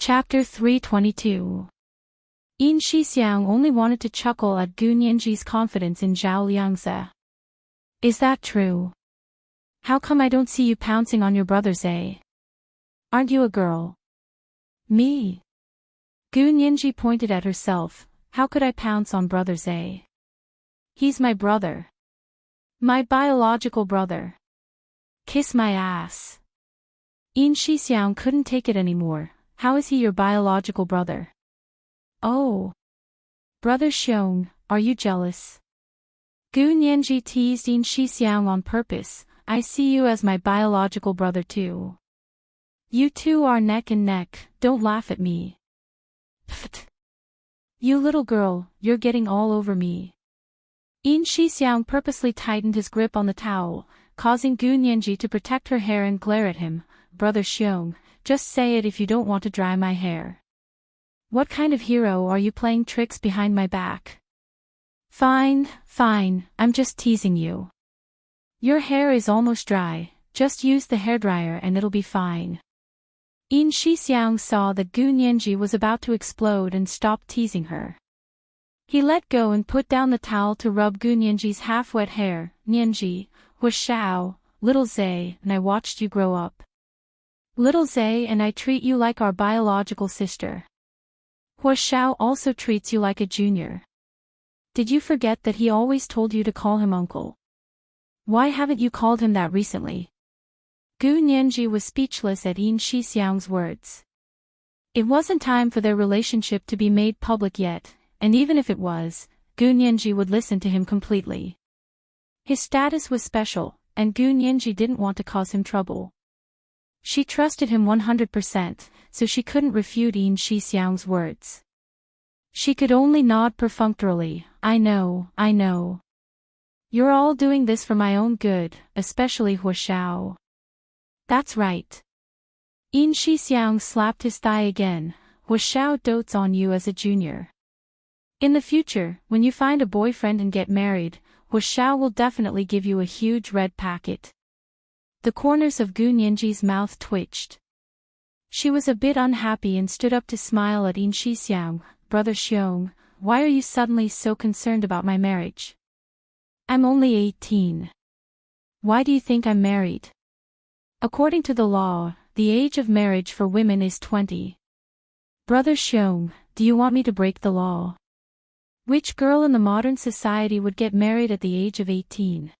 Chapter 322. Yin Shixiang only wanted to chuckle at Gu Nianji's confidence in Zhao Liangze. Is that true? How come I don't see you pouncing on your brothers, eh? Aren't you a girl? Me? Gu Nianji pointed at herself. How could I pounce on brothers, eh? He's my brother. My biological brother. Kiss my ass. Yin Shixiang couldn't take it anymore. How is he your biological brother? Oh. Brother Xiong, are you jealous? Gu Nianji teased Yin Shixiang on purpose. I see you as my biological brother too. You two are neck and neck, don't laugh at me. Pfft. You little girl, you're getting all over me. Yin Shixiang purposely tightened his grip on the towel, causing Gu Nianji to protect her hair and glare at him. Brother Xiong, just say it if you don't want to dry my hair. What kind of hero are you playing tricks behind my back? Fine, I'm just teasing you. Your hair is almost dry, just use the hairdryer and it'll be fine. Yin Shixiang saw that Gu Nianji was about to explode and stopped teasing her. He let go and put down the towel to rub Gu Nianji's half-wet hair. Nianji, was Xiao, little Zay, and I watched you grow up. Little Zay and I treat you like our biological sister. Hua Xiao also treats you like a junior. Did you forget that he always told you to call him uncle? Why haven't you called him that recently? Gu Nianji was speechless at Yin Shixiang's words. It wasn't time for their relationship to be made public yet, and even if it was, Gu Nianji would listen to him completely. His status was special, and Gu Nianji didn't want to cause him trouble. She trusted him 100%, so she couldn't refute Yin Shixiang's words. She could only nod perfunctorily. I know. You're all doing this for my own good, especially Hua Xiao. That's right. Yin Shixiang slapped his thigh again. Hua Xiao dotes on you as a junior. In the future, when you find a boyfriend and get married, Hua Xiao will definitely give you a huge red packet. The corners of Gu Nianji's mouth twitched. She was a bit unhappy and stood up to smile at Yin Shixiang. Brother Xiong, why are you suddenly so concerned about my marriage? I'm only 18. Why do you think I'm married? According to the law, the age of marriage for women is 20. Brother Xiong, do you want me to break the law? Which girl in the modern society would get married at the age of 18?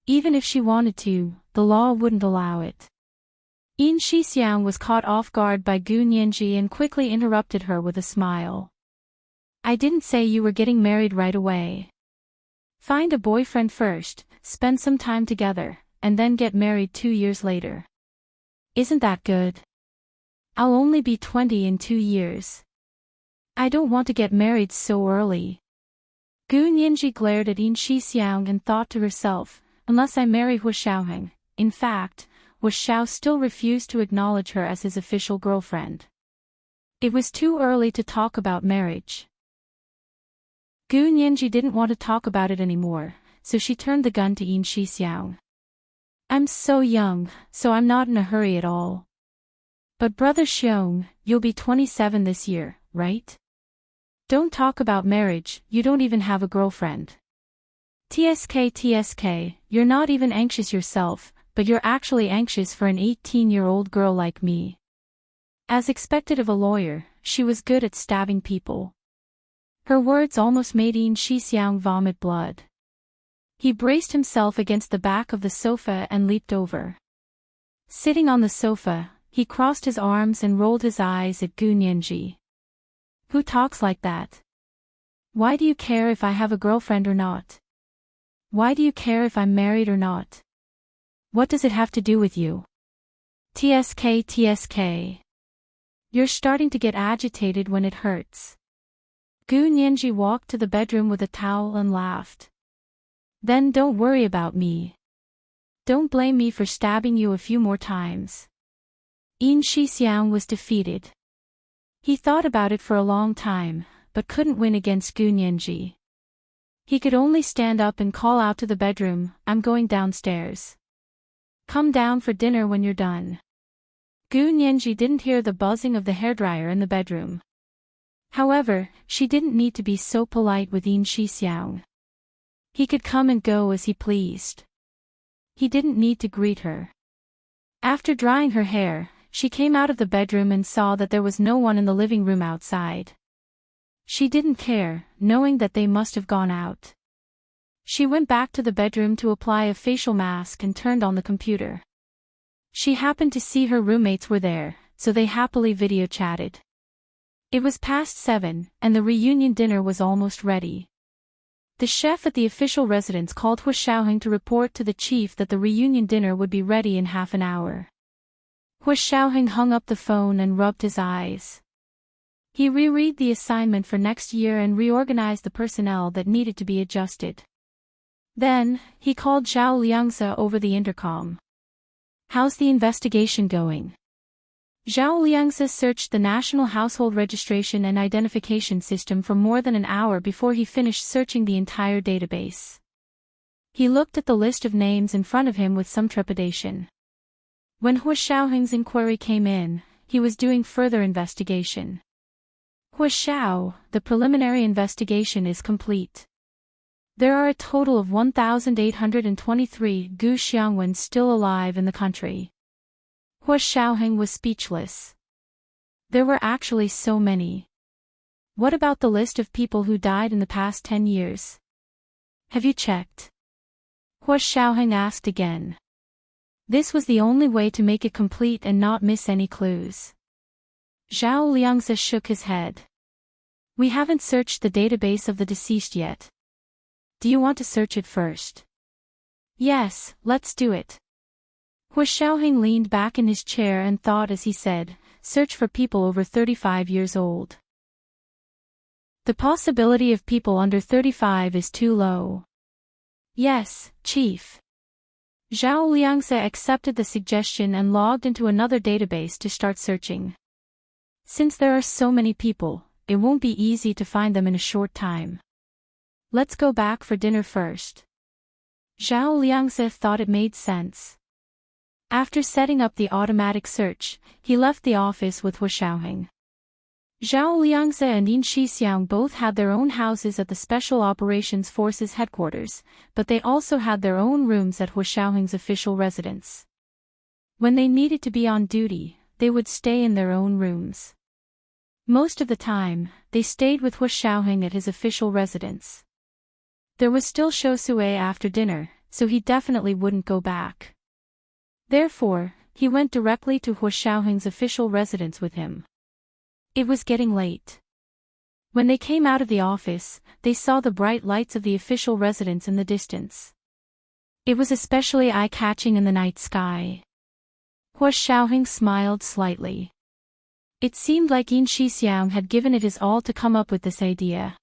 Even if she wanted to, the law wouldn't allow it. Yin Shixiang was caught off guard by Gu Nianji and quickly interrupted her with a smile. I didn't say you were getting married right away. Find a boyfriend first, spend some time together, and then get married 2 years later. Isn't that good? I'll only be 20 in 2 years. I don't want to get married so early. Gu Nianji glared at Yin Shixiang and thought to herself, unless I marry Hua Xiaoheng. In fact, Hua Xiao still refused to acknowledge her as his official girlfriend. It was too early to talk about marriage. Gu Nianji didn't want to talk about it anymore, so she turned the gun to Yin Shixiang. I'm so young, so I'm not in a hurry at all. But Brother Xiong, you'll be 27 this year, right? Don't talk about marriage, you don't even have a girlfriend. TSK, you're not even anxious yourself, but you're actually anxious for an 18-year-old girl like me. As expected of a lawyer, she was good at stabbing people. Her words almost made Yin Shixiang vomit blood. He braced himself against the back of the sofa and leaped over. Sitting on the sofa, he crossed his arms and rolled his eyes at Gu Nianji. Who talks like that? Why do you care if I have a girlfriend or not? Why do you care if I'm married or not? What does it have to do with you? TSK. You're starting to get agitated when it hurts. Gu Nianji walked to the bedroom with a towel and laughed. Then don't worry about me. Don't blame me for stabbing you a few more times. Yin Shixiang was defeated. He thought about it for a long time, but couldn't win against Gu Nianji. He could only stand up and call out to the bedroom, I'm going downstairs. Come down for dinner when you're done. Gu Nianji didn't hear the buzzing of the hairdryer in the bedroom. However, she didn't need to be so polite with Yin Shixiang. He could come and go as he pleased. He didn't need to greet her. After drying her hair, she came out of the bedroom and saw that there was no one in the living room outside. She didn't care, knowing that they must have gone out. She went back to the bedroom to apply a facial mask and turned on the computer. She happened to see her roommates were there, so they happily video chatted. It was past 7, and the reunion dinner was almost ready. The chef at the official residence called Hua Xiaoheng to report to the chief that the reunion dinner would be ready in half an hour. Hua Xiaoheng hung up the phone and rubbed his eyes. He reread the assignment for next year and reorganized the personnel that needed to be adjusted. Then, he called Zhao Liangze over the intercom. "How's the investigation going?" Zhao Liangze searched the National Household Registration and Identification System for more than an hour before he finished searching the entire database. He looked at the list of names in front of him with some trepidation. When Hua Xiaoheng's inquiry came in, he was doing further investigation. "Hua Xiao, the preliminary investigation is complete. There are a total of 1,823 Gu Xiangwen still alive in the country." Hua Xiaoheng was speechless. There were actually so many. What about the list of people who died in the past 10 years? Have you checked? Hua Xiaoheng asked again. This was the only way to make it complete and not miss any clues. Zhao Liangze shook his head. We haven't searched the database of the deceased yet. Do you want to search it first? Yes, let's do it. Hua Xiaoheng leaned back in his chair and thought as he said, search for people over 35 years old. The possibility of people under 35 is too low. Yes, Chief. Zhao Liangze accepted the suggestion and logged into another database to start searching. Since there are so many people, it won't be easy to find them in a short time. Let's go back for dinner first. Zhao Liangze thought it made sense. After setting up the automatic search, he left the office with Hua Xiaoheng. Zhao Liangze and Yin Shixiang both had their own houses at the Special Operations Forces headquarters, but they also had their own rooms at Hua Xiaoheng's official residence. When they needed to be on duty, they would stay in their own rooms. Most of the time, they stayed with Hua Xiaoheng at his official residence. There was still Shosue after dinner, so he definitely wouldn't go back. Therefore, he went directly to Hua Xiaoheng's official residence with him. It was getting late. When they came out of the office, they saw the bright lights of the official residence in the distance. It was especially eye-catching in the night sky. Hua Xiaoheng smiled slightly. It seemed like Yin Shixiang had given it his all to come up with this idea.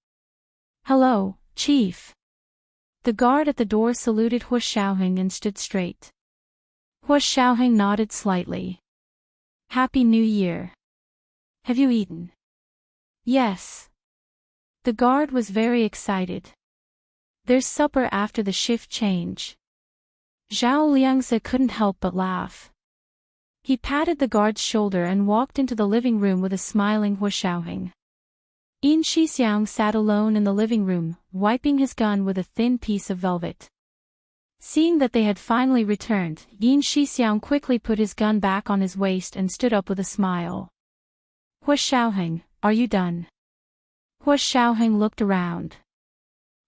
Hello, Chief. The guard at the door saluted Hua Xiaoheng and stood straight. Hua Xiaoheng nodded slightly. Happy New Year. Have you eaten? Yes. The guard was very excited. There's supper after the shift change. Zhao Liangze couldn't help but laugh. He patted the guard's shoulder and walked into the living room with a smiling Hua Xiaoheng. Yin Shixiang sat alone in the living room, wiping his gun with a thin piece of velvet. Seeing that they had finally returned, Yin Shixiang quickly put his gun back on his waist and stood up with a smile. Hua Xiaoheng, are you done? Hua Xiaoheng looked around.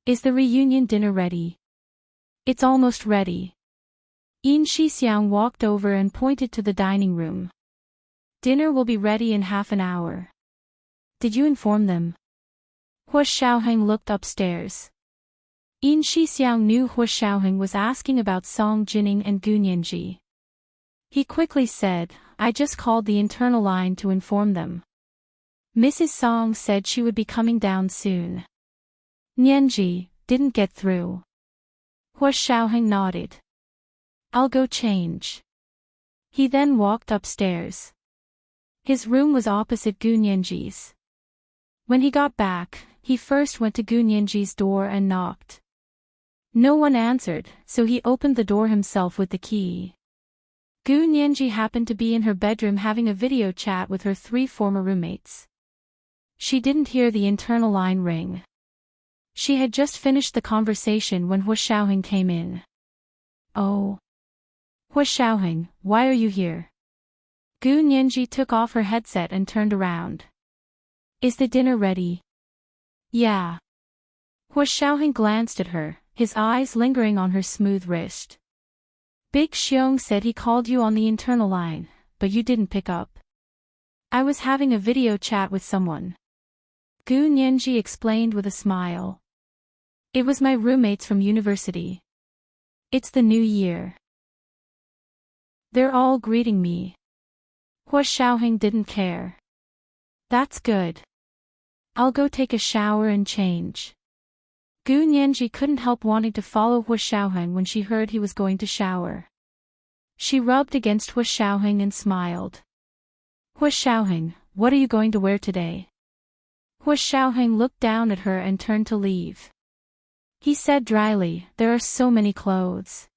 Is the reunion dinner ready? It's almost ready. Yin Shixiang walked over and pointed to the dining room. Dinner will be ready in half an hour. Did you inform them? Hua Xiaoheng looked upstairs. Yin Shixiang knew Hua Xiaoheng was asking about Song Jining and Gu Nianji. He quickly said, I just called the internal line to inform them. Mrs. Song said she would be coming down soon. Nianji didn't get through. Hua Xiaoheng nodded. I'll go change. He then walked upstairs. His room was opposite Gu Nianji's. When he got back, he first went to Gu Nianji's door and knocked. No one answered, so he opened the door himself with the key. Gu Nianji happened to be in her bedroom having a video chat with her 3 former roommates. She didn't hear the internal line ring. She had just finished the conversation when Hua Xiaoheng came in. Oh. Hua Xiaoheng, why are you here? Gu Nianji took off her headset and turned around. Is the dinner ready? Yeah. Hua Xiaoheng glanced at her, his eyes lingering on her smooth wrist. Big Xiong said he called you on the internal line, but you didn't pick up. I was having a video chat with someone. Gu Nianji explained with a smile. It was my roommates from university. It's the new year. They're all greeting me. Hua Xiaoheng didn't care. That's good. I'll go take a shower and change. Gu Nianji couldn't help wanting to follow Hua Xiaoheng when she heard he was going to shower. She rubbed against Hua Xiaoheng and smiled. Hua Xiaoheng, what are you going to wear today? Hua Xiaoheng looked down at her and turned to leave. He said dryly, there are so many clothes.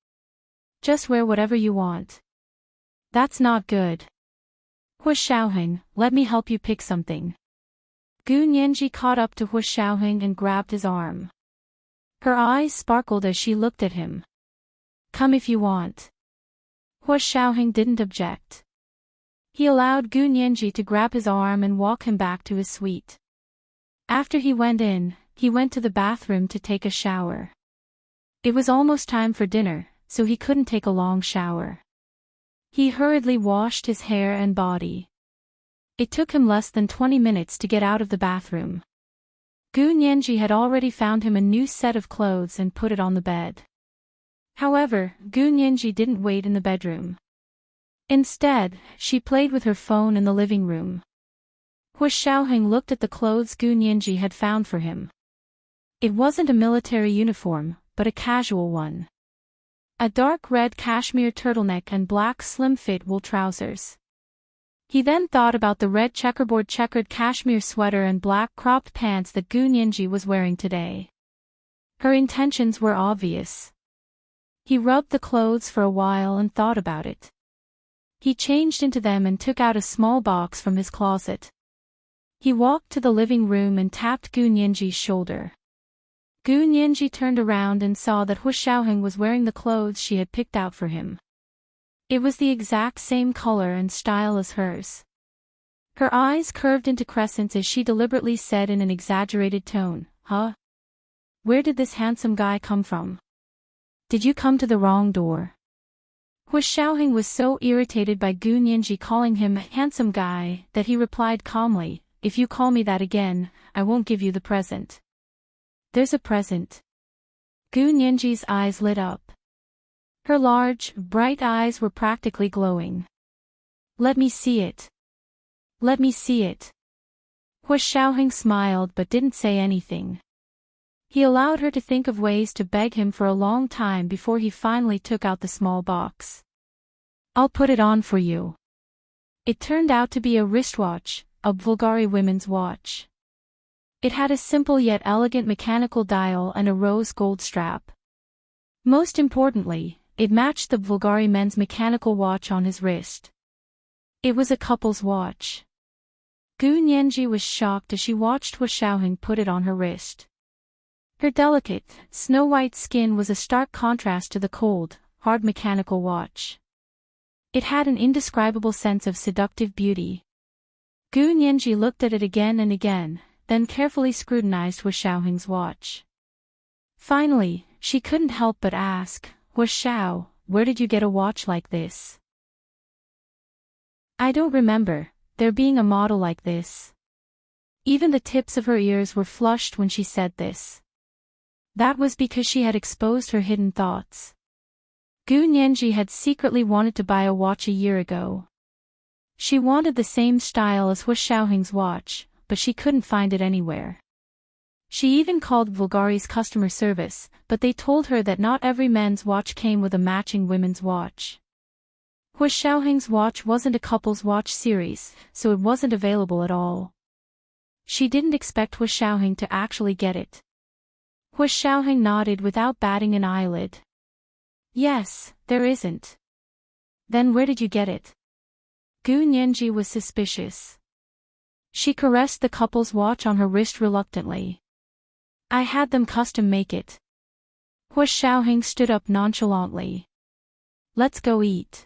Just wear whatever you want. That's not good. Hua Xiaoheng, let me help you pick something. Gu Nianji caught up to Hua Xiaoheng and grabbed his arm. Her eyes sparkled as she looked at him. Come if you want. Hua Xiaoheng didn't object. He allowed Gu Nianji to grab his arm and walk him back to his suite. After he went in, he went to the bathroom to take a shower. It was almost time for dinner, so he couldn't take a long shower. He hurriedly washed his hair and body. It took him less than 20 minutes to get out of the bathroom. Gu Nianji had already found him a new set of clothes and put it on the bed. However, Gu Nianji didn't wait in the bedroom. Instead, she played with her phone in the living room. Hua Xiaoheng looked at the clothes Gu Nianji had found for him. It wasn't a military uniform, but a casual one. A dark red cashmere turtleneck and black slim-fit wool trousers. He then thought about the red checkered cashmere sweater and black cropped pants that Gu Nianji was wearing today. Her intentions were obvious. He rubbed the clothes for a while and thought about it. He changed into them and took out a small box from his closet. He walked to the living room and tapped Gu Nianji's shoulder. Gu Nianji turned around and saw that Hua Xiaoheng was wearing the clothes she had picked out for him. It was the exact same color and style as hers. Her eyes curved into crescents as she deliberately said in an exaggerated tone, Huh? Where did this handsome guy come from? Did you come to the wrong door? Hua Xiaoheng was so irritated by Gu Nianji calling him a handsome guy that he replied calmly, If you call me that again, I won't give you the present. There's a present. Gu Nianji's eyes lit up. Her large, bright eyes were practically glowing. Let me see it. Let me see it. Hua Xiaoheng smiled but didn't say anything. He allowed her to think of ways to beg him for a long time before he finally took out the small box. I'll put it on for you. It turned out to be a wristwatch, a Bulgari women's watch. It had a simple yet elegant mechanical dial and a rose gold strap. Most importantly, it matched the Bulgari men's mechanical watch on his wrist. It was a couple's watch. Gu Nianji was shocked as she watched Hua Xiaoheng put it on her wrist. Her delicate, snow-white skin was a stark contrast to the cold, hard mechanical watch. It had an indescribable sense of seductive beauty. Gu Nianji looked at it again and again, then carefully scrutinized Hua Xiaoheng's watch. Finally, she couldn't help but ask, Hua Xiao, where did you get a watch like this? I don't remember there being a model like this. Even the tips of her ears were flushed when she said this. That was because she had exposed her hidden thoughts. Gu Nianji had secretly wanted to buy a watch a year ago. She wanted the same style as Hua Xiaoheng's watch, but she couldn't find it anywhere. She even called Bulgari's customer service, but they told her that not every men's watch came with a matching women's watch. Hua Xiaoheng's watch wasn't a couple's watch series, so it wasn't available at all. She didn't expect Hua Xiaoheng to actually get it. Hua Xiaoheng nodded without batting an eyelid. Yes, there isn't. Then where did you get it? Gu Nianji was suspicious. She caressed the couple's watch on her wrist reluctantly. I had them custom make it. Hua Xiaoheng stood up nonchalantly. Let's go eat.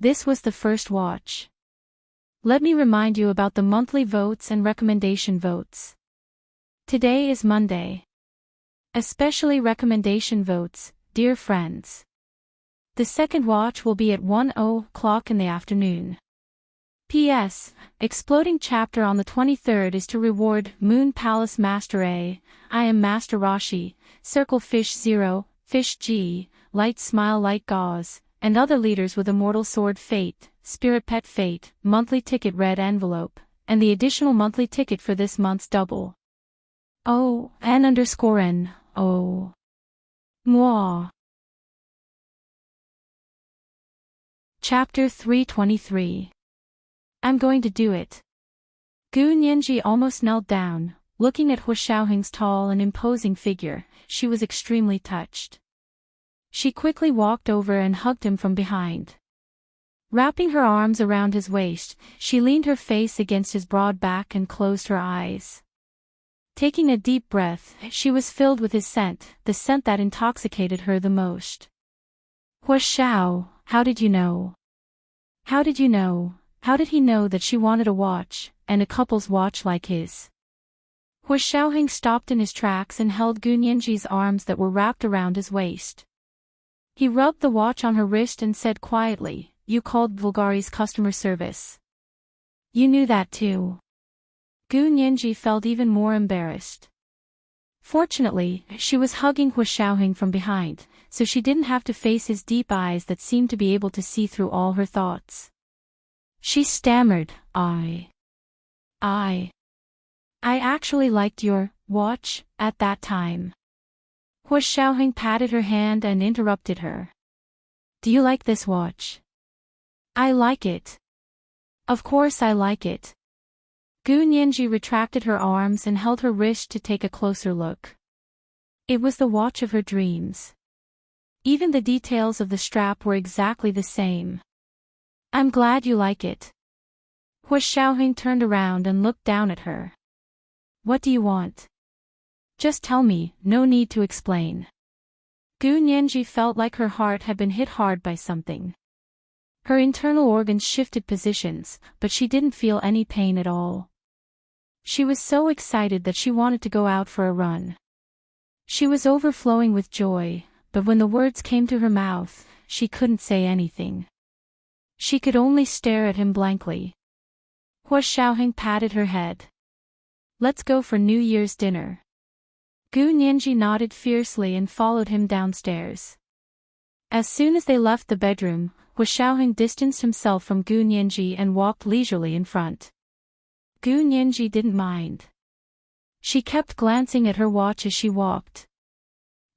This was the first watch. Let me remind you about the monthly votes and recommendation votes. Today is Monday. Especially recommendation votes, dear friends. The second watch will be at 1:00 in the afternoon. P.S. Exploding chapter on the 23rd is to reward Moon Palace Master A, I am Master Rashi, Circle Fish 0, Fish G, Light Smile Light Gauze, and other leaders with Immortal Sword Fate, Spirit Pet Fate, monthly ticket red envelope, and the additional monthly ticket for this month's double. N_N. Oh. Moi. Chapter 323. I'm going to do it. Gu Nianji almost knelt down, looking at Hua Xiaoheng's tall and imposing figure. She was extremely touched. She quickly walked over and hugged him from behind. Wrapping her arms around his waist, she leaned her face against his broad back and closed her eyes. Taking a deep breath, she was filled with his scent, the scent that intoxicated her the most. Hua Xiao, how did you know? How did you know? How did he know that she wanted a watch, and a couple's watch like his? Hua Xiaoheng stopped in his tracks and held Gu Nianji's arms that were wrapped around his waist. He rubbed the watch on her wrist and said quietly, You called Bulgari's customer service. You knew that too. Gu Nianji felt even more embarrassed. Fortunately, she was hugging Hua Xiaoheng from behind, so she didn't have to face his deep eyes that seemed to be able to see through all her thoughts. She stammered, I actually liked your watch at that time. Hua Xiaoheng patted her hand and interrupted her. Do you like this watch? I like it. Of course I like it. Gu Nianji retracted her arms and held her wrist to take a closer look. It was the watch of her dreams. Even the details of the strap were exactly the same. I'm glad you like it. Hua Xiaoheng turned around and looked down at her. What do you want? Just tell me, no need to explain. Gu Nianji felt like her heart had been hit hard by something. Her internal organs shifted positions, but she didn't feel any pain at all. She was so excited that she wanted to go out for a run. She was overflowing with joy, but when the words came to her mouth, she couldn't say anything. She could only stare at him blankly. Hua Xiaoheng patted her head. Let's go for New Year's dinner. Gu Nianji nodded fiercely and followed him downstairs. As soon as they left the bedroom, Hua Xiaoheng distanced himself from Gu Nianji and walked leisurely in front. Gu Nianji didn't mind. She kept glancing at her watch as she walked.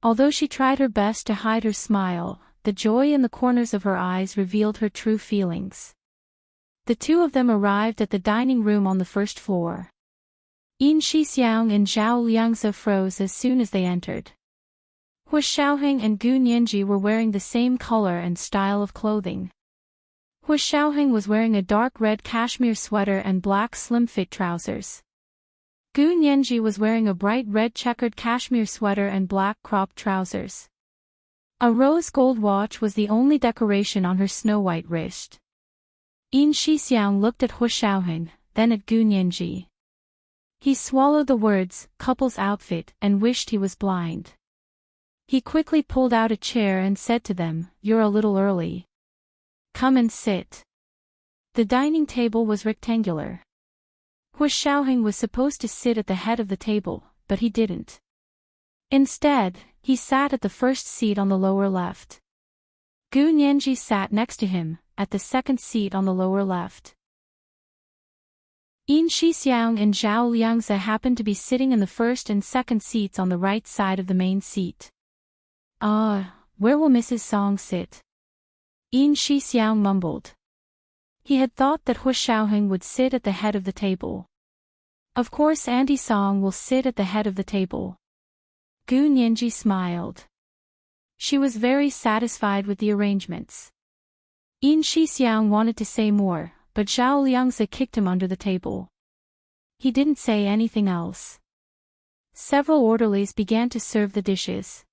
Although she tried her best to hide her smile, the joy in the corners of her eyes revealed her true feelings. The two of them arrived at the dining room on the first floor. Yin Shixiang and Zhao Liangze froze as soon as they entered. Hua Xiaoheng and Gu Nianji were wearing the same color and style of clothing. Hua Xiaoheng was wearing a dark red cashmere sweater and black slim-fit trousers. Gu Nianji was wearing a bright red checkered cashmere sweater and black cropped trousers. A rose gold watch was the only decoration on her snow-white wrist. Yin Shixiang looked at Hua Xiaoheng, then at Gu Nianji. He swallowed the words, couple's outfit, and wished he was blind. He quickly pulled out a chair and said to them, You're a little early. Come and sit. The dining table was rectangular. Hua Xiaoheng was supposed to sit at the head of the table, but he didn't. Instead, he sat at the first seat on the lower left. Gu Nianji sat next to him, at the second seat on the lower left. Yin Shixiang and Zhao Liangze happened to be sitting in the first and second seats on the right side of the main seat. Where will Mrs. Song sit? Yin Shixiang mumbled. He had thought that Hua Xiaoheng would sit at the head of the table. Of course Auntie Song will sit at the head of the table. Gu Nianji smiled. She was very satisfied with the arrangements. Yin Shixiang wanted to say more, but Zhao Liangzi kicked him under the table. He didn't say anything else. Several orderlies began to serve the dishes.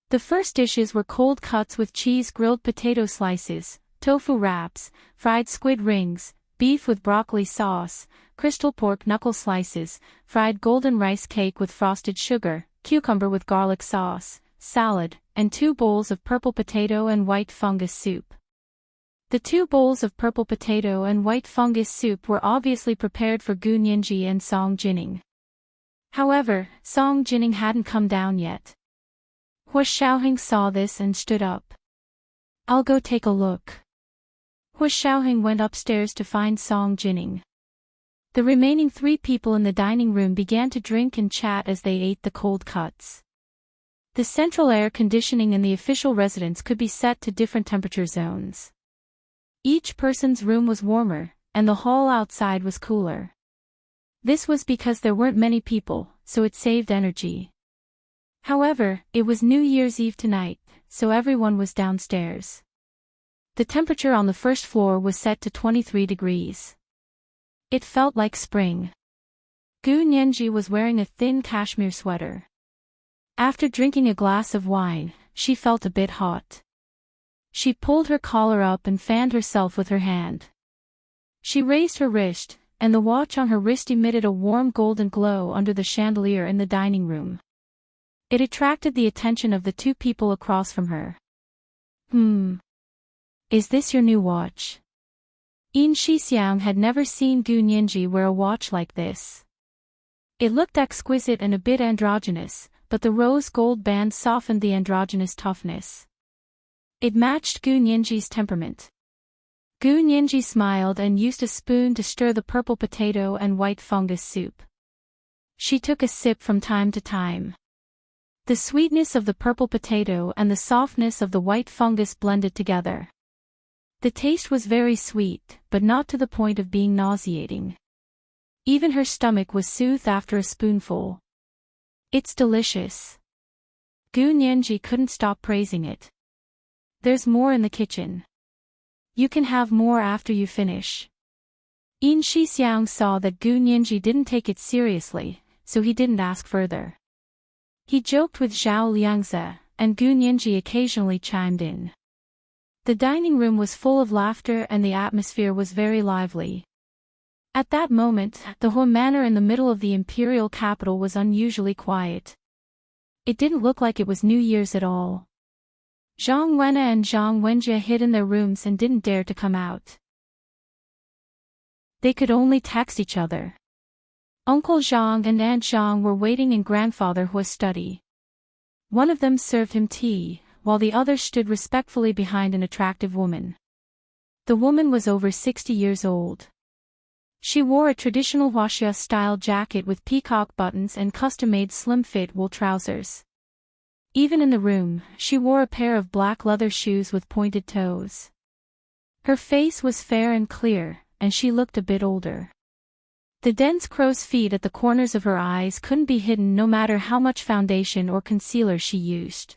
The first dishes were cold cuts with cheese, grilled potato slices, tofu wraps, fried squid rings, beef with broccoli sauce, crystal pork knuckle slices, fried golden rice cake with frosted sugar, cucumber with garlic sauce, salad, and 2 bowls of purple potato and white fungus soup. The 2 bowls of purple potato and white fungus soup were obviously prepared for Gu Nianji and Song Jining. However, Song Jining hadn't come down yet. Hua Xiaoheng saw this and stood up. "I'll go take a look." Hua Xiaoheng went upstairs to find Song Jining. The remaining 3 people in the dining room began to drink and chat as they ate the cold cuts. The central air conditioning in the official residence could be set to different temperature zones. Each person's room was warmer, and the hall outside was cooler. This was because there weren't many people, so it saved energy. However, it was New Year's Eve tonight, so everyone was downstairs. The temperature on the first floor was set to 23 degrees. It felt like spring. Gu Nianji was wearing a thin cashmere sweater. After drinking a glass of wine, she felt a bit hot. She pulled her collar up and fanned herself with her hand. She raised her wrist, and the watch on her wrist emitted a warm golden glow under the chandelier in the dining room. It attracted the attention of the 2 people across from her. Is this your new watch?" Yin Shixiang had never seen Gu Nianji wear a watch like this. It looked exquisite and a bit androgynous, but the rose gold band softened the androgynous toughness. It matched Gu Nianji's temperament. Gu Nianji smiled and used a spoon to stir the purple potato and white fungus soup. She took a sip from time to time. The sweetness of the purple potato and the softness of the white fungus blended together. The taste was very sweet, but not to the point of being nauseating. Even her stomach was soothed after a spoonful. "It's delicious." Gu Nianji couldn't stop praising it. "There's more in the kitchen. You can have more after you finish." Yin Shixiang saw that Gu Nianji didn't take it seriously, so he didn't ask further. He joked with Zhao Liangzi, and Gu Nianji occasionally chimed in. The dining room was full of laughter and the atmosphere was very lively. At that moment, the Hua Manor in the middle of the imperial capital was unusually quiet. It didn't look like it was New Year's at all. Zhang Wenna and Zhang Wenjie hid in their rooms and didn't dare to come out. They could only text each other. Uncle Zhang and Aunt Zhang were waiting in Grandfather Hua's study. One of them served him tea, while the other stood respectfully behind an attractive woman. The woman was over 60 years old. She wore a traditional Huaxia-style jacket with peacock buttons and custom-made slim-fit wool trousers. Even in the room, she wore a pair of black leather shoes with pointed toes. Her face was fair and clear, and she looked a bit older. The dense crow's feet at the corners of her eyes couldn't be hidden no matter how much foundation or concealer she used.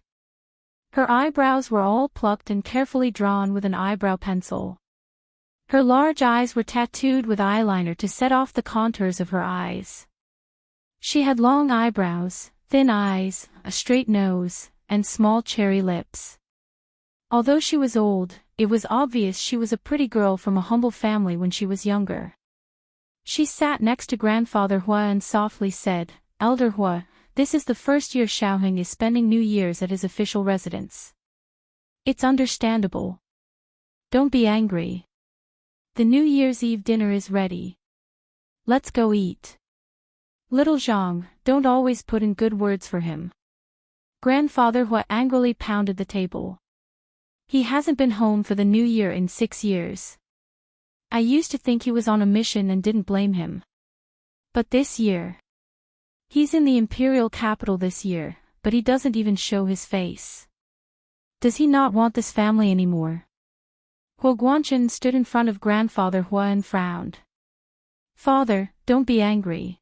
Her eyebrows were all plucked and carefully drawn with an eyebrow pencil. Her large eyes were tattooed with eyeliner to set off the contours of her eyes. She had long eyebrows, thin eyes, a straight nose, and small cherry lips. Although she was old, it was obvious she was a pretty girl from a humble family when she was younger. She sat next to Grandfather Hua and softly said, "Elder Hua, this is the first year Xiaoheng is spending New Year's at his official residence. It's understandable. Don't be angry. The New Year's Eve dinner is ready. Let's go eat." "Little Zhang, don't always put in good words for him." Grandfather Hua angrily pounded the table. "He hasn't been home for the New Year in 6 years. I used to think he was on a mission and didn't blame him. But this year. He's in the imperial capital this year, but he doesn't even show his face. Does he not want this family anymore?" Hua Guanchen stood in front of Grandfather Hua and frowned. "Father, don't be angry.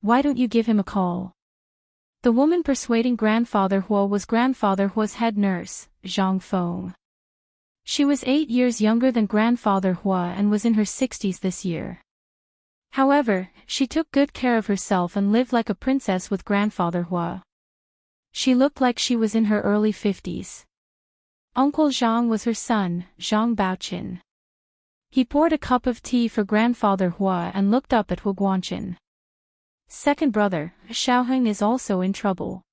Why don't you give him a call?" The woman persuading Grandfather Hua was Grandfather Hua's head nurse, Zhang Feng. She was 8 years younger than grandfather Hua and was in her 60s this year. However, she took good care of herself and lived like a princess with grandfather Hua. She looked like she was in her early 50s. Uncle Zhang was her son, Zhang Baoqin. He poured a cup of tea for grandfather Hua and looked up at Hua Guanqin. Second brother, Xiaoheng, is also in trouble.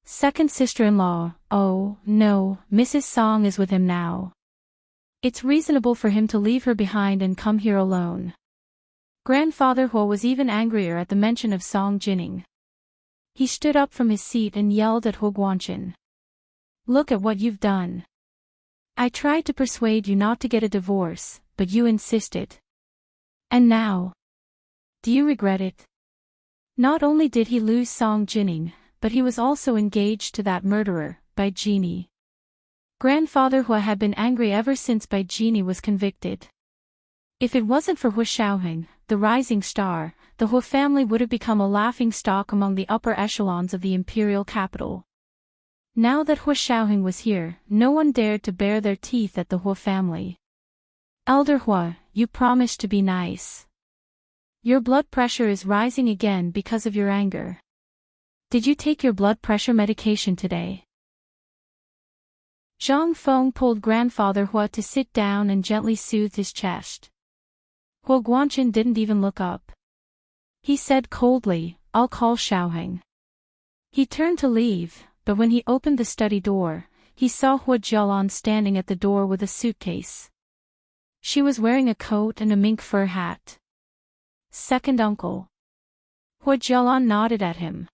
Second sister-in-law, oh, no, Mrs. Song is with him now. It's reasonable for him to leave her behind and come here alone. Grandfather Hua was even angrier at the mention of Song Jining. He stood up from his seat and yelled at Hua Guanqin. Look at what you've done. I tried to persuade you not to get a divorce, but you insisted. And now? Do you regret it? Not only did he lose Song Jining, but he was also engaged to that murderer, Bai Jini. Grandfather Hua had been angry ever since Bai Jini was convicted. If it wasn't for Hua Xiaoheng, the rising star, the Hua family would have become a laughingstock among the upper echelons of the imperial capital. Now that Hua Xiaoheng was here, no one dared to bare their teeth at the Hua family. Elder Hua, you promised to be nice. Your blood pressure is rising again because of your anger. Did you take your blood pressure medication today? Zhang Feng pulled grandfather Hua to sit down and gently soothed his chest. Hua Guanqin didn't even look up. He said coldly, I'll call Xiaoheng. He turned to leave, but when he opened the study door, he saw Hua Jialan standing at the door with a suitcase. She was wearing a coat and a mink fur hat. Second uncle. Hua Jialan nodded at him.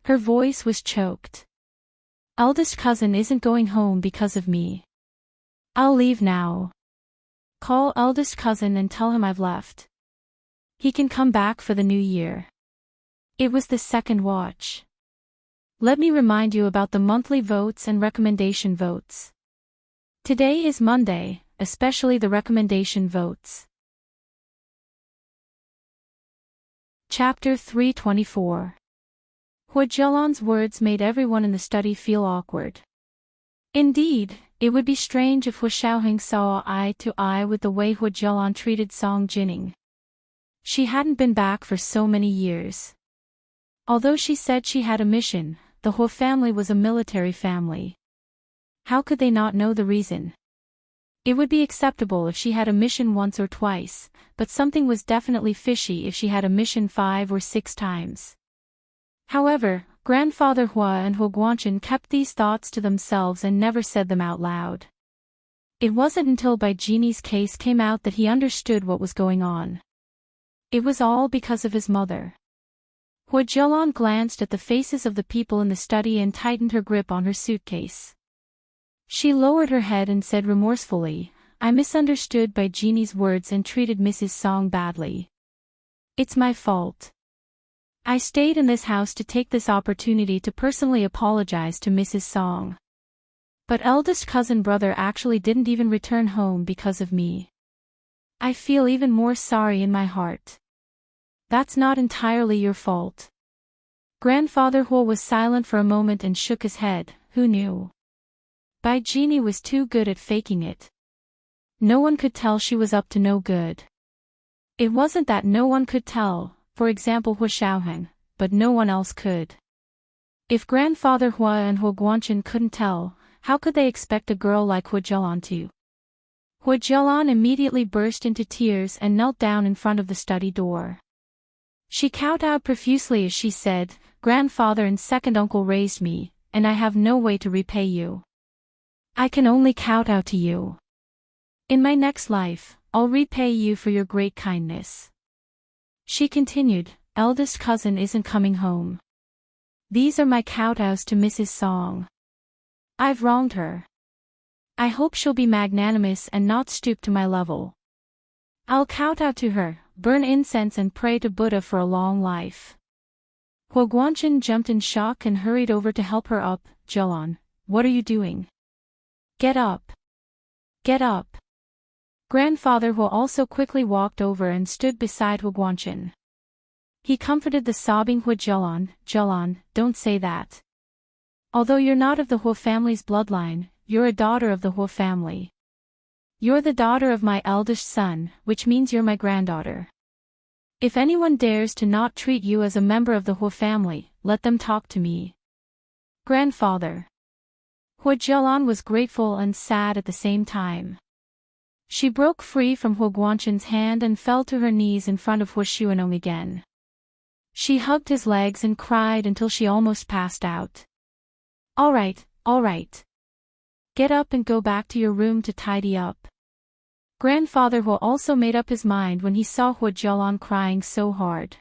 Her voice was choked. Eldest cousin isn't going home because of me. I'll leave now. Call eldest cousin and tell him I've left. He can come back for the new year. It was the second watch. Let me remind you about the monthly votes and recommendation votes. Today is Monday, especially the recommendation votes. Chapter 324. Hua Jialan's words made everyone in the study feel awkward. Indeed, it would be strange if Hua Xiaoheng saw eye to eye with the way Hua Jialan treated Song Jining. She hadn't been back for so many years. Although she said she had a mission, the Hua family was a military family. How could they not know the reason? It would be acceptable if she had a mission once or twice, but something was definitely fishy if she had a mission 5 or 6 times. However, grandfather Hua and Hua Guanqin kept these thoughts to themselves and never said them out loud. It wasn't until Bai Jini's case came out that he understood what was going on. It was all because of his mother. Hua Jialan glanced at the faces of the people in the study and tightened her grip on her suitcase. She lowered her head and said remorsefully, I misunderstood Bai Jini's words and treated Mrs. Song badly. It's my fault. I stayed in this house to take this opportunity to personally apologize to Mrs. Song. But eldest cousin brother actually didn't even return home because of me. I feel even more sorry in my heart. That's not entirely your fault. Grandfather Hua was silent for a moment and shook his head. Who knew? Bai Jini was too good at faking it. No one could tell she was up to no good. It wasn't that no one could tell, for example Hua Xiaoheng, but no one else could. If grandfather Hua and Hua Guanqin couldn't tell, how could they expect a girl like Hua Jialan to? Hua Jialan immediately burst into tears and knelt down in front of the study door. She kowtowed profusely as she said, Grandfather and second uncle raised me, and I have no way to repay you. I can only kowtow to you. In my next life, I'll repay you for your great kindness. She continued, eldest cousin isn't coming home. These are my kowtows to Mrs. Song. I've wronged her. I hope she'll be magnanimous and not stoop to my level. I'll kowtow to her, burn incense and pray to Buddha for a long life. Hua Guanqin jumped in shock and hurried over to help her up. Jialan, what are you doing? Get up. Get up. Grandfather Hua also quickly walked over and stood beside Hua Guanqin. He comforted the sobbing Hua Jialan, Jialan, don't say that. Although you're not of the Hua family's bloodline, you're a daughter of the Hua family. You're the daughter of my eldest son, which means you're my granddaughter. If anyone dares to not treat you as a member of the Hua family, let them talk to me. Grandfather. Hua Jialan was grateful and sad at the same time. She broke free from Hua Guanchen's hand and fell to her knees in front of Hua Xuanong again. She hugged his legs and cried until she almost passed out. All right. Get up and go back to your room to tidy up. Grandfather Hua also made up his mind when he saw Hua Jialan crying so hard.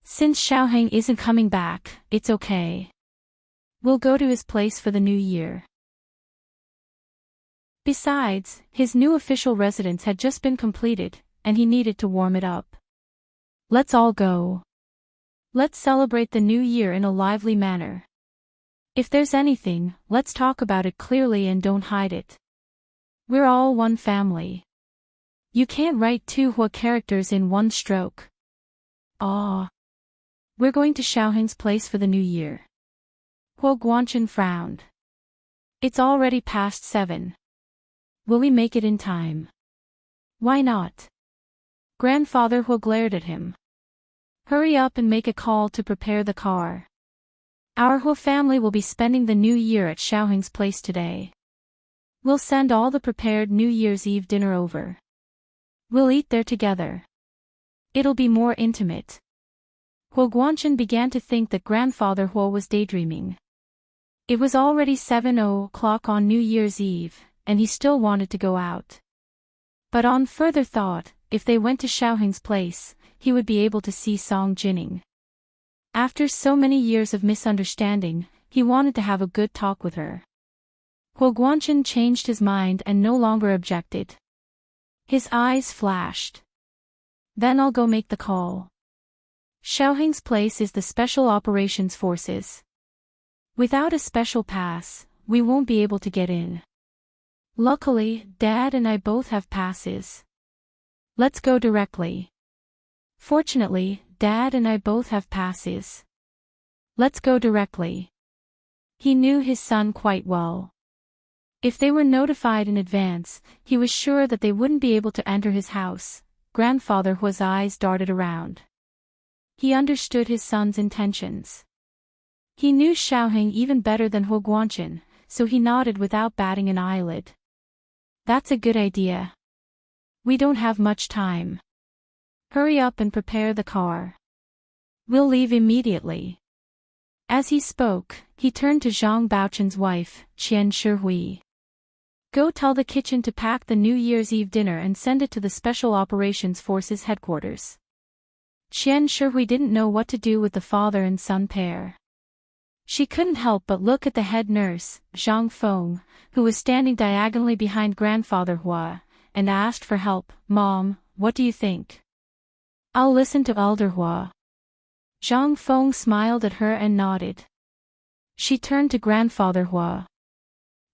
Since Xiaoheng isn't coming back, it's okay. We'll go to his place for the new year. Besides, his new official residence had just been completed, and he needed to warm it up. Let's all go. Let's celebrate the new year in a lively manner. If there's anything, let's talk about it clearly and don't hide it. We're all one family. You can't write two Hua characters in one stroke. We're going to Xiaoheng's place for the new year. Hua Guanchen frowned. It's already past 7. Will we make it in time? Why not? Grandfather Hua glared at him. Hurry up and make a call to prepare the car. Our Hua family will be spending the new year at Xiaoheng's place today. We'll send all the prepared New Year's Eve dinner over. We'll eat there together. It'll be more intimate. Hua Guanchen began to think that Grandfather Hua was daydreaming. It was already 7:00 on New Year's Eve, and he still wanted to go out. But on further thought, if they went to Xiaoheng's place, he would be able to see Song Jining. After so many years of misunderstanding, he wanted to have a good talk with her. Hua Guanchen changed his mind and no longer objected. His eyes flashed. Then I'll go make the call. Xiaoheng's place is the Special Operations Forces. Without a special pass, we won't be able to get in. Luckily, Dad and I both have passes. Let's go directly. Fortunately, Dad and I both have passes. Let's go directly. He knew his son quite well. If they were notified in advance, he was sure that they wouldn't be able to enter his house. Grandfather Hua's eyes darted around. He understood his son's intentions. He knew Xiaoheng even better than Hua Guanchen, so he nodded without batting an eyelid. That's a good idea. We don't have much time. Hurry up and prepare the car. We'll leave immediately. As he spoke, he turned to Zhang Baochen's wife, Qian Shihui. Go tell the kitchen to pack the New Year's Eve dinner and send it to the Special Operations Forces headquarters. Qian Shihui didn't know what to do with the father and son pair. She couldn't help but look at the head nurse, Zhang Feng, who was standing diagonally behind Grandfather Hua, and asked for help. Mom, what do you think? I'll listen to Elder Hua. Zhang Feng smiled at her and nodded. She turned to Grandfather Hua.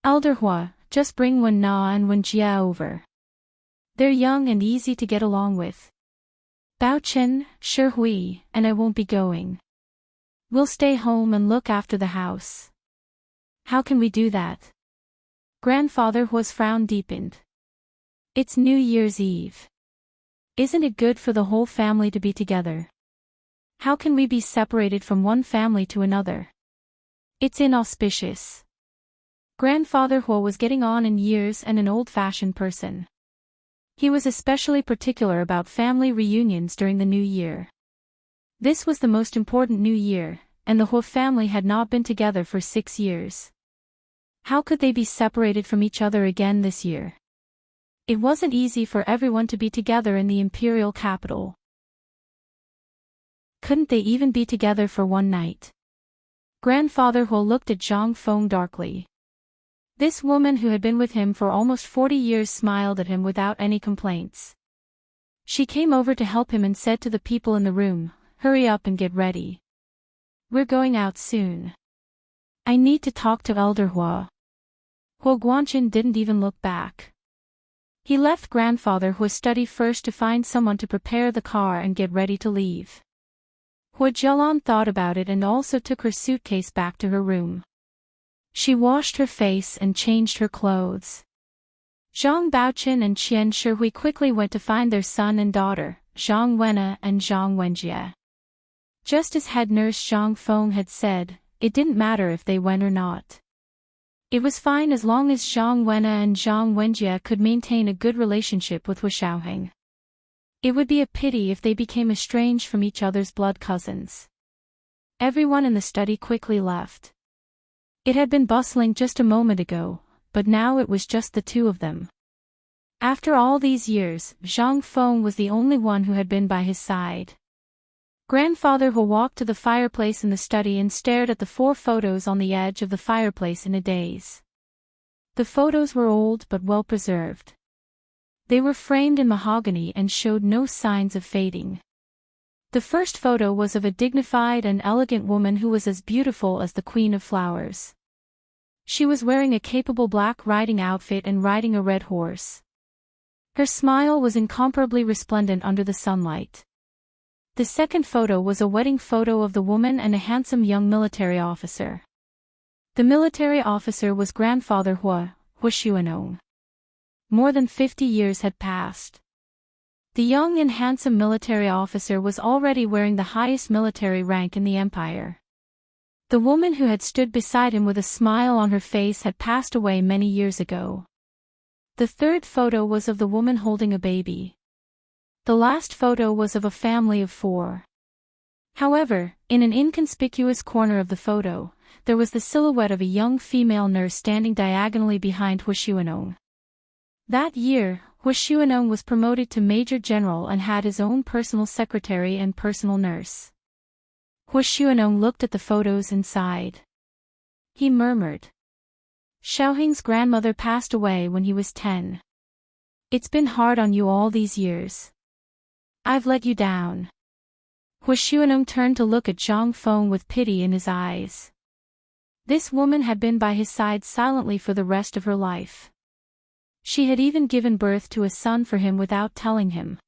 Elder Hua, just bring Wen Na and Wen Jia over. They're young and easy to get along with. Bao Chen, Shihui, and I won't be going. We'll stay home and look after the house. How can we do that? Grandfather Hua's frown deepened. It's New Year's Eve. Isn't it good for the whole family to be together? How can we be separated from one family to another? It's inauspicious. Grandfather Hua was getting on in years and an old-fashioned person. He was especially particular about family reunions during the new year. This was the most important new year, and the Hua family had not been together for 6 years. How could they be separated from each other again this year? It wasn't easy for everyone to be together in the imperial capital. Couldn't they even be together for one night? Grandfather Hua looked at Zhang Feng darkly. This woman who had been with him for almost 40 years smiled at him without any complaints. She came over to help him and said to the people in the room, "Hurry up and get ready. We're going out soon. I need to talk to Elder Hua." Hua Guanchen didn't even look back. He left Grandfather Hua's study first to find someone to prepare the car and get ready to leave. Hua Jialan thought about it and also took her suitcase back to her room. She washed her face and changed her clothes. Zhang Baochen and Qian Shihui quickly went to find their son and daughter, Zhang Wenna and Zhang Wenjie. Just as head nurse Zhang Feng had said, it didn't matter if they went or not. It was fine as long as Zhang Wenna and Zhang Wenjie could maintain a good relationship with Hu Xiaoheng. It would be a pity if they became estranged from each other's blood cousins. Everyone in the study quickly left. It had been bustling just a moment ago, but now it was just the two of them. After all these years, Zhang Feng was the only one who had been by his side. Grandfather Hu walked to the fireplace in the study and stared at the 4 photos on the edge of the fireplace in a daze. The photos were old but well preserved. They were framed in mahogany and showed no signs of fading. The first photo was of a dignified and elegant woman who was as beautiful as the Queen of Flowers. She was wearing a capable black riding outfit and riding a red horse. Her smile was incomparably resplendent under the sunlight. The second photo was a wedding photo of the woman and a handsome young military officer. The military officer was grandfather Hu Xuanong. More than 50 years had passed. The young and handsome military officer was already wearing the highest military rank in the empire. The woman who had stood beside him with a smile on her face had passed away many years ago. The third photo was of the woman holding a baby. The last photo was of a family of 4. However, in an inconspicuous corner of the photo, there was the silhouette of a young female nurse standing diagonally behind Hu Xuanong. That year, Hu Xuanong was promoted to Major General and had his own personal secretary and personal nurse. Hu Xuanong looked at the photos and sighed. He murmured. Xiaoheng's grandmother passed away when he was 10. It's been hard on you all these years. I've let you down. Hu Xuanong turned to look at Zhang Feng with pity in his eyes. This woman had been by his side silently for the rest of her life. She had even given birth to a son for him without telling him.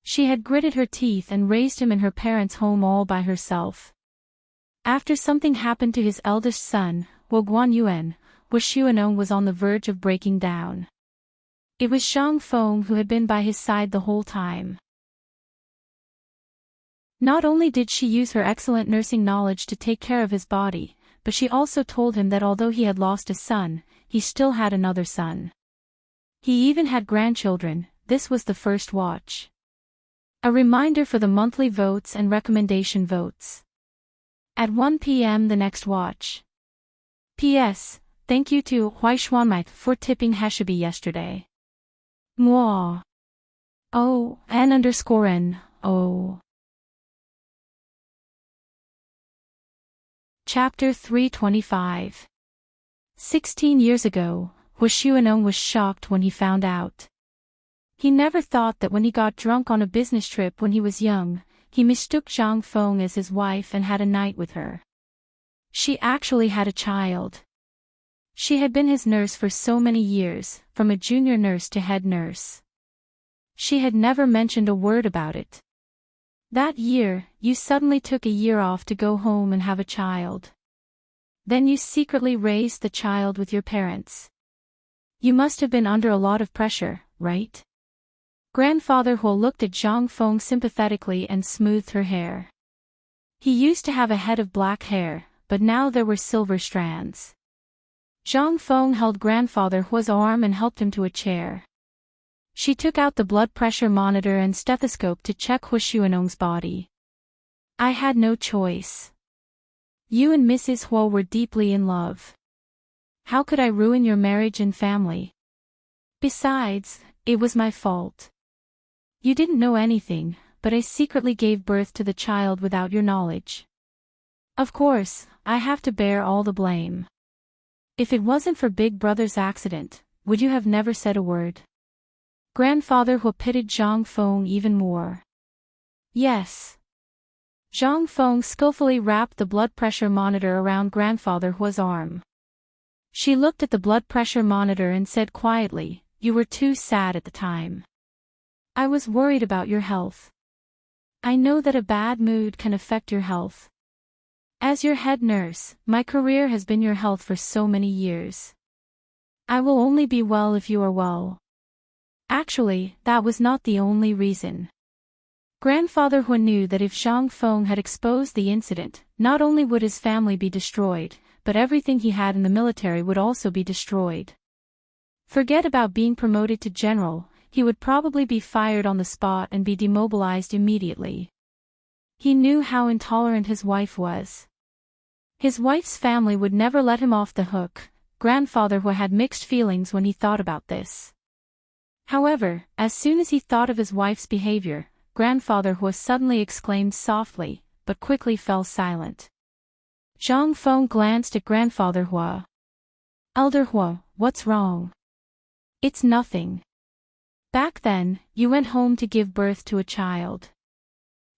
She had gritted her teeth and raised him in her parents' home all by herself. After something happened to his eldest son, Wu Guanyuan, Hu Xuanong was on the verge of breaking down. It was Zhang Feng who had been by his side the whole time. Not only did she use her excellent nursing knowledge to take care of his body, but she also told him that although he had lost a son, he still had another son. He even had grandchildren. This was the first watch. A reminder for the monthly votes and recommendation votes. At 1 p.m. the next watch. P.S. Thank you to Huaishuanmai for tipping Heshabi yesterday. Mwah. Oh, N_N. Oh. Chapter 325. 16 years ago, Hu Xuanong was shocked when he found out. He never thought that when he got drunk on a business trip when he was young, he mistook Zhang Feng as his wife and had a night with her. She actually had a child. She had been his nurse for so many years, from a junior nurse to head nurse. She had never mentioned a word about it. That year, you suddenly took a year off to go home and have a child. Then you secretly raised the child with your parents. You must have been under a lot of pressure, right? Grandfather Hu looked at Zhang Feng sympathetically and smoothed her hair. He used to have a head of black hair, but now there were silver strands. Zhang Feng held Grandfather Hu's arm and helped him to a chair. She took out the blood pressure monitor and stethoscope to check Hu Xuanong's body. I had no choice. You and Mrs. Hu were deeply in love. How could I ruin your marriage and family? Besides, it was my fault. You didn't know anything, but I secretly gave birth to the child without your knowledge. Of course, I have to bear all the blame. If it wasn't for Big Brother's accident, would you have never said a word? Grandfather Hu pitied Zhang Feng even more. Yes. Zhang Feng skillfully wrapped the blood pressure monitor around Grandfather Hu's arm. She looked at the blood pressure monitor and said quietly, "You were too sad at the time. I was worried about your health. I know that a bad mood can affect your health. As your head nurse, my career has been your health for so many years. I will only be well if you are well. Actually, that was not the only reason. Grandfather Hua knew that if Zhang Feng had exposed the incident, not only would his family be destroyed, but everything he had in the military would also be destroyed. Forget about being promoted to general, he would probably be fired on the spot and be demobilized immediately. He knew how intolerant his wife was. His wife's family would never let him off the hook. Grandfather Hua had mixed feelings when he thought about this. However, as soon as he thought of his wife's behavior, Grandfather Hua suddenly exclaimed softly, but quickly fell silent. Zhang Feng glanced at Grandfather Hua. Elder Hua, what's wrong? It's nothing. Back then, you went home to give birth to a child.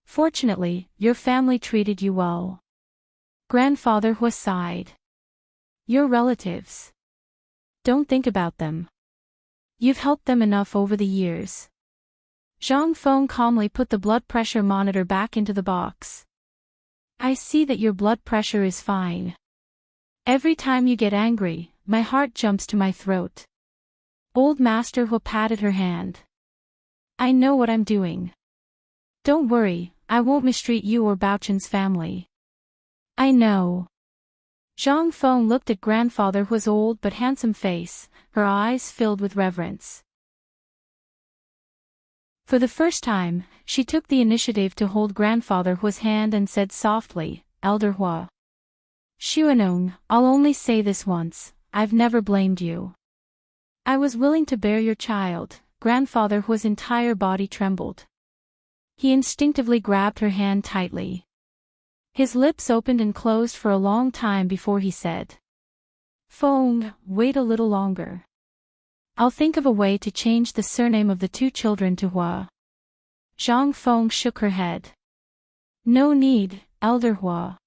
Fortunately, your family treated you well. Grandfather Hua sighed. Your relatives. Don't think about them. You've helped them enough over the years. Zhang Feng calmly put the blood pressure monitor back into the box. I see that your blood pressure is fine. Every time you get angry, my heart jumps to my throat. Old Master Hua patted her hand. I know what I'm doing. Don't worry, I won't mistreat you or Baochen's family. I know. Zhang Feng looked at Grandfather Hua's old but handsome face, her eyes filled with reverence. For the first time, she took the initiative to hold Grandfather Hua's hand and said softly, Elder Hua. Xuanong, I'll only say this once, I've never blamed you. I was willing to bear your child. Grandfather Hua's entire body trembled. He instinctively grabbed her hand tightly. His lips opened and closed for a long time before he said, Feng, wait a little longer. I'll think of a way to change the surname of the two children to Hua. Zhang Feng shook her head. No need, Elder Hua.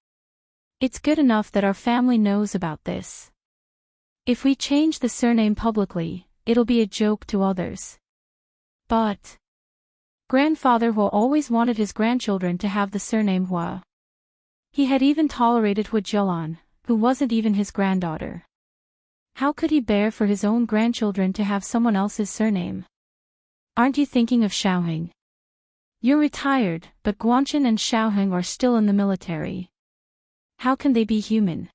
It's good enough that our family knows about this. If we change the surname publicly, it'll be a joke to others. But Grandfather Hua always wanted his grandchildren to have the surname Hua. He had even tolerated Hua Jialan, who wasn't even his granddaughter. How could he bear for his own grandchildren to have someone else's surname? Aren't you thinking of Xiaoheng? You're retired, but Guanchen and Xiaoheng are still in the military. How can they be human?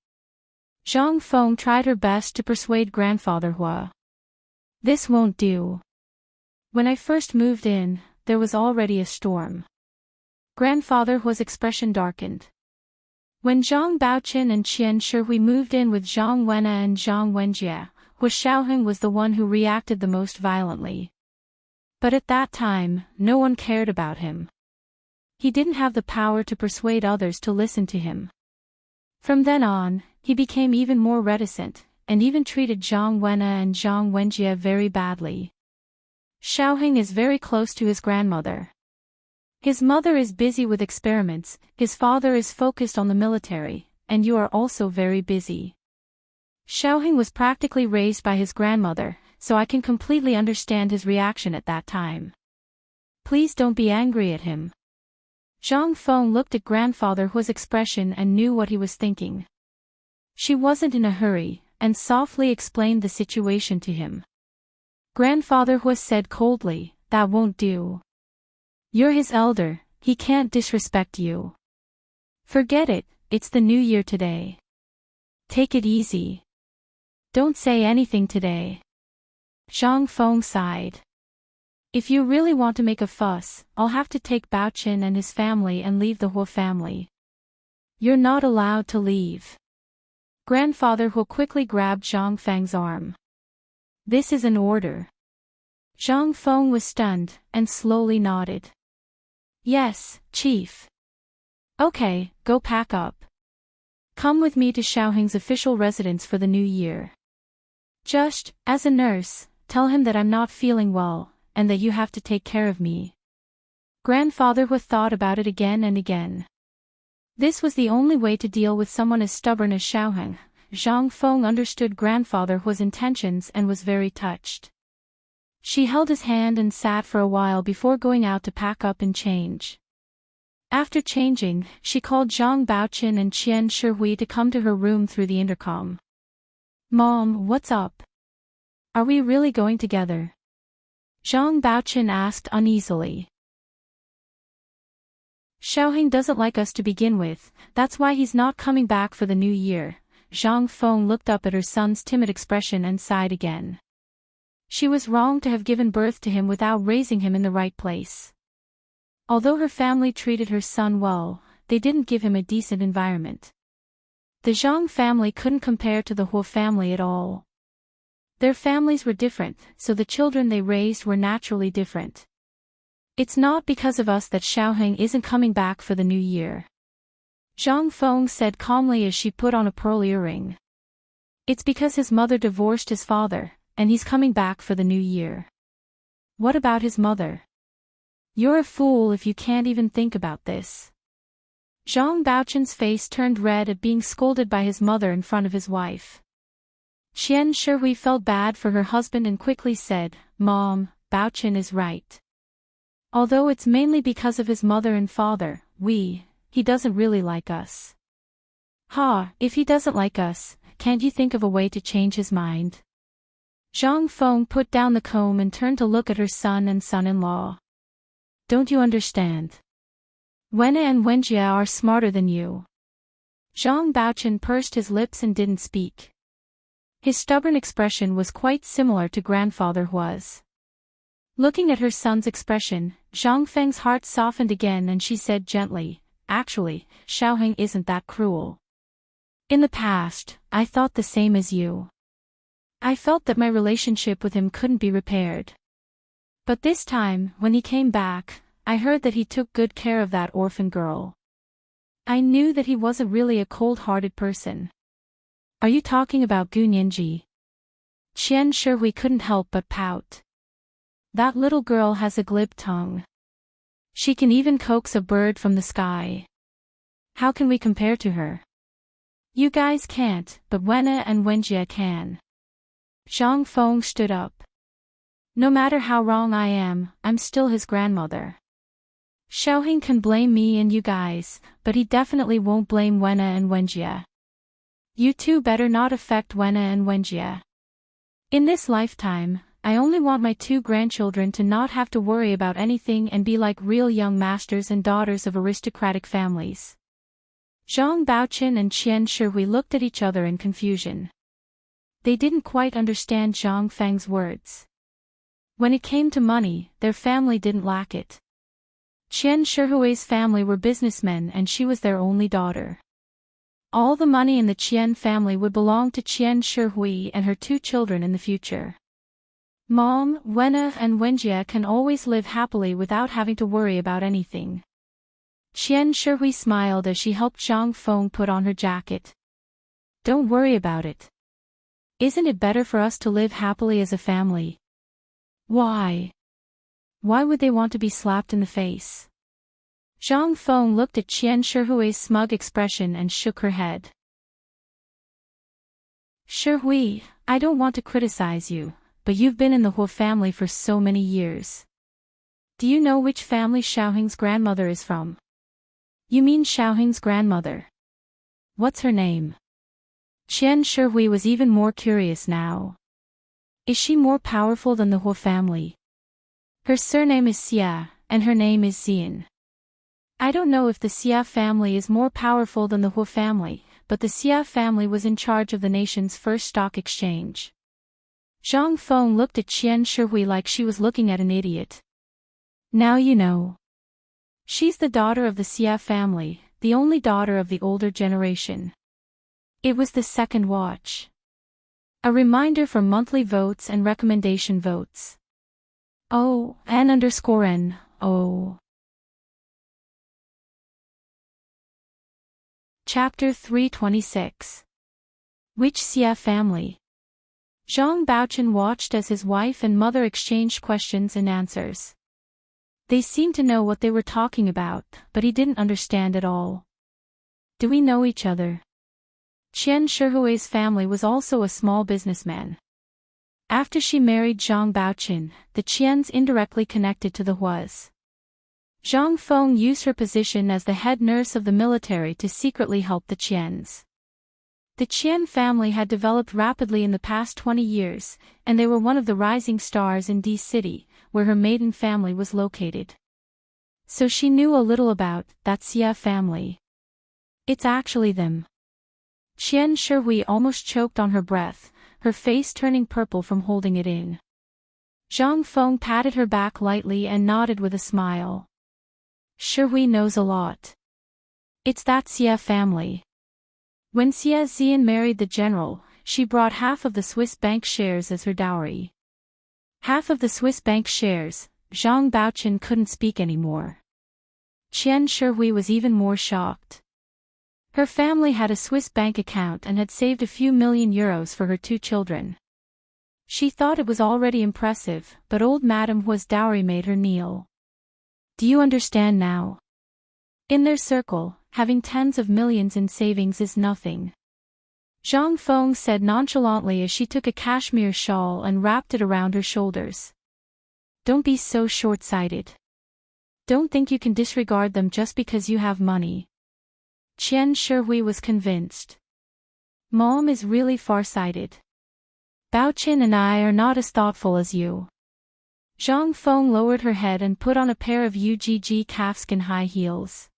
Zhang Feng tried her best to persuade Grandfather Hua. This won't do. When I first moved in, there was already a storm. Grandfather Hua's expression darkened. When Zhang Baochen and Qian Shihui moved in with Zhang Wenna and Zhang Wenjie, Hua Xiaoheng was the one who reacted the most violently. But at that time, no one cared about him. He didn't have the power to persuade others to listen to him. From then on, he became even more reticent, and even treated Zhang Wenna and Zhang Wenjie very badly. Xiaoheng is very close to his grandmother. His mother is busy with experiments, his father is focused on the military, and you are also very busy. Xiaoheng was practically raised by his grandmother, so I can completely understand his reaction at that time. Please don't be angry at him. Zhang Feng looked at Grandfather Hua's expression and knew what he was thinking. She wasn't in a hurry, and softly explained the situation to him. Grandfather Hua said coldly, that won't do. You're his elder, he can't disrespect you. Forget it, it's the new year today. Take it easy. Don't say anything today. Zhang Feng sighed. If you really want to make a fuss, I'll have to take Baochen and his family and leave the Hua family. You're not allowed to leave. Grandfather Hua quickly grabbed Zhang Feng's arm. This is an order. Zhang Feng was stunned, and slowly nodded. Yes, Chief. Okay, go pack up. Come with me to Xiaoheng's official residence for the new year. Just, as a nurse, tell him that I'm not feeling well, and that you have to take care of me. Grandfather Hua thought about it again and again. This was the only way to deal with someone as stubborn as Xiaoheng. Zhang Feng understood Grandfather Hua's intentions and was very touched. She held his hand and sat for a while before going out to pack up and change. After changing, she called Zhang Baochen and Qian Shihui to come to her room through the intercom. "Mom, what's up? Are we really going together?" Zhang Baochen asked uneasily. "Xiaoheng doesn't like us to begin with, that's why he's not coming back for the new year." Zhang Feng looked up at her son's timid expression and sighed again. She was wrong to have given birth to him without raising him in the right place. Although her family treated her son well, they didn't give him a decent environment. The Zhang family couldn't compare to the Huo family at all. Their families were different, so the children they raised were naturally different. "It's not because of us that Xiaoheng isn't coming back for the new year," Zhang Feng said calmly as she put on a pearl earring. "It's because his mother divorced his father, and he's coming back for the new year." "What about his mother? You're a fool if you can't even think about this." Zhang Baochen's face turned red at being scolded by his mother in front of his wife. Qian Shihui felt bad for her husband and quickly said, "Mom, Baochen is right. Although it's mainly because of his mother and father, he doesn't really like us." "Ha, if he doesn't like us, can't you think of a way to change his mind?" Zhang Feng put down the comb and turned to look at her son and son-in-law. "Don't you understand? Wena and Wenjia are smarter than you." Zhang Baochen pursed his lips and didn't speak. His stubborn expression was quite similar to grandfather Hua's. Looking at her son's expression, Zhang Feng's heart softened again and she said gently, "Actually, Xiaoheng isn't that cruel. In the past, I thought the same as you. I felt that my relationship with him couldn't be repaired. But this time, when he came back, I heard that he took good care of that orphan girl. I knew that he wasn't really a cold-hearted person." "Are you talking about Gu Nianji?" Qian Shihui couldn't help but pout. "That little girl has a glib tongue. She can even coax a bird from the sky. How can we compare to her?" "You guys can't, but Wena and Wenjia can." Zhang Feng stood up. "No matter how wrong I am, I'm still his grandmother. Xiaoheng can blame me and you guys, but he definitely won't blame Wena and Wenjia. You two better not affect Wena and Wenjia. In this lifetime, I only want my 2 grandchildren to not have to worry about anything and be like real young masters and daughters of aristocratic families." Zhang Baochen and Qian Shihui looked at each other in confusion. They didn't quite understand Zhang Feng's words. When it came to money, their family didn't lack it. Qian Shihui's family were businessmen and she was their only daughter. All the money in the Qian family would belong to Qian Shihui and her 2 children in the future. Mom, Wena and Wenjia can always live happily without having to worry about anything. Qian Shihui smiled as she helped Zhang Feng put on her jacket. "Don't worry about it. Isn't it better for us to live happily as a family?" "Why? Why would they want to be slapped in the face?" Zhang Feng looked at Qian Shihui's smug expression and shook her head. "Shihui, I don't want to criticize you, but you've been in the Huo family for so many years. Do you know which family Xiaoheng's grandmother is from?" "You mean Xiaoheng's grandmother? What's her name?" Qian Shihui was even more curious now. "Is she more powerful than the Huo family?" "Her surname is Xia, and her name is Xian. I don't know if the Xia family is more powerful than the Huo family, but the Xia family was in charge of the nation's first stock exchange." Zhang Feng looked at Qian Shihui like she was looking at an idiot. "Now you know. She's the daughter of the Xia family, the only daughter of the older generation." It was the second watch. A reminder for monthly votes and recommendation votes. N_N_O. Chapter 326. Which Xia family? Zhang Baochen watched as his wife and mother exchanged questions and answers. They seemed to know what they were talking about, but he didn't understand at all. "Do we know each other?" Qian Shihui's family was also a small businessman. After she married Zhang Baochen, the Qians indirectly connected to the Huas. Zhang Feng used her position as the head nurse of the military to secretly help the Qians. The Qian family had developed rapidly in the past 20 years, and they were one of the rising stars in D City, where her maiden family was located. So she knew a little about that Xia family. It's actually them. Qian Shihui almost choked on her breath, her face turning purple from holding it in. Zhang Feng patted her back lightly and nodded with a smile. Shihui knows a lot. It's that Xia family. When Xia Xian married the general, she brought half of the Swiss bank shares as her dowry. Half of the Swiss bank shares. Zhang Baochen couldn't speak anymore. Qian Shihui was even more shocked. Her family had a Swiss bank account and had saved a few million euros for her 2 children. She thought it was already impressive, but old Madame Hua's dowry made her kneel. Do you understand now? In their circle, having tens of millions in savings is nothing. Zhang Feng said nonchalantly as she took a cashmere shawl and wrapped it around her shoulders. Don't be so short-sighted. Don't think you can disregard them just because you have money. Qian Shihui was convinced. Mom is really far-sighted. Baochen and I are not as thoughtful as you. Zhang Feng lowered her head and put on a pair of UGG calfskin high heels.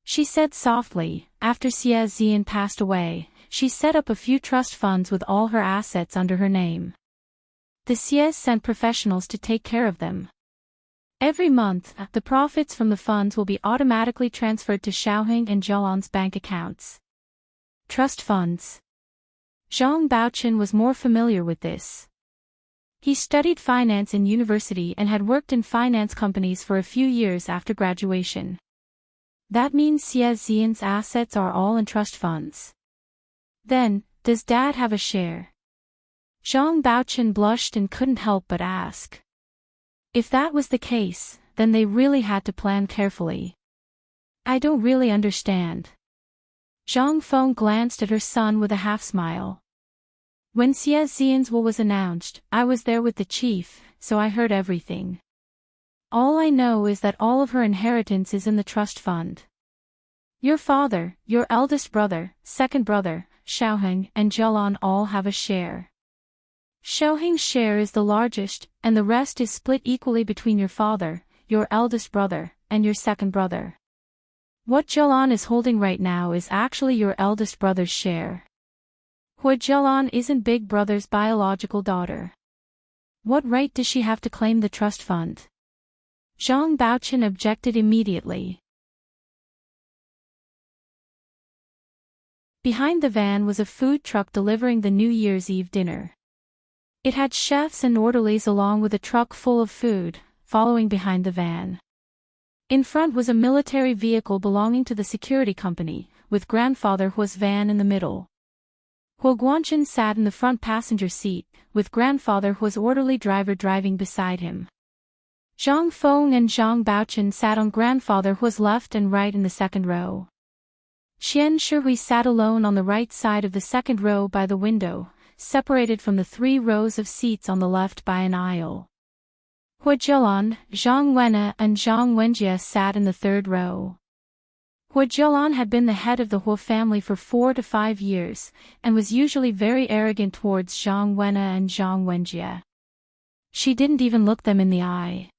She said softly, after Xia Xian passed away, she set up a few trust funds with all her assets under her name. The Xias sent professionals to take care of them. Every month, the profits from the funds will be automatically transferred to Xiaoheng and Zhaolan's bank accounts. Trust funds. Zhang Baochen was more familiar with this. He studied finance in university and had worked in finance companies for a few years after graduation. That means Xia Xian's assets are all in trust funds. Then, does Dad have a share? Zhang Baochen blushed and couldn't help but ask. If that was the case, then they really had to plan carefully. I don't really understand. Zhang Feng glanced at her son with a half-smile. When Xia Xian's will was announced, I was there with the chief, so I heard everything. All I know is that all of her inheritance is in the trust fund. Your father, your eldest brother, second brother, Xiaoheng and Zhaolan all have a share. Xiaoheng's share is the largest, and the rest is split equally between your father, your eldest brother, and your second brother. What Zhaolan is holding right now is actually your eldest brother's share. Hua Zhaolan isn't Big Brother's biological daughter. What right does she have to claim the trust fund? Zhang Baochen objected immediately. Behind the van was a food truck delivering the New Year's Eve dinner. It had chefs and orderlies along with a truck full of food, following behind the van. In front was a military vehicle belonging to the security company, with grandfather Hua's van in the middle. Hua Guanchen sat in the front passenger seat, with grandfather Hua's orderly driver driving beside him. Zhang Feng and Zhang Baochen sat on grandfather Hua's left and right in the second row. Qian Shihui sat alone on the right side of the second row by the window, separated from the 3 rows of seats on the left by an aisle. Hua Zhaolan, Zhang Wenna and Zhang Wenjie sat in the third row. Hua Zhaolan had been the head of the Hua family for 4 to 5 years, and was usually very arrogant towards Zhang Wenna and Zhang Wenjie. She didn't even look them in the eye.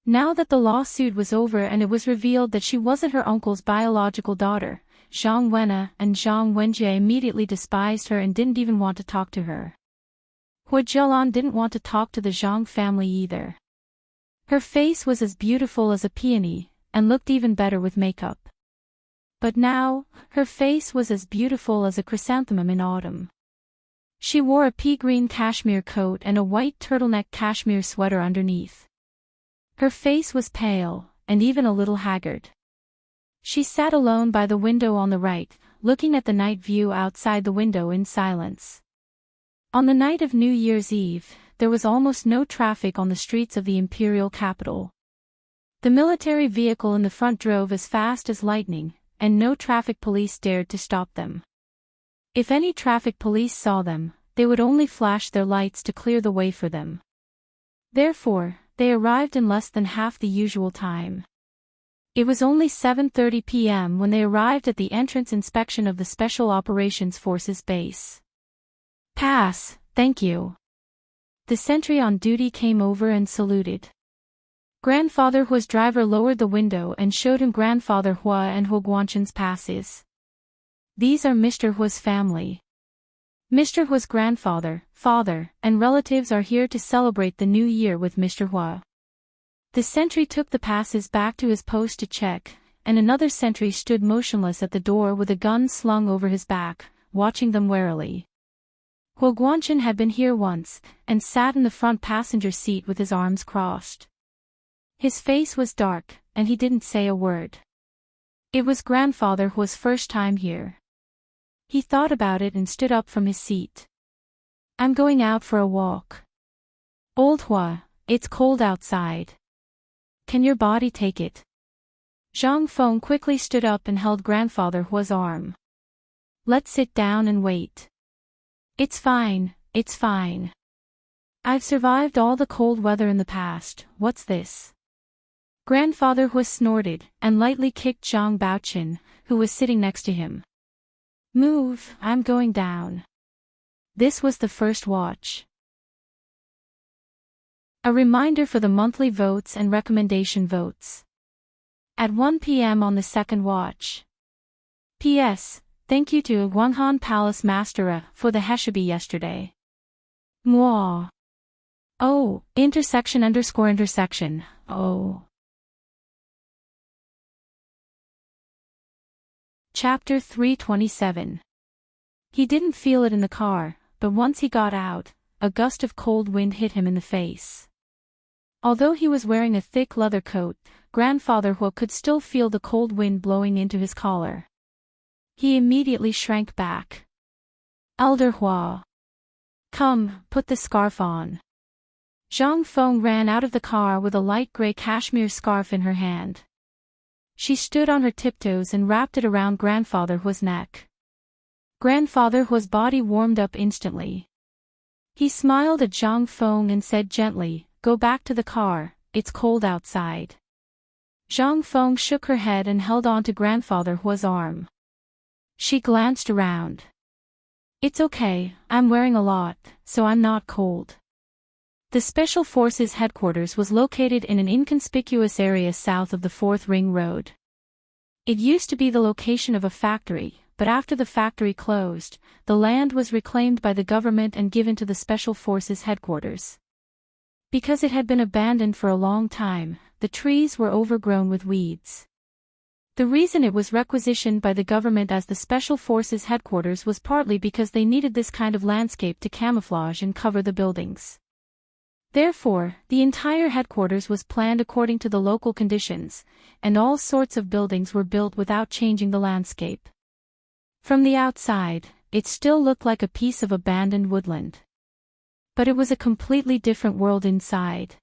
Now that the lawsuit was over and it was revealed that she wasn't her uncle's biological daughter, Zhang Wenna and Zhang Wenjie immediately despised her and didn't even want to talk to her. Hua Zhaolan didn't want to talk to the Zhang family either. Her face was as beautiful as a peony, and looked even better with makeup. But now, her face was as beautiful as a chrysanthemum in autumn. She wore a pea-green cashmere coat and a white turtleneck cashmere sweater underneath. Her face was pale, and even a little haggard. She sat alone by the window on the right, looking at the night view outside the window in silence. On the night of New Year's Eve, there was almost no traffic on the streets of the imperial capital. The military vehicle in the front drove as fast as lightning, and no traffic police dared to stop them. If any traffic police saw them, they would only flash their lights to clear the way for them. Therefore, they arrived in less than half the usual time. It was only 7:30 p.m. when they arrived at the entrance inspection of the Special Operations Forces base. Pass, thank you. The sentry on duty came over and saluted. Grandfather Hua's driver lowered the window and showed him Grandfather Hua and Hua Guanchen's passes. These are Mr. Hua's family. Mr. Hua's grandfather, father, and relatives are here to celebrate the new year with Mr. Hua. The sentry took the passes back to his post to check, and another sentry stood motionless at the door with a gun slung over his back, watching them warily. Hua Guanchen had been here once, and sat in the front passenger seat with his arms crossed. His face was dark, and he didn't say a word. It was Grandfather Hua's first time here. He thought about it and stood up from his seat. I'm going out for a walk. Old Hua, it's cold outside. Can your body take it? Zhang Feng quickly stood up and held Grandfather Hua's arm. Let's sit down and wait. It's fine, it's fine. I've survived all the cold weather in the past, what's this? Grandfather Hua snorted, and lightly kicked Zhang Baoqin, who was sitting next to him. Move, I'm going down. This was the first watch. A reminder for the monthly votes and recommendation votes. At 1 p.m. on the second watch. P.S. Thank you to Guanghan Palace Mastera for the Heshabi yesterday. Mwah. Oh, intersection. Oh. Chapter 327. He didn't feel it in the car, but once he got out, a gust of cold wind hit him in the face. Although he was wearing a thick leather coat, Grandfather Hua could still feel the cold wind blowing into his collar. He immediately shrank back. Elder Hua. Come, put the scarf on. Zhang Feng ran out of the car with a light gray cashmere scarf in her hand. She stood on her tiptoes and wrapped it around Grandfather Hua's neck. Grandfather Hua's body warmed up instantly. He smiled at Zhang Feng and said gently, Go back to the car, it's cold outside. Zhang Feng shook her head and held on to Grandfather Hua's arm. She glanced around. It's okay, I'm wearing a lot, so I'm not cold. The Special Forces headquarters was located in an inconspicuous area south of the 4th Ring Road. It used to be the location of a factory, but after the factory closed, the land was reclaimed by the government and given to the Special Forces headquarters. Because it had been abandoned for a long time, the trees were overgrown with weeds. The reason it was requisitioned by the government as the Special Forces headquarters was partly because they needed this kind of landscape to camouflage and cover the buildings. Therefore, the entire headquarters was planned according to the local conditions, and all sorts of buildings were built without changing the landscape. From the outside, it still looked like a piece of abandoned woodland. But it was a completely different world inside.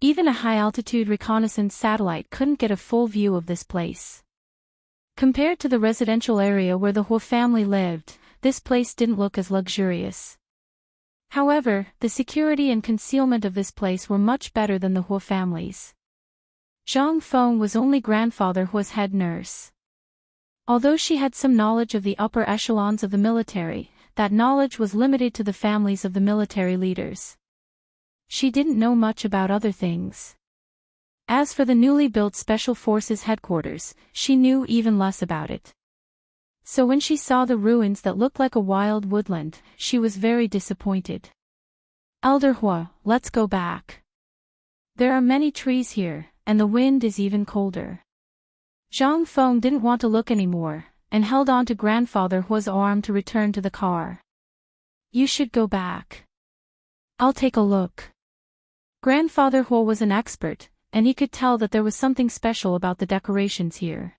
Even a high-altitude reconnaissance satellite couldn't get a full view of this place. Compared to the residential area where the Hua family lived, this place didn't look as luxurious. However, the security and concealment of this place were much better than the Hua family's. Zhang Feng was only Grandfather Hua's head nurse. Although she had some knowledge of the upper echelons of the military, that knowledge was limited to the families of the military leaders. She didn't know much about other things. As for the newly built Special Forces headquarters, she knew even less about it. So when she saw the ruins that looked like a wild woodland, she was very disappointed. Elder Hua, let's go back. There are many trees here, and the wind is even colder. Zhang Feng didn't want to look anymore, and held on to Grandfather Hua's arm to return to the car. You should go back. I'll take a look. Grandfather Hua was an expert, and he could tell that there was something special about the decorations here.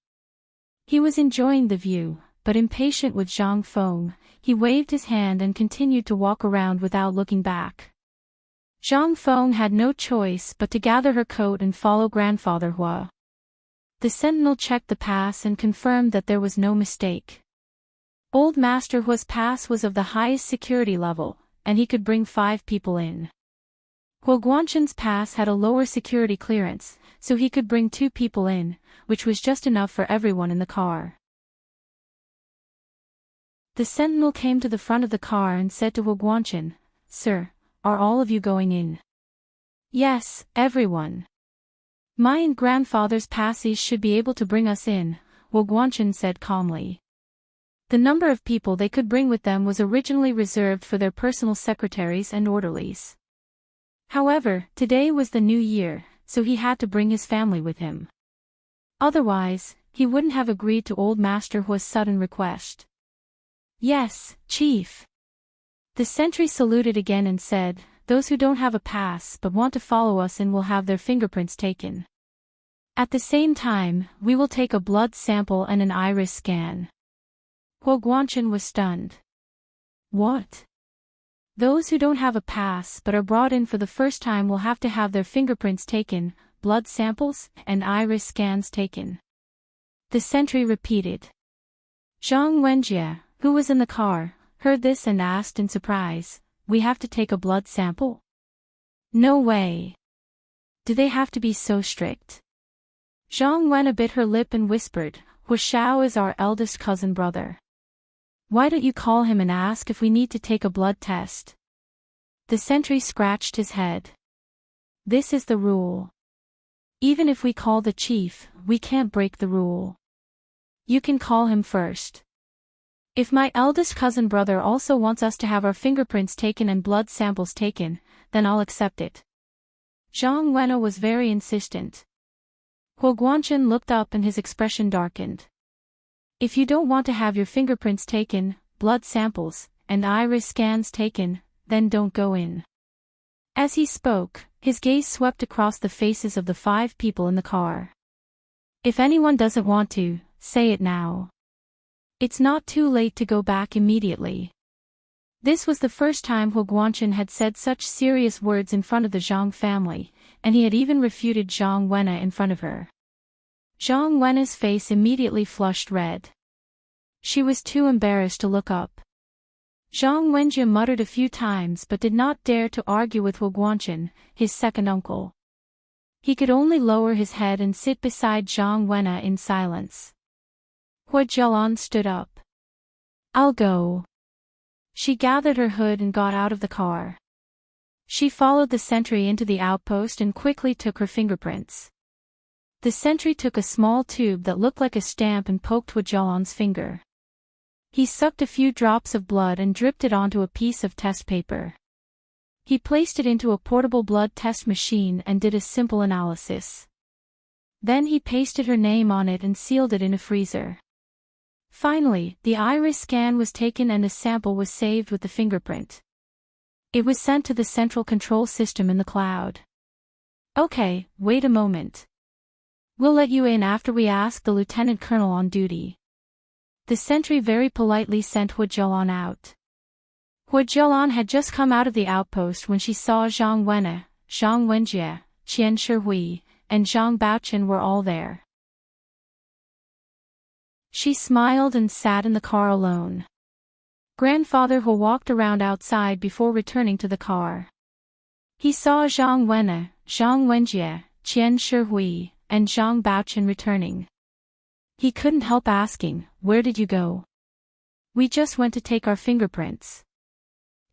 He was enjoying the view, but impatient with Zhang Feng, he waved his hand and continued to walk around without looking back. Zhang Feng had no choice but to gather her coat and follow Grandfather Hua. The sentinel checked the pass and confirmed that there was no mistake. Old Master Hua's pass was of the highest security level, and he could bring 5 people in. Hua Guanchen's pass had a lower security clearance, so he could bring 2 people in, which was just enough for everyone in the car. The sentinel came to the front of the car and said to Huguanchin, "Sir, are all of you going in?" "Yes, everyone. My and grandfather's passes should be able to bring us in," Huguanchin said calmly. The number of people they could bring with them was originally reserved for their personal secretaries and orderlies. However, today was the new year, so he had to bring his family with him. Otherwise, he wouldn't have agreed to old Master Hua's sudden request. "Yes, Chief." The sentry saluted again and said, "Those who don't have a pass but want to follow us in will have their fingerprints taken. At the same time, we will take a blood sample and an iris scan." Huguanchin was stunned. "What? Those who don't have a pass but are brought in for the first time will have to have their fingerprints taken, blood samples, and iris scans taken?" The sentry repeated. Zhang Wenjie, who was in the car, heard this and asked in surprise, "We have to take a blood sample? No way. Do they have to be so strict?" Zhang Wen bit her lip and whispered, "Hua Xiao is our eldest cousin brother. Why don't you call him and ask if we need to take a blood test?" The sentry scratched his head. "This is the rule. Even if we call the chief, we can't break the rule. You can call him first. If my eldest cousin brother also wants us to have our fingerprints taken and blood samples taken, then I'll accept it." Zhang Wenna was very insistent. Huguanchin looked up and his expression darkened. "If you don't want to have your fingerprints taken, blood samples, and iris scans taken, then don't go in." As he spoke, his gaze swept across the faces of the 5 people in the car. "If anyone doesn't want to, say it now. It's not too late to go back immediately." This was the first time Huguanchin had said such serious words in front of the Zhang family, and he had even refuted Zhang Wenna in front of her. Zhang Wenna's face immediately flushed red. She was too embarrassed to look up. Zhang Wenjie muttered a few times but did not dare to argue with Huguanchin, his second uncle. He could only lower his head and sit beside Zhang Wenna in silence. Hua Jialan stood up. "I'll go." She gathered her hood and got out of the car. She followed the sentry into the outpost and quickly took her fingerprints. The sentry took a small tube that looked like a stamp and poked Hua Jialan's finger. He sucked a few drops of blood and dripped it onto a piece of test paper. He placed it into a portable blood test machine and did a simple analysis. Then he pasted her name on it and sealed it in a freezer. Finally, the iris scan was taken and a sample was saved with the fingerprint. It was sent to the central control system in the cloud. "Okay, wait a moment. We'll let you in after we ask the lieutenant colonel on duty." The sentry very politely sent Hua Jialan out. Hua Jialan had just come out of the outpost when she saw Zhang Wenna, Zhang Wenjie, Qian Shihui, and Zhang Baochen were all there. She smiled and sat in the car alone. Grandfather Hua walked around outside before returning to the car. He saw Zhang Wenna, Zhang Wenjie, Qian Shihui, and Zhang Baochen returning. He couldn't help asking, "Where did you go?" "We just went to take our fingerprints."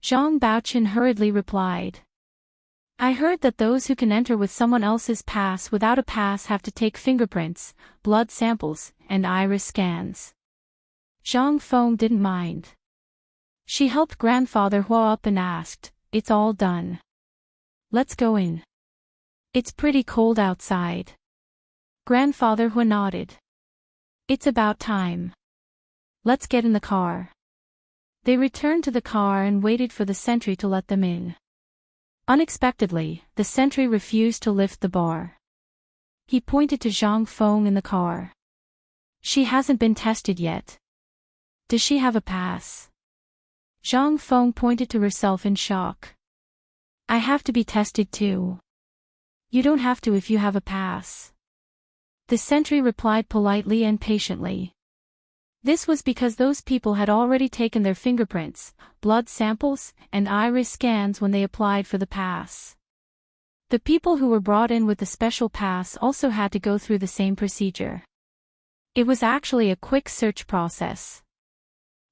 Zhang Baochen hurriedly replied. "I heard that those who can enter with someone else's pass without a pass have to take fingerprints, blood samples, and iris scans." Zhang Feng didn't mind. She helped Grandfather Hua up and asked, "It's all done. Let's go in. It's pretty cold outside." Grandfather Hua nodded. "It's about time. Let's get in the car." They returned to the car and waited for the sentry to let them in. Unexpectedly, the sentry refused to lift the bar. He pointed to Zhang Feng in the car. "She hasn't been tested yet. Does she have a pass?" Zhang Feng pointed to herself in shock. "I have to be tested too." "You don't have to if you have a pass." The sentry replied politely and patiently. This was because those people had already taken their fingerprints, blood samples, and iris scans when they applied for the pass. The people who were brought in with the special pass also had to go through the same procedure. It was actually a quick search process.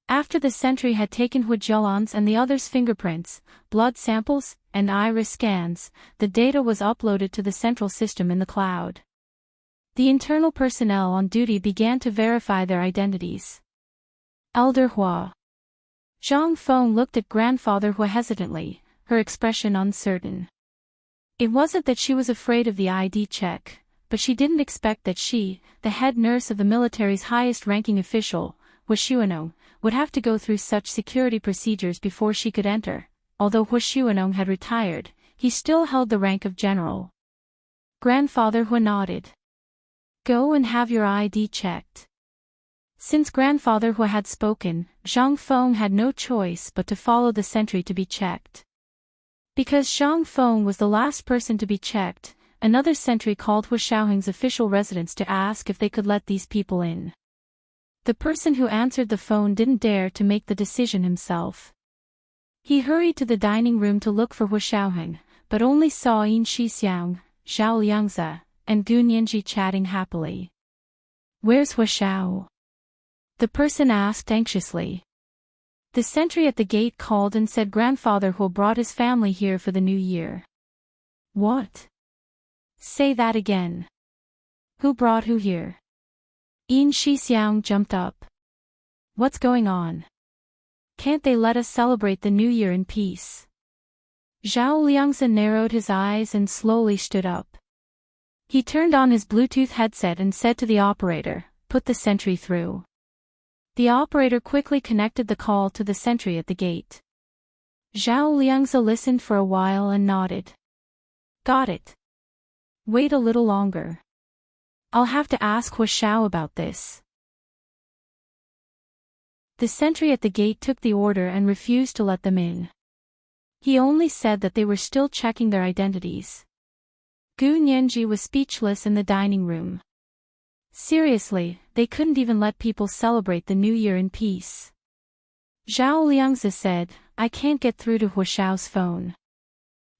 After the sentry had taken Hu Jialan's and the others' fingerprints, blood samples, and iris scans, the data was uploaded to the central system in the cloud. The internal personnel on duty began to verify their identities. Elder Hua. Zhang Feng looked at Grandfather Hua hesitantly, her expression uncertain. It wasn't that she was afraid of the ID check, but she didn't expect that she, the head nurse of the military's highest-ranking official, Hu Xuanong, would have to go through such security procedures before she could enter. Although Hu Xuanong had retired, he still held the rank of general. Grandfather Hua nodded. Go and have your ID checked. Since Grandfather Hua had spoken, Zhang Feng had no choice but to follow the sentry to be checked. Because Zhang Feng was the last person to be checked, another sentry called Hu Xiaoheng's official residence to ask if they could let these people in. The person who answered the phone didn't dare to make the decision himself. He hurried to the dining room to look for Hu Xiaoheng, but only saw Yin Shixiang, Zhao Liangze, and Gu Nianji chatting happily. Where's Hu Xiao? The person asked anxiously. The sentry at the gate called and said Grandfather Hu brought his family here for the new year. What? Say that again. Who brought who here? Yin Shixiang jumped up. What's going on? Can't they let us celebrate the new year in peace? Zhao Liangze narrowed his eyes and slowly stood up. He turned on his Bluetooth headset and said to the operator, "Put the sentry through." The operator quickly connected the call to the sentry at the gate. Zhao Liangze listened for a while and nodded. Got it. Wait a little longer. I'll have to ask Hu Xiao about this. The sentry at the gate took the order and refused to let them in. He only said that they were still checking their identities. Gu Nianji was speechless in the dining room. Seriously, they couldn't even let people celebrate the new year in peace. Zhao Liangze said, I can't get through to Hu Xiao's phone.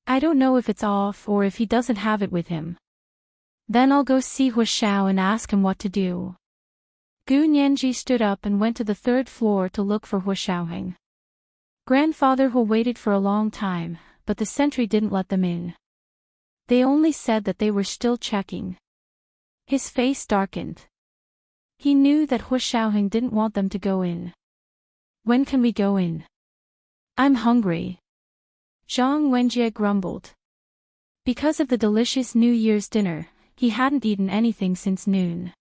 I don't know if it's off or if he doesn't have it with him. Then I'll go see Hu Xiao and ask him what to do. Gu Nianji stood up and went to the third floor to look for Hu Xiaoheng. Grandfather Hu waited for a long time, but the sentry didn't let them in. They only said that they were still checking. His face darkened. He knew that Hu Xiaoheng didn't want them to go in. When can we go in? I'm hungry. Zhang Wenjie grumbled. Because of the delicious New Year's dinner, he hadn't eaten anything since noon.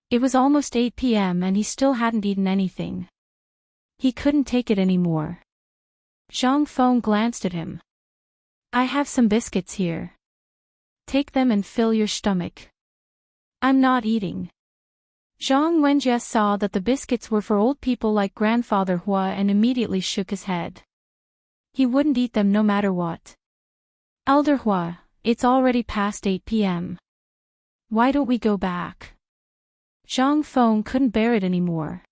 It was almost 8 p.m. and he still hadn't eaten anything. He couldn't take it anymore. Zhang Feng glanced at him. I have some biscuits here. Take them and fill your stomach. I'm not eating. Zhang Wenjie saw that the biscuits were for old people like Grandfather Hua and immediately shook his head. He wouldn't eat them no matter what. Elder Hua, it's already past 8 p.m. Why don't we go back? Zhang Feng couldn't bear it anymore.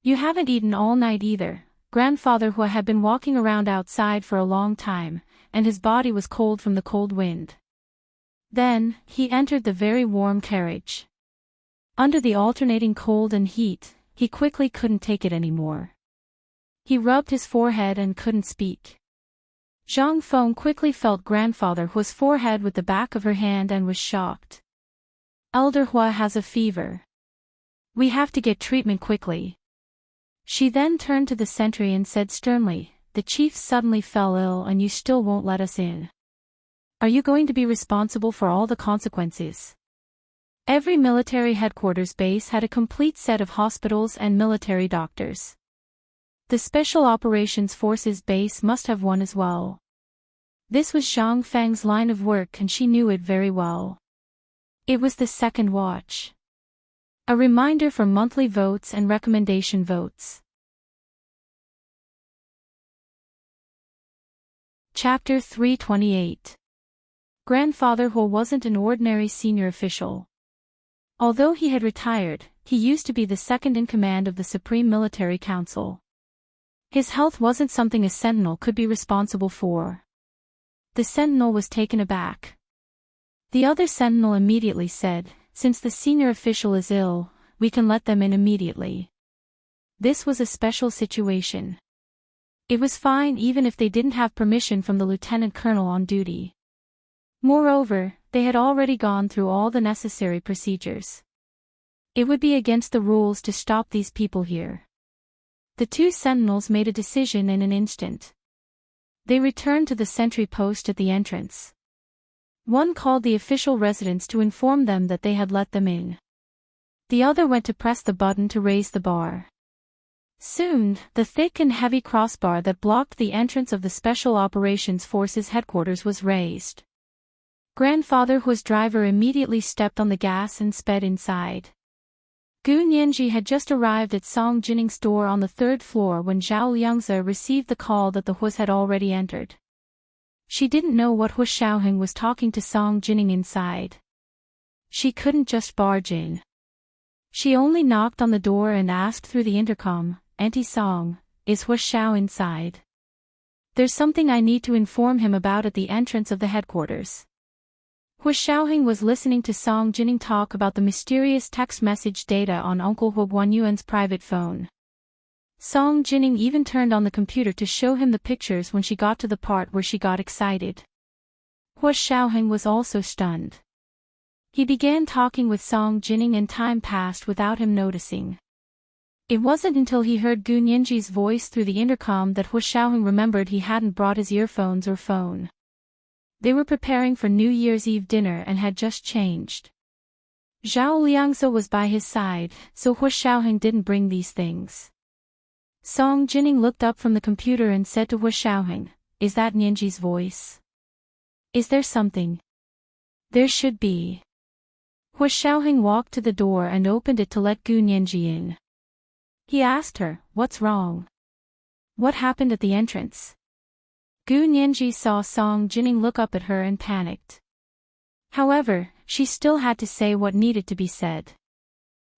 You haven't eaten all night either. Grandfather Hua had been walking around outside for a long time, and his body was cold from the cold wind. Then, he entered the very warm carriage. Under the alternating cold and heat, he quickly couldn't take it anymore. He rubbed his forehead and couldn't speak. Zhang Feng quickly felt Grandfather Hua's forehead with the back of her hand and was shocked. Elder Hua has a fever. We have to get treatment quickly. She then turned to the sentry and said sternly, the chief suddenly fell ill and you still won't let us in. Are you going to be responsible for all the consequences? Every military headquarters base had a complete set of hospitals and military doctors. The Special Operations Forces base must have one as well. This was Zhang Feng's line of work and she knew it very well. It was the second watch. A reminder for monthly votes and recommendation votes. Chapter 328. Grandfather Hua wasn't an ordinary senior official. Although he had retired, he used to be the second in command of the Supreme Military Council. His health wasn't something a sentinel could be responsible for. The sentinel was taken aback. The other sentinel immediately said, "Since the senior official is ill, we can let them in immediately." This was a special situation. It was fine even if they didn't have permission from the lieutenant colonel on duty. Moreover, they had already gone through all the necessary procedures. It would be against the rules to stop these people here. The two sentinels made a decision in an instant. They returned to the sentry post at the entrance. One called the official residence to inform them that they had let them in. The other went to press the button to raise the bar. Soon, the thick and heavy crossbar that blocked the entrance of the Special Operations Forces headquarters was raised. Grandfather Hua's driver immediately stepped on the gas and sped inside. Gu Nianji had just arrived at Song Jinning's store on the third floor when Zhao Liangze received the call that the Huas had already entered. She didn't know what Hua Xiaoheng was talking to Song Jinning inside. She couldn't just barge in. She only knocked on the door and asked through the intercom, "Auntie Song, is Hua Xiao inside? There's something I need to inform him about at the entrance of the headquarters." Hua Xiaoheng was listening to Song Jinning talk about the mysterious text message data on Uncle Hua Guanyuan's private phone. Song Jinning even turned on the computer to show him the pictures when she got to the part where she got excited. Hua Xiaoheng was also stunned. He began talking with Song Jinning and time passed without him noticing. It wasn't until he heard Gu Nianji's voice through the intercom that Hua Xiaoheng remembered he hadn't brought his earphones or phone. They were preparing for New Year's Eve dinner and had just changed. Zhao Liangze was by his side, so Hua Xiaoheng didn't bring these things. Song Jinning looked up from the computer and said to Hua Xiaoheng, "Is that Nianji's voice? Is there something?" "There should be." Hua Xiaoheng walked to the door and opened it to let Gu Nianji in. He asked her, "What's wrong? What happened at the entrance?" Gu Nianji saw Song Jinning look up at her and panicked. However, she still had to say what needed to be said.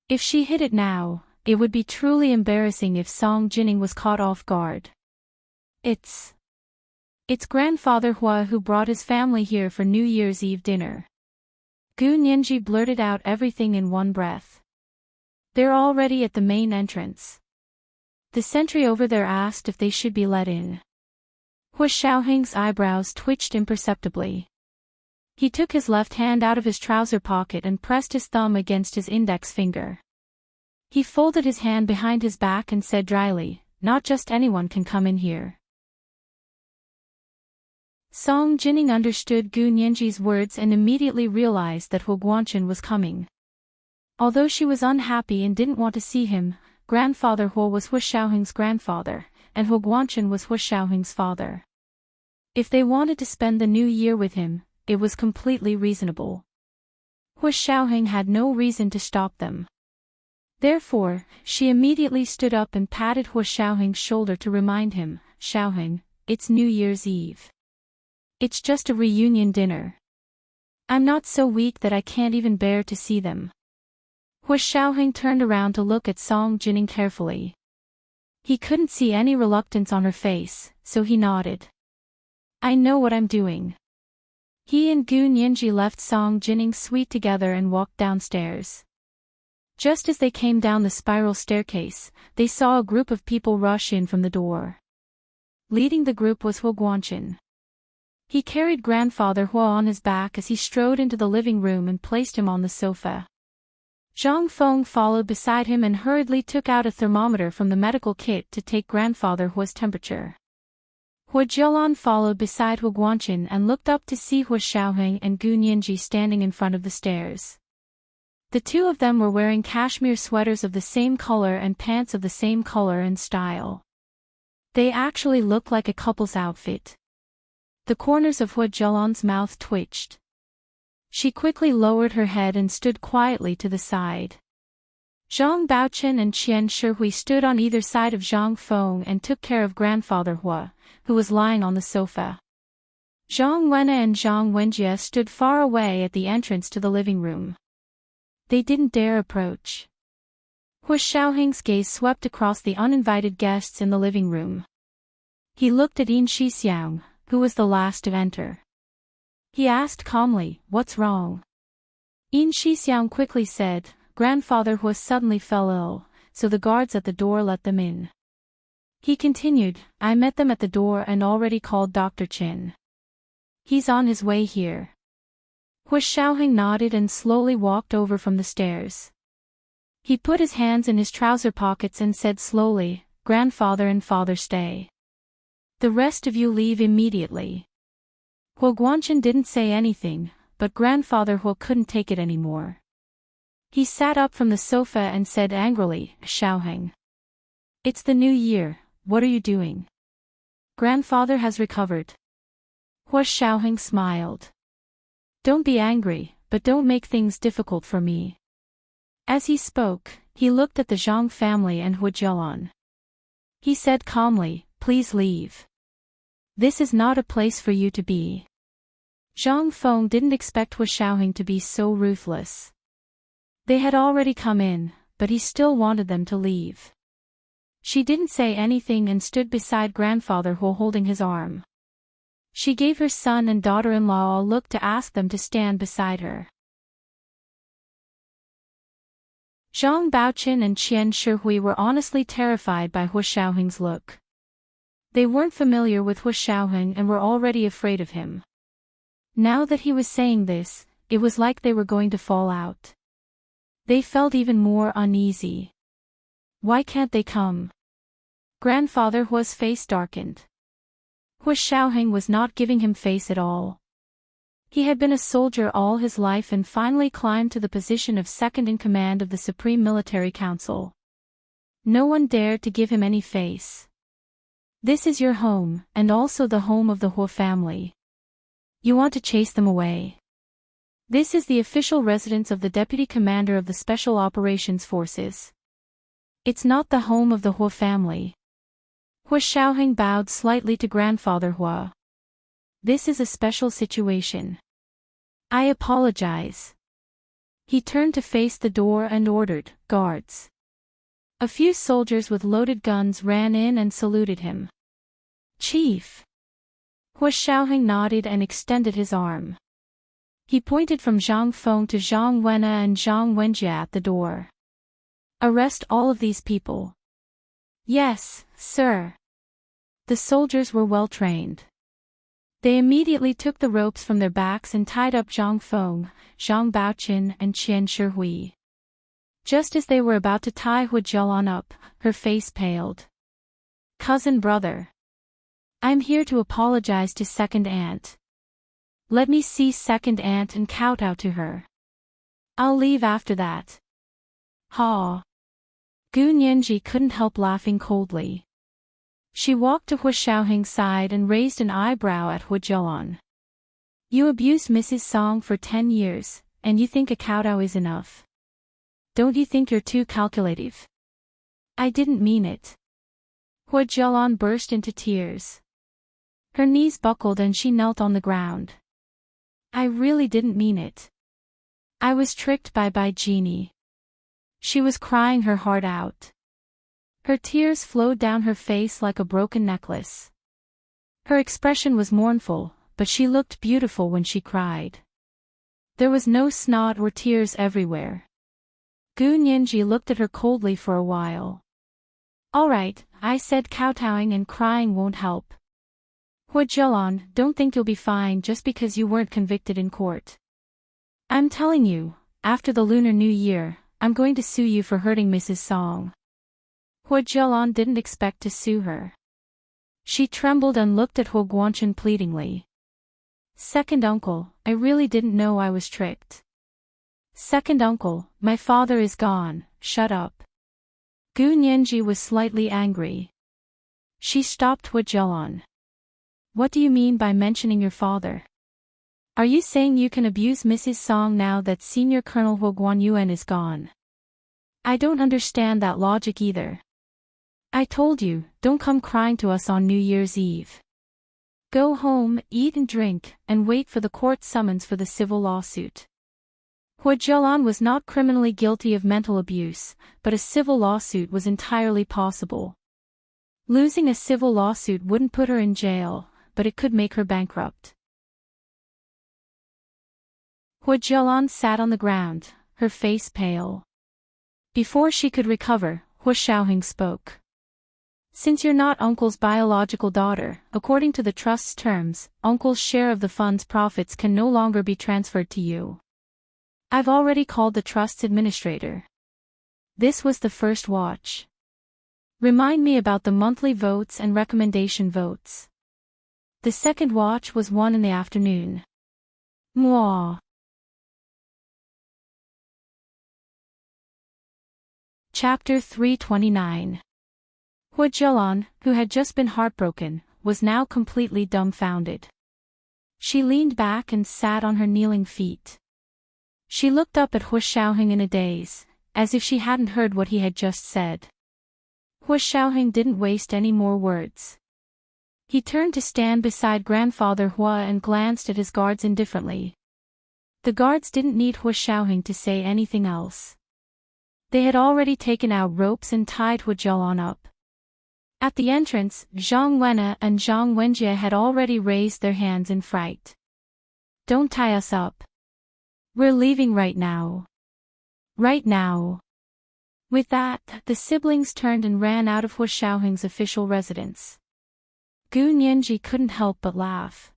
If she hid it now, it would be truly embarrassing if Song Jinning was caught off guard. It's Grandfather Hua who brought his family here for New Year's Eve dinner." Gu Nianji blurted out everything in one breath. "They're already at the main entrance." The sentry over there asked if they should be let in. Hua Xiaoheng's eyebrows twitched imperceptibly. He took his left hand out of his trouser pocket and pressed his thumb against his index finger. He folded his hand behind his back and said dryly, "Not just anyone can come in here." Song Jinning understood Gu Nianji's words and immediately realized that Hua Guanchen was coming. Although she was unhappy and didn't want to see him, Grandfather Hua was Hua Xiaoheng's grandfather, and Hua Guanchen was Hua Xiaoheng's father. If they wanted to spend the new year with him, it was completely reasonable. Hua Xiaoheng had no reason to stop them. Therefore, she immediately stood up and patted Hua Xiaoheng's shoulder to remind him, "Xiaoheng, it's New Year's Eve. It's just a reunion dinner. I'm not so weak that I can't even bear to see them." Hua Xiaoheng turned around to look at Song Jinning carefully. He couldn't see any reluctance on her face, so he nodded. "I know what I'm doing." He and Gu Nianji left Song Jinning's suite together and walked downstairs. Just as they came down the spiral staircase, they saw a group of people rush in from the door. Leading the group was Hua Guanchen. He carried Grandfather Hua on his back as he strode into the living room and placed him on the sofa. Zhang Feng followed beside him and hurriedly took out a thermometer from the medical kit to take Grandfather Hua's temperature. Hua Jialan followed beside Hua Guanchen and looked up to see Hua Xiaoheng and Gu Nianji standing in front of the stairs. The two of them were wearing cashmere sweaters of the same color and pants of the same color and style. They actually looked like a couple's outfit. The corners of Hua Jialan's mouth twitched. She quickly lowered her head and stood quietly to the side. Zhang Baochen and Qian Shihui stood on either side of Zhang Feng and took care of Grandfather Hua, who was lying on the sofa. Zhang Wenna and Zhang Wenjie stood far away at the entrance to the living room. They didn't dare approach. Hua Xiaoheng's gaze swept across the uninvited guests in the living room. He looked at Yin Shixiang, who was the last to enter. He asked calmly, "What's wrong?" Yin Shixiang quickly said, "Grandfather Hua suddenly fell ill, so the guards at the door let them in." He continued, "I met them at the door and already called Dr. Chin. He's on his way here." Hua Xiaoheng nodded and slowly walked over from the stairs. He put his hands in his trouser pockets and said slowly, "Grandfather and father stay. The rest of you leave immediately." Hua Guanchen didn't say anything, but Grandfather Hua couldn't take it anymore. He sat up from the sofa and said angrily, "Xiaoheng. It's the new year, what are you doing? Grandfather has recovered." Hua Xiaoheng smiled. "Don't be angry, but don't make things difficult for me." As he spoke, he looked at the Zhang family and Hua Jialan. He said calmly, "Please leave. This is not a place for you to be." Zhang Feng didn't expect Hua Xiaoheng to be so ruthless. They had already come in, but he still wanted them to leave. She didn't say anything and stood beside Grandfather Hua holding his arm. She gave her son and daughter-in-law a look to ask them to stand beside her. Zhang Baoqin and Qian Shihui were honestly terrified by Hua Xiaoheng's look. They weren't familiar with Hua Xiaoheng and were already afraid of him. Now that he was saying this, it was like they were going to fall out. They felt even more uneasy. Why can't they come? Grandfather Hua's face darkened. Hua Xiaoheng was not giving him face at all. He had been a soldier all his life and finally climbed to the position of second in command of the Supreme Military Council. No one dared to give him any face. "This is your home, and also the home of the Hua family. You want to chase them away? This is the official residence of the Deputy Commander of the Special Operations Forces. It's not the home of the Hua family." Hua Xiaoheng bowed slightly to Grandfather Hua. "This is a special situation. I apologize." He turned to face the door and ordered, "Guards." A few soldiers with loaded guns ran in and saluted him. "Chief." Hua Xiaoheng nodded and extended his arm. He pointed from Zhang Feng to Zhang Wenna and Zhang Wenjia at the door. "Arrest all of these people." "Yes, sir." The soldiers were well trained. They immediately took the ropes from their backs and tied up Zhang Feng, Zhang Baoqin and Qian Shihui. Just as they were about to tie Hua Jialan up, her face paled. "Cousin brother. I'm here to apologize to second aunt. Let me see second aunt and kowtow to her. I'll leave after that." "Ha." Gu Nianji couldn't help laughing coldly. She walked to Hua Xiaoheng's side and raised an eyebrow at Hua Jialan. "You abused Mrs. Song for 10 years, and you think a kowtow is enough? Don't you think you're too calculative?" "I didn't mean it." Hua Jialan burst into tears. Her knees buckled and she knelt on the ground. "I really didn't mean it. I was tricked by Genie." She was crying her heart out. Her tears flowed down her face like a broken necklace. Her expression was mournful, but she looked beautiful when she cried. There was no snot or tears everywhere. Gu Nianji looked at her coldly for a while. "All right," I said, kowtowing and crying won't help. "Hua Jialan, don't think you'll be fine just because you weren't convicted in court. I'm telling you, after the Lunar New Year, I'm going to sue you for hurting Mrs. Song." Hua Jialan didn't expect to sue her. She trembled and looked at Hua Guanchen pleadingly. "Second uncle, I really didn't know I was tricked." "Second uncle, my father is gone, shut up." Gu Nianji was slightly angry. She stopped Hua Jialan. "What do you mean by mentioning your father? Are you saying you can abuse Mrs. Song now that Senior Colonel Hua Guanyuan is gone? I don't understand that logic either. I told you, don't come crying to us on New Year's Eve. Go home, eat and drink, and wait for the court summons for the civil lawsuit." Hua Jialan was not criminally guilty of mental abuse, but a civil lawsuit was entirely possible. Losing a civil lawsuit wouldn't put her in jail, but it could make her bankrupt. Hua Jialan sat on the ground, her face pale. Before she could recover, Hua Xiaoheng spoke. Since you're not Uncle's biological daughter, according to the trust's terms, Uncle's share of the fund's profits can no longer be transferred to you. I've already called the trust's administrator. This was the first watch. Remind me about the monthly votes and recommendation votes. The second watch was 1 in the afternoon. Mwah. Chapter 329. Hua Jialan, who had just been heartbroken, was now completely dumbfounded. She leaned back and sat on her kneeling feet. She looked up at Hua Xiaoheng in a daze, as if she hadn't heard what he had just said. Hua Xiaoheng didn't waste any more words. He turned to stand beside Grandfather Hua and glanced at his guards indifferently. The guards didn't need Hua Xiaoheng to say anything else. They had already taken out ropes and tied Hua Jialan up. At the entrance, Zhang Wenna and Zhang Wenjie had already raised their hands in fright. Don't tie us up. We're leaving right now. Right now. With that, the siblings turned and ran out of Hua Xiaoheng's official residence. Gu Nianji couldn't help but laugh.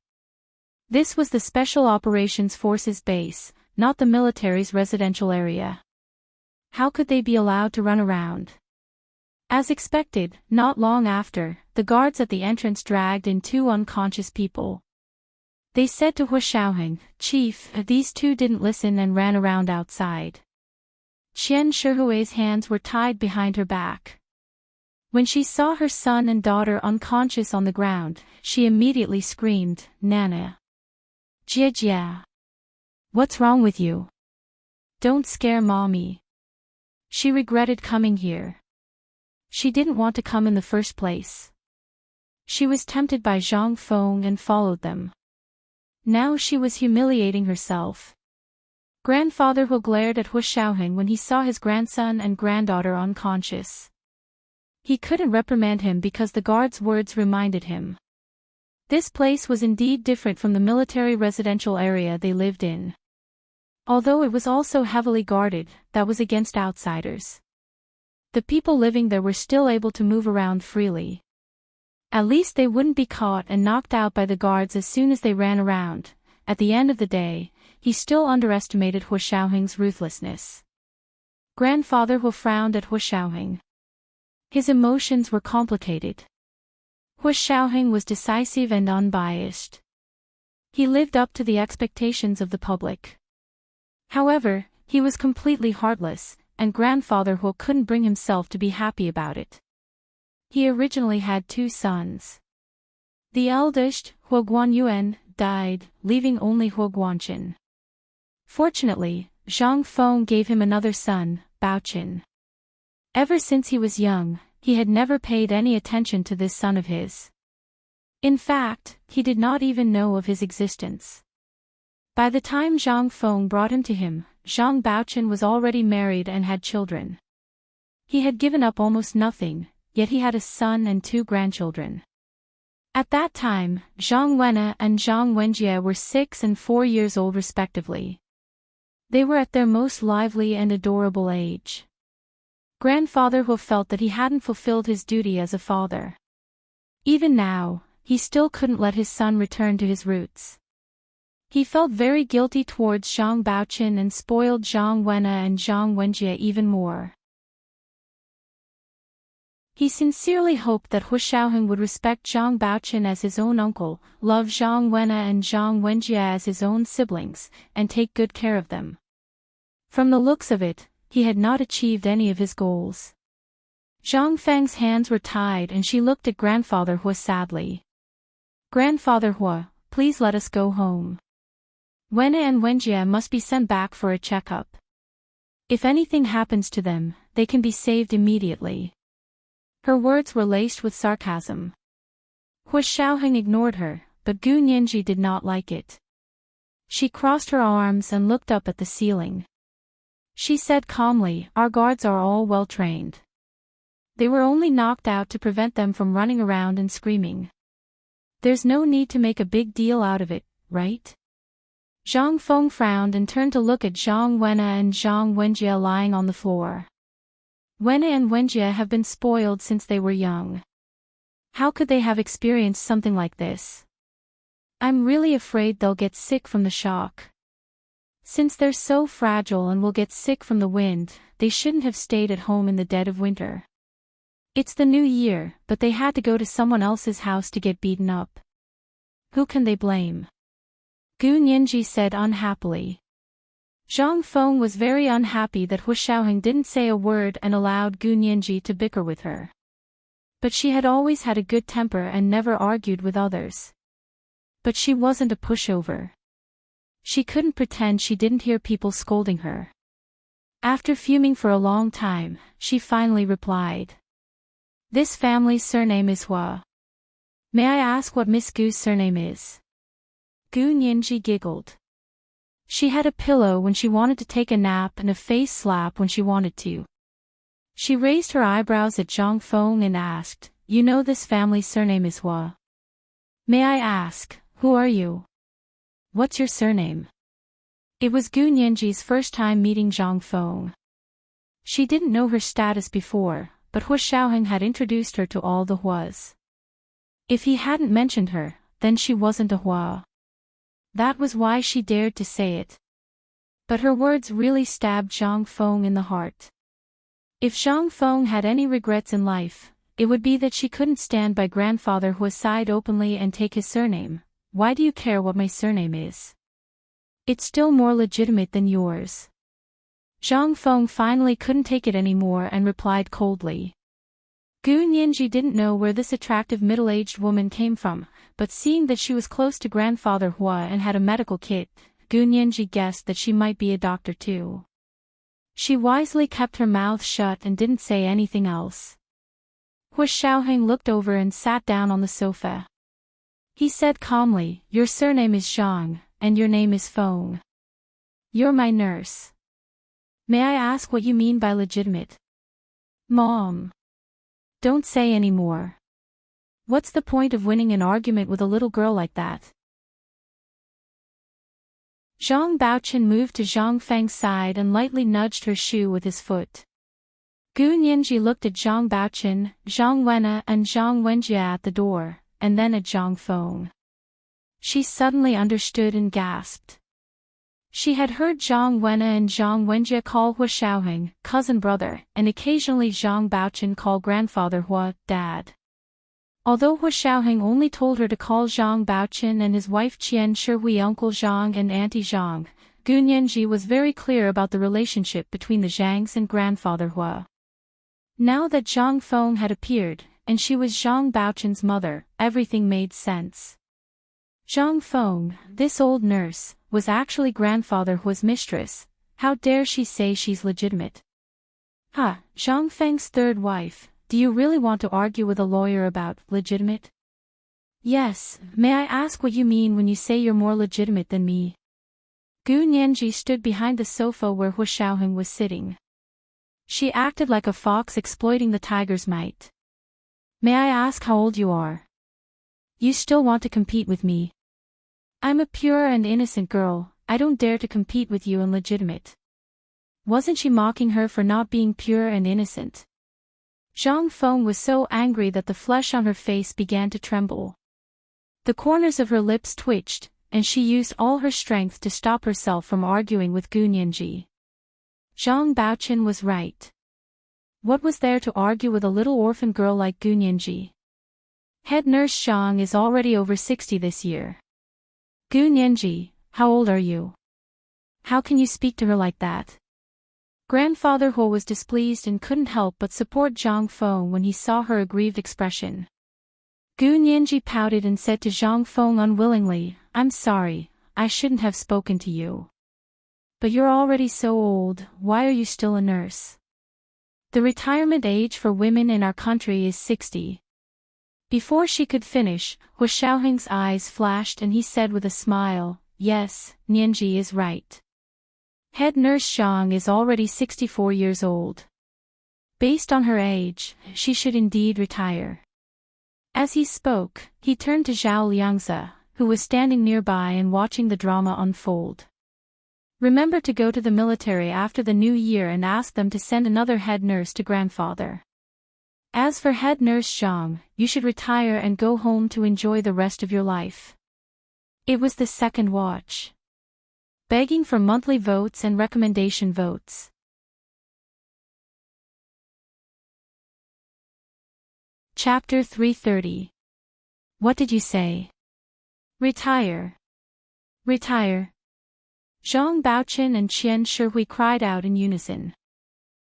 This was the Special Operations Forces base, not the military's residential area. How could they be allowed to run around? As expected, not long after, the guards at the entrance dragged in 2 unconscious people. They said to Hua Xiaoheng, "Chief, these 2 didn't listen and ran around outside." Qian Shihui's hands were tied behind her back. When she saw her son and daughter unconscious on the ground, she immediately screamed, "Nana! Jia Jia! What's wrong with you? Don't scare mommy." She regretted coming here. She didn't want to come in the first place. She was tempted by Zhang Feng and followed them. Now she was humiliating herself. Grandfather Hua glared at Hua Xiaoheng when he saw his grandson and granddaughter unconscious. He couldn't reprimand him because the guard's words reminded him. This place was indeed different from the military residential area they lived in. Although it was also heavily guarded, that was against outsiders. The people living there were still able to move around freely. At least they wouldn't be caught and knocked out by the guards as soon as they ran around. At the end of the day, he still underestimated Hua Xiaoheng's ruthlessness. Grandfather Hua frowned at Hua Xiaoheng. His emotions were complicated. Hua Xiaoheng was decisive and unbiased. He lived up to the expectations of the public. However, he was completely heartless, and Grandfather Hua couldn't bring himself to be happy about it. He originally had 2 sons. The eldest, Hua Guanyuan, died, leaving only Hua Guanqin. Fortunately, Zhang Feng gave him another son, Baoqin. Ever since he was young, he had never paid any attention to this son of his. In fact, he did not even know of his existence. By the time Zhang Feng brought him to him, Zhang Baoqin was already married and had children. He had given up almost nothing, yet he had a son and 2 grandchildren. At that time, Zhang Wenna and Zhang Wenjie were 6 and 4 years old respectively. They were at their most lively and adorable age. Grandfather Hua felt that he hadn't fulfilled his duty as a father. Even now, he still couldn't let his son return to his roots. He felt very guilty towards Zhang Baoqin and spoiled Zhang Wenna and Zhang Wenjie even more. He sincerely hoped that Hua Xiaoheng would respect Zhang Baoqin as his own uncle, love Zhang Wenna and Zhang Wenjie as his own siblings, and take good care of them. From the looks of it, he had not achieved any of his goals. Zhang Feng's hands were tied and she looked at Grandfather Hua sadly. "Grandfather Hua, please let us go home. Wenna and Wenjie must be sent back for a checkup. If anything happens to them, they can be saved immediately." Her words were laced with sarcasm. Hua Xiaoheng ignored her, but Gu Nianji did not like it. She crossed her arms and looked up at the ceiling. She said calmly, "Our guards are all well trained. They were only knocked out to prevent them from running around and screaming. There's no need to make a big deal out of it, right?" Zhang Feng frowned and turned to look at Zhang Wenna and Zhang Wenjie lying on the floor. Wenna and Wenjie have been spoiled since they were young. How could they have experienced something like this? I'm really afraid they'll get sick from the shock. Since they're so fragile and will get sick from the wind, they shouldn't have stayed at home in the dead of winter. It's the new year, but they had to go to someone else's house to get beaten up. Who can they blame? Gu Nianji said unhappily. Zhang Feng was very unhappy that Hu Xiaoheng didn't say a word and allowed Gu Nianji to bicker with her. But she had always had a good temper and never argued with others. But she wasn't a pushover. She couldn't pretend she didn't hear people scolding her. After fuming for a long time, she finally replied. This family's surname is Hua. May I ask what Miss Gu's surname is? Gu Nianji giggled. She had a pillow when she wanted to take a nap and a face slap when she wanted to. She raised her eyebrows at Zhang Feng and asked, You know this family's surname is Hua. May I ask, who are you? What's your surname? It was Gu Nianji's first time meeting Zhang Feng. She didn't know her status before, but Hu Xiaoheng had introduced her to all the Huas. If he hadn't mentioned her, then she wasn't a Hua. That was why she dared to say it. But her words really stabbed Zhang Feng in the heart. If Zhang Feng had any regrets in life, it would be that she couldn't stand by grandfather Hua's side openly and take his surname. Why do you care what my surname is? It's still more legitimate than yours. Zhang Feng finally couldn't take it anymore and replied coldly. Gu Nianji didn't know where this attractive middle-aged woman came from, but seeing that she was close to grandfather Hua and had a medical kit, Gu Nianji guessed that she might be a doctor too. She wisely kept her mouth shut and didn't say anything else. Hu Xiaoheng looked over and sat down on the sofa. He said calmly, Your surname is Zhang, and your name is Feng. You're my nurse. May I ask what you mean by legitimate? Mom. Don't say any more. What's the point of winning an argument with a little girl like that? Zhang Baochen moved to Zhang Feng's side and lightly nudged her shoe with his foot. Gu Nianji looked at Zhang Baochen, Zhang Wenna and Zhang Wenjie at the door, and then at Zhang Feng. She suddenly understood and gasped. She had heard Zhang Wenna and Zhang Wenjie call Hu Xiaoheng, cousin brother, and occasionally Zhang Baochen call grandfather Hua, dad. Although Hu Xiaoheng only told her to call Zhang Baochen and his wife Qian Shihui Uncle Zhang and Auntie Zhang, Gu Nianji was very clear about the relationship between the Zhangs and grandfather Hua. Now that Zhang Feng had appeared, and she was Zhang Baochen's mother, everything made sense. Zhang Feng, this old nurse, was actually grandfather Hua's mistress. How dare she say she's legitimate? Zhang Feng's third wife, do you really want to argue with a lawyer about legitimate? Yes, may I ask what you mean when you say you're more legitimate than me? Gu Nianji stood behind the sofa where Hu Xiaoheng was sitting. She acted like a fox exploiting the tiger's might. May I ask how old you are? You still want to compete with me? I'm a pure and innocent girl, I don't dare to compete with you in legitimate. Wasn't she mocking her for not being pure and innocent? Zhang Feng was so angry that the flesh on her face began to tremble. The corners of her lips twitched, and she used all her strength to stop herself from arguing with Gu Nianji. Zhang Baochen was right. What was there to argue with a little orphan girl like Gu Nianji? Head nurse Zhang is already over 60 this year. Gu Nianji, how old are you? How can you speak to her like that? Grandfather Hua was displeased and couldn't help but support Zhang Feng when he saw her aggrieved expression. Gu Nianji pouted and said to Zhang Feng unwillingly, I'm sorry, I shouldn't have spoken to you. But you're already so old, why are you still a nurse? The retirement age for women in our country is 60. Before she could finish, Hu Xiaoheng's eyes flashed and he said with a smile, Yes, Nianji is right. Head nurse Zhang is already 64 years old. Based on her age, she should indeed retire. As he spoke, he turned to Zhao Liangzi, who was standing nearby and watching the drama unfold. Remember to go to the military after the new year and ask them to send another head nurse to grandfather. As for head nurse Zhang, you should retire and go home to enjoy the rest of your life. It was the second watch. Begging for monthly votes and recommendation votes. Chapter 330. What did you say? Retire. Retire. Zhang Baochen and Qian Shihui cried out in unison.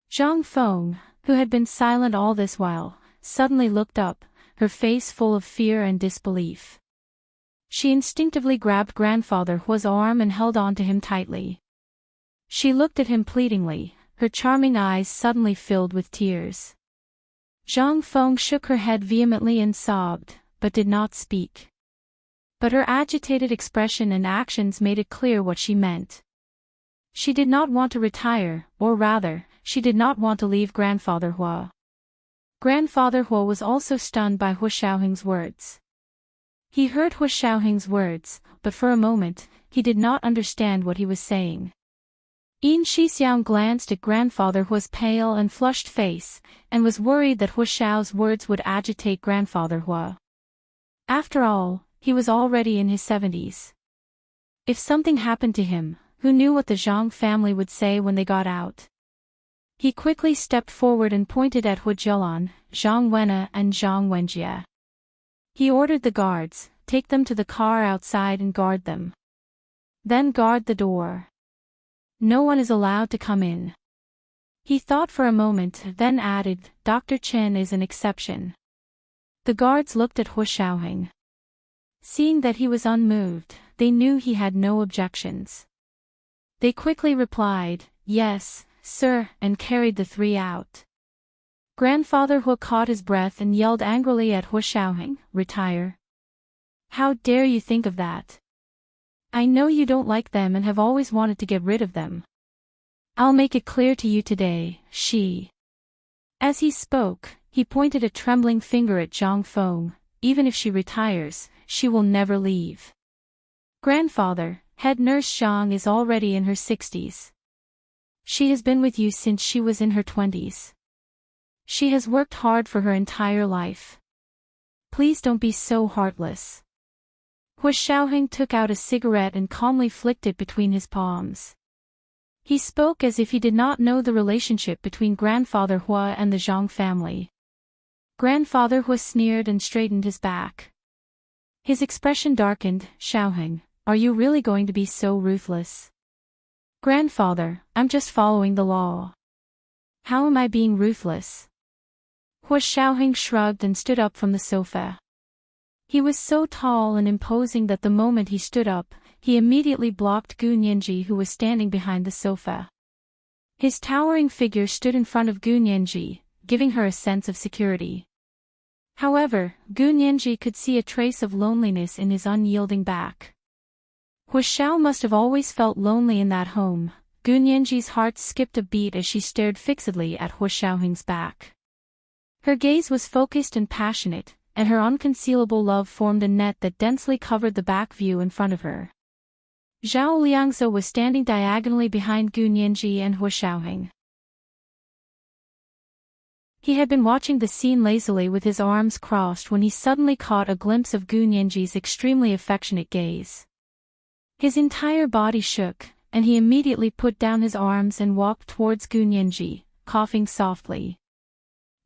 Zhang Feng, who had been silent all this while, suddenly looked up, her face full of fear and disbelief. She instinctively grabbed grandfather Hua's arm and held on to him tightly. She looked at him pleadingly, her charming eyes suddenly filled with tears. Zhang Feng shook her head vehemently and sobbed, but did not speak. But her agitated expression and actions made it clear what she meant. She did not want to retire, or rather, she did not want to leave grandfather Hua. Grandfather Hua was also stunned by Hua Xiaoheng's words. He heard Hua Xiaoheng's words, but for a moment, he did not understand what he was saying. Yin Shixiang glanced at grandfather Hua's pale and flushed face, and was worried that Hua Xiao's words would agitate grandfather Hua. After all, he was already in his 70s. If something happened to him, who knew what the Zhang family would say when they got out? He quickly stepped forward and pointed at Hua Zhelan, Zhang Wenna and Zhang Wenjie. He ordered the guards, take them to the car outside and guard them. Then guard the door. No one is allowed to come in. He thought for a moment, then added, Dr. Chen is an exception. The guards looked at Hua Xiaoheng. Seeing that he was unmoved, they knew he had no objections. They quickly replied, yes, sir, and carried the three out. Grandfather Hua caught his breath and yelled angrily at Hua Xiaoheng, retire. How dare you think of that? I know you don't like them and have always wanted to get rid of them. I'll make it clear to you today, she. As he spoke, he pointed a trembling finger at Zhang Feng. Even if she retires, she will never leave. Grandfather, head nurse Zhang is already in her 60s. She has been with you since she was in her 20s. She has worked hard for her entire life. Please don't be so heartless. Hua Xiaoheng took out a cigarette and calmly flicked it between his palms. He spoke as if he did not know the relationship between grandfather Hua and the Zhang family. Grandfather Hua sneered and straightened his back. His expression darkened. Xiaoheng, are you really going to be so ruthless? Grandfather, I'm just following the law. How am I being ruthless? Hua Xiaoheng shrugged and stood up from the sofa. He was so tall and imposing that the moment he stood up, he immediately blocked Gu Nianji, who was standing behind the sofa. His towering figure stood in front of Gu Nianji, giving her a sense of security. However, Gu Nianji could see a trace of loneliness in his unyielding back. Hua Xiao must have always felt lonely in that home. Gu Nianji's heart skipped a beat as she stared fixedly at Hua Xiaoheng's back. Her gaze was focused and passionate, and her unconcealable love formed a net that densely covered the back view in front of her. Zhao Liangze was standing diagonally behind Gu Nianji and Hua Xiaoheng. He had been watching the scene lazily with his arms crossed when he suddenly caught a glimpse of Gu Nianji's extremely affectionate gaze. His entire body shook, and he immediately put down his arms and walked towards Gu Nianji, coughing softly.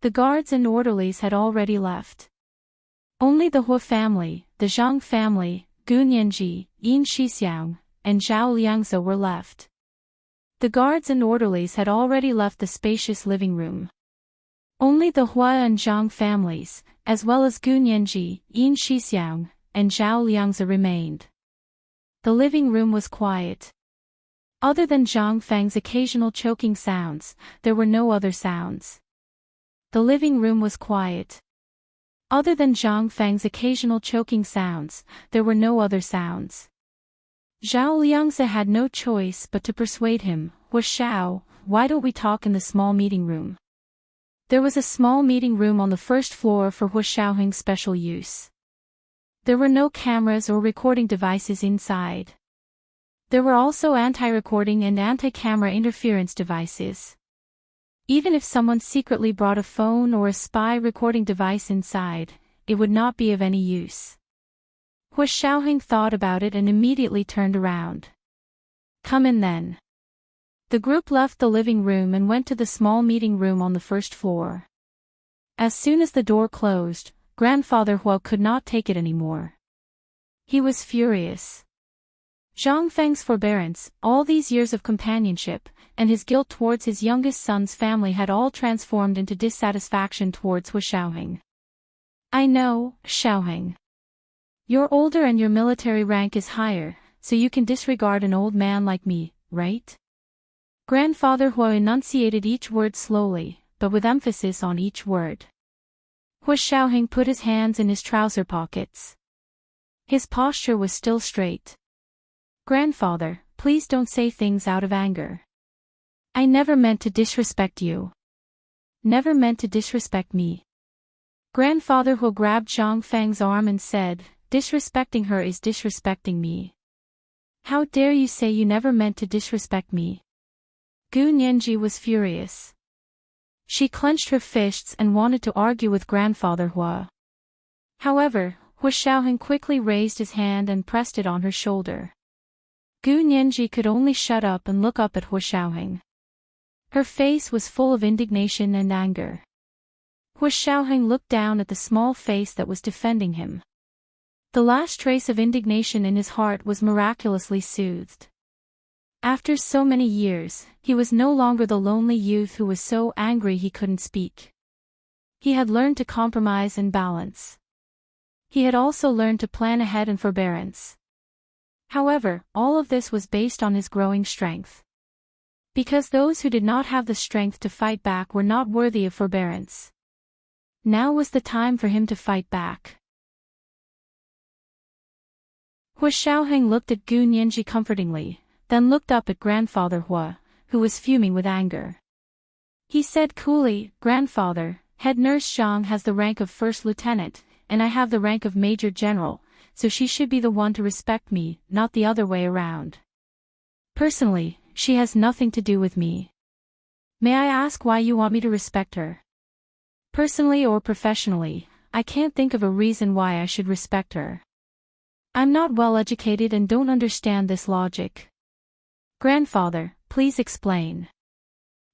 The guards and orderlies had already left. Only the Hua family, the Zhang family, Gu Nianji, Yin Shixiang, and Zhao Liangze were left. The guards and orderlies had already left the spacious living room. Only the Hua and Zhang families, as well as Gu Nianji, Yin Shixiang, and Zhao Liangze remained. The living room was quiet. Other than Zhang Feng's occasional choking sounds, there were no other sounds. The living room was quiet. Other than Zhang Feng's occasional choking sounds, there were no other sounds. Zhao Liangze had no choice but to persuade him, Hua Xiao, why don't we talk in the small meeting room? There was a small meeting room on the first floor for Hua Xiaoheng's special use. There were no cameras or recording devices inside. There were also anti-recording and anti-camera interference devices. Even if someone secretly brought a phone or a spy recording device inside, it would not be of any use. Hu Xiaoheng thought about it and immediately turned around. Come in then. The group left the living room and went to the small meeting room on the first floor. As soon as the door closed, Grandfather Hu could not take it anymore. He was furious. Zhang Feng's forbearance, all these years of companionship, and his guilt towards his youngest son's family had all transformed into dissatisfaction towards Hu Xiaoheng. I know, Xiaoheng. You're older and your military rank is higher, so you can disregard an old man like me, right? Grandfather Hu enunciated each word slowly, but with emphasis on each word. Hu Xiaoheng put his hands in his trouser pockets. His posture was still straight. Grandfather, please don't say things out of anger. I never meant to disrespect you. Never meant to disrespect me. Grandfather Hu grabbed Zhang Feng's arm and said, disrespecting her is disrespecting me. How dare you say you never meant to disrespect me? Gu Nianji was furious. She clenched her fists and wanted to argue with Grandfather Hu. However, Hu Xiaoheng quickly raised his hand and pressed it on her shoulder. Gu Nianji could only shut up and look up at Hu Xiaoheng. Her face was full of indignation and anger. Hu Xiaoheng looked down at the small face that was defending him. The last trace of indignation in his heart was miraculously soothed. After so many years, he was no longer the lonely youth who was so angry he couldn't speak. He had learned to compromise and balance. He had also learned to plan ahead and forbearance. However, all of this was based on his growing strength. Because those who did not have the strength to fight back were not worthy of forbearance. Now was the time for him to fight back. Hu Xiaoheng looked at Gu Nianji comfortingly, then looked up at Grandfather Hu, who was fuming with anger. He said coolly, Grandfather, head nurse Zhang has the rank of first lieutenant, and I have the rank of major general, so she should be the one to respect me, not the other way around. Personally, she has nothing to do with me. May I ask why you want me to respect her? Personally or professionally, I can't think of a reason why I should respect her. I'm not well educated and don't understand this logic. Grandfather, please explain.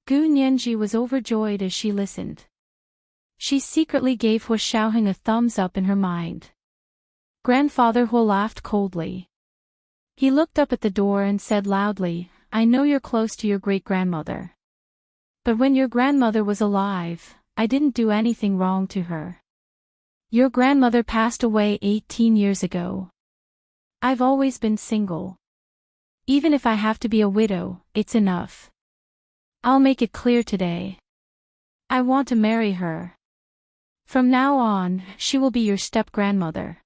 Gu Nianji was overjoyed as she listened. She secretly gave Hu Xiaoheng a thumbs up in her mind. Grandfather Hu laughed coldly. He looked up at the door and said loudly, I know you're close to your great-grandmother. But when your grandmother was alive, I didn't do anything wrong to her. Your grandmother passed away 18 years ago. I've always been single. Even if I have to be a widow, it's enough. I'll make it clear today. I want to marry her. From now on, she will be your step-grandmother.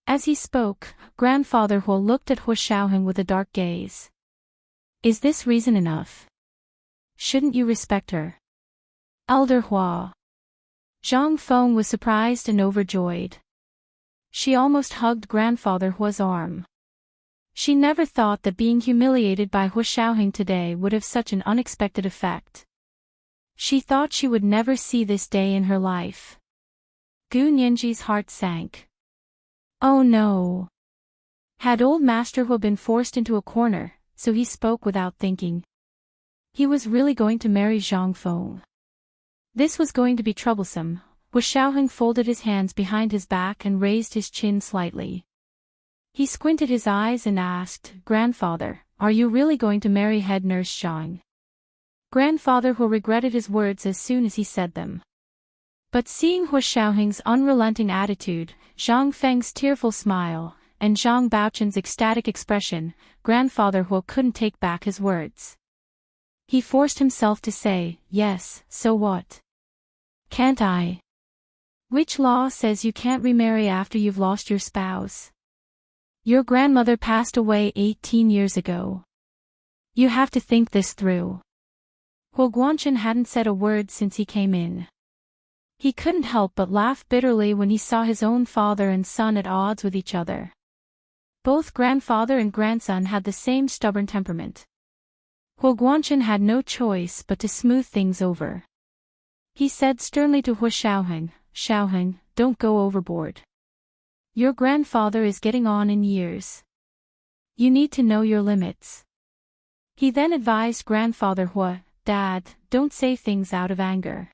As he spoke, Grandfather Hu looked at Hu Xiaoheng with a dark gaze. Is this reason enough? Shouldn't you respect her? Elder Hua. Zhang Feng was surprised and overjoyed. She almost hugged Grandfather Hua's arm. She never thought that being humiliated by Hu Xiaoheng today would have such an unexpected effect. She thought she would never see this day in her life. Gu Nianji's heart sank. Oh no! Had old Master Hu been forced into a corner, so he spoke without thinking. He was really going to marry Zhang Feng. This was going to be troublesome. Hu Xiaoheng folded his hands behind his back and raised his chin slightly. He squinted his eyes and asked, Grandfather, are you really going to marry head nurse Zhang? Grandfather Hu regretted his words as soon as he said them. But seeing Hu Xiaoheng's unrelenting attitude, Zhang Feng's tearful smile, and Zhang Baochun's ecstatic expression, Grandfather Hu couldn't take back his words. He forced himself to say, yes, so what? Can't I? Which law says you can't remarry after you've lost your spouse? Your grandmother passed away 18 years ago. You have to think this through. Hu Guangchen hadn't said a word since he came in. He couldn't help but laugh bitterly when he saw his own father and son at odds with each other. Both grandfather and grandson had the same stubborn temperament. Hua Guanchen had no choice but to smooth things over. He said sternly to Hua Xiaoheng, "Xiaoheng, don't go overboard. Your grandfather is getting on in years. You need to know your limits." He then advised grandfather Hua, "Dad, don't say things out of anger.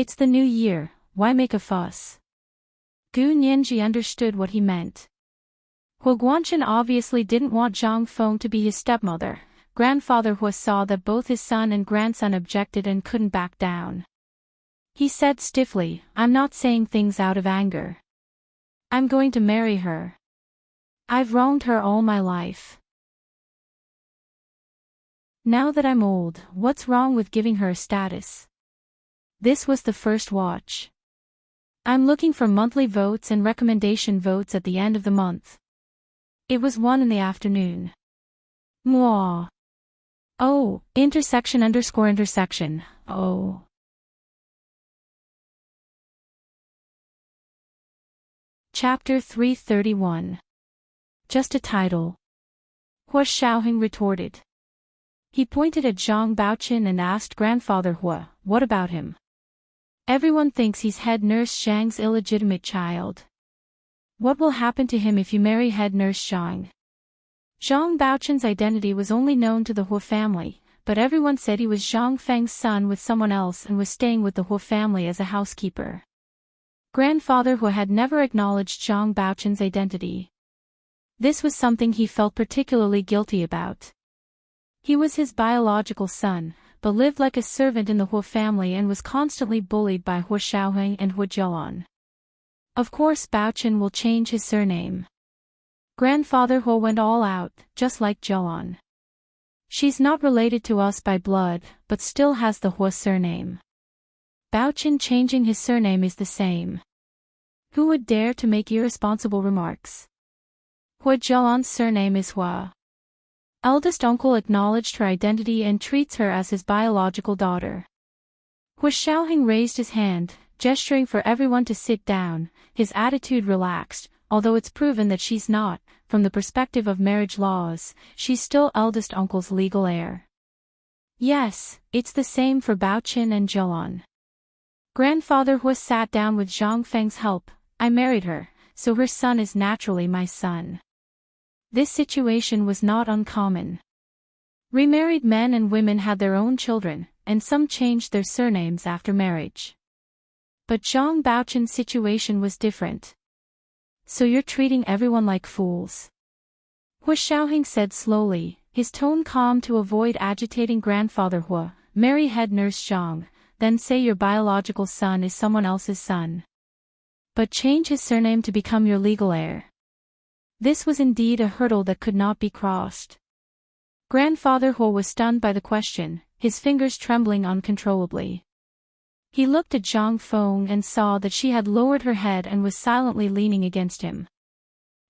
It's the new year, why make a fuss?" Gu Nianji understood what he meant. Hua Guanchen obviously didn't want Zhang Feng to be his stepmother. Grandfather Hua saw that both his son and grandson objected and couldn't back down. He said stiffly, "I'm not saying things out of anger. I'm going to marry her. I've wronged her all my life. Now that I'm old, what's wrong with giving her a status?" This was the first watch. "I'm looking for monthly votes and recommendation votes at the end of the month." It was 1 in the afternoon. Mwah. Oh, intersection. Oh. Chapter 331. Just a title. Hua Xiaoheng retorted. He pointed at Zhang Baochen and asked grandfather Hua, "What about him? Everyone thinks he's head nurse Zhang's illegitimate child. What will happen to him if you marry head nurse Zhang?" Zhang Baochen's identity was only known to the Hua family, but everyone said he was Zhang Feng's son with someone else and was staying with the Hua family as a housekeeper. Grandfather Hua had never acknowledged Zhang Baochen's identity. This was something he felt particularly guilty about. He was his biological son, but lived like a servant in the Hua family and was constantly bullied by Hua Xiaoheng and Hua Jialan. Of course Baochen will change his surname. Grandfather Hua went all out, just like Jialan. She's not related to us by blood, but still has the Hua surname. Baochen changing his surname is the same. Who would dare to make irresponsible remarks? Hua Jialan's surname is Hua. Eldest uncle acknowledged her identity and treats her as his biological daughter. Hua Xiaoheng raised his hand, gesturing for everyone to sit down. His attitude relaxed, although it's proven that she's not, from the perspective of marriage laws, she's still eldest uncle's legal heir. Yes, it's the same for Baochen and Jialan. Grandfather Hua sat down with Zhang Feng's help. "I married her, so her son is naturally my son." This situation was not uncommon. Remarried men and women had their own children, and some changed their surnames after marriage. But Zhang Baochen's situation was different. "So you're treating everyone like fools?" Hua Xiaoheng said slowly, his tone calm to avoid agitating grandfather Hua. "Marry head nurse Zhang, then say your biological son is someone else's son. But change his surname to become your legal heir." This was indeed a hurdle that could not be crossed. Grandfather Hua was stunned by the question, his fingers trembling uncontrollably. He looked at Zhang Feng and saw that she had lowered her head and was silently leaning against him.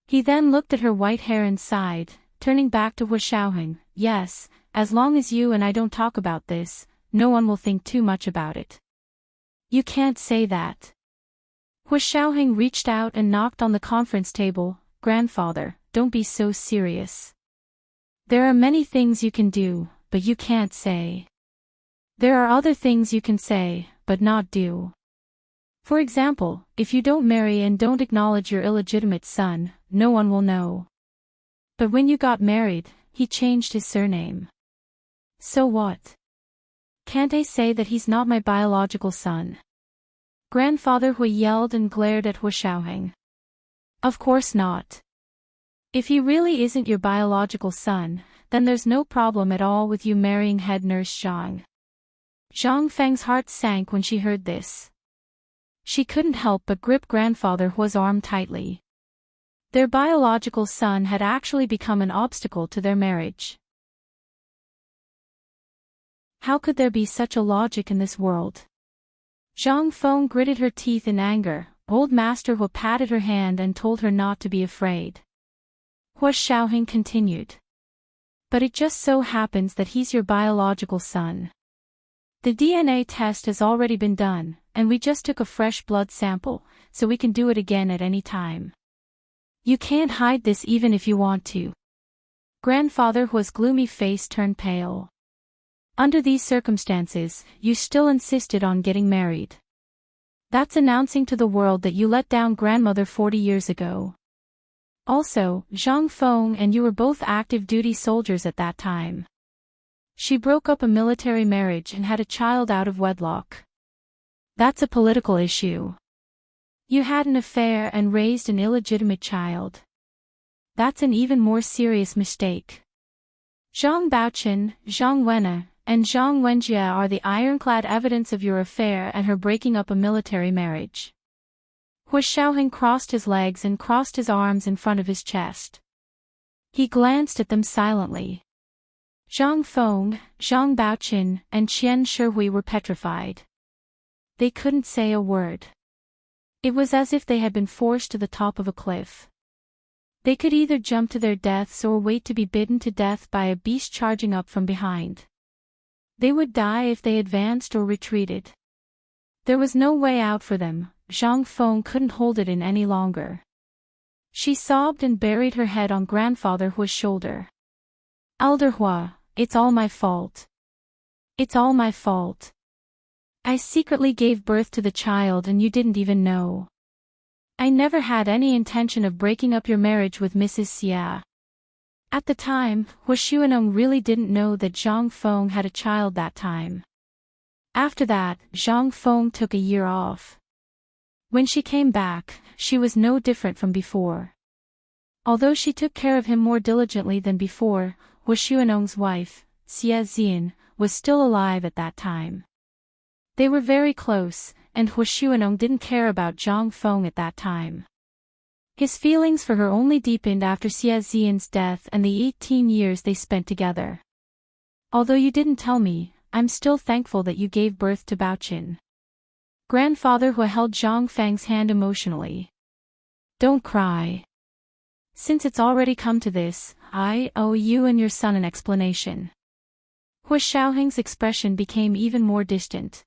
He then looked at her white hair and sighed, turning back to Hua Xiaoheng. "Yes, as long as you and I don't talk about this, no one will think too much about it." "You can't say that." Hua Xiaoheng reached out and knocked on the conference table. "Grandfather, don't be so serious. There are many things you can do, but you can't say. There are other things you can say, but not do. For example, if you don't marry and don't acknowledge your illegitimate son, no one will know. But when you got married, he changed his surname. So what? Can't I say that he's not my biological son?" Grandfather Hua yelled and glared at Hua Xiaoheng. "Of course not. If he really isn't your biological son, then there's no problem at all with you marrying head nurse Zhang." Zhang Feng's heart sank when she heard this. She couldn't help but grip grandfather Hua's arm tightly. Their biological son had actually become an obstacle to their marriage. How could there be such a logic in this world? Zhang Feng gritted her teeth in anger. Old Master Hua patted her hand and told her not to be afraid. Hua Xiaoheng continued. "But it just so happens that he's your biological son. The DNA test has already been done, and we just took a fresh blood sample, so we can do it again at any time. You can't hide this even if you want to. Grandfather Hua's gloomy face turned pale. Under these circumstances, you still insisted on getting married. That's announcing to the world that you let down grandmother 40 years ago. Also, Zhang Feng and you were both active duty soldiers at that time. She broke up a military marriage and had a child out of wedlock. That's a political issue. You had an affair and raised an illegitimate child. That's an even more serious mistake. Zhang Baochen, Zhang Wenna, and Zhang Wenjie are the ironclad evidence of your affair and her breaking up a military marriage. Hua Xiaoheng crossed his legs and crossed his arms in front of his chest. He glanced at them silently. Zhang Feng, Zhang Baochen, and Qian Shihui were petrified. They couldn't say a word. It was as if they had been forced to the top of a cliff. They could either jump to their deaths or wait to be bitten to death by a beast charging up from behind. They would die if they advanced or retreated. There was no way out for them. Zhang Feng couldn't hold it in any longer. She sobbed and buried her head on Grandfather Hua's shoulder. Elder Hua, it's all my fault. It's all my fault. I secretly gave birth to the child and you didn't even know. I never had any intention of breaking up your marriage with Mrs. Xia. At the time, Hua Xuanong really didn't know that Zhang Feng had a child that time. After that, Zhang Feng took a year off. When she came back, she was no different from before. Although she took care of him more diligently than before, Hua Xuanong's wife, Xia Xian, was still alive at that time. They were very close, and Hua Xuanong didn't care about Zhang Feng at that time. His feelings for her only deepened after Xia Xian's death and the 18 years they spent together. Although you didn't tell me, I'm still thankful that you gave birth to Baochen. Grandfather Hua held Zhang Feng's hand emotionally. Don't cry. Since it's already come to this, I owe you and your son an explanation. Hua Xiaoheng's expression became even more distant.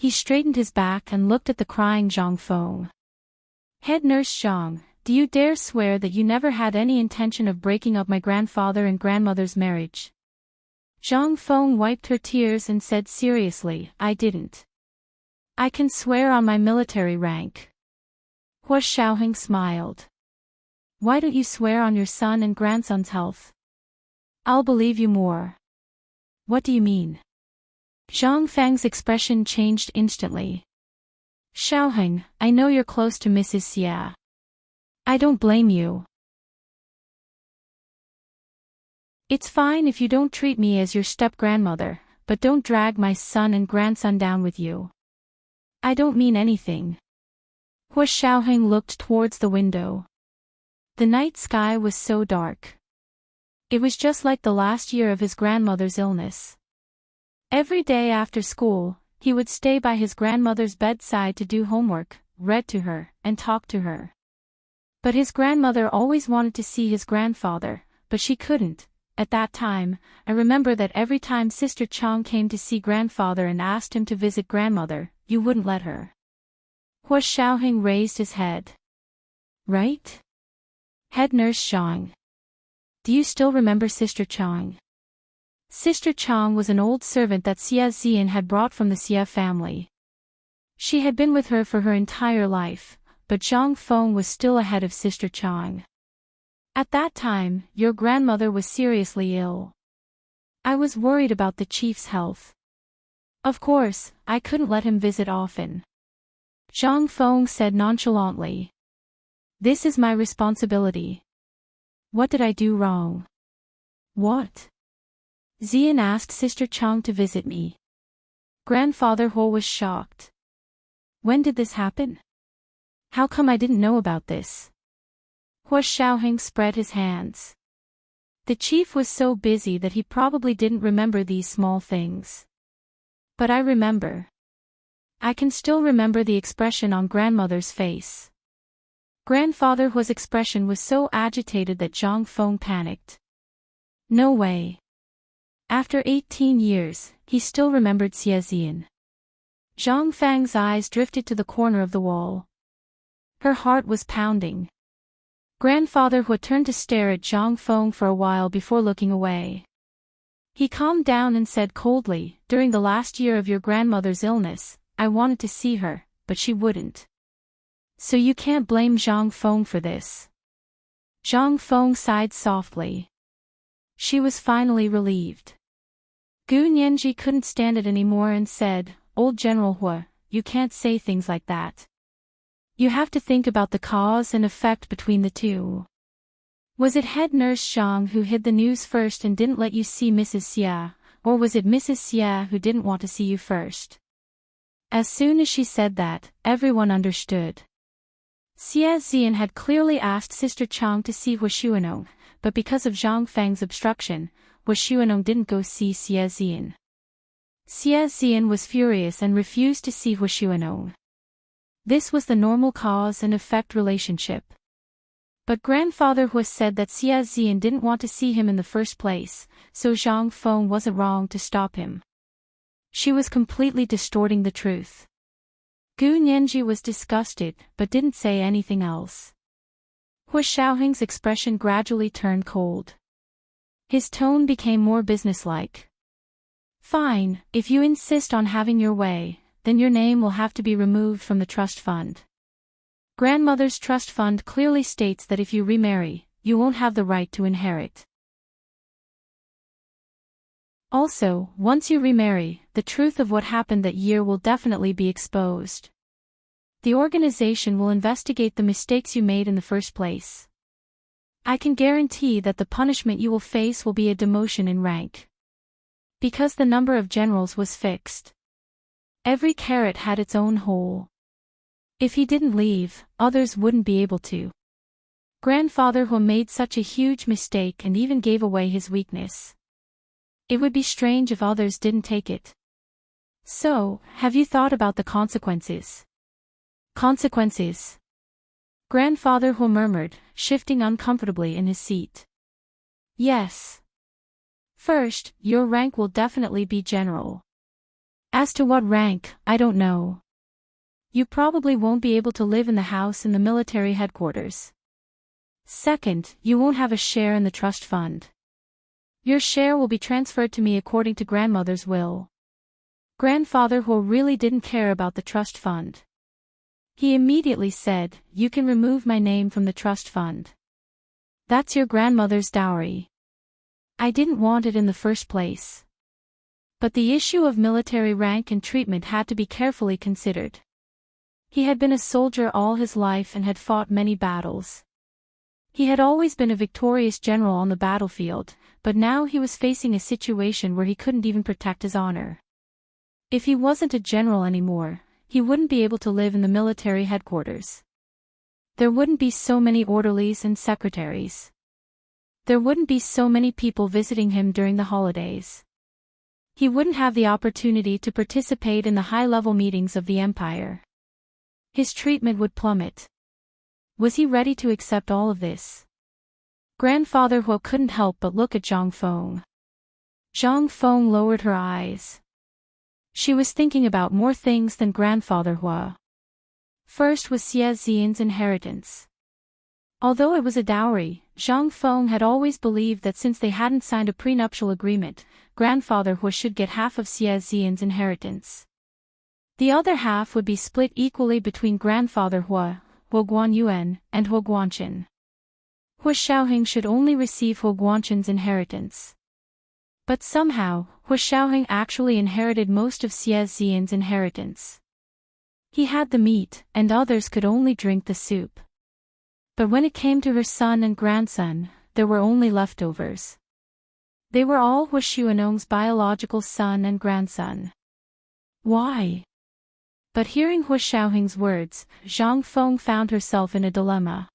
He straightened his back and looked at the crying Zhang Feng. Head nurse Zhang, do you dare swear that you never had any intention of breaking up my grandfather and grandmother's marriage? Zhang Feng wiped her tears and said seriously, I didn't. I can swear on my military rank. Hua Xiaoheng smiled. Why don't you swear on your son and grandson's health? I'll believe you more. What do you mean? Zhang Feng's expression changed instantly. Xiaoheng, I know you're close to Mrs. Xia. I don't blame you. It's fine if you don't treat me as your step-grandmother, but don't drag my son and grandson down with you. I don't mean anything. Hua Xiaoheng looked towards the window. The night sky was so dark. It was just like the last year of his grandmother's illness. Every day after school, he would stay by his grandmother's bedside to do homework, read to her, and talk to her. But his grandmother always wanted to see his grandfather, but she couldn't. At that time, I remember that every time Sister Chang came to see grandfather and asked him to visit grandmother, you wouldn't let her. Hua Xiaoheng raised his head. Right? Head nurse Zhang. Do you still remember Sister Chang? Sister Chang was an old servant that Xia Xian had brought from the Xia family. She had been with her for her entire life, but Zhang Feng was still ahead of Sister Chang. At that time, your grandmother was seriously ill. I was worried about the chief's health. Of course, I couldn't let him visit often. Zhang Feng said nonchalantly. This is my responsibility. What did I do wrong? What? Xian asked Sister Chang to visit me. Grandfather Hua was shocked. When did this happen? How come I didn't know about this? Hua Xiaoheng spread his hands. The chief was so busy that he probably didn't remember these small things. But I remember. I can still remember the expression on grandmother's face. Grandfather Hua's expression was so agitated that Zhang Feng panicked. No way. After 18 years, he still remembered Xia Xian. Zhang Fang's eyes drifted to the corner of the wall. Her heart was pounding. Grandfather Hu turned to stare at Zhang Feng for a while before looking away. He calmed down and said coldly, "During the last year of your grandmother's illness, I wanted to see her, but she wouldn't. So you can't blame Zhang Feng for this." Zhang Feng sighed softly. She was finally relieved. Gu Nianji couldn't stand it anymore and said, "Old General Hu, you can't say things like that. You have to think about the cause and effect between the two. Was it head nurse Zhang who hid the news first and didn't let you see Mrs. Xia, or was it Mrs. Xia who didn't want to see you first?" As soon as she said that, everyone understood. Xia Xian had clearly asked Sister Chang to see Hu Xuanong, but because of Zhang Feng's obstruction, Hu Xuanong didn't go see Xia Xian. Xia Xian was furious and refused to see Hu Xuanong. This was the normal cause and effect relationship. But Grandfather Hu said that Xia Xian didn't want to see him in the first place, so Zhang Feng wasn't wrong to stop him. She was completely distorting the truth. Gu Nianji was disgusted, but didn't say anything else. Hu Xiaoheng's expression gradually turned cold. His tone became more businesslike. "Fine, if you insist on having your way, then your name will have to be removed from the trust fund. Grandmother's trust fund clearly states that if you remarry, you won't have the right to inherit. Also, once you remarry, the truth of what happened that year will definitely be exposed. The organization will investigate the mistakes you made in the first place. I can guarantee that the punishment you will face will be a demotion in rank. Because the number of generals was fixed. Every carrot had its own hole. If he didn't leave, others wouldn't be able to. Grandfather Hu made such a huge mistake and even gave away his weakness. It would be strange if others didn't take it. So, have you thought about the consequences?" "Consequences?" Grandfather Hu murmured, shifting uncomfortably in his seat. "Yes. First, your rank will definitely be general. As to what rank, I don't know. You probably won't be able to live in the house in the military headquarters. Second, you won't have a share in the trust fund. Your share will be transferred to me according to grandmother's will." Grandfather Hu really didn't care about the trust fund. He immediately said, "You can remove my name from the trust fund. That's your grandmother's dowry. I didn't want it in the first place." But the issue of military rank and treatment had to be carefully considered. He had been a soldier all his life and had fought many battles. He had always been a victorious general on the battlefield, but now he was facing a situation where he couldn't even protect his honor. If he wasn't a general anymore, he wouldn't be able to live in the military headquarters. There wouldn't be so many orderlies and secretaries. There wouldn't be so many people visiting him during the holidays. He wouldn't have the opportunity to participate in the high-level meetings of the empire. His treatment would plummet. Was he ready to accept all of this? Grandfather Hu couldn't help but look at Zhang Feng. Zhang Feng lowered her eyes. She was thinking about more things than Grandfather Hu. First was Xia Xian's inheritance. Although it was a dowry, Zhang Feng had always believed that since they hadn't signed a prenuptial agreement, Grandfather Hu should get half of Xia Xian's inheritance. The other half would be split equally between Grandfather Hu, Hu Guanyuan, and Hu Guanchen. Hu Xiaoheng should only receive Hu Guanchen's inheritance. But somehow, Hu Xiaoheng actually inherited most of Xia Xian's inheritance. He had the meat, and others could only drink the soup. But when it came to her son and grandson, there were only leftovers. They were all Hu Xuanong's biological son and grandson. Why? But hearing Hu Xiaoheng's words, Zhang Feng found herself in a dilemma.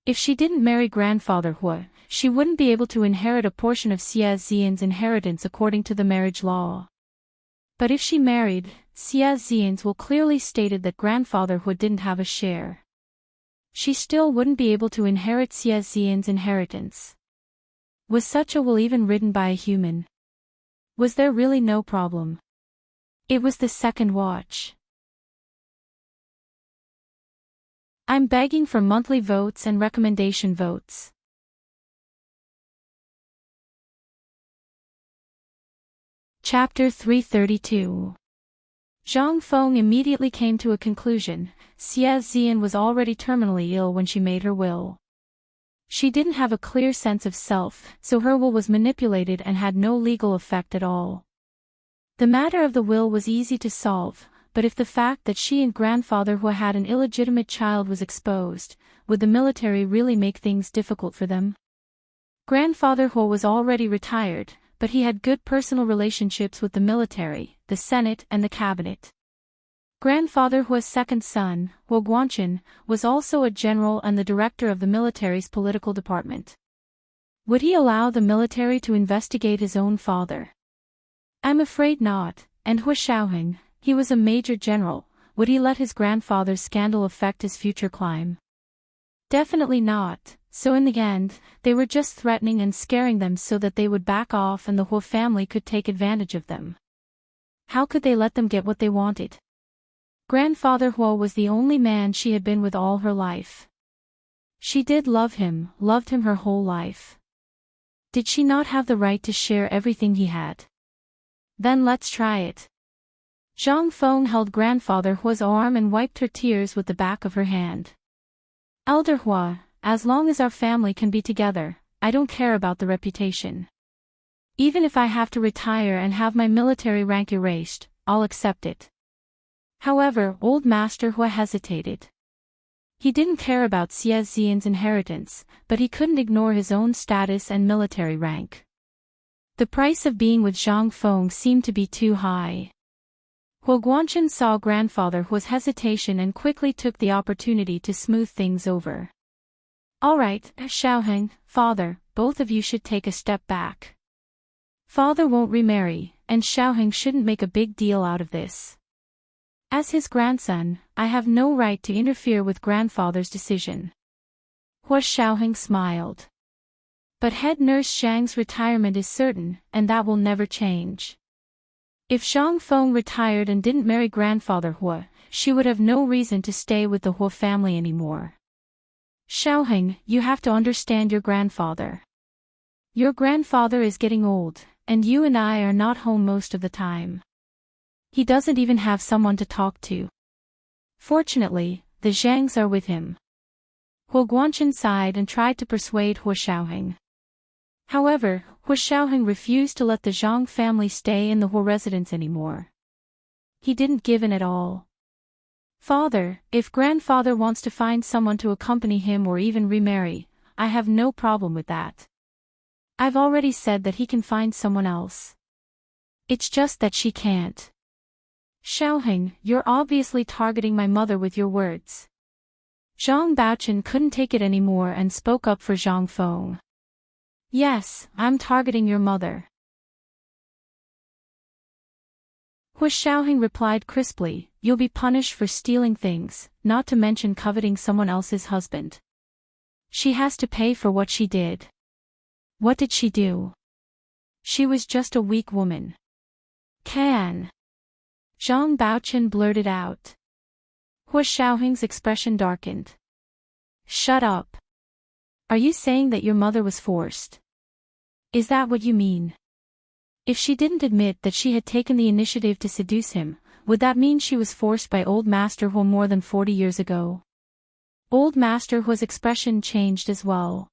If she didn't marry Grandfather Hu, she wouldn't be able to inherit a portion of Xia Xian's inheritance according to the marriage law. But if she married, Xia Xian's will clearly stated that Grandfather Hu didn't have a share. She still wouldn't be able to inherit Xia Xian's inheritance. Was such a will even written by a human? Was there really no problem? It was the second watch. I'm begging for monthly votes and recommendation votes. Chapter 332. Zhang Feng immediately came to a conclusion. Xie Xian was already terminally ill when she made her will. She didn't have a clear sense of self, so her will was manipulated and had no legal effect at all. The matter of the will was easy to solve, but if the fact that she and grandfather Hua had an illegitimate child was exposed, would the military really make things difficult for them? Grandfather Hua was already retired, but he had good personal relationships with the military, the Senate and the cabinet. Grandfather Hua's second son, Hua Guanchen, was also a general and the director of the military's political department. Would he allow the military to investigate his own father? I'm afraid not, and Hua Xiaoheng, he was a major general, would he let his grandfather's scandal affect his future climb? Definitely not. So in the end, they were just threatening and scaring them so that they would back off and the Hua family could take advantage of them. How could they let them get what they wanted? Grandfather Hua was the only man she had been with all her life. She did loved him her whole life. Did she not have the right to share everything he had? Then let's try it. Zhang Feng held grandfather Hua's arm and wiped her tears with the back of her hand. Elder Hua, as long as our family can be together, I don't care about the reputation. Even if I have to retire and have my military rank erased, I'll accept it. However, old Master Hua hesitated. He didn't care about Xie Xian's inheritance, but he couldn't ignore his own status and military rank. The price of being with Zhang Feng seemed to be too high. Hua Guanchen saw grandfather Hua's hesitation and quickly took the opportunity to smooth things over. All right, Xiaoheng, father, both of you should take a step back. Father won't remarry, and Xiaoheng shouldn't make a big deal out of this. As his grandson, I have no right to interfere with grandfather's decision. Hua Xiaoheng smiled. But head nurse Zhang's retirement is certain, and that will never change. If Zhang Feng retired and didn't marry grandfather Hua, she would have no reason to stay with the Hua family anymore. Xiaoheng, you have to understand your grandfather. Your grandfather is getting old, and you and I are not home most of the time. He doesn't even have someone to talk to. Fortunately, the Zhangs are with him. Hua Guanchen sighed and tried to persuade Hua Xiaoheng. However, Hua Xiaoheng refused to let the Zhang family stay in the Hua residence anymore. He didn't give in at all. Father, if grandfather wants to find someone to accompany him or even remarry, I have no problem with that. I've already said that he can find someone else. It's just that she can't. Xiaoheng, you're obviously targeting my mother with your words. Zhang Baochen couldn't take it anymore and spoke up for Zhang Feng. Yes, I'm targeting your mother. Hua Xiaoheng replied crisply, you'll be punished for stealing things, not to mention coveting someone else's husband. She has to pay for what she did. What did she do? She was just a weak woman. Can. Zhang Baochen blurted out. Hua Xiaoheng's expression darkened. Shut up. Are you saying that your mother was forced? Is that what you mean? If she didn't admit that she had taken the initiative to seduce him, would that mean she was forced by old Master Hua more than 40 years ago? Old Master Hua's expression changed as well.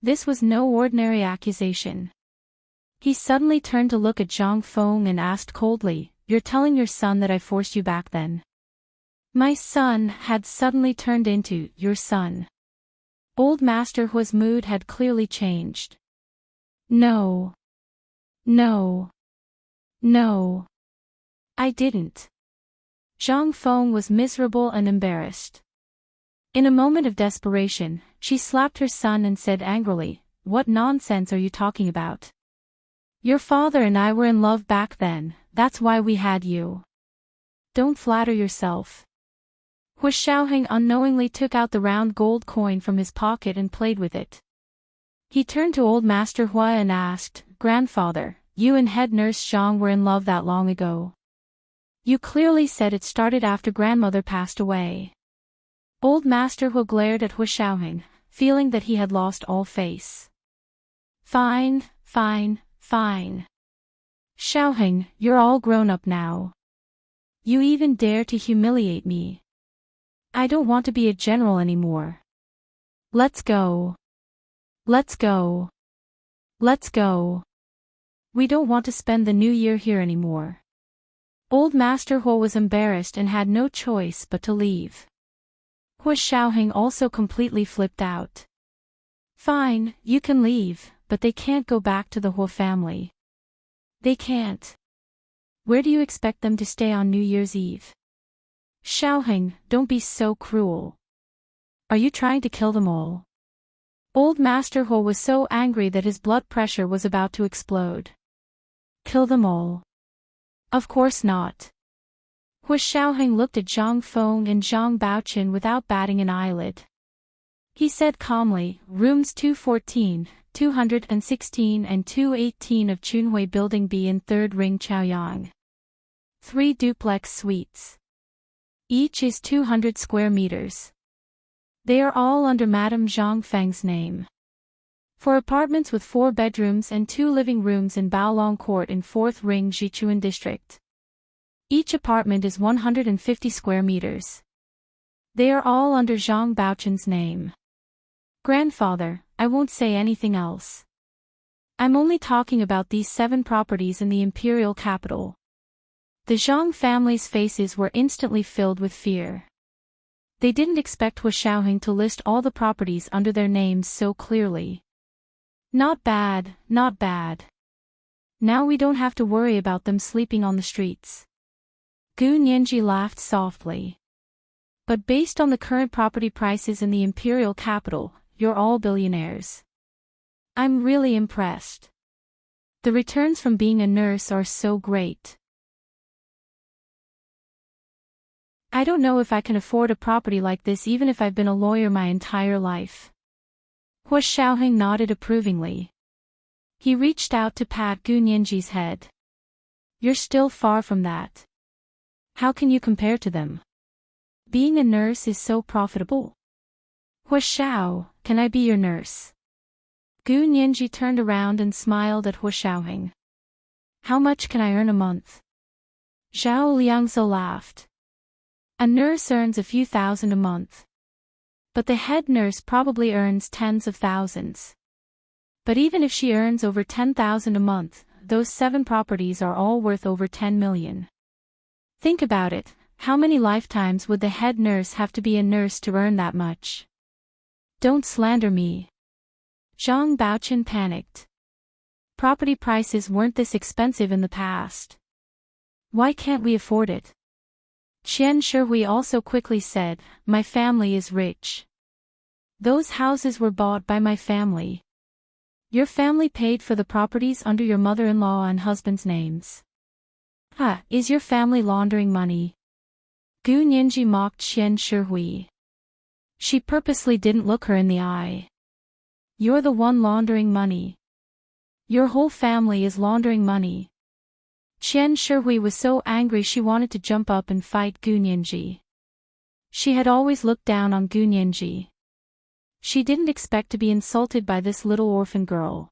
This was no ordinary accusation. He suddenly turned to look at Zhang Feng and asked coldly, you're telling your son that I forced you back then? My son had suddenly turned into your son. Old Master Hua's mood had clearly changed. No. No. No. I didn't. Zhang Feng was miserable and embarrassed. In a moment of desperation, she slapped her son and said angrily, what nonsense are you talking about? Your father and I were in love back then, that's why we had you. Don't flatter yourself. Hua Xiaoheng unknowingly took out the round gold coin from his pocket and played with it. He turned to old Master Hua and asked, Grandfather, you and head nurse Zhang were in love that long ago? You clearly said it started after grandmother passed away. Old Master Hu glared at Hu Xiaoheng, feeling that he had lost all face. Fine, fine, fine. Xiaoheng, you're all grown up now. You even dare to humiliate me. I don't want to be a general anymore. Let's go. Let's go. Let's go. We don't want to spend the new year here anymore. Old Master Hu was embarrassed and had no choice but to leave. Hu Xiaoheng also completely flipped out. Fine, you can leave, but they can't go back to the Hu family. They can't. Where do you expect them to stay on New Year's Eve? Xiaoheng, don't be so cruel. Are you trying to kill them all? Old Master Hu was so angry that his blood pressure was about to explode. Kill them all? Of course not. Hu Xiaoheng looked at Zhang Feng and Zhang Baoqin without batting an eyelid. He said calmly, rooms 214, 216 and 218 of Chunhui Building B in 3rd Ring Chaoyang. 3 duplex suites. Each is 200 square meters. They are all under Madame Zhang Feng's name. For apartments with 4 bedrooms and 2 living rooms in Baolong Court in 4th Ring Jichuan District. Each apartment is 150 square meters. They are all under Zhang Baoqin's name. Grandfather, I won't say anything else. I'm only talking about these 7 properties in the imperial capital. The Zhang family's faces were instantly filled with fear. They didn't expect Hu Xiaoheng to list all the properties under their names so clearly. Not bad, not bad. Now we don't have to worry about them sleeping on the streets. Gu Nianji laughed softly. But based on the current property prices in the imperial capital, you're all billionaires. I'm really impressed. The returns from being a nurse are so great. I don't know if I can afford a property like this even if I've been a lawyer my entire life. Hu Xiaoheng nodded approvingly. He reached out to pat Gu Nianji's head. You're still far from that. How can you compare to them? Being a nurse is so profitable. Hu Xiao, can I be your nurse? Gu Nianji turned around and smiled at Hu Xiaoheng. How much can I earn a month? Zhao Liangze laughed. A nurse earns a few thousand a month. But the head nurse probably earns tens of thousands. But even if she earns over 10,000 a month, those 7 properties are all worth over 10 million. Think about it, how many lifetimes would the head nurse have to be a nurse to earn that much? Don't slander me. Zhang Baoqin panicked. Property prices weren't this expensive in the past. Why can't we afford it? Qian Shihui also quickly said, my family is rich. Those houses were bought by my family. Your family paid for the properties under your mother-in-law and husband's names. Is your family laundering money? Gu Nianji mocked Qian Shihui. She purposely didn't look her in the eye. You're the one laundering money. Your whole family is laundering money. Qian Shihui was so angry she wanted to jump up and fight Gu Nianji. She had always looked down on Gu Nianji. She didn't expect to be insulted by this little orphan girl.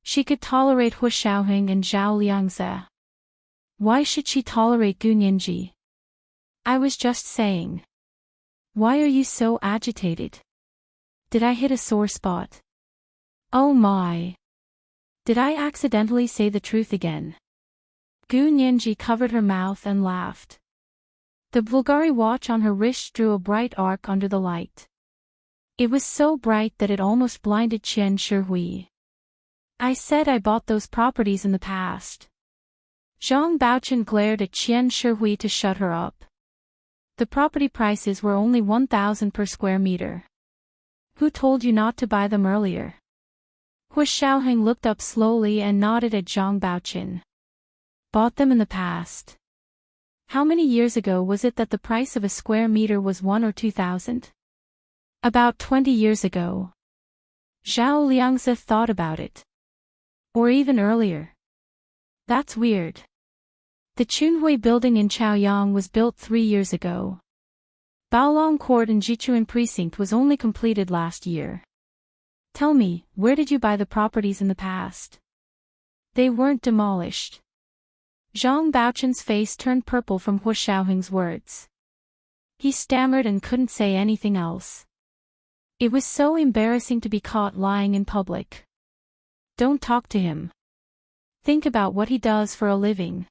She could tolerate Hu Xiaoheng and Zhao Liangze. Why should she tolerate Gu Nianji? I was just saying. Why are you so agitated? Did I hit a sore spot? Oh my. Did I accidentally say the truth again? Gu Nianji covered her mouth and laughed. The Bulgari watch on her wrist drew a bright arc under the light. It was so bright that it almost blinded Qian Shihui. I said I bought those properties in the past. Zhang Baoqin glared at Qian Shihui to shut her up. The property prices were only 1,000 per square meter. Who told you not to buy them earlier? Hu Xiaoheng looked up slowly and nodded at Zhang Baoqin. Bought them in the past. How many years ago was it that the price of a square meter was 1 or 2,000? About 20 years ago. Zhao Liangze thought about it. Or even earlier. That's weird. The Chunhui building in Chaoyang was built 3 years ago. Baolong Court in Jichuan Precinct was only completed last year. Tell me, where did you buy the properties in the past? They weren't demolished. Zhang Baochun's face turned purple from Hu Xiaoheng's words. He stammered and couldn't say anything else. It was so embarrassing to be caught lying in public. Don't talk to him. Think about what he does for a living.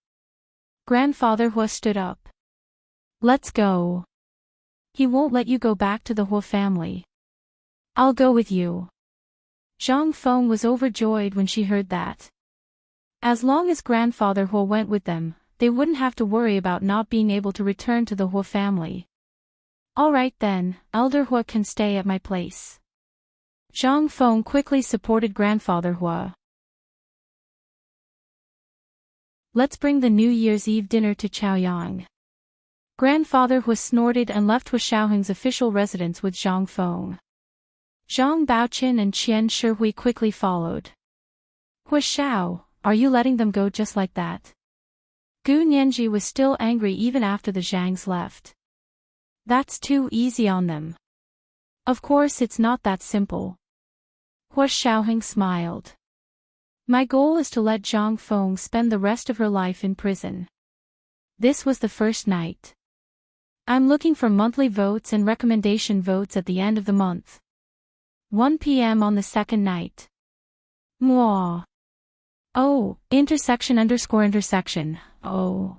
Grandfather Hu stood up. Let's go. He won't let you go back to the Hu family. I'll go with you. Zhang Feng was overjoyed when she heard that. As long as Grandfather Hu went with them, they wouldn't have to worry about not being able to return to the Hu family. All right then, Elder Hu can stay at my place. Zhang Feng quickly supported Grandfather Hu. Let's bring the New Year's Eve dinner to Chaoyang. Grandfather Hu snorted and left Hu Xiaoheng's official residence with Zhang Feng. Zhang Baochun and Qian Shihui quickly followed. Hu Xiao, are you letting them go just like that? Gu Nianji was still angry even after the Zhangs left. That's too easy on them. Of course it's not that simple. Hu Xiaoheng smiled. My goal is to let Zhang Feng spend the rest of her life in prison. This was the first night. I'm looking for monthly votes and recommendation votes at the end of the month. 1 p.m. on the second night. Mwah. Oh, intersection. Oh.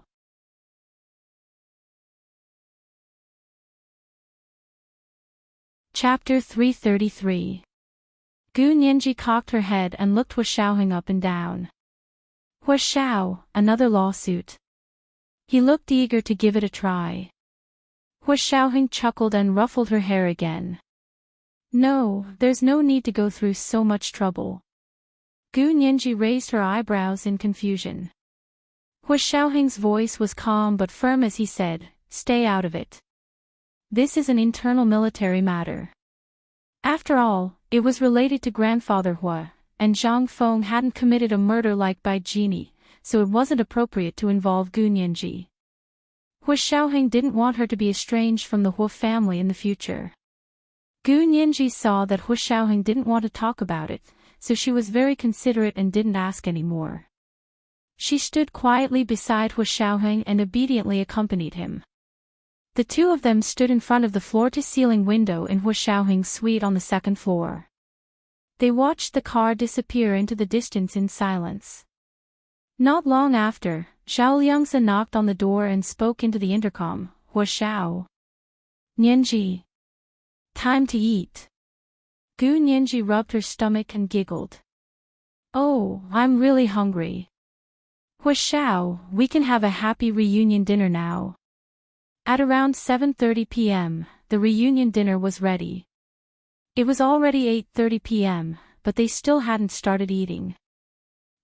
Chapter 333. Gu Nianji cocked her head and looked Hu Xiaoheng up and down. Hu Xiao, another lawsuit. He looked eager to give it a try. Hu Xiaoheng chuckled and ruffled her hair again. No, there's no need to go through so much trouble. Gu Nianji raised her eyebrows in confusion. Hu Xiaoheng's voice was calm but firm as he said, stay out of it. This is an internal military matter. After all, it was related to Grandfather Hu, and Zhang Feng hadn't committed a murder like Bai Jini, so it wasn't appropriate to involve Gu Nianji. Hu Xiaoheng didn't want her to be estranged from the Hu family in the future. Gu Nianji saw that Hu Xiaoheng didn't want to talk about it, so she was very considerate and didn't ask any more. She stood quietly beside Hu Xiaoheng and obediently accompanied him. The two of them stood in front of the floor-to-ceiling window in Hu Xiaoheng's suite on the second floor. They watched the car disappear into the distance in silence. Not long after, Zhao Liangzi knocked on the door and spoke into the intercom. Hu Xiao. Nianji. Time to eat. Gu Nianji rubbed her stomach and giggled. Oh, I'm really hungry. Hu Xiao, we can have a happy reunion dinner now. At around 7:30 p.m., the reunion dinner was ready. It was already 8:30 p.m., but they still hadn't started eating.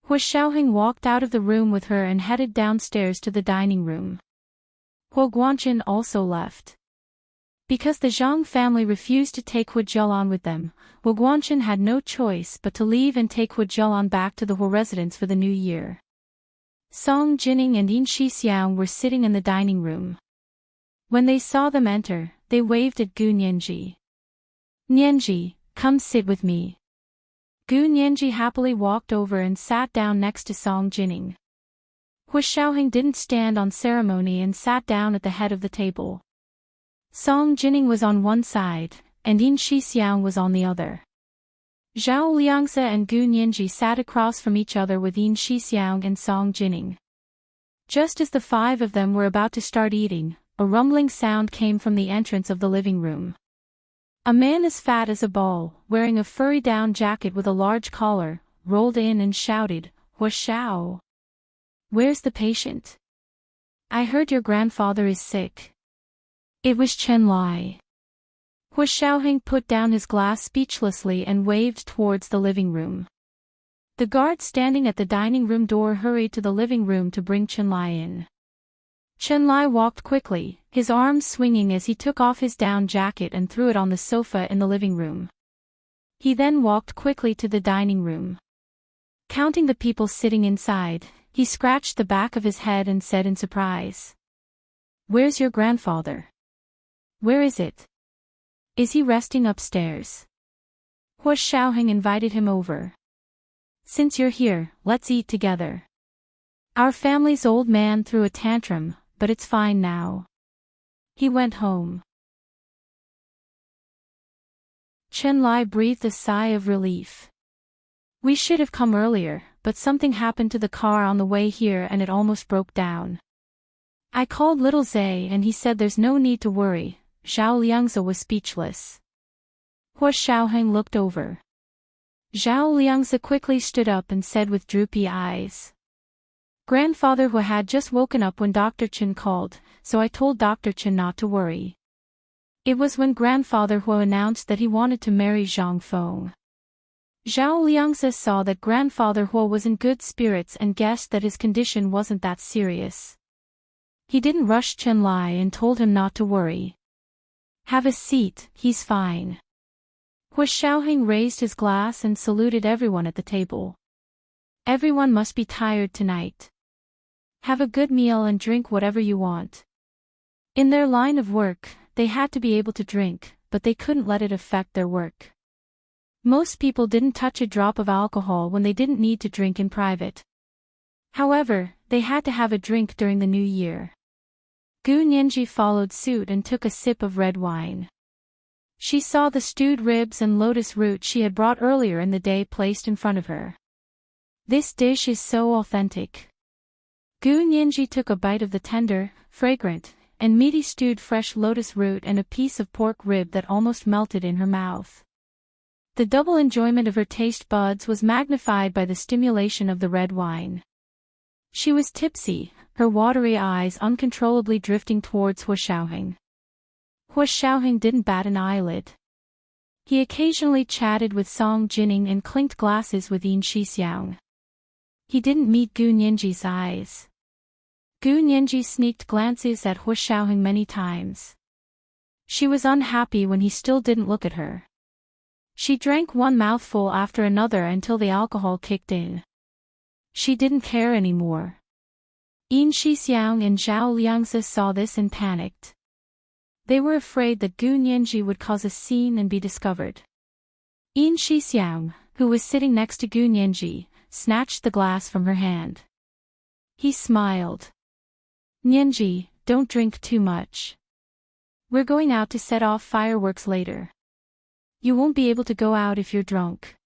Hu Xiaoheng walked out of the room with her and headed downstairs to the dining room. Hu Guanchen also left. Because the Zhang family refused to take Hu Jialan with them, Hu Guanchen had no choice but to leave and take Hu Jialan back to the Hu residence for the new year. Song Jining and Yin Shixiang were sitting in the dining room. When they saw them enter, they waved at Gu Nianji. Nianji, come sit with me. Gu Nianji happily walked over and sat down next to Song Jining. Hu Xiaoheng didn't stand on ceremony and sat down at the head of the table. Song Jining was on one side, and Yin Shixiang was on the other. Zhao Liangzi and Gu Nianji sat across from each other with Yin Shixiang and Song Jining. Just as the five of them were about to start eating, a rumbling sound came from the entrance of the living room. A man as fat as a ball, wearing a furry down jacket with a large collar, rolled in and shouted, Hu Xiao. Where's the patient? I heard your grandfather is sick. It was Chen Lai. Hu Xiaoheng put down his glass speechlessly and waved towards the living room. The guard standing at the dining room door hurried to the living room to bring Chen Lai in. Chen Lai walked quickly, his arms swinging as he took off his down jacket and threw it on the sofa in the living room. He then walked quickly to the dining room. Counting the people sitting inside, He scratched the back of his head and said in surprise. "Where's your grandfather? Where is it? Is he resting upstairs?" Hua Xiaoheng invited him over. "Since you're here, let's eat together. Our family's old man threw a tantrum, but it's fine now." He went home. Chen Lai breathed a sigh of relief. "We should have come earlier, but something happened to the car on the way here and it almost broke down. I called little Zay and he said there's no need to worry." Zhao Liangze was speechless. Hua Xiaoheng looked over. Zhao Liangze quickly stood up and said with droopy eyes. "Grandfather Hua had just woken up when Dr. Chen called, so I told Dr. Chen not to worry. It was when Grandfather Hua announced that he wanted to marry Zhang Feng." Zhao Liangze saw that Grandfather Hua was in good spirits and guessed that his condition wasn't that serious. He didn't rush Chen Lai and told him not to worry. "Have a seat, he's fine." Hua Xiaoheng raised his glass and saluted everyone at the table. "Everyone must be tired tonight. Have a good meal and drink whatever you want." In their line of work, they had to be able to drink, but they couldn't let it affect their work. Most people didn't touch a drop of alcohol when they didn't need to drink in private. However, they had to have a drink during the new year. Gu Nianji followed suit and took a sip of red wine. She saw the stewed ribs and lotus root she had brought earlier in the day placed in front of her. "This dish is so authentic." Gu Nianji took a bite of the tender, fragrant, and meaty stewed fresh lotus root and a piece of pork rib that almost melted in her mouth. The double enjoyment of her taste buds was magnified by the stimulation of the red wine. She was tipsy, her watery eyes uncontrollably drifting towards Hua Xiaoheng. Hua Xiaoheng didn't bat an eyelid. He occasionally chatted with Song Jining and clinked glasses with Yin Shixiang. He didn't meet Gu Nianji's eyes. Gu Nianji sneaked glances at Hua Xiaoheng many times. She was unhappy when he still didn't look at her. She drank one mouthful after another until the alcohol kicked in. She didn't care anymore. Yin Shixiang and Zhao Liangze saw this and panicked. They were afraid that Gu Nianji would cause a scene and be discovered. Yin Shixiang, who was sitting next to Gu Nianji, snatched the glass from her hand. He smiled. "Nianji, don't drink too much. We're going out to set off fireworks later. You won't be able to go out if you're drunk."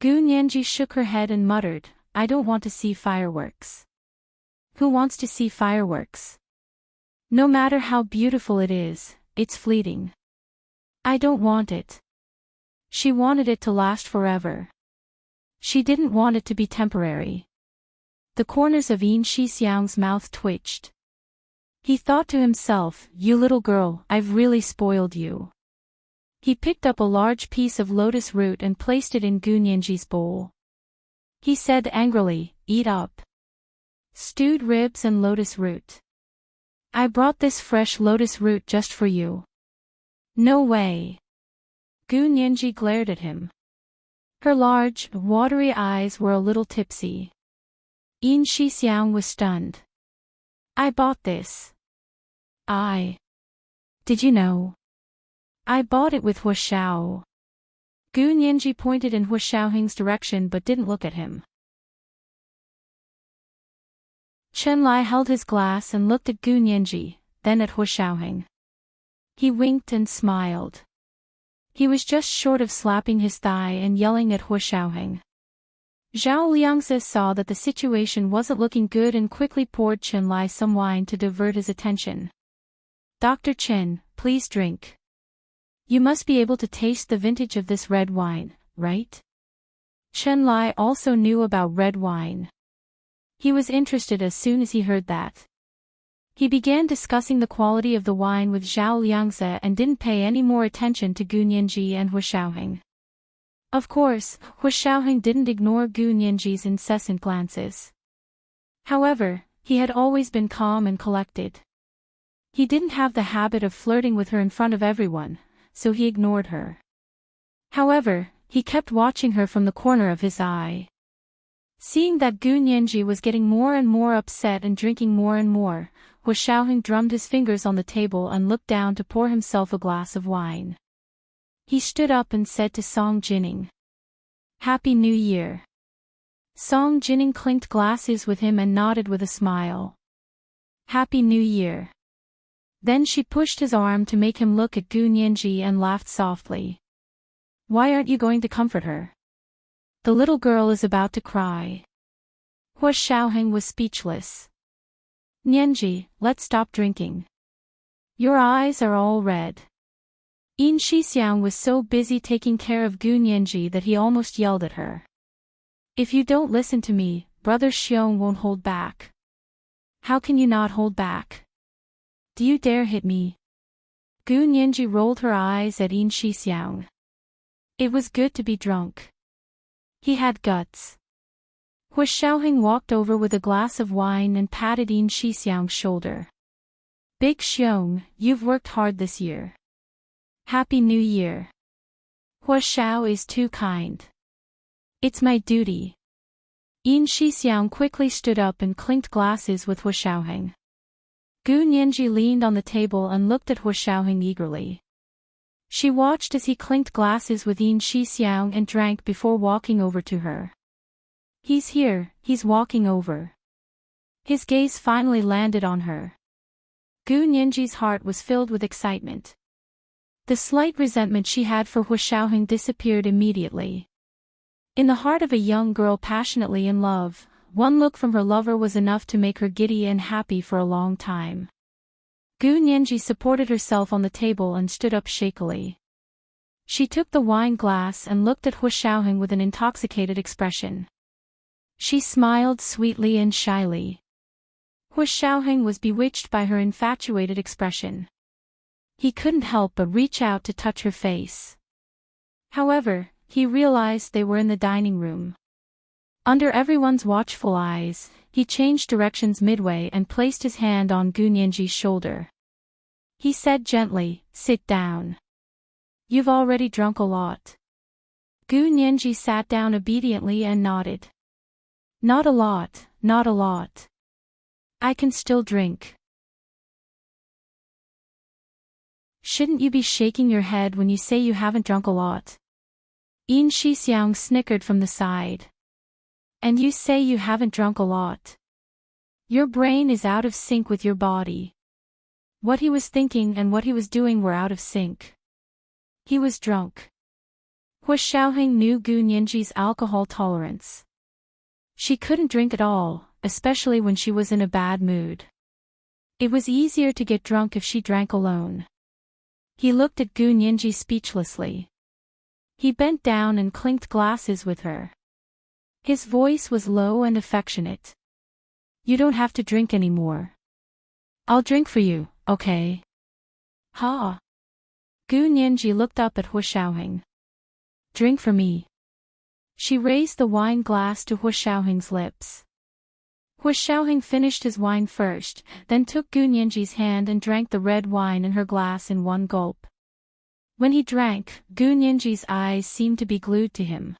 Gu Nianji shook her head and muttered, "I don't want to see fireworks." Who wants to see fireworks? No matter how beautiful it is, it's fleeting. I don't want it. She wanted it to last forever. She didn't want it to be temporary. The corners of Yin Shixiang's mouth twitched. He thought to himself, "You little girl, I've really spoiled you." He picked up a large piece of lotus root and placed it in Gu Nianji's bowl. He said angrily, "Eat up. Stewed ribs and lotus root. I brought this fresh lotus root just for you." "No way." Gu Nianji glared at him. Her large, watery eyes were a little tipsy. Yin Shixiang was stunned. "I bought this. Did you know? I bought it with Hua Xiao." Gu Nianji pointed in Hua Xiaoheng's direction but didn't look at him. Chen Lai held his glass and looked at Gu Nianji, then at Hua Xiaoheng. He winked and smiled. He was just short of slapping his thigh and yelling at Hua Xiaoheng. Zhao Liangze saw that the situation wasn't looking good and quickly poured Chen Lai some wine to divert his attention. "Dr. Chen, please drink. You must be able to taste the vintage of this red wine, right?" Chen Lai also knew about red wine. He was interested as soon as he heard that. He began discussing the quality of the wine with Zhao Liangze and didn't pay any more attention to Gu Nianji and Hua Xiaoheng. Of course, Hua Xiaoheng didn't ignore Gu Nianji's incessant glances. However, he had always been calm and collected. He didn't have the habit of flirting with her in front of everyone, so he ignored her. However, he kept watching her from the corner of his eye. Seeing that Gu Nianji was getting more and more upset and drinking more and more, Hu Xiaoheng drummed his fingers on the table and looked down to pour himself a glass of wine. He stood up and said to Song Jining, "Happy New Year." Song Jining clinked glasses with him and nodded with a smile. "Happy New Year." Then she pushed his arm to make him look at Gu Nianji and laughed softly. "Why aren't you going to comfort her? The little girl is about to cry." Hu Xiaoheng was speechless. "Nianji, let's stop drinking. Your eyes are all red." Yin Shixiang was so busy taking care of Gu Nianji that he almost yelled at her. "If you don't listen to me, Brother Xiong won't hold back." "How can you not hold back? Do you dare hit me?" Gu Nianji rolled her eyes at Yin Shixiang. It was good to be drunk. He had guts. Hu Xiaoheng walked over with a glass of wine and patted Yin Shixiang's shoulder. "Big Xiong, you've worked hard this year. Happy New Year." "Hu Xiao is too kind. It's my duty." Yin Shixiang quickly stood up and clinked glasses with Hu Xiaoheng. Gu Nianji leaned on the table and looked at Hu Xiaoheng eagerly. She watched as he clinked glasses with Yin Shixiang and drank before walking over to her. "He's here, he's walking over." His gaze finally landed on her. Gu Nianji's heart was filled with excitement. The slight resentment she had for Hu Xiaoheng disappeared immediately. In the heart of a young girl passionately in love, one look from her lover was enough to make her giddy and happy for a long time. Gu Nianji supported herself on the table and stood up shakily. She took the wine glass and looked at Hu Xiaoheng with an intoxicated expression. She smiled sweetly and shyly. Hu Xiaoheng was bewitched by her infatuated expression. He couldn't help but reach out to touch her face. However, he realized they were in the dining room. Under everyone's watchful eyes, he changed directions midway and placed his hand on Gu Nianji's shoulder. He said gently, "Sit down. You've already drunk a lot." Gu Nianji sat down obediently and nodded. "Not a lot, not a lot. I can still drink." "Shouldn't you be shaking your head when you say you haven't drunk a lot?" Yin Shixiang snickered from the side. "And you say you haven't drunk a lot? Your brain is out of sync with your body." What he was thinking and what he was doing were out of sync. He was drunk. Hu Xiaoheng knew Gu Nianji's alcohol tolerance. She couldn't drink at all, especially when she was in a bad mood. It was easier to get drunk if she drank alone. He looked at Gu Nianji speechlessly. He bent down and clinked glasses with her. His voice was low and affectionate. "You don't have to drink anymore. I'll drink for you, okay?" "Ha!" Gu Nianji looked up at Hu Xiaoheng. "Drink for me." She raised the wine glass to Hu Xiaoheng's lips. Hu Xiaoheng finished his wine first, then took Gu Nianji's hand and drank the red wine in her glass in one gulp. When he drank, Gu Nianji's eyes seemed to be glued to him.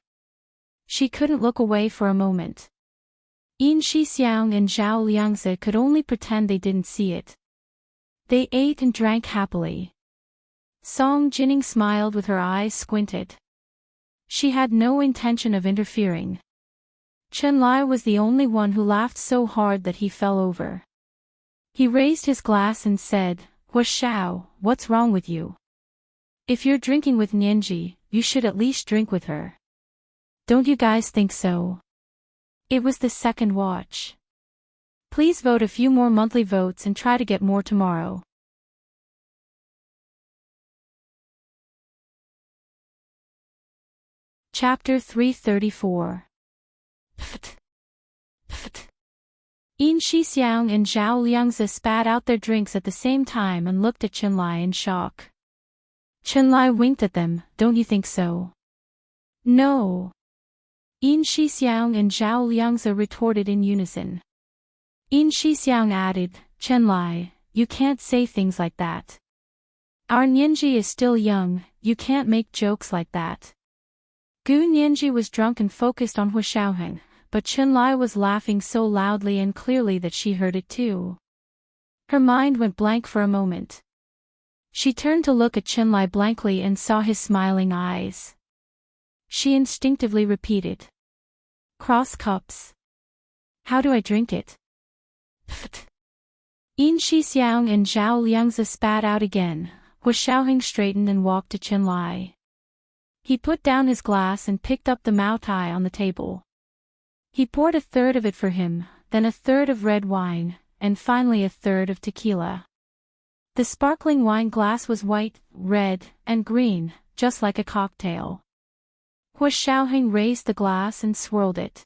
She couldn't look away for a moment. Yin Shixiang and Zhao Liangzi could only pretend they didn't see it. They ate and drank happily. Song Jining smiled with her eyes squinted. She had no intention of interfering. Chen Lai was the only one who laughed so hard that he fell over. He raised his glass and said, "Hu Xiao, what's wrong with you? If you're drinking with Nianji, you should at least drink with her. Don't you guys think so?" It was the second watch. Please vote a few more monthly votes and try to get more tomorrow. Chapter 334. Pft. Pft. Yin Shixiang and Zhao Liangzi spat out their drinks at the same time and looked at Chen Lai in shock. Chen Lai winked at them, "Don't you think so?" "No." Yin Shixiang and Zhao Liangzi retorted in unison. Yin Shixiang added, "Chen Lai, you can't say things like that. Our Nianji is still young, you can't make jokes like that." Gu Nianji was drunk and focused on Hu Xiaoheng, but Chenlai was laughing so loudly and clearly that she heard it too. Her mind went blank for a moment. She turned to look at Chenlai blankly and saw his smiling eyes. She instinctively repeated. Cross cups. How do I drink it? Pfft. Yin Shixiang and Zhao Liangzi spat out again. Hua Xiaoheng straightened and walked to Chenlai. He put down his glass and picked up the Maotai on the table. He poured a third of it for him, then a third of red wine, and finally a third of tequila. The sparkling wine glass was white, red, and green, just like a cocktail. Hua Xiaoheng raised the glass and swirled it.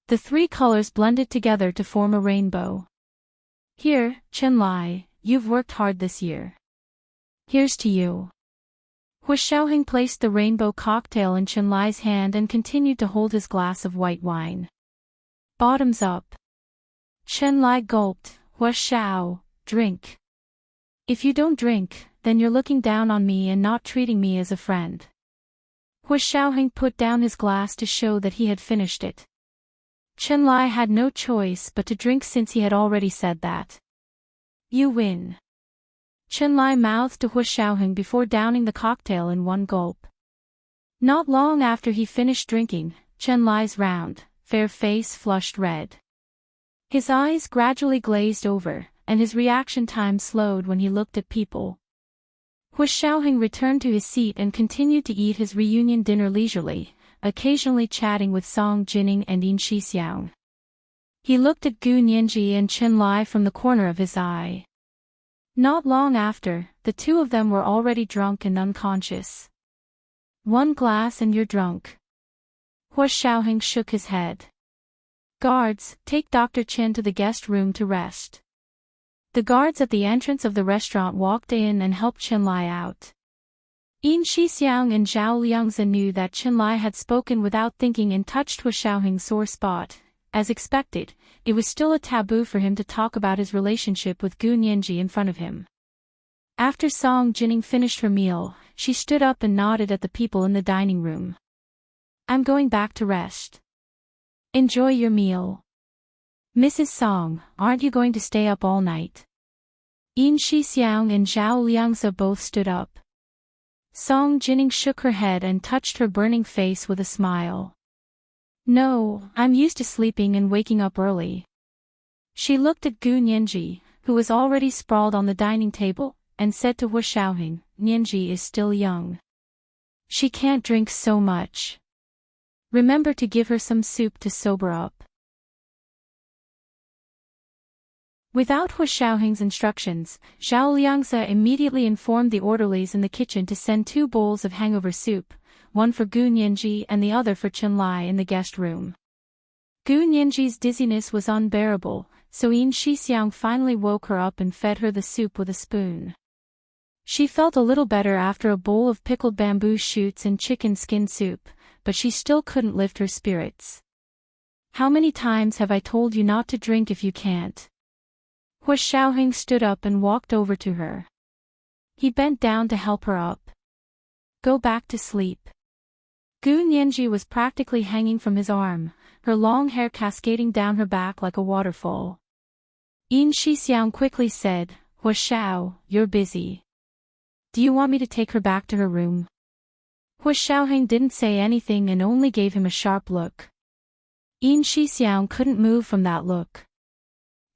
The three colors blended together to form a rainbow. Here, Chenlai, you've worked hard this year. Here's to you. Hua Xiaoheng placed the rainbow cocktail in Chenlai's hand and continued to hold his glass of white wine. Bottoms up. Chenlai gulped. Hua Xiao, drink. If you don't drink, then you're looking down on me and not treating me as a friend. Hua Xiaoheng put down his glass to show that he had finished it. Chenlai had no choice but to drink since he had already said that. You win. Chenlai mouthed to Hua Xiaoheng before downing the cocktail in one gulp. Not long after he finished drinking, Chenlai's round, fair face flushed red. His eyes gradually glazed over, and his reaction time slowed when he looked at people. Hua Xiaoheng returned to his seat and continued to eat his reunion dinner leisurely, occasionally chatting with Song Jining and Yin Shixiang. He looked at Gu Nianji and Chenlai from the corner of his eye. Not long after, the two of them were already drunk and unconscious. One glass and you're drunk. Hua Xiaoheng shook his head. Guards, take Dr. Chen to the guest room to rest. The guards at the entrance of the restaurant walked in and helped Chenlai out. Yin Shixiang and Zhao Liangzi knew that Chenlai had spoken without thinking and touched Hua Xiaoheng's sore spot. As expected, it was still a taboo for him to talk about his relationship with Gu Nianji in front of him. After Song Jining finished her meal, she stood up and nodded at the people in the dining room. I'm going back to rest. Enjoy your meal. Mrs. Song, aren't you going to stay up all night? Yin Shixiang and Zhao Liangzi both stood up. Song Jining shook her head and touched her burning face with a smile. No, I'm used to sleeping and waking up early. She looked at Gu Nianji, who was already sprawled on the dining table, and said to Hua Xiaoheng, Nianji is still young. She can't drink so much. Remember to give her some soup to sober up. Without Hua Xiaoheng's instructions, Zhao Liangzi immediately informed the orderlies in the kitchen to send 2 bowls of hangover soup, one for Gu Nianji and the other for Chenlai in the guest room. Gu Nianji's dizziness was unbearable, so Yin Shixiang finally woke her up and fed her the soup with a spoon. She felt a little better after a bowl of pickled bamboo shoots and chicken skin soup, but she still couldn't lift her spirits. How many times have I told you not to drink if you can't? Hua Xiaoheng stood up and walked over to her. He bent down to help her up. Go back to sleep. Gu Nianji was practically hanging from his arm, her long hair cascading down her back like a waterfall. Yin Shixiang quickly said, Hua Xiao, you're busy. Do you want me to take her back to her room? Hua Xiaoheng didn't say anything and only gave him a sharp look. Yin Shixiang couldn't move from that look.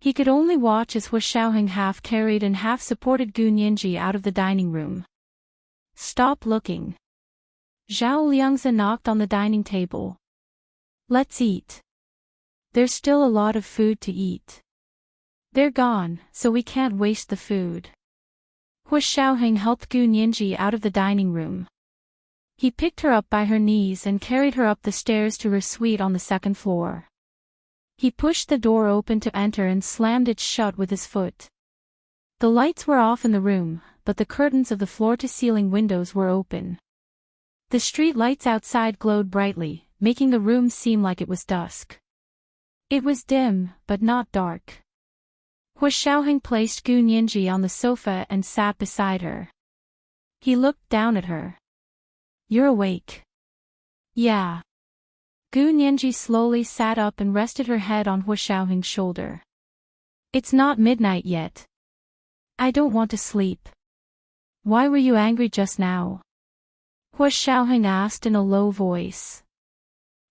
He could only watch as Hua Xiaoheng half carried and half supported Gu Nianji out of the dining room. Stop looking. Zhao Liangzi knocked on the dining table. Let's eat. There's still a lot of food to eat. They're gone, so we can't waste the food. Hua Xiaoheng helped Gu Nianji out of the dining room. He picked her up by her knees and carried her up the stairs to her suite on the 2nd floor. He pushed the door open to enter and slammed it shut with his foot. The lights were off in the room, but the curtains of the floor-to-ceiling windows were open. The street lights outside glowed brightly, making the room seem like it was dusk. It was dim, but not dark. Hua Xiaoheng placed Gu Nianji on the sofa and sat beside her. He looked down at her. You're awake. Yeah. Gu Nianji slowly sat up and rested her head on Hua Xiaoheng's shoulder. It's not midnight yet. I don't want to sleep. Why were you angry just now? Hua Xiaoheng asked in a low voice.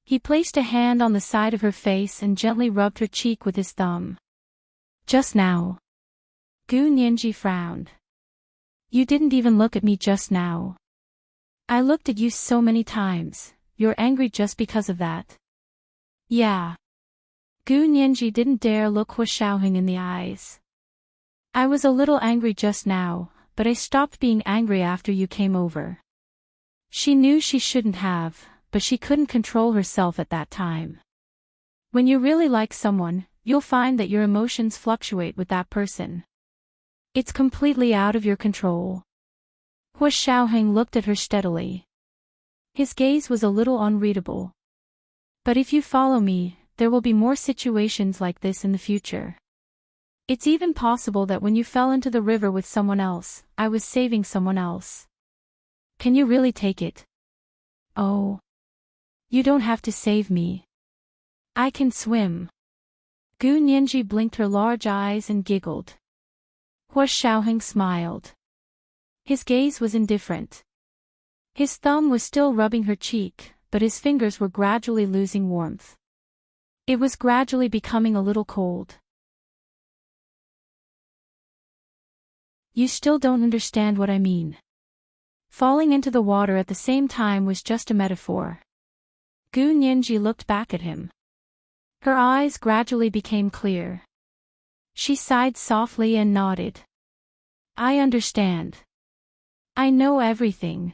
He placed a hand on the side of her face and gently rubbed her cheek with his thumb. Just now. Gu Nianji frowned. You didn't even look at me just now. I looked at you so many times. You're angry just because of that. Yeah. Gu Nianji didn't dare look Hua Xiaoheng in the eyes. I was a little angry just now, but I stopped being angry after you came over. She knew she shouldn't have, but she couldn't control herself at that time. When you really like someone, you'll find that your emotions fluctuate with that person. It's completely out of your control. Hua Xiaoheng looked at her steadily. His gaze was a little unreadable. But if you follow me, there will be more situations like this in the future. It's even possible that when you fell into the river with someone else, I was saving someone else. Can you really take it? Oh. You don't have to save me. I can swim. Gu Nianji blinked her large eyes and giggled. Hua Xiaoheng smiled. His gaze was indifferent. His thumb was still rubbing her cheek, but his fingers were gradually losing warmth. It was gradually becoming a little cold. You still don't understand what I mean. Falling into the water at the same time was just a metaphor. Gu Nianji looked back at him. Her eyes gradually became clear. She sighed softly and nodded. I understand. I know everything.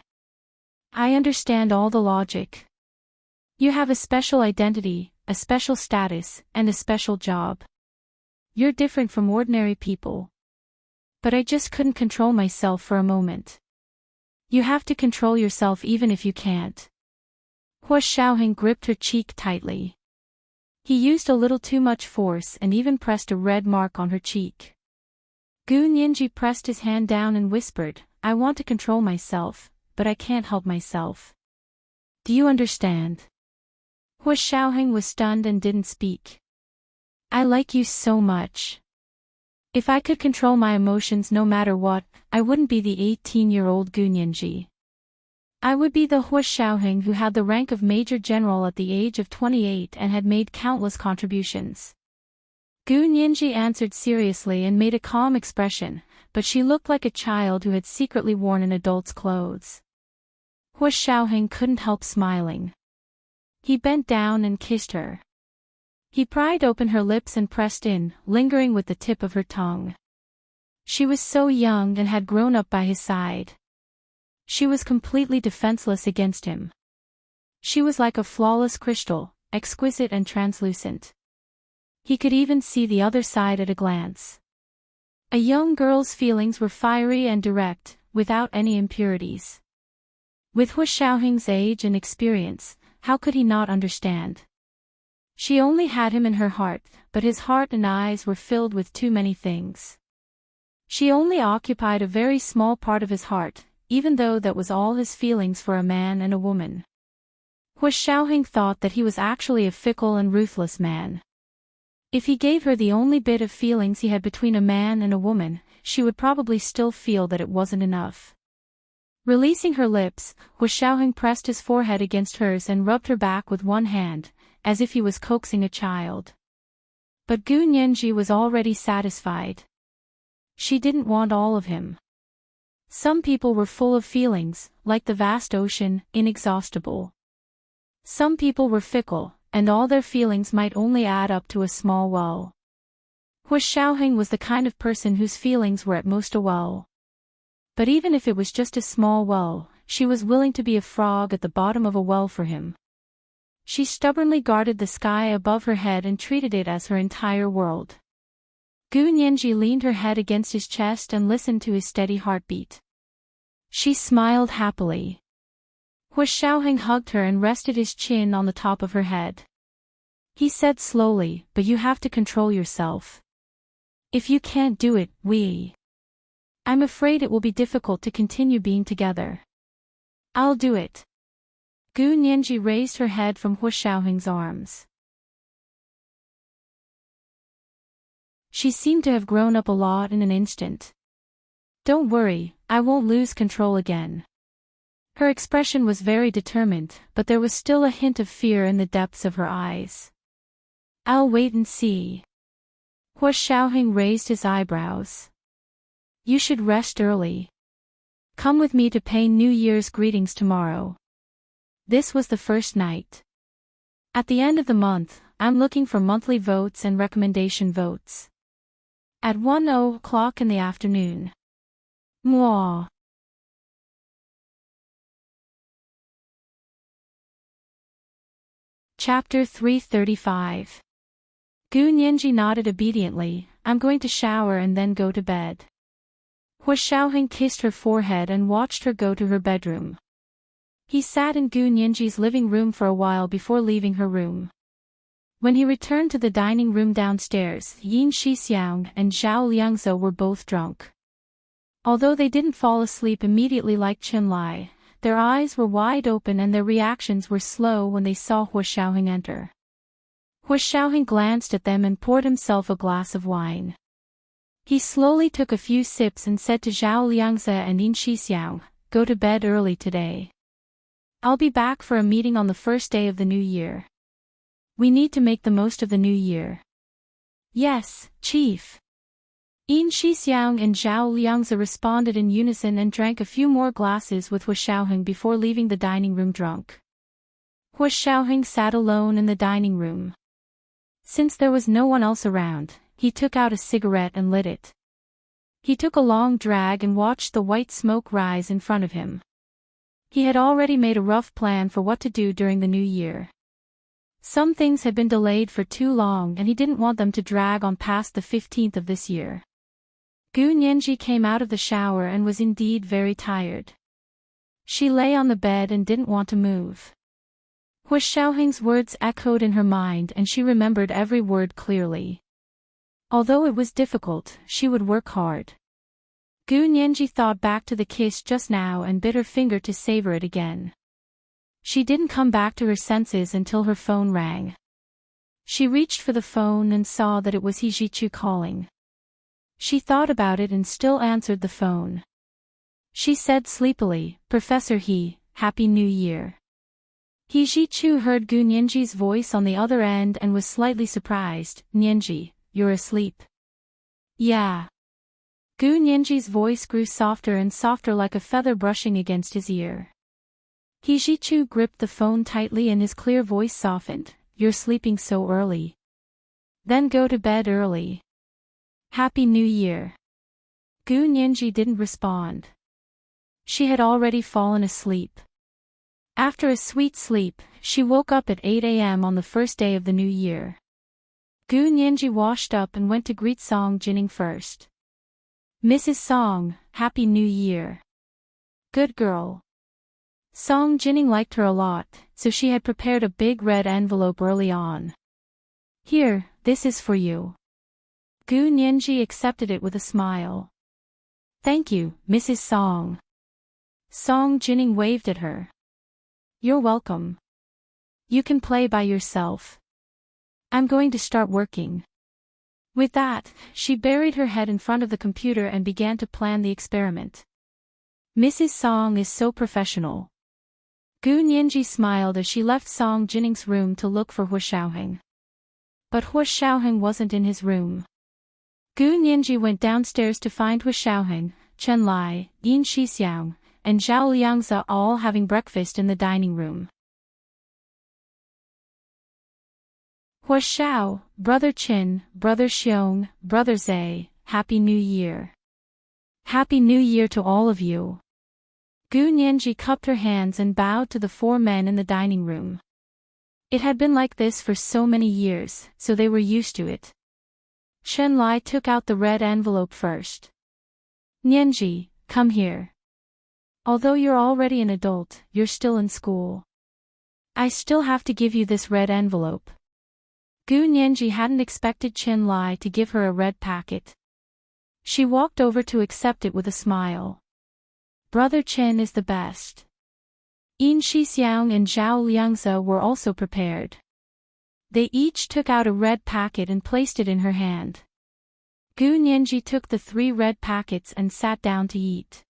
I understand all the logic. You have a special identity, a special status, and a special job. You're different from ordinary people. But I just couldn't control myself for a moment. You have to control yourself even if you can't. Hua Xiaoheng gripped her cheek tightly. He used a little too much force and even pressed a red mark on her cheek. Gu Nianji pressed his hand down and whispered, I want to control myself, but I can't help myself. Do you understand? Hua Xiaoheng was stunned and didn't speak. I like you so much. If I could control my emotions no matter what, I wouldn't be the 18-year-old Gu Nianji. I would be the Hua Xiaoheng who had the rank of Major General at the age of 28 and had made countless contributions. Gu Nianji answered seriously and made a calm expression, but she looked like a child who had secretly worn an adult's clothes. Hua Xiaoheng couldn't help smiling. He bent down and kissed her. He pried open her lips and pressed in, lingering with the tip of her tongue. She was so young and had grown up by his side. She was completely defenseless against him. She was like a flawless crystal, exquisite and translucent. He could even see the other side at a glance. A young girl's feelings were fiery and direct, without any impurities. With Hua Xiaoheng's age and experience, how could he not understand? She only had him in her heart, but his heart and eyes were filled with too many things. She only occupied a very small part of his heart, even though that was all his feelings for a man and a woman. Hua Xiaoheng thought that he was actually a fickle and ruthless man. If he gave her the only bit of feelings he had between a man and a woman, she would probably still feel that it wasn't enough. Releasing her lips, Hua Xiaoheng pressed his forehead against hers and rubbed her back with one hand, as if he was coaxing a child. But Gu Nianji was already satisfied. She didn't want all of him. Some people were full of feelings, like the vast ocean, inexhaustible. Some people were fickle, and all their feelings might only add up to a small well. Hua Xiaoheng was the kind of person whose feelings were at most a well. But even if it was just a small well, she was willing to be a frog at the bottom of a well for him. She stubbornly guarded the sky above her head and treated it as her entire world. Gu Nianji leaned her head against his chest and listened to his steady heartbeat. She smiled happily. Hua Xiaoheng hugged her and rested his chin on the top of her head. He said slowly, but you have to control yourself. If you can't do it, I'm afraid it will be difficult to continue being together. I'll do it. Gu Nianji raised her head from Hu Xiaoheng's arms. She seemed to have grown up a lot in an instant. Don't worry, I won't lose control again. Her expression was very determined, but there was still a hint of fear in the depths of her eyes. I'll wait and see. Hu Xiaoheng raised his eyebrows. You should rest early. Come with me to pay New Year's greetings tomorrow. This was the first night. At the end of the month, I'm looking for monthly votes and recommendation votes. At 1:00 in the afternoon. Mwah. Chapter 335. Gu Nianji nodded obediently. I'm going to shower and then go to bed. Hu Xiaoheng kissed her forehead and watched her go to her bedroom. He sat in Gu Nianji's living room for a while before leaving her room. When he returned to the dining room downstairs, Yin Shixiang and Zhao Liangze were both drunk. Although they didn't fall asleep immediately like Chen Lai, their eyes were wide open and their reactions were slow when they saw Hu Xiaoheng enter. Hu Xiaoheng glanced at them and poured himself a glass of wine. He slowly took a few sips and said to Zhao Liangze and Yin Shixiang, "Go to bed early today. I'll be back for a meeting on the first day of the new year. We need to make the most of the new year." "Yes, Chief." Yin Shixiang and Zhao Liangze responded in unison and drank a few more glasses with Hu Xiaoheng before leaving the dining room drunk. Hu Xiaoheng sat alone in the dining room. Since there was no one else around, he took out a cigarette and lit it. He took a long drag and watched the white smoke rise in front of him. He had already made a rough plan for what to do during the new year. Some things had been delayed for too long and he didn't want them to drag on past the 15th of this year. Gu Nianji came out of the shower and was indeed very tired. She lay on the bed and didn't want to move. Hu Xiaoheng's words echoed in her mind and she remembered every word clearly. Although it was difficult, she would work hard. Gu Nianji thought back to the kiss just now and bit her finger to savor it again. She didn't come back to her senses until her phone rang. She reached for the phone and saw that it was He Jichu calling. She thought about it and still answered the phone. She said sleepily, "Professor He, Happy New Year." He Jichu heard Gu Nianji's voice on the other end and was slightly surprised. "Nianji, you're asleep?" "Yeah." Gu Nianji's voice grew softer and softer like a feather brushing against his ear. He Jichu gripped the phone tightly and his clear voice softened. "You're sleeping so early. Then go to bed early. Happy New Year." Gu Nianji didn't respond. She had already fallen asleep. After a sweet sleep, she woke up at 8 a.m. on the first day of the new year. Gu Nianji washed up and went to greet Song Jining first. "Mrs. Song, Happy New Year." "Good girl." Song Jining liked her a lot, so she had prepared a big red envelope early on. "Here, this is for you." Gu Nianji accepted it with a smile. "Thank you, Mrs. Song." Song Jining waved at her. "You're welcome. You can play by yourself. I'm going to start working." With that, she buried her head in front of the computer and began to plan the experiment. Mrs. Song is so professional. Gu Nianji smiled as she left Song Jining's room to look for Hu Xiaoheng. But Hu Xiaoheng wasn't in his room. Gu Nianji went downstairs to find Hu Xiaoheng, Chen Lai, Yin Shixiang, and Zhao Liangze all having breakfast in the dining room. "Hu Xiao, Brother Qin, Brother Xiong, Brother Zai, Happy New Year." "Happy New Year to all of you." Gu Nianji cupped her hands and bowed to the four men in the dining room. It had been like this for so many years, so they were used to it. Chen Lai took out the red envelope first. "Nianji, come here. Although you're already an adult, you're still in school. I still have to give you this red envelope." Gu Nianji hadn't expected Chen Lai to give her a red packet. She walked over to accept it with a smile. "Brother Chen is the best." Yin Shixiang and Zhao Liangze were also prepared. They each took out a red packet and placed it in her hand. Gu Nianji took the 3 red packets and sat down to eat.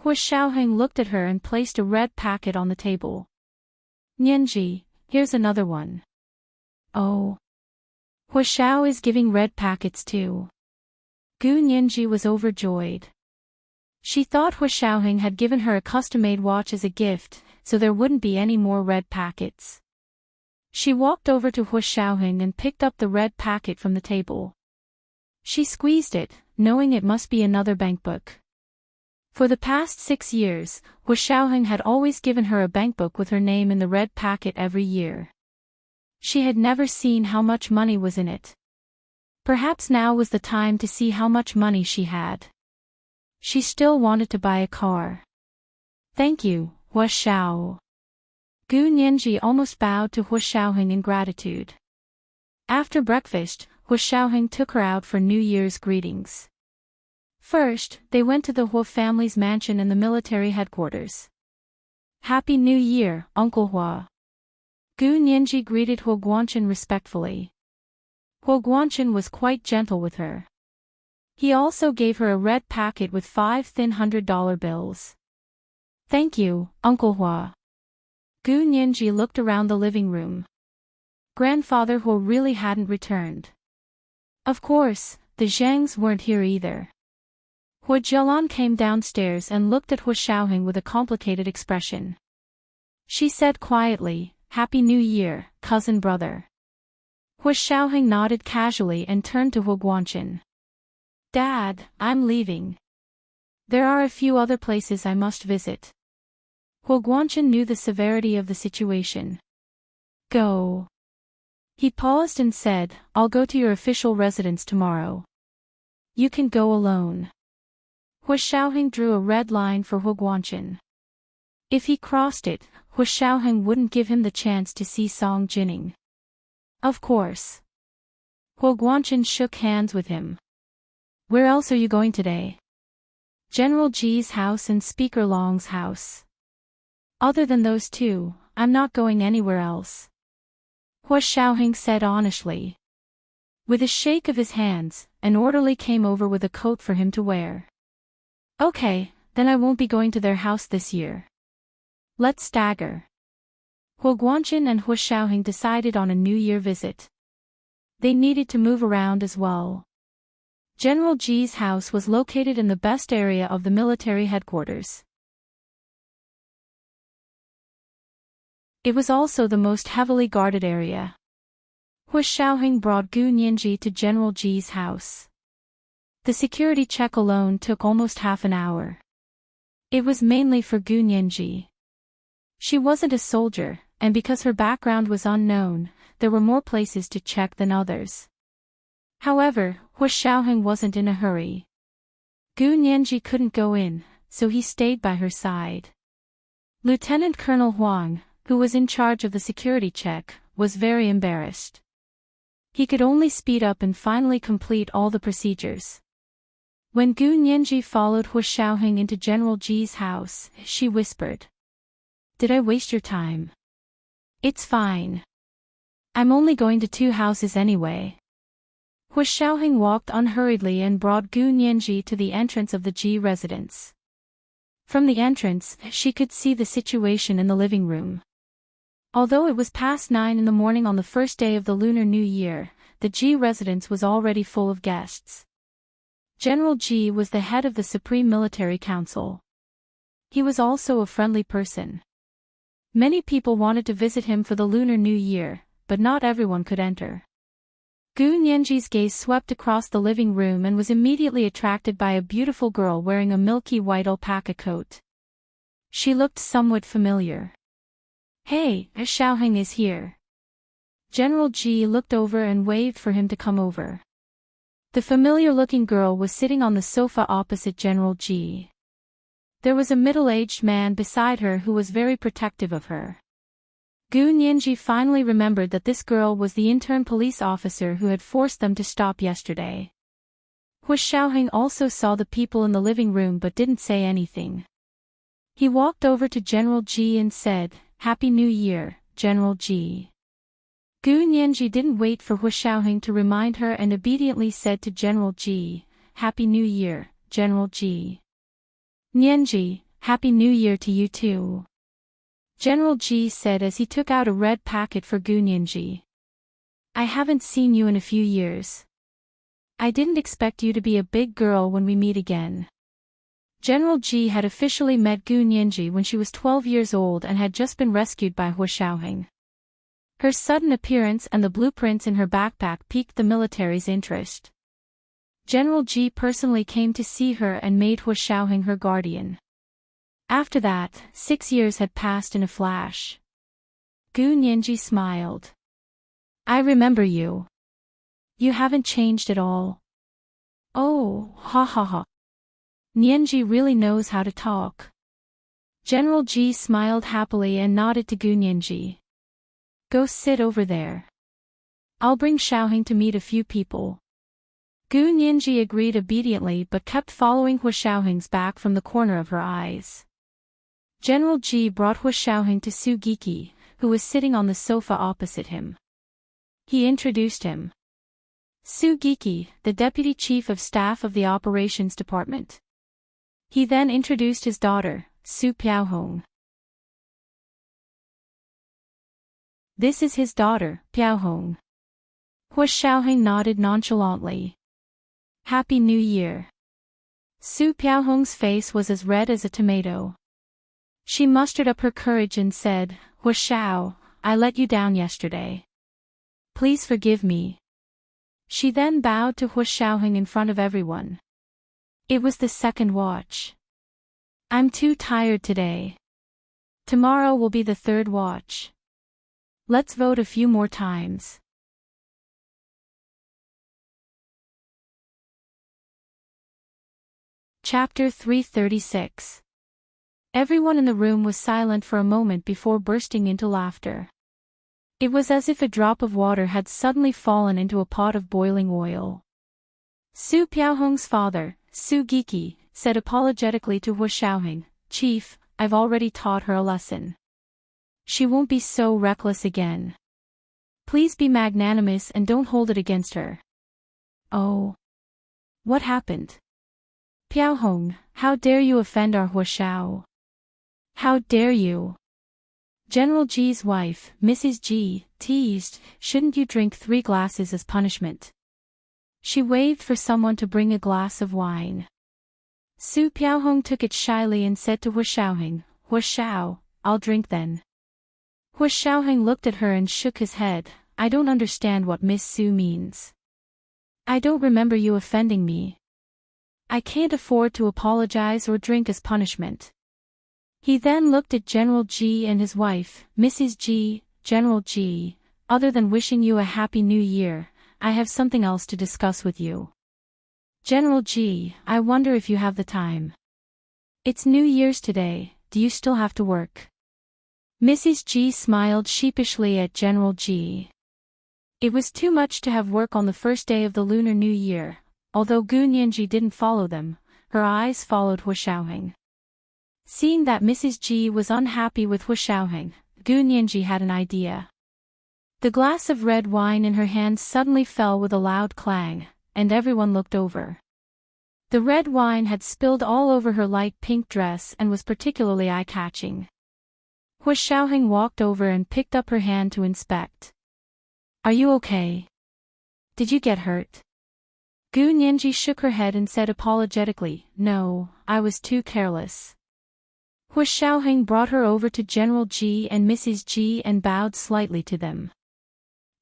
Hu Xiaoheng looked at her and placed a red packet on the table. Nianji, here's another one. Oh. Hu Xiao is giving red packets too. Gu Nianji was overjoyed. She thought Hu Xiaoheng had given her a custom-made watch as a gift, so there wouldn't be any more red packets. She walked over to Hu Xiaoheng and picked up the red packet from the table. She squeezed it, knowing it must be another bankbook. For the past 6 years, Hu Xiaoheng had always given her a bankbook with her name in the red packet every year. She had never seen how much money was in it. Perhaps now was the time to see how much money she had. She still wanted to buy a car. Thank you, Hu Xiao. Gu Nianji almost bowed to Hu Xiaoheng in gratitude. After breakfast, Hu Xiaoheng took her out for New Year's greetings. First, they went to the Hu family's mansion and the military headquarters. Happy New Year, Uncle Hu. Gu Nianji greeted Hu Guanchen respectfully. Hu Guanchen was quite gentle with her. He also gave her a red packet with 5 thin $100 bills. Thank you, Uncle Hu. Gu Nianji looked around the living room. Grandfather Hu really hadn't returned. Of course, the Zhangs weren't here either. Hu Jialan came downstairs and looked at Hu Xiaoheng with a complicated expression. She said quietly, Happy New Year, cousin brother. Hu Xiaoheng nodded casually and turned to Hu Guanchen. Dad, I'm leaving. There are a few other places I must visit. Hu Guanchen knew the severity of the situation. Go. He paused and said, I'll go to your official residence tomorrow. You can go alone. Hu Xiaoheng drew a red line for Hu Guanchen. If he crossed it, Hu Xiaoheng wouldn't give him the chance to see Song Jining. Of course. Hu Guanchen shook hands with him. Where else are you going today? General Ji's house and Speaker Long's house. Other than those 2, I'm not going anywhere else. Hu Xiaoheng said honestly. With a shake of his hands, an orderly came over with a coat for him to wear. Okay, then I won't be going to their house this year. Let's stagger. Hu Guanchen and Hu Xiaoheng decided on a New Year visit. They needed to move around as well. General Ji's house was located in the best area of the military headquarters. It was also the most heavily guarded area. Hu Xiaoheng brought Gu Nianji to General Ji's house. The security check alone took almost half an hour. It was mainly for Gu Nianji. She wasn't a soldier, and because her background was unknown, there were more places to check than others. However, Hu Xiaoheng wasn't in a hurry. Gu Nianji couldn't go in, so he stayed by her side. Lieutenant Colonel Huang, who was in charge of the security check, was very embarrassed. He could only speed up and finally complete all the procedures. When Gu Nianji followed Hu Xiaoheng into General Ji's house, she whispered. Did I waste your time? It's fine. I'm only going to 2 houses anyway. Hu Xiaoheng walked unhurriedly and brought Gu Nianji to the entrance of the Ji residence. From the entrance, she could see the situation in the living room. Although it was past 9 in the morning on the first day of the Lunar New Year, the Ji residence was already full of guests. General Ji was the head of the Supreme Military Council. He was also a friendly person. Many people wanted to visit him for the Lunar New Year, but not everyone could enter. Gu Nianji's gaze swept across the living room and was immediately attracted by a beautiful girl wearing a milky white alpaca coat. She looked somewhat familiar. Hey, Xiaoheng is here. General Ji looked over and waved for him to come over. The familiar-looking girl was sitting on the sofa opposite General Ji. There was a middle-aged man beside her who was very protective of her. Gu Nianji finally remembered that this girl was the intern police officer who had forced them to stop yesterday. Hu Xiaoheng also saw the people in the living room but didn't say anything. He walked over to General Ji and said, "Happy New Year, General Ji." Gu Nianji didn't wait for Hu Shaoheng to remind her and obediently said to General Ji, "Happy New Year, General Ji." "Nianji, Happy New Year to you too," General Ji said as he took out a red packet for Gu Nianji. "I haven't seen you in a few years. I didn't expect you to be a big girl when we meet again." General Ji had officially met Gu Nianji when she was 12 years old and had just been rescued by Hu Shaoheng. Her sudden appearance and the blueprints in her backpack piqued the military's interest. General Ji personally came to see her and made Hu Shaoheng her guardian. After that, 6 years had passed in a flash. Gu Nianji smiled. "I remember you. You haven't changed at all." "Oh, ha ha ha. Nianji really knows how to talk." General Ji smiled happily and nodded to Gu Nianji. "Go sit over there. I'll bring Shaoheng to meet a few people." Gu Nianji agreed obediently but kept following Hu Shaoheng's back from the corner of her eyes. General Ji brought Hu Shaoheng to Su Giki, who was sitting on the sofa opposite him. He introduced him. Su Giki, the Deputy Chief of Staff of the Operations Department. He then introduced his daughter, Su Piaohong. "This is his daughter, Piaohong." Hu Shaoheng nodded nonchalantly. "Happy New Year." Su Piaohong's face was as red as a tomato. She mustered up her courage and said, "Hu Shao, I let you down yesterday. Please forgive me." She then bowed to Hu Shaoheng in front of everyone. It was the second watch. "I'm too tired today. Tomorrow will be the third watch. Let's vote a few more times." Chapter 336. Everyone in the room was silent for a moment before bursting into laughter. It was as if a drop of water had suddenly fallen into a pot of boiling oil. Su Piaohong's father, Su Giki, said apologetically to Hu Shaoheng, "Chief, I've already taught her a lesson. She won't be so reckless again. Please be magnanimous and don't hold it against her." "Oh. What happened?" "Piaohong, how dare you offend our Hu Shao? How dare you?" General Ji's wife, Mrs. Ji, teased, "Shouldn't you drink 3 glasses as punishment?" She waved for someone to bring a glass of wine. Su Piaohong took it shyly and said to Hu Shaoheng, "Hu Shao, I'll drink then." Hu Shaoheng looked at her and shook his head. "I don't understand what Miss Su means. I don't remember you offending me. I can't afford to apologize or drink as punishment." He then looked at General Ji and his wife, Mrs. Ji. "General Ji, other than wishing you a Happy New Year, I have something else to discuss with you." "General Ji, I wonder if you have the time. It's New Year's today, do you still have to work?" Mrs. Ji smiled sheepishly at General Ji. It was too much to have work on the first day of the Lunar New Year. Although Gu Nianji didn't follow them, her eyes followed Hu Shaoheng. Seeing that Mrs. Ji was unhappy with Hu Shaoheng, Gu Nianji had an idea. The glass of red wine in her hand suddenly fell with a loud clang, and everyone looked over. The red wine had spilled all over her light pink dress and was particularly eye-catching. Hu Shaoheng walked over and picked up her hand to inspect. "Are you okay? Did you get hurt?" Gu Nianji shook her head and said apologetically, "No, I was too careless." Hu Shaoheng brought her over to General Ji and Mrs. Ji and bowed slightly to them.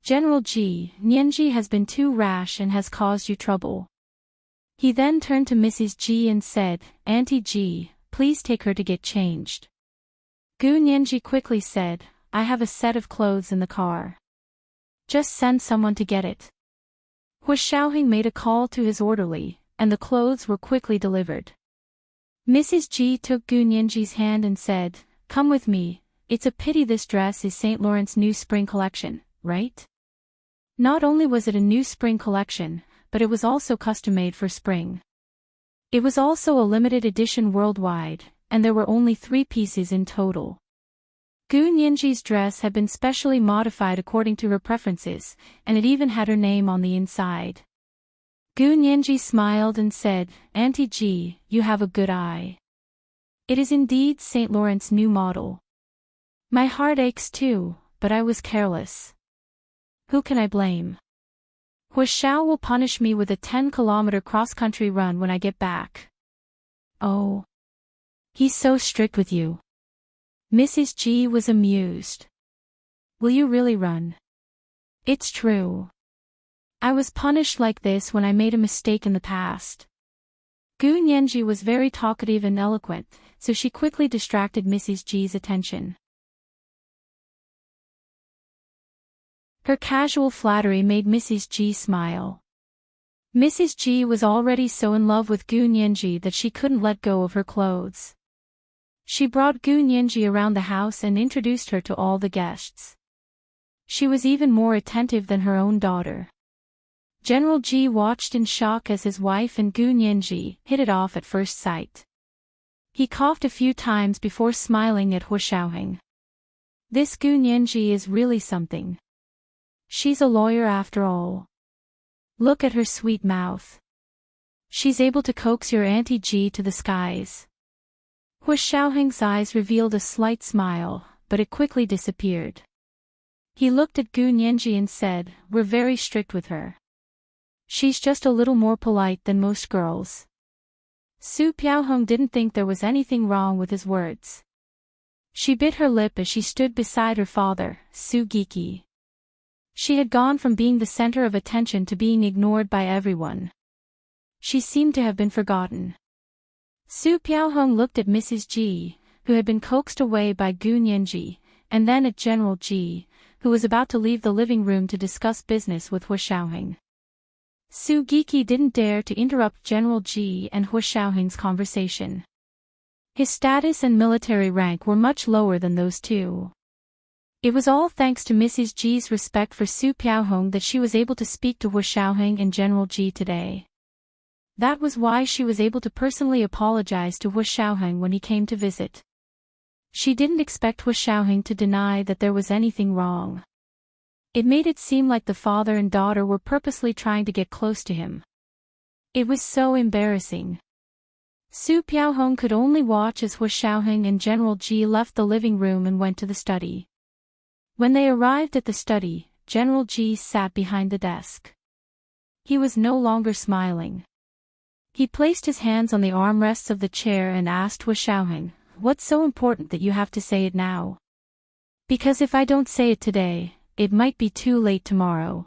"General Ji, Nianji has been too rash and has caused you trouble." He then turned to Mrs. Ji and said, "Auntie Ji, please take her to get changed." Gu Nianji quickly said, "I have a set of clothes in the car. Just send someone to get it." Hu Shaoheng made a call to his orderly, and the clothes were quickly delivered. Mrs. Ji took Gu Nianji's hand and said, "Come with me, it's a pity this dress is St. Laurent's new spring collection, right?" Not only was it a new spring collection, but it was also custom-made for spring. It was also a limited edition worldwide, and there were only 3 pieces in total. Gu Nianji's dress had been specially modified according to her preferences, and it even had her name on the inside. Gu Nianji smiled and said, "Auntie Ji, you have a good eye. It is indeed Saint Laurent's new model. My heart aches too, but I was careless. Who can I blame? Hu Xiao will punish me with a 10-kilometer cross-country run when I get back." "Oh. He's so strict with you." Mrs. G was amused. "Will you really run?" "It's true. I was punished like this when I made a mistake in the past." Gu Nianji was very talkative and eloquent, so she quickly distracted Mrs. G's attention. Her casual flattery made Mrs. G smile. Mrs. G was already so in love with Gu Nianji that she couldn't let go of her clothes. She brought Gu Nianji around the house and introduced her to all the guests. She was even more attentive than her own daughter. General Ji watched in shock as his wife and Gu Nianji hit it off at first sight. He coughed a few times before smiling at Hu Xiaoheng. "This Gu Nianji is really something. She's a lawyer after all. Look at her sweet mouth. She's able to coax your Auntie Ji to the skies." Hu Xiaoheng's eyes revealed a slight smile, but it quickly disappeared. He looked at Gu Nianji and said, "We're very strict with her. She's just a little more polite than most girls." Su Piaohong didn't think there was anything wrong with his words. She bit her lip as she stood beside her father, Su Giki. She had gone from being the center of attention to being ignored by everyone. She seemed to have been forgotten. Su Piaohong looked at Mrs. Ji, who had been coaxed away by Gu Nianji, and then at General Ji, who was about to leave the living room to discuss business with Hu Xiaoheng. Su Giki didn't dare to interrupt General Ji and Hu Xiaoheng's conversation. His status and military rank were much lower than those two. It was all thanks to Mrs. Ji's respect for Su Piaohong that she was able to speak to Hu Xiaoheng and General Ji today. That was why she was able to personally apologize to Hu Xiaoheng when he came to visit. She didn't expect Hu Xiaoheng to deny that there was anything wrong. It made it seem like the father and daughter were purposely trying to get close to him. It was so embarrassing. Su Piaohong could only watch as Hu Xiaoheng and General Ji left the living room and went to the study. When they arrived at the study, General Ji sat behind the desk. He was no longer smiling. He placed his hands on the armrests of the chair and asked Hu Xiaoheng, "What's so important that you have to say it now?" "Because if I don't say it today, it might be too late tomorrow."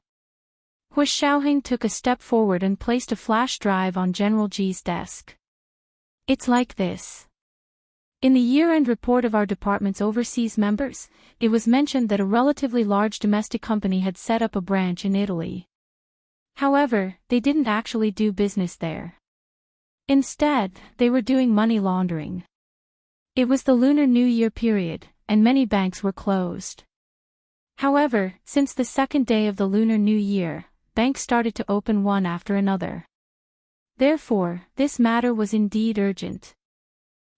Hu Xiaoheng took a step forward and placed a flash drive on General Ji's desk. "It's like this. In the year-end report of our department's overseas members, it was mentioned that a relatively large domestic company had set up a branch in Italy. However, they didn't actually do business there. Instead, they were doing money laundering. It was the Lunar New Year period, and many banks were closed. However, since the second day of the Lunar New Year, banks started to open one after another. Therefore, this matter was indeed urgent."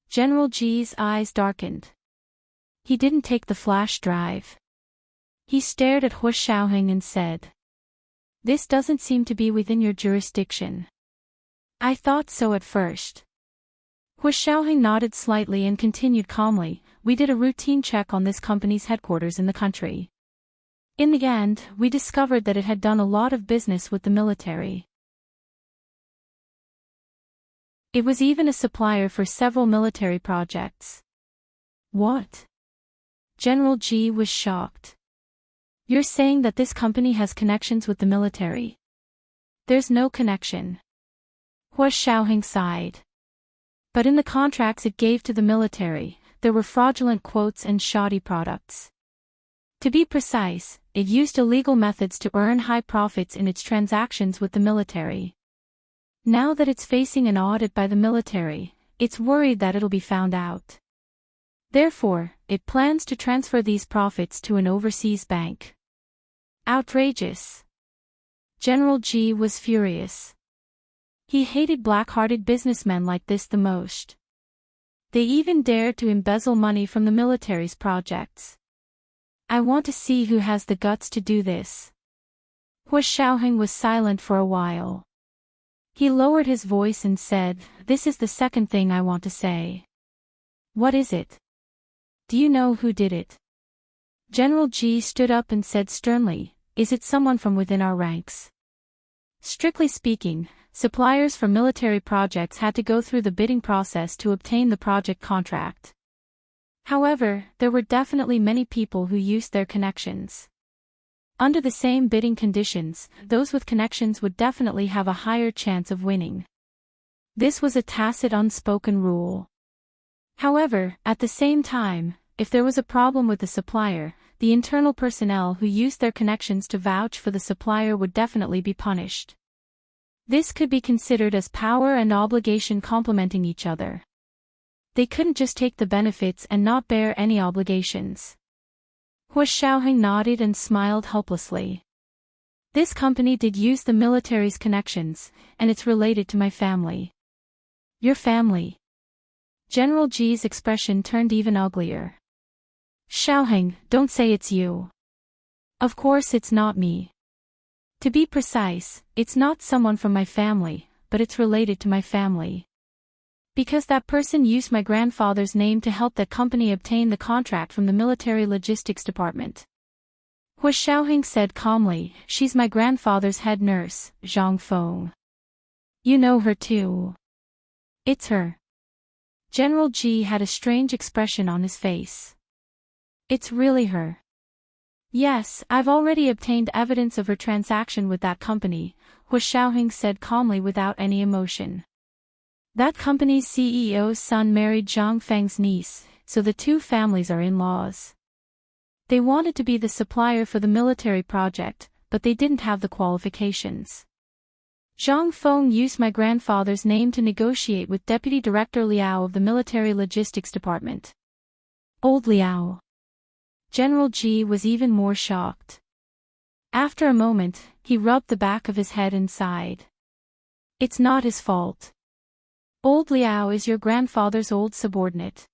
General Ji's eyes darkened. He didn't take the flash drive. He stared at Hu Xiaoheng and said, "This doesn't seem to be within your jurisdiction." "I thought so at first." Hu Xiaoheng nodded slightly and continued calmly, "We did a routine check on this company's headquarters in the country. In the end, we discovered that it had done a lot of business with the military. It was even a supplier for several military projects." "What?" General Ji was shocked. "You're saying that this company has connections with the military?" "There's no connection." Hu Xiaoheng sighed. "But in the contracts it gave to the military, there were fraudulent quotes and shoddy products. To be precise, it used illegal methods to earn high profits in its transactions with the military. Now that it's facing an audit by the military, it's worried that it'll be found out. Therefore, it plans to transfer these profits to an overseas bank." Outrageous. General Ji was furious. He hated black-hearted businessmen like this the most. They even dared to embezzle money from the military's projects. I want to see who has the guts to do this. Hua Xiaoheng was silent for a while. He lowered his voice and said, "This is the second thing I want to say." "What is it? Do you know who did it?" General Ji stood up and said sternly, "Is it someone from within our ranks?" Strictly speaking, suppliers for military projects had to go through the bidding process to obtain the project contract. However, there were definitely many people who used their connections. Under the same bidding conditions, those with connections would definitely have a higher chance of winning. This was a tacit unspoken rule. However, at the same time, if there was a problem with the supplier, the internal personnel who used their connections to vouch for the supplier would definitely be punished. This could be considered as power and obligation complementing each other. They couldn't just take the benefits and not bear any obligations. Hua Xiaoheng nodded and smiled helplessly. This company did use the military's connections, and it's related to my family. Your family? General Ji's expression turned even uglier. Xiaoheng, don't say it's you. Of course it's not me. To be precise, it's not someone from my family, but it's related to my family. Because that person used my grandfather's name to help that company obtain the contract from the military logistics department. Hua Xiaoheng said calmly, "She's my grandfather's head nurse, Zhang Feng. You know her too." "It's her." General Ji had a strange expression on his face. "It's really her." "Yes, I've already obtained evidence of her transaction with that company," Hua Xiaoheng said calmly without any emotion. That company's CEO's son married Zhang Feng's niece, so the two families are in-laws. They wanted to be the supplier for the military project, but they didn't have the qualifications. Zhang Feng used my grandfather's name to negotiate with Deputy Director Liao of the Military Logistics Department. Old Liao. General Ji was even more shocked. After a moment, he rubbed the back of his head and sighed. "It's not his fault. Old Liao is your grandfather's old subordinate.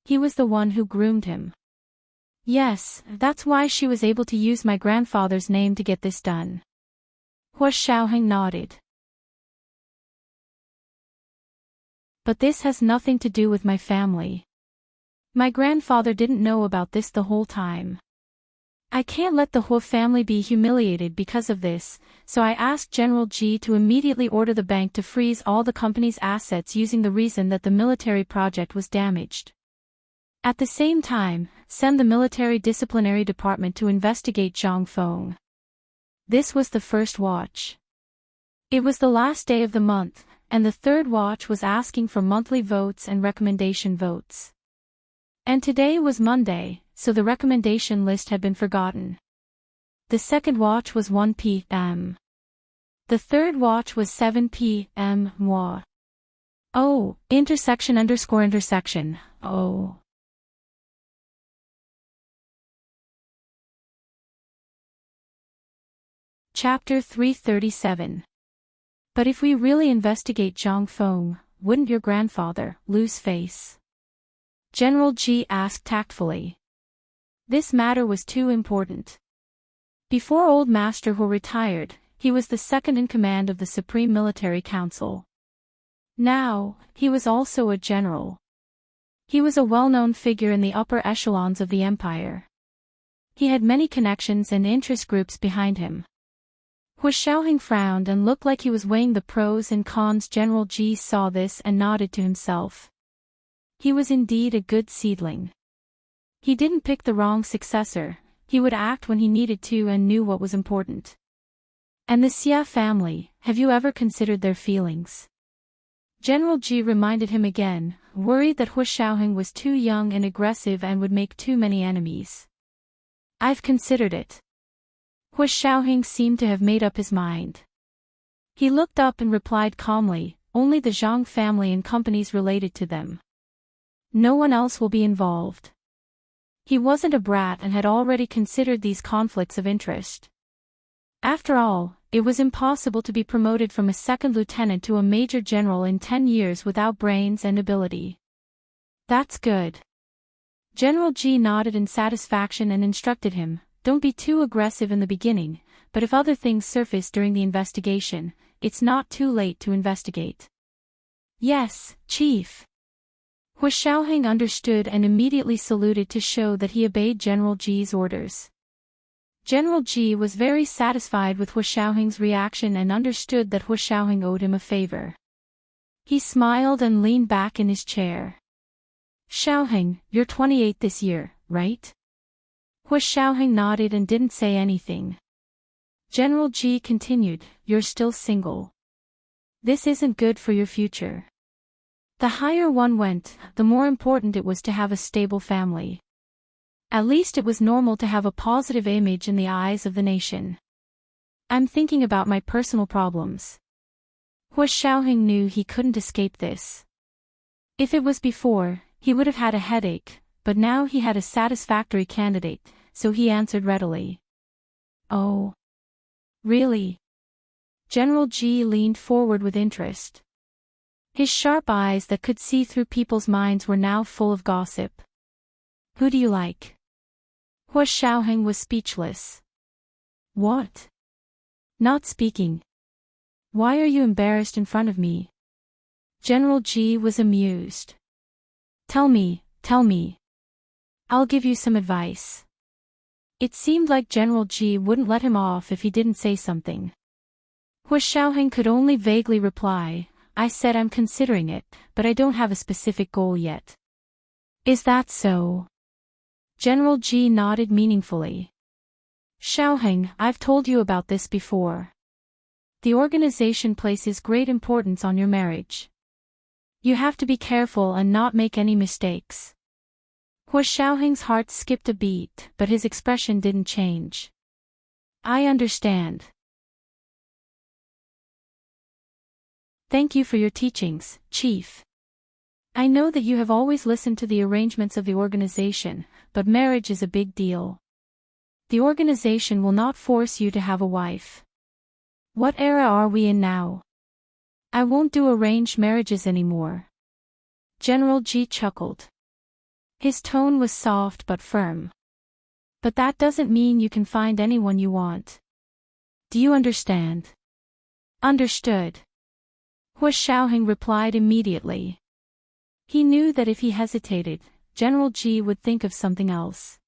He was the one who groomed him. Yes, that's why she was able to use my grandfather's name to get this done." Hua Xiaoheng nodded. "But this has nothing to do with my family. My grandfather didn't know about this the whole time. I can't let the Hua family be humiliated because of this, so I asked General Ji to immediately order the bank to freeze all the company's assets using the reason that the military project was damaged. At the same time, send the military disciplinary department to investigate Zhang Feng." This was the first watch. It was the last day of the month, and the third watch was asking for monthly votes and recommendation votes. And today was Monday, so the recommendation list had been forgotten. The second watch was 1 p.m. The third watch was 7 p.m. moi. Oh, __intersection, oh. Chapter 337. But if we really investigate Zhang Feng, wouldn't your grandfather lose face? General Ji asked tactfully. This matter was too important. Before Old Master Hu retired, he was the second in command of the Supreme Military Council. Now, he was also a general. He was a well-known figure in the upper echelons of the empire. He had many connections and interest groups behind him. Hua Xiaoheng frowned and looked like he was weighing the pros and cons. General Ji saw this and nodded to himself. He was indeed a good seedling. He didn't pick the wrong successor, he would act when he needed to and knew what was important. And the Xia family, have you ever considered their feelings? General Ji reminded him again, worried that Hua Xiaoheng was too young and aggressive and would make too many enemies. I've considered it. Hua Xiaoheng seemed to have made up his mind. He looked up and replied calmly, only the Zhang family and companies related to them. No one else will be involved. He wasn't a brat and had already considered these conflicts of interest. After all, it was impossible to be promoted from a second lieutenant to a major general in 10 years without brains and ability. That's good. General G nodded in satisfaction and instructed him, don't be too aggressive in the beginning, but if other things surface during the investigation, it's not too late to investigate. Yes, Chief. Hua Xiaoheng understood and immediately saluted to show that he obeyed General G's orders. General G was very satisfied with Hua Xiaoheng's reaction and understood that Hua Xiaoheng owed him a favor. He smiled and leaned back in his chair. Xiaoheng, you're 28 this year, right? Hua Xiaoheng nodded and didn't say anything. General G continued, you're still single. This isn't good for your future. The higher one went, the more important it was to have a stable family. At least it was normal to have a positive image in the eyes of the nation. I'm thinking about my personal problems. Hua Xiaoheng knew he couldn't escape this. If it was before, he would have had a headache, but now he had a satisfactory candidate, so he answered readily. Oh. Really? General G leaned forward with interest. His sharp eyes that could see through people's minds were now full of gossip. Who do you like? Hua Xiaoheng was speechless. What? Not speaking. Why are you embarrassed in front of me? General G was amused. Tell me. I'll give you some advice. It seemed like General G wouldn't let him off if he didn't say something. Hua Xiaoheng could only vaguely reply, I said I'm considering it, but I don't have a specific goal yet. Is that so? General G nodded meaningfully. Xiaoheng, I've told you about this before. The organization places great importance on your marriage. You have to be careful and not make any mistakes. Hua Xiaoheng's heart skipped a beat, but his expression didn't change. I understand. Thank you for your teachings, Chief. I know that you have always listened to the arrangements of the organization, but marriage is a big deal. The organization will not force you to have a wife. What era are we in now? I won't do arranged marriages anymore. General G chuckled. His tone was soft but firm. But that doesn't mean you can find anyone you want. Do you understand? Understood. Hua Xiaoheng replied immediately. He knew that if he hesitated, General G would think of something else.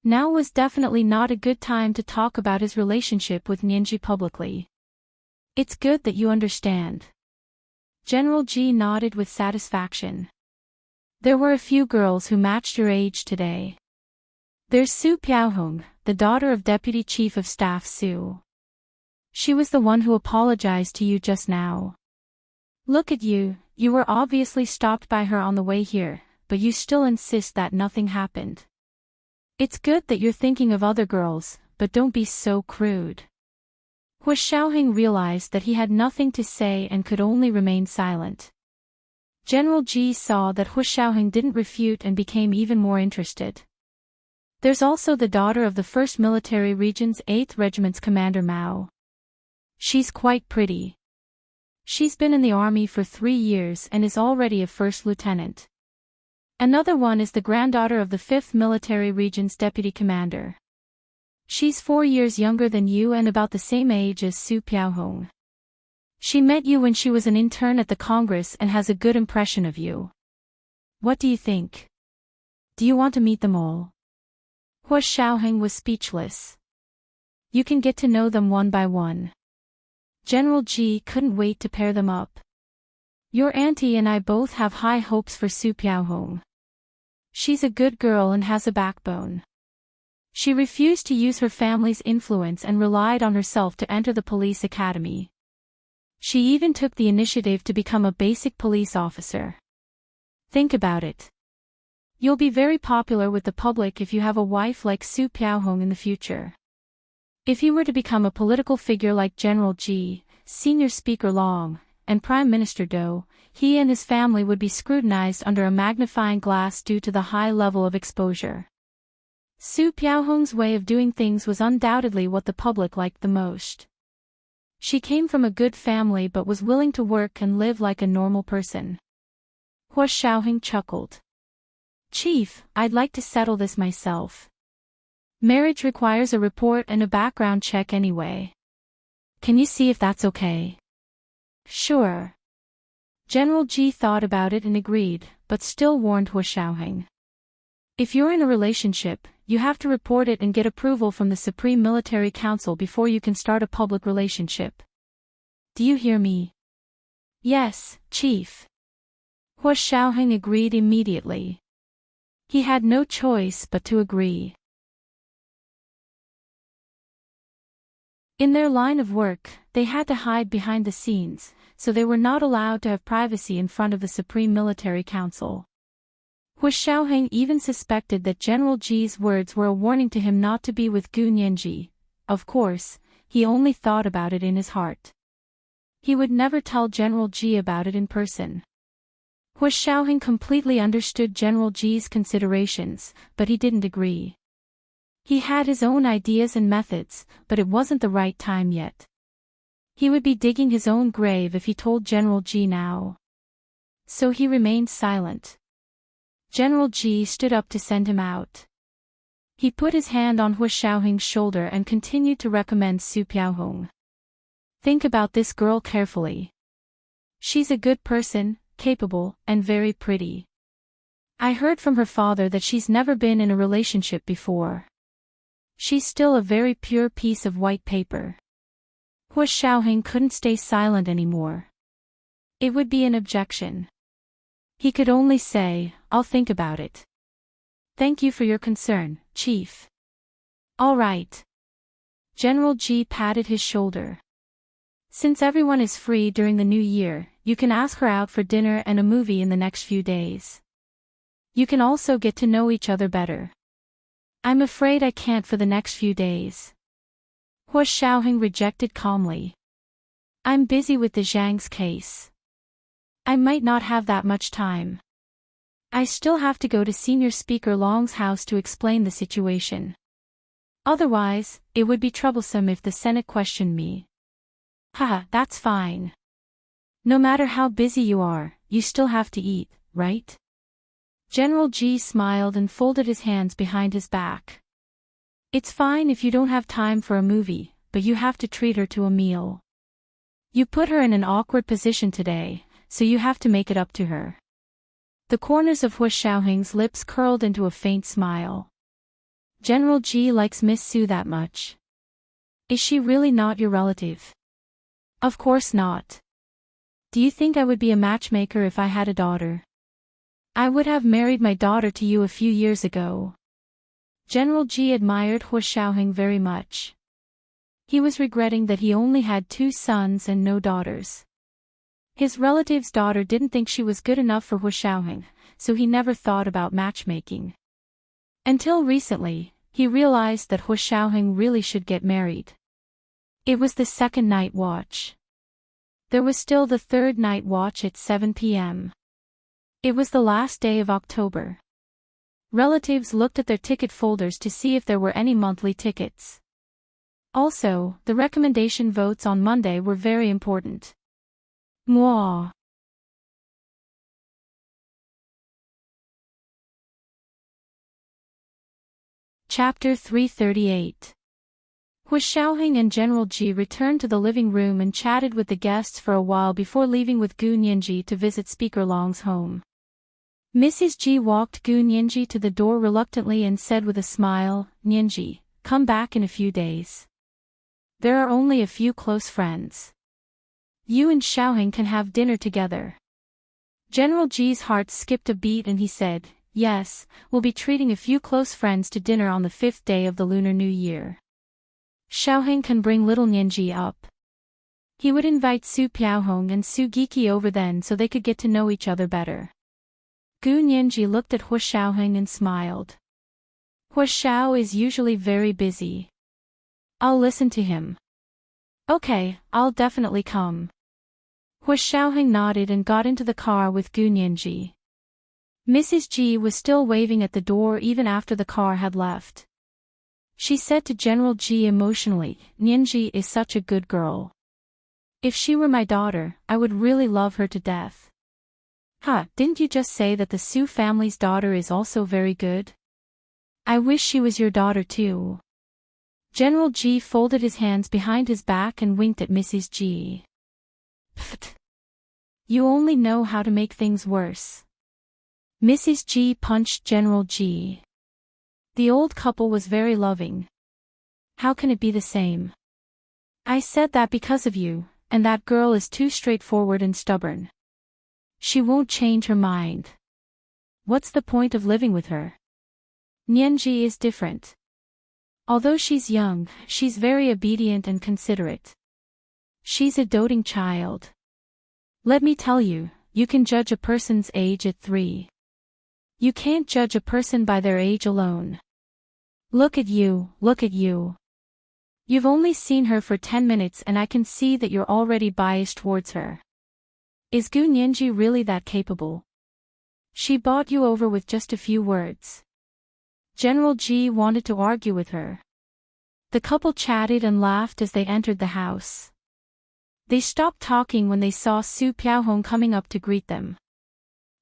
Now was definitely not a good time to talk about his relationship with Nianji publicly. It's good that you understand. General G nodded with satisfaction. There were a few girls who matched your age today. There's Su Piaohong, the daughter of Deputy Chief of Staff Su. She was the one who apologized to you just now. Look at you, you were obviously stopped by her on the way here, but you still insist that nothing happened. It's good that you're thinking of other girls, but don't be so crude. Hua Xiaoheng realized that he had nothing to say and could only remain silent. General G saw that Hua Xiaoheng didn't refute and became even more interested. There's also the daughter of the 1st Military Region's 8th Regiment's Commander Mao. She's quite pretty. She's been in the army for 3 years and is already a 1st lieutenant. Another one is the granddaughter of the 5th Military Region's Deputy Commander. She's 4 years younger than you and about the same age as Su Piaohong. She met you when she was an intern at the Congress and has a good impression of you. What do you think? Do you want to meet them all? Hua Xiaoheng was speechless. You can get to know them one by one. General G couldn't wait to pair them up. Your auntie and I both have high hopes for Su Piaohong. She's a good girl and has a backbone. She refused to use her family's influence and relied on herself to enter the police academy. She even took the initiative to become a basic police officer. Think about it. You'll be very popular with the public if you have a wife like Su Piaohong in the future. If you were to become a political figure like General G, Senior Speaker Long, and Prime Minister Do, he and his family would be scrutinized under a magnifying glass due to the high level of exposure. Su Piaohong's way of doing things was undoubtedly what the public liked the most. She came from a good family but was willing to work and live like a normal person. Hua Xiaoheng chuckled. Chief, I'd like to settle this myself. Marriage requires a report and a background check anyway. Can you see if that's okay? Sure. General Ji thought about it and agreed, but still warned Hu Xiaoheng. If you're in a relationship, you have to report it and get approval from the Supreme Military Council before you can start a public relationship. Do you hear me? Yes, Chief. Hu Xiaoheng agreed immediately. He had no choice but to agree. In their line of work, they had to hide behind the scenes, so they were not allowed to have privacy in front of the Supreme Military Council. Hu Xiaoheng even suspected that General Ji's words were a warning to him not to be with Gu Nianji. Of course, he only thought about it in his heart. He would never tell General Ji about it in person. Hu Xiaoheng completely understood General Ji's considerations, but he didn't agree. He had his own ideas and methods, but it wasn't the right time yet. He would be digging his own grave if he told General Ji now. So he remained silent. General Ji stood up to send him out. He put his hand on Hu Xiaoheng's shoulder and continued to recommend Su Piaohong. Think about this girl carefully. She's a good person, capable, and very pretty. I heard from her father that she's never been in a relationship before. She's still a very pure piece of white paper. Hu Xiaoheng couldn't stay silent anymore. It would be an objection. He could only say, I'll think about it. Thank you for your concern, Chief. All right. General Ji patted his shoulder. Since everyone is free during the new year, you can ask her out for dinner and a movie in the next few days. You can also get to know each other better. I'm afraid I can't for the next few days. Hu Xiaoheng rejected calmly. I'm busy with the Zhang's case. I might not have that much time. I still have to go to Senior Speaker Long's house to explain the situation. Otherwise, it would be troublesome if the Senate questioned me. Haha, that's fine. No matter how busy you are, you still have to eat, right? General Ji smiled and folded his hands behind his back. It's fine if you don't have time for a movie, but you have to treat her to a meal. You put her in an awkward position today, so you have to make it up to her. The corners of Hu Xiaoheng's lips curled into a faint smile. General Ji likes Miss Su that much. Is she really not your relative? Of course not. Do you think I would be a matchmaker if I had a daughter? I would have married my daughter to you a few years ago. General Ji admired Hu Xiaoheng very much. He was regretting that he only had 2 sons and no daughters. His relative's daughter didn't think she was good enough for Hu Xiaoheng, so he never thought about matchmaking. Until recently, he realized that Hu Xiaoheng really should get married. It was the second night watch. There was still the third night watch at 7 p.m. It was the last day of October. Relatives looked at their ticket folders to see if there were any monthly tickets. Also, the recommendation votes on Monday were very important. Mwah. Chapter 338. Hu Xiaoheng and General Ji returned to the living room and chatted with the guests for a while before leaving with Gu Nianji to visit Speaker Long's home. Mrs. Ji walked Gu Nianji to the door reluctantly and said with a smile, Nianji, come back in a few days. There are only a few close friends. You and Xiaoheng can have dinner together. General Ji's heart skipped a beat and he said, yes, we'll be treating a few close friends to dinner on the 5th day of the Lunar New Year. Xiaoheng can bring little Nianji up. He would invite Su Piaohong and Su Giki over then so they could get to know each other better. Gu Nianji looked at Hu Xiaoheng and smiled. Hu Xiao is usually very busy. I'll listen to him. Okay, I'll definitely come. Hu Xiaoheng nodded and got into the car with Gu Nianji. Mrs. Ji was still waving at the door even after the car had left. She said to General Ji emotionally, Nianji is such a good girl. If she were my daughter, I would really love her to death. Huh, didn't you just say that the Su family's daughter is also very good? I wish she was your daughter too. General G folded his hands behind his back and winked at Mrs. G. Pfft. You only know how to make things worse. Mrs. G punched General G. The old couple was very loving. How can it be the same? I said that because of you, and that girl is too straightforward and stubborn. She won't change her mind. What's the point of living with her? Nianji is different. Although she's young, she's very obedient and considerate. She's a doting child. Let me tell you, you can judge a person's age at 3. You can't judge a person by their age alone. Look at you, look at you. You've only seen her for 10 minutes and I can see that you're already biased towards her. Is Gu Nianji really that capable? She bought you over with just a few words. General G wanted to argue with her. The couple chatted and laughed as they entered the house. They stopped talking when they saw Su Piaohong coming up to greet them.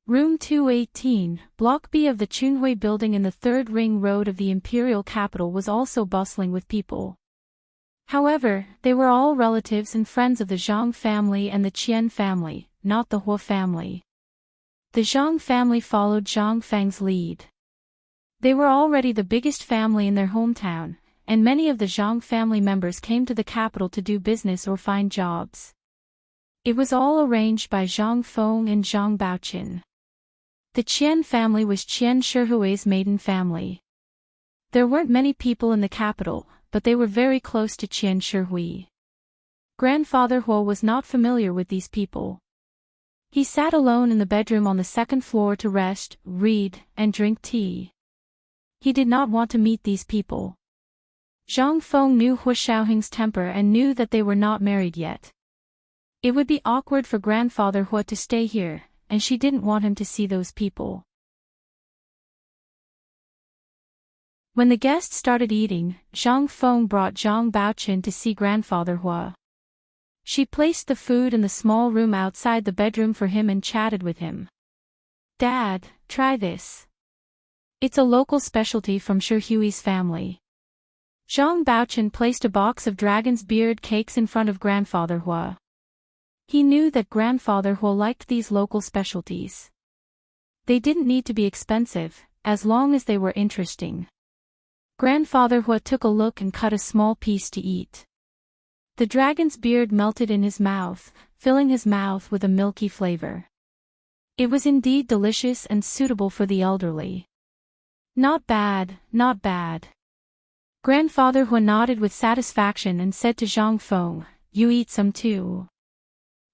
Room 218, Block B of the Chunhui building in the 3rd Ring Road of the imperial capital was also bustling with people. However, they were all relatives and friends of the Zhang family and the Qian family, not the Hua family. The Zhang family followed Zhang Feng's lead. They were already the biggest family in their hometown, and many of the Zhang family members came to the capital to do business or find jobs. It was all arranged by Zhang Feng and Zhang Baoqin. The Qian family was Qian Shihui's maiden family. There weren't many people in the capital, but they were very close to Qian Shihui. Grandfather Hua was not familiar with these people. He sat alone in the bedroom on the 2nd floor to rest, read, and drink tea. He did not want to meet these people. Zhang Feng knew Hua Xiaoheng's temper and knew that they were not married yet. It would be awkward for Grandfather Hua to stay here, and she didn't want him to see those people. When the guests started eating, Zhang Feng brought Zhang Baoqin to see Grandfather Hua. She placed the food in the small room outside the bedroom for him and chatted with him. Dad, try this. It's a local specialty from Shihui's family. Zhang Baoqin placed a box of dragon's beard cakes in front of Grandfather Hua. He knew that Grandfather Hua liked these local specialties. They didn't need to be expensive, as long as they were interesting. Grandfather Hua took a look and cut a small piece to eat. The dragon's beard melted in his mouth, filling his mouth with a milky flavor. It was indeed delicious and suitable for the elderly. Not bad, not bad. Grandfather Hua nodded with satisfaction and said to Zhang Feng, you eat some too.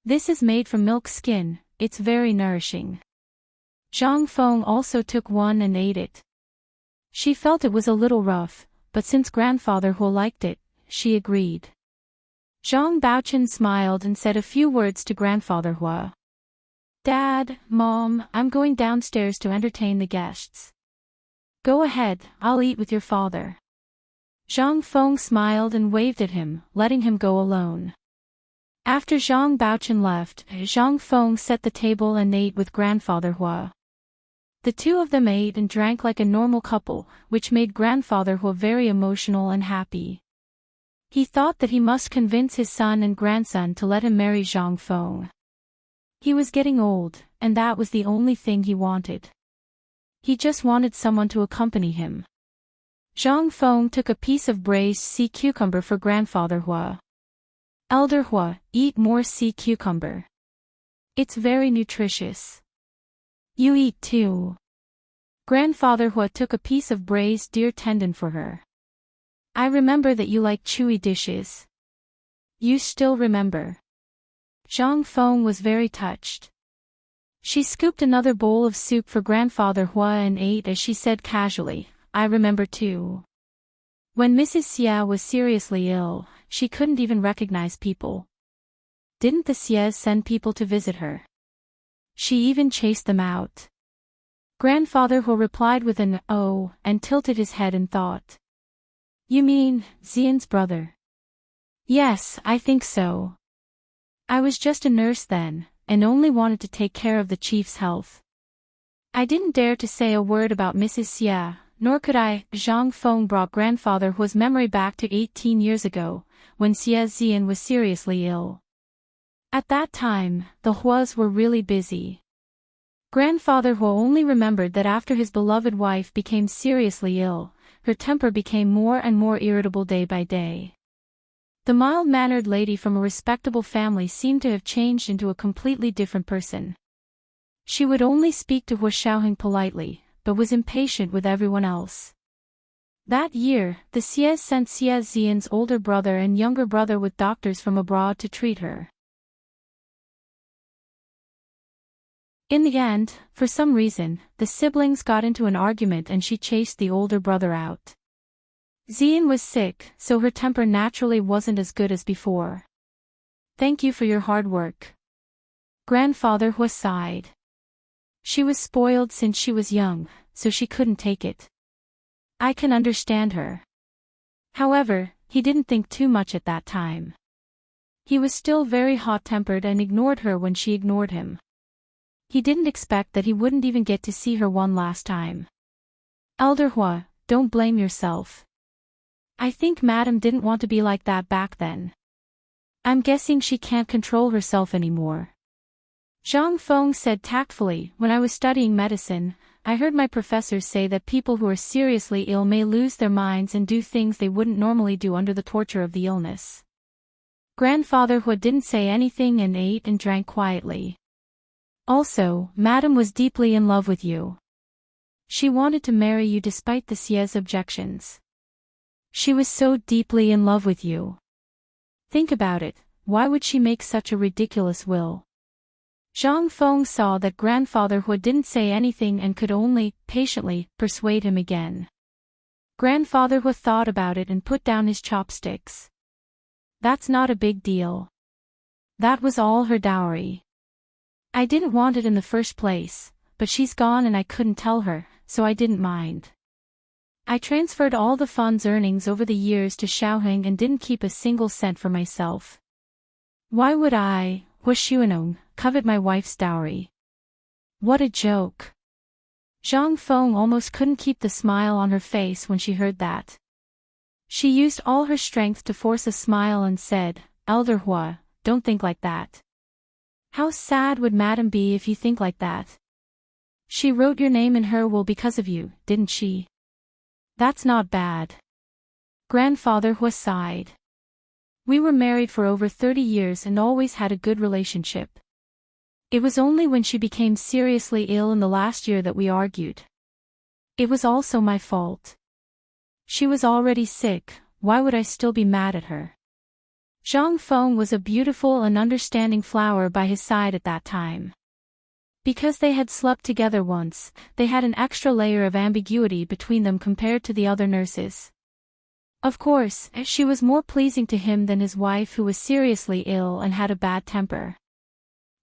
This is made from milk skin, it's very nourishing. Zhang Feng also took one and ate it. She felt it was a little rough, but since Grandfather Hua liked it, she agreed. Zhang Baoqin smiled and said a few words to Grandfather Hua. Dad, Mom, I'm going downstairs to entertain the guests. Go ahead, I'll eat with your father. Zhang Feng smiled and waved at him, letting him go alone. After Zhang Baoqin left, Zhang Feng set the table and ate with Grandfather Hua. The two of them ate and drank like a normal couple, which made Grandfather Hua very emotional and happy. He thought that he must convince his son and grandson to let him marry Zhang Feng. He was getting old, and that was the only thing he wanted. He just wanted someone to accompany him. Zhang Feng took a piece of braised sea cucumber for Grandfather Hua. Elder Hua, eat more sea cucumber. It's very nutritious. You eat too. Grandfather Hua took a piece of braised deer tendon for her. I remember that you like chewy dishes. You still remember. Zhang Feng was very touched. She scooped another bowl of soup for Grandfather Hua and ate as she said casually, I remember too. When Mrs. Xia was seriously ill, she couldn't even recognize people. Didn't the Xias send people to visit her? She even chased them out. Grandfather Hua replied with an oh and tilted his head in thought. You mean, Xian's brother? Yes, I think so. I was just a nurse then, and only wanted to take care of the chief's health. I didn't dare to say a word about Mrs. Xie, nor could I. Zhang Feng brought grandfather Hua's memory back to 18 years ago, when Xie Xian was seriously ill. At that time, the Huas were really busy. Grandfather Hua only remembered that after his beloved wife became seriously ill, her temper became more and more irritable day by day. The mild-mannered lady from a respectable family seemed to have changed into a completely different person. She would only speak to Hua Xiaoheng politely, but was impatient with everyone else. That year, the Xies sent Xie Xian's older brother and younger brother with doctors from abroad to treat her. In the end, for some reason, the siblings got into an argument and she chased the older brother out. Xian was sick, so her temper naturally wasn't as good as before. Thank you for your hard work. Grandfather Hua sighed. She was spoiled since she was young, so she couldn't take it. I can understand her. However, he didn't think too much at that time. He was still very hot-tempered and ignored her when she ignored him. He didn't expect that he wouldn't even get to see her one last time. Elder Hua, don't blame yourself. I think Madam didn't want to be like that back then. I'm guessing she can't control herself anymore. Zhang Feng said tactfully, when I was studying medicine, I heard my professors say that people who are seriously ill may lose their minds and do things they wouldn't normally do under the torture of the illness. Grandfather Hua didn't say anything and ate and drank quietly. Also, Madam was deeply in love with you. She wanted to marry you despite the Xie's objections. She was so deeply in love with you. Think about it, why would she make such a ridiculous will? Zhang Feng saw that Grandfather Hua didn't say anything and could only, patiently, persuade him again. Grandfather Hua thought about it and put down his chopsticks. That's not a big deal. That was all her dowry. I didn't want it in the first place, but she's gone and I couldn't tell her, so I didn't mind. I transferred all the fund's earnings over the years to Xiaoheng and didn't keep a single cent for myself. Why would I, Hua Xuanong, covet my wife's dowry? What a joke. Zhang Feng almost couldn't keep the smile on her face when she heard that. She used all her strength to force a smile and said, Elder Hua, don't think like that. How sad would Madam be if you think like that? She wrote your name in her will because of you, didn't she? That's not bad. Grandfather Hua sighed. We were married for over 30 years and always had a good relationship. It was only when she became seriously ill in the last year that we argued. It was also my fault. She was already sick, why would I still be mad at her? Zhang Feng was a beautiful and understanding flower by his side at that time. Because they had slept together once, they had an extra layer of ambiguity between them compared to the other nurses. Of course, she was more pleasing to him than his wife who was seriously ill and had a bad temper.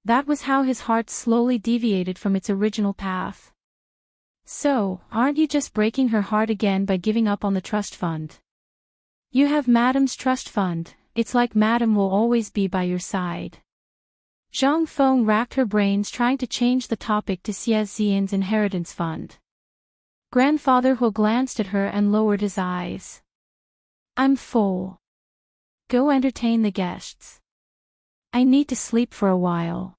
That was how his heart slowly deviated from its original path. So, aren't you just breaking her heart again by giving up on the trust fund? You have Madam's trust fund, it's like Madam will always be by your side. Zhang Feng racked her brains trying to change the topic to Xie Xian's inheritance fund. Grandfather Hua glanced at her and lowered his eyes. I'm full. Go entertain the guests. I need to sleep for a while.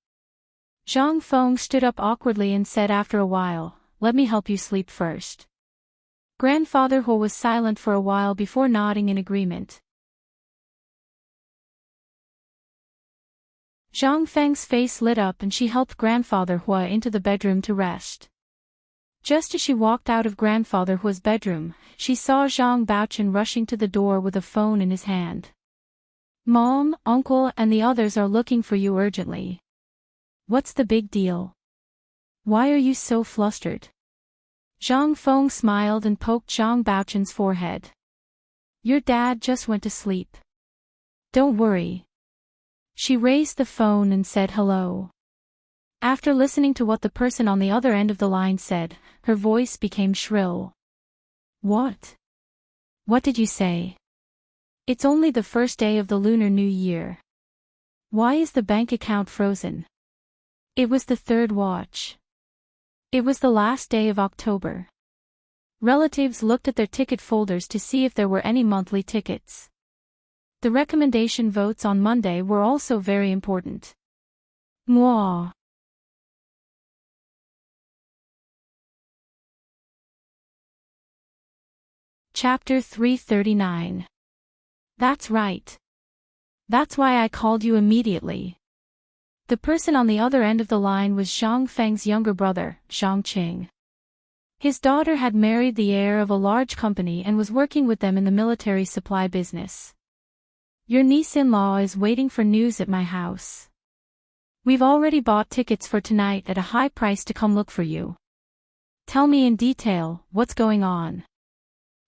Zhang Feng stood up awkwardly and said after a while, let me help you sleep first. Grandfather Hua was silent for a while before nodding in agreement. Zhang Feng's face lit up and she helped Grandfather Hua into the bedroom to rest. Just as she walked out of Grandfather Hua's bedroom, she saw Zhang Baochen rushing to the door with a phone in his hand. Mom, Uncle and the others are looking for you urgently. What's the big deal? Why are you so flustered? Zhang Feng smiled and poked Zhang Baochen's forehead. Your dad just went to sleep. Don't worry. She raised the phone and said hello. After listening to what the person on the other end of the line said, her voice became shrill. What? What did you say? It's only the first day of the Lunar New Year. Why is the bank account frozen? It was the third watch. It was the last day of October. Relatives looked at their ticket folders to see if there were any monthly tickets. The recommendation votes on Monday were also very important. Moi. Chapter 339. That's right. That's why I called you immediately. The person on the other end of the line was Zhang Feng's younger brother, Zhang Qing. His daughter had married the heir of a large company and was working with them in the military supply business. Your niece-in-law is waiting for news at my house. We've already bought tickets for tonight at a high price to come look for you. Tell me in detail, what's going on?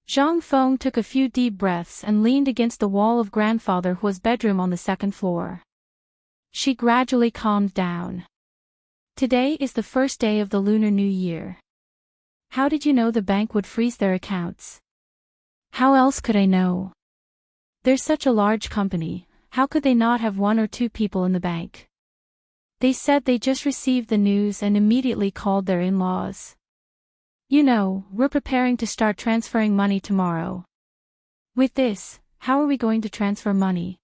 Zhang Feng took a few deep breaths and leaned against the wall of Grandfather Hua's bedroom on the second floor. She gradually calmed down. Today is the first day of the Lunar New Year. How did you know the bank would freeze their accounts? How else could I know? They're such a large company, how could they not have one or two people in the bank? They said they just received the news and immediately called their in-laws. You know, we're preparing to start transferring money tomorrow. With this, how are we going to transfer money?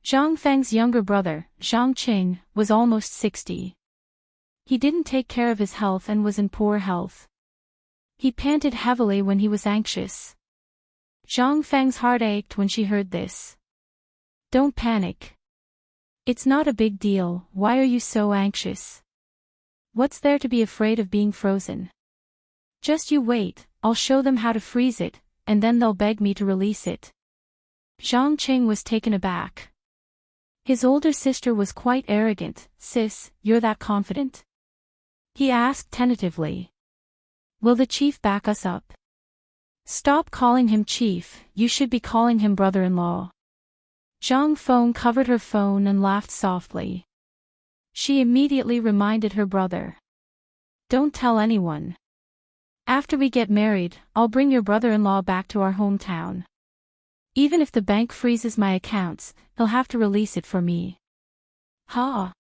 Zhang Feng's younger brother, Zhang Qing, was almost 60. He didn't take care of his health and was in poor health. He panted heavily when he was anxious. Zhang Feng's heart ached when she heard this. Don't panic. It's not a big deal, why are you so anxious? What's there to be afraid of being frozen? Just you wait, I'll show them how to freeze it, and then they'll beg me to release it. Zhang Qing was taken aback. His older sister was quite arrogant. Sis, you're that confident? He asked tentatively. Will the chief back us up? Stop calling him chief, you should be calling him brother-in-law. Zhang Feng covered her phone and laughed softly. She immediately reminded her brother. Don't tell anyone. After we get married, I'll bring your brother-in-law back to our hometown. Even if the bank freezes my accounts, he'll have to release it for me. Ha!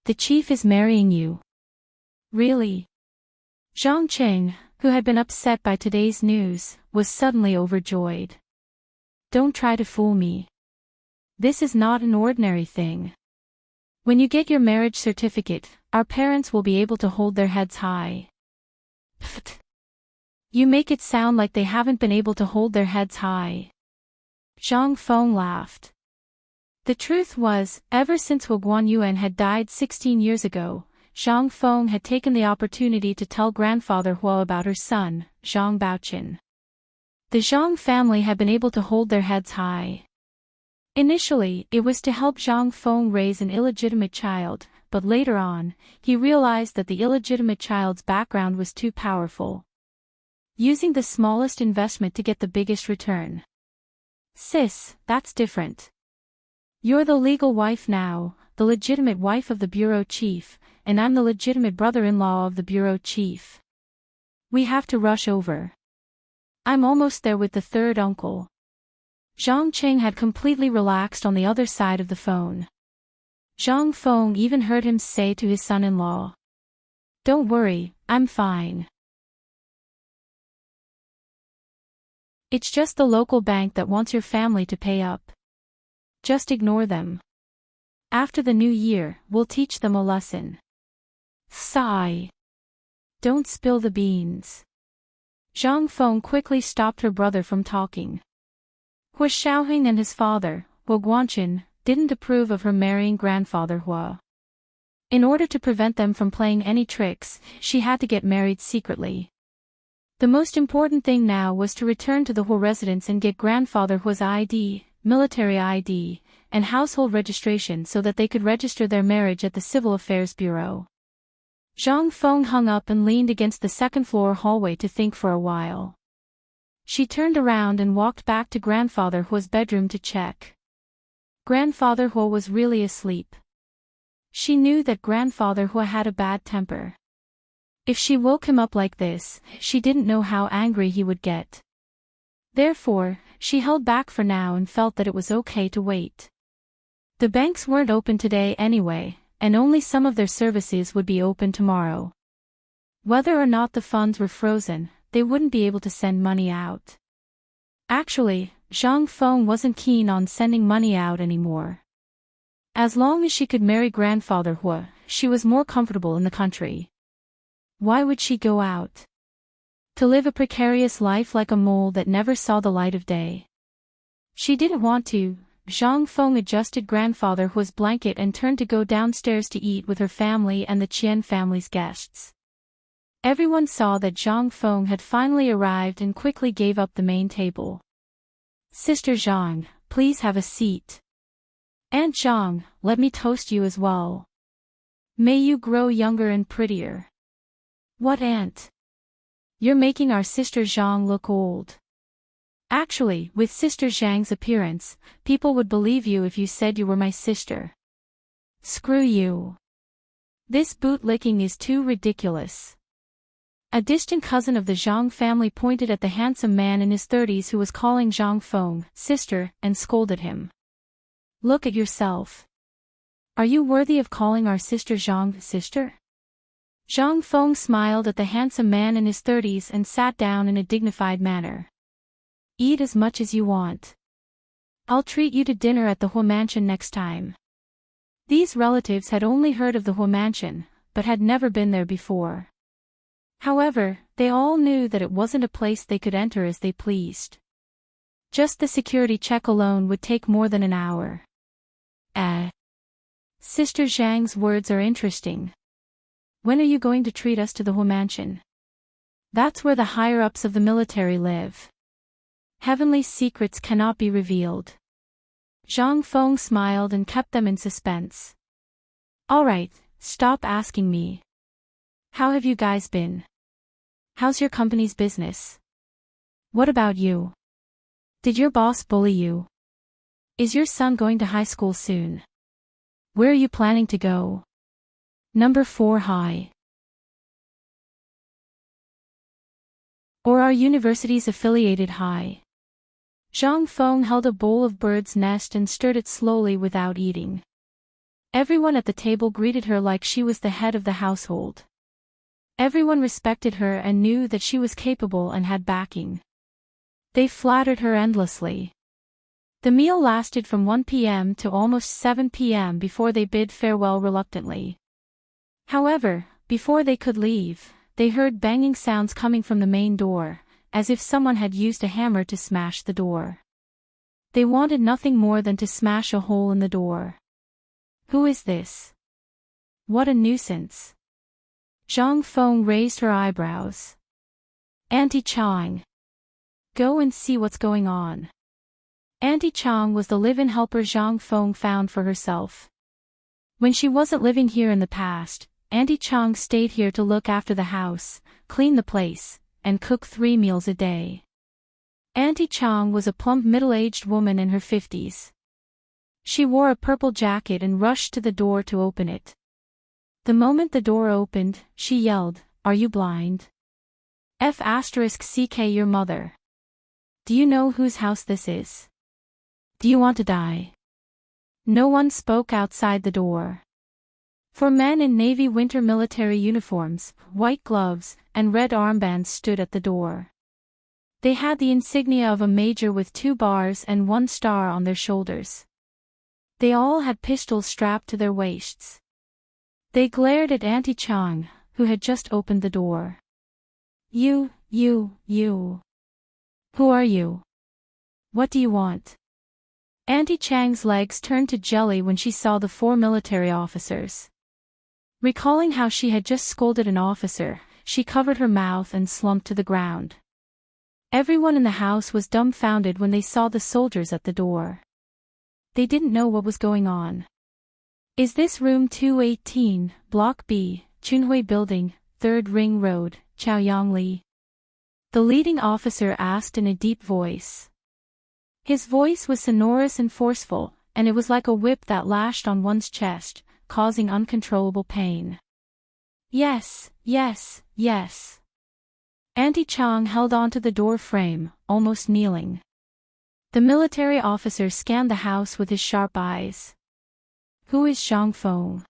The chief is marrying you. Really? Zhang Qing, who had been upset by today's news, was suddenly overjoyed. Don't try to fool me. This is not an ordinary thing. When you get your marriage certificate, our parents will be able to hold their heads high. Pfft. You make it sound like they haven't been able to hold their heads high. Zhang Feng laughed. The truth was, ever since Hua Guanyuan had died 16 years ago, Zhang Feng had taken the opportunity to tell Grandfather Hua about her son, Zhang Baoqin. The Zhang family had been able to hold their heads high. Initially, it was to help Zhang Feng raise an illegitimate child, but later on, he realized that the illegitimate child's background was too powerful. Using the smallest investment to get the biggest return. Sis, that's different. You're the legal wife now, the legitimate wife of the bureau chief, and I'm the legitimate brother-in-law of the bureau chief. We have to rush over. I'm almost there with the third uncle. Zhang Qing had completely relaxed on the other side of the phone. Zhang Feng even heard him say to his son-in-law. Don't worry, I'm fine. It's just the local bank that wants your family to pay up. Just ignore them. After the new year, we'll teach them a lesson. Sigh. Don't spill the beans. Zhang Feng quickly stopped her brother from talking. Hua Xiaoheng and his father, Hua Guanqin, didn't approve of her marrying Grandfather Hua. In order to prevent them from playing any tricks, she had to get married secretly. The most important thing now was to return to the Hua residence and get Grandfather Hua's ID, military ID, and household registration so that they could register their marriage at the Civil Affairs Bureau. Zhang Feng hung up and leaned against the second-floor hallway to think for a while. She turned around and walked back to Grandfather Hua's bedroom to check. Grandfather Hua was really asleep. She knew that Grandfather Hua had a bad temper. If she woke him up like this, she didn't know how angry he would get. Therefore, she held back for now and felt that it was okay to wait. The banks weren't open today anyway, and only some of their services would be open tomorrow. Whether or not the funds were frozen, they wouldn't be able to send money out. Actually, Zhang Feng wasn't keen on sending money out anymore. As long as she could marry grandfather Hua, she was more comfortable in the country. Why would she go out? To live a precarious life like a mole that never saw the light of day. She didn't want to. Zhang Feng adjusted grandfather Hua's blanket and turned to go downstairs to eat with her family and the Qian family's guests. Everyone saw that Zhang Feng had finally arrived and quickly gave up the main table. Sister Zhang, please have a seat. Aunt Zhang, let me toast you as well. May you grow younger and prettier. What, aunt? You're making our sister Zhang look old. Actually, with Sister Zhang's appearance, people would believe you if you said you were my sister. Screw you. This bootlicking is too ridiculous. A distant cousin of the Zhang family pointed at the handsome man in his 30s who was calling Zhang Feng sister and scolded him. Look at yourself. Are you worthy of calling our sister Zhang sister? Zhang Feng smiled at the handsome man in his 30s and sat down in a dignified manner. Eat as much as you want. I'll treat you to dinner at the Hua mansion next time. These relatives had only heard of the Hua mansion, but had never been there before. However, they all knew that it wasn't a place they could enter as they pleased. Just the security check alone would take more than an hour. Sister Zhang's words are interesting. When are you going to treat us to the Hua mansion? That's where the higher-ups of the military live. Heavenly secrets cannot be revealed. Zhang Feng smiled and kept them in suspense. All right, stop asking me. How have you guys been? How's your company's business? What about you? Did your boss bully you? Is your son going to high school soon? Where are you planning to go? Number 4 high. Or are universities affiliated high? Zhang Feng held a bowl of bird's nest and stirred it slowly without eating. Everyone at the table greeted her like she was the head of the household. Everyone respected her and knew that she was capable and had backing. They flattered her endlessly. The meal lasted from 1 p.m. to almost 7 p.m. before they bid farewell reluctantly. However, before they could leave, they heard banging sounds coming from the main door, as if someone had used a hammer to smash the door. They wanted nothing more than to smash a hole in the door. Who is this? What a nuisance. Zhang Feng raised her eyebrows. Auntie Chang. Go and see what's going on. Auntie Chang was the live-in helper Zhang Feng found for herself. When she wasn't living here in the past, Auntie Chang stayed here to look after the house, clean the place, and cook 3 meals a day. Auntie Chang was a plump middle-aged woman in her 50s. She wore a purple jacket and rushed to the door to open it. The moment the door opened, she yelled, "Are you blind? F***ck your mother. Do you know whose house this is? Do you want to die?" No one spoke outside the door. 4 men in navy winter military uniforms, white gloves, and red armbands stood at the door. They had the insignia of a major with 2 bars and 1 star on their shoulders. They all had pistols strapped to their waists. They glared at Auntie Chang, who had just opened the door. You. Who are you? What do you want? Auntie Chang's legs turned to jelly when she saw the 4 military officers. Recalling how she had just scolded an officer, she covered her mouth and slumped to the ground. Everyone in the house was dumbfounded when they saw the soldiers at the door. They didn't know what was going on. Is this room 218, Block B, Chunhui Building, 3rd Ring Road, Chaoyangli? The leading officer asked in a deep voice. His voice was sonorous and forceful, and it was like a whip that lashed on one's chest, causing uncontrollable pain. Yes. Auntie Chang held onto the door frame, almost kneeling. The military officer scanned the house with his sharp eyes. Who is Zhang Feng?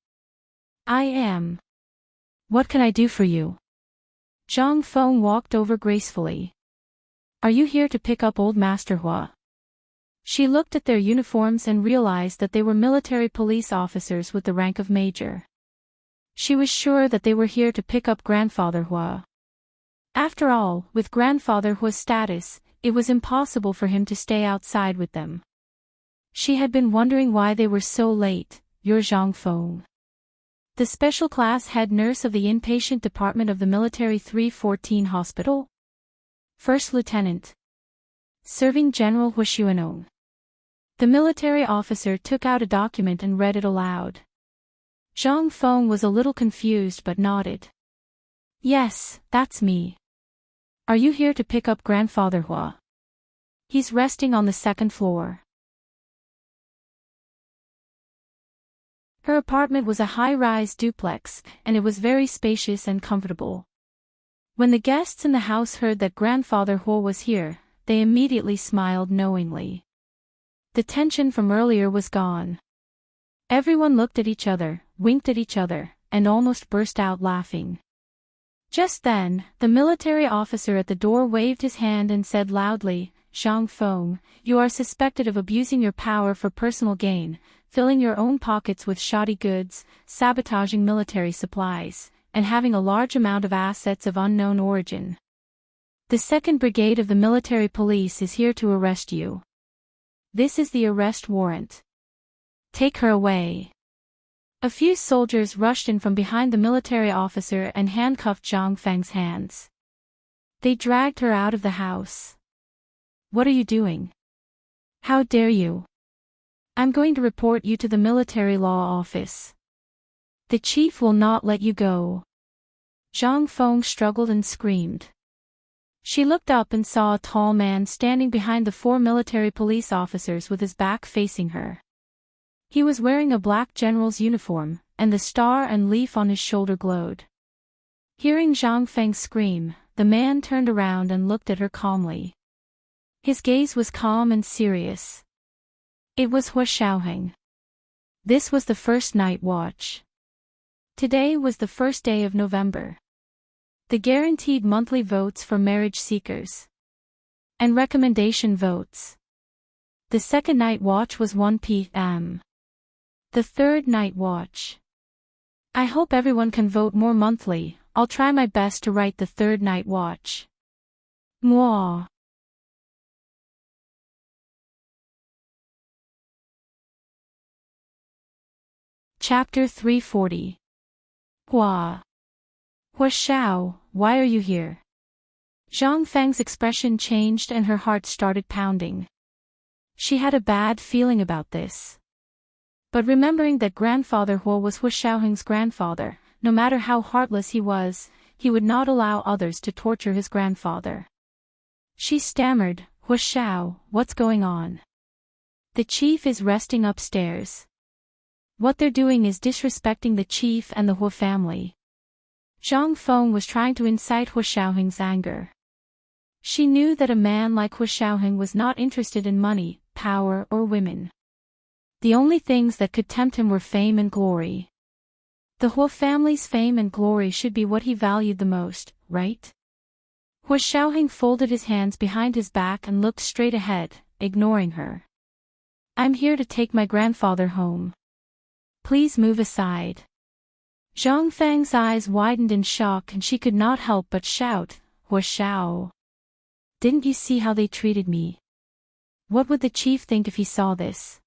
I am. What can I do for you? Zhang Feng walked over gracefully. Are you here to pick up old Master Hua? She looked at their uniforms and realized that they were military police officers with the rank of major. She was sure that they were here to pick up Grandfather Hua. After all, with Grandfather Hua's status, it was impossible for him to stay outside with them. She had been wondering why they were so late. You're Zhang Feng, the special class head nurse of the inpatient department of the military 314 hospital? First Lieutenant. Serving General Hua Xuanong. The military officer took out a document and read it aloud. Zhang Feng was a little confused but nodded. Yes, that's me. Are you here to pick up Grandfather Hua? He's resting on the second floor. Her apartment was a high-rise duplex, and it was very spacious and comfortable. When the guests in the house heard that Grandfather Hua was here, they immediately smiled knowingly. The tension from earlier was gone. Everyone looked at each other, winked at each other, and almost burst out laughing. Just then, the military officer at the door waved his hand and said loudly, Zhang Feng, you are suspected of abusing your power for personal gain, filling your own pockets with shoddy goods, sabotaging military supplies, and having a large amount of assets of unknown origin. The 2nd Brigade of the military police is here to arrest you. This is the arrest warrant. Take her away. A few soldiers rushed in from behind the military officer and handcuffed Zhang Feng's hands. They dragged her out of the house. What are you doing? How dare you? I'm going to report you to the military law office. The chief will not let you go. Zhang Feng struggled and screamed. She looked up and saw a tall man standing behind the 4 military police officers with his back facing her. He was wearing a black general's uniform, and the star and leaf on his shoulder glowed. Hearing Zhang Feng scream, the man turned around and looked at her calmly. His gaze was calm and serious. It was Hua Xiaoheng. This was the first night watch. Today was the first day of November. The guaranteed monthly votes for marriage seekers. And recommendation votes. The 2nd night watch was 1 p.m. The 3rd night watch. I hope everyone can vote more monthly. I'll try my best to write the 3rd night watch. Mwah. Chapter 340. Hua. Hua Xiao, why are you here? Zhang Feng's expression changed and her heart started pounding. She had a bad feeling about this. But remembering that Grandfather Hua was Hua Xiaoheng's grandfather, no matter how heartless he would not allow others to torture his grandfather. She stammered, Hua Xiao, what's going on? The chief is resting upstairs. What they're doing is disrespecting the chief and the Hua family. Zhang Feng was trying to incite Hua Xiaoheng's anger. She knew that a man like Hua Xiaoheng was not interested in money, power or women. The only things that could tempt him were fame and glory. The Hua family's fame and glory should be what he valued the most, right? Hua Xiaoheng folded his hands behind his back and looked straight ahead, ignoring her. I'm here to take my grandfather home. Please move aside. Zhang Feng's eyes widened in shock and she could not help but shout, Hua Xiao. Didn't you see how they treated me? What would the chief think if he saw this?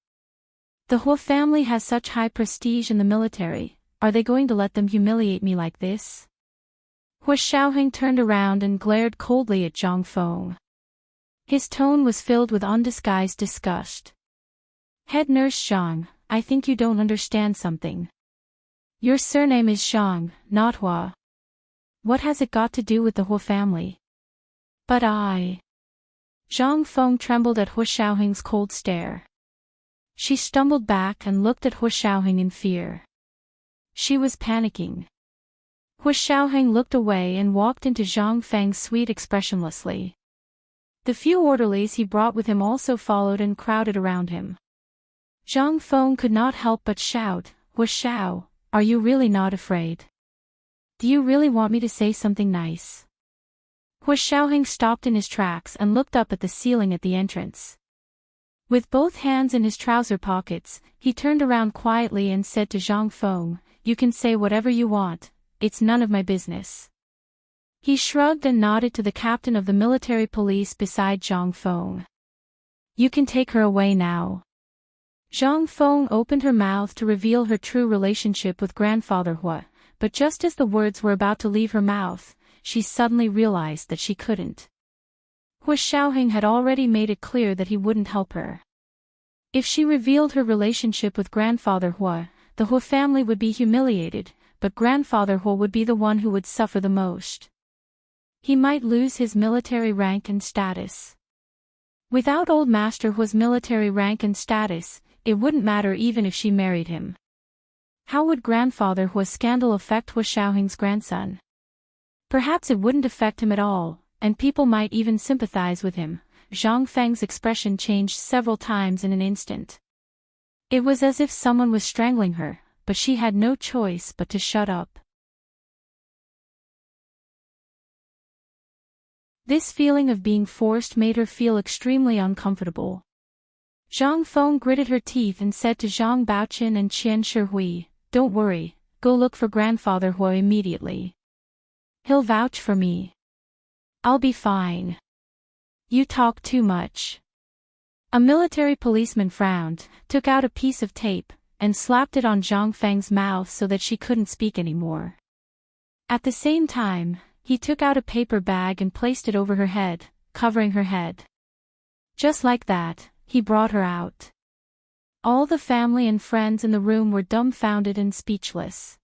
The Hua family has such high prestige in the military, are they going to let them humiliate me like this? Hua Xiaoheng turned around and glared coldly at Zhang Feng. His tone was filled with undisguised disgust. Head nurse Zhang, I think you don't understand something. Your surname is Zhang, not Hua. What has it got to do with the Hua family? But I... Zhang Feng trembled at Hua Xiaoheng's cold stare. She stumbled back and looked at Hua Xiaoheng in fear. She was panicking. Hua Xiaoheng looked away and walked into Zhang Feng's suite expressionlessly. The few orderlies he brought with him also followed and crowded around him. Zhang Feng could not help but shout, Hua Xiao, Are you really not afraid? Do you really want me to say something nice? Hua Xiaoheng stopped in his tracks and looked up at the ceiling at the entrance. With both hands in his trouser pockets, he turned around quietly and said to Zhang Feng, "You can say whatever you want, it's none of my business." He shrugged and nodded to the captain of the military police beside Zhang Feng. "You can take her away now." Zhang Feng opened her mouth to reveal her true relationship with grandfather Hua, but just as the words were about to leave her mouth, she suddenly realized that she couldn't. Hua Xiaoheng had already made it clear that he wouldn't help her. If she revealed her relationship with grandfather Hua, the Hua family would be humiliated, but grandfather Hua would be the one who would suffer the most. He might lose his military rank and status. Without old master Hua's military rank and status, it wouldn't matter even if she married him. How would grandfather Hua's scandal affect Hua Xiaoheng's grandson? Perhaps it wouldn't affect him at all, and people might even sympathize with him. Zhang Feng's expression changed several times in an instant. It was as if someone was strangling her, but she had no choice but to shut up. This feeling of being forced made her feel extremely uncomfortable. Zhang Feng gritted her teeth and said to Zhang Baochen and Qian Shihui, "Don't worry, go look for grandfather Hua immediately. He'll vouch for me. I'll be fine. You talk too much." A military policeman frowned, took out a piece of tape, and slapped it on Zhang Feng's mouth so that she couldn't speak anymore. At the same time, he took out a paper bag and placed it over her head, covering her head. Just like that, he brought her out. All the family and friends in the room were dumbfounded and speechless.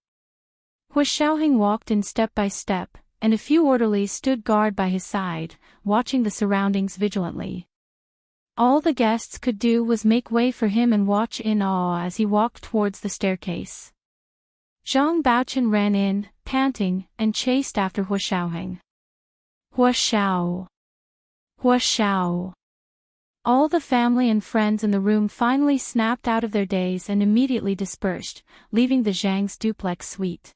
Hua Xiaoheng walked in step by step, and a few orderlies stood guard by his side, watching the surroundings vigilantly. All the guests could do was make way for him and watch in awe as he walked towards the staircase. Zhang Baochen ran in, panting, and chased after Hua Xiaoheng. "Hua Xiao! Hua Xiao!" All the family and friends in the room finally snapped out of their daze and immediately dispersed, leaving the Zhang's duplex suite.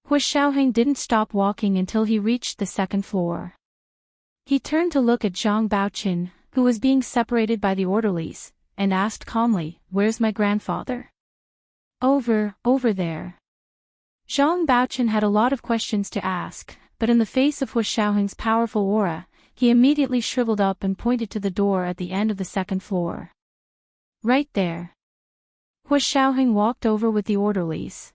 Hua Xiaoheng didn't stop walking until he reached the second floor. He turned to look at Zhang Baochen, who was being separated by the orderlies, and asked calmly, "Where's my grandfather?" Over there." Zhang Baochen had a lot of questions to ask, but in the face of Hua Xiaoheng's powerful aura, he immediately shriveled up and pointed to the door at the end of the second floor. "Right there." Hua Xiaoheng walked over with the orderlies.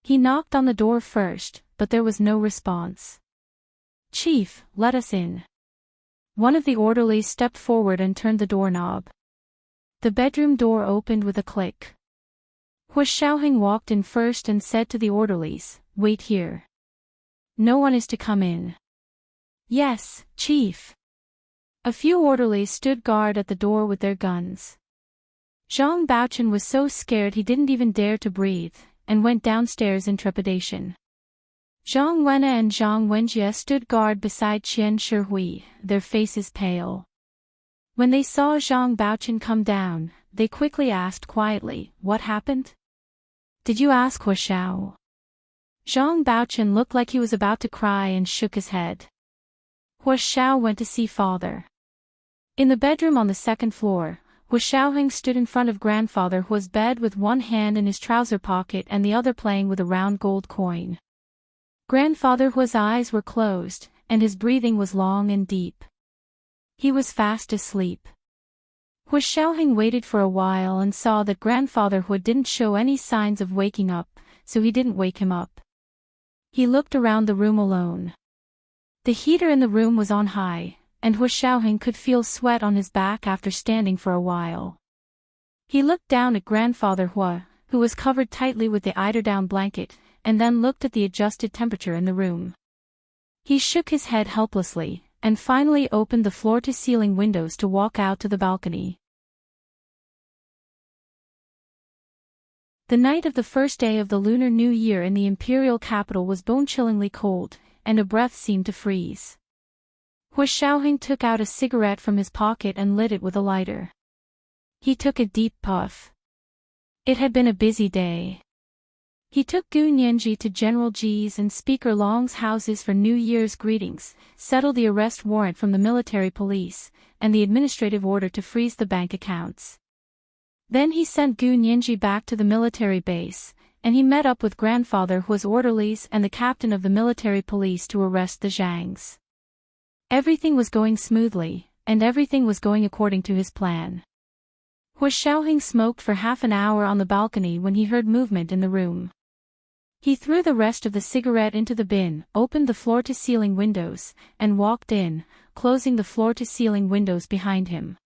He knocked on the door first, but there was no response. "Chief, let us in." One of the orderlies stepped forward and turned the doorknob. The bedroom door opened with a click. Hua Xiaoheng walked in first and said to the orderlies, "Wait here. No one is to come in." "Yes, Chief." A few orderlies stood guard at the door with their guns. Zhang Baochen was so scared he didn't even dare to breathe, and went downstairs in trepidation. Zhang Wenna and Zhang Wenjie stood guard beside Qian Shihui, their faces pale. When they saw Zhang Baochen come down, they quickly asked quietly, "What happened? Did you ask Hua Xiao?" Zhang Baochen looked like he was about to cry and shook his head. Hua Xiao went to see father. In the bedroom on the second floor, Hua Xiaoheng stood in front of grandfather Hua's bed with one hand in his trouser pocket and the other playing with a round gold coin. Grandfather Hua's eyes were closed, and his breathing was long and deep. He was fast asleep. Hua Xiaoheng waited for a while and saw that grandfather Hua didn't show any signs of waking up, so he didn't wake him up. He looked around the room alone. The heater in the room was on high, and Hua Xiaoheng could feel sweat on his back after standing for a while. He looked down at grandfather Hua, who was covered tightly with the eiderdown blanket, and then looked at the adjusted temperature in the room. He shook his head helplessly, and finally opened the floor-to-ceiling windows to walk out to the balcony. The night of the first day of the Lunar New Year in the imperial capital was bone-chillingly cold, and a breath seemed to freeze. Hua Xiaoheng took out a cigarette from his pocket and lit it with a lighter. He took a deep puff. It had been a busy day. He took Gu Nianji to General Ji's and Speaker Long's houses for New Year's greetings, settled the arrest warrant from the military police, and the administrative order to freeze the bank accounts. Then he sent Gu Nianji back to the military base, and he met up with Grandfather Hua's orderlies and the captain of the military police to arrest the Zhangs. Everything was going smoothly, and everything was going according to his plan. Hua Xiaoheng smoked for half an hour on the balcony when he heard movement in the room. He threw the rest of the cigarette into the bin, opened the floor-to-ceiling windows, and walked in, closing the floor-to-ceiling windows behind him.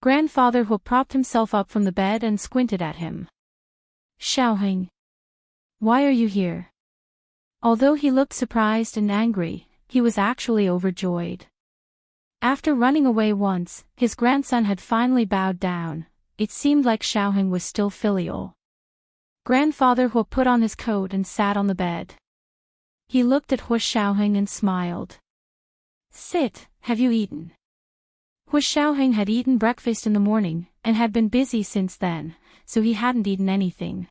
Grandfather Hua propped himself up from the bed and squinted at him. Xiaoheng. Why are you here? Although he looked surprised and angry, he was actually overjoyed. After running away once, his grandson had finally bowed down. It seemed like Xiaoheng was still filial. Grandfather Hua put on his coat and sat on the bed. He looked at Hua Xiaoheng and smiled. Sit, have you eaten? Hua Xiaoheng had eaten breakfast in the morning, and had been busy since then, so he hadn't eaten anything.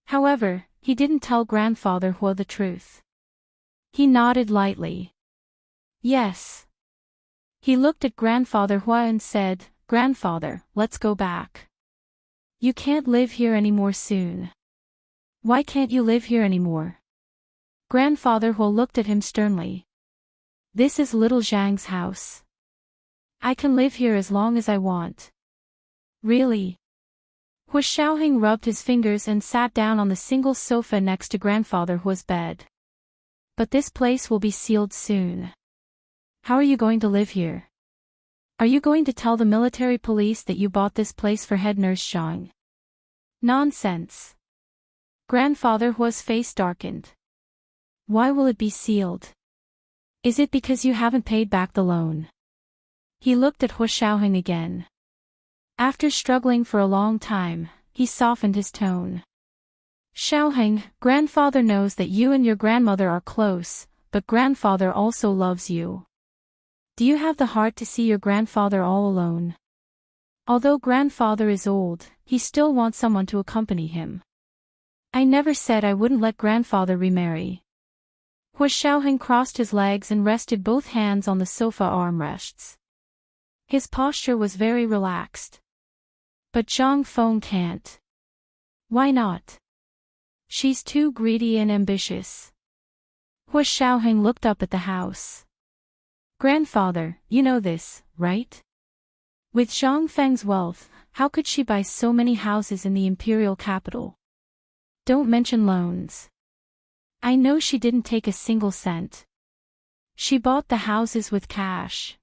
However, he didn't tell Grandfather Hua the truth. He nodded lightly. Yes. He looked at Grandfather Hua and said, Grandfather, let's go back. You can't live here anymore soon. Why can't you live here anymore? Grandfather Hua looked at him sternly. This is little Zhang's house. I can live here as long as I want. Really? Hua Xiaoheng rubbed his fingers and sat down on the single sofa next to Grandfather Hua's bed. But this place will be sealed soon. How are you going to live here? Are you going to tell the military police that you bought this place for head nurse Zhang? Nonsense. Grandfather Hua's face darkened. Why will it be sealed? Is it because you haven't paid back the loan? He looked at Hua Xiaoheng again. After struggling for a long time, he softened his tone. Xiaoheng, Grandfather knows that you and your grandmother are close, but Grandfather also loves you. Do you have the heart to see your grandfather all alone? Although Grandfather is old, he still wants someone to accompany him. I never said I wouldn't let Grandfather remarry. Hua Xiaoheng crossed his legs and rested both hands on the sofa armrests. His posture was very relaxed. But Zhang Feng can't. Why not? She's too greedy and ambitious. Hua Xiaoheng looked up at the house. Grandfather, you know this, right? With Zhang Feng's wealth, how could she buy so many houses in the imperial capital? Don't mention loans. I know she didn't take a single cent. She bought the houses with cash.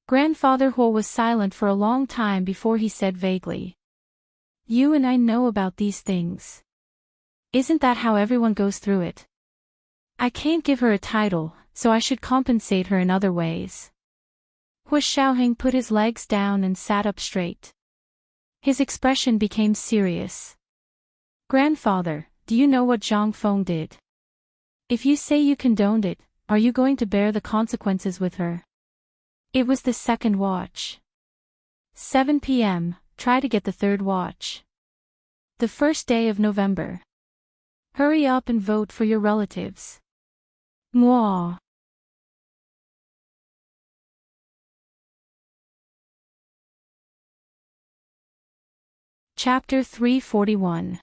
Grandfather Hua was silent for a long time before he said vaguely. You and I know about these things. Isn't that how everyone goes through it? I can't give her a title, so I should compensate her in other ways. Hua Xiaoheng put his legs down and sat up straight. His expression became serious. Grandfather, do you know what Zhang Feng did? If you say you condoned it, are you going to bear the consequences with her? It was the second watch. 7 p.m., try to get the third watch. The first day of November. Hurry up and vote for your relatives. Mwah. Chapter 341.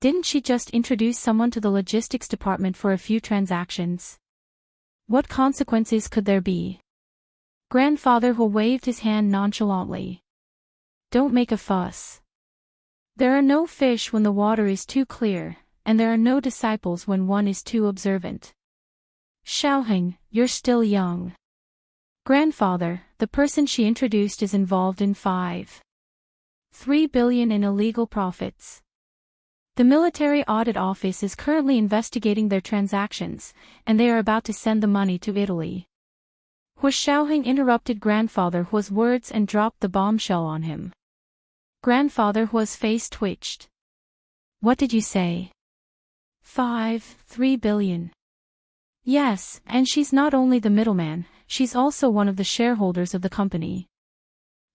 Didn't she just introduce someone to the logistics department for a few transactions? What consequences could there be? Grandfather Hua waved his hand nonchalantly. Don't make a fuss. There are no fish when the water is too clear, and there are no disciples when one is too observant. Xiaoheng, you're still young. Grandfather, the person she introduced is involved in 5.3 billion in illegal profits. The military audit office is currently investigating their transactions, and they are about to send the money to Italy. Hua Xiaoheng interrupted Grandfather Hua's words and dropped the bombshell on him. Grandfather Hua's face twitched. What did you say? 5.3 billion. Yes, and she's not only the middleman, she's also one of the shareholders of the company.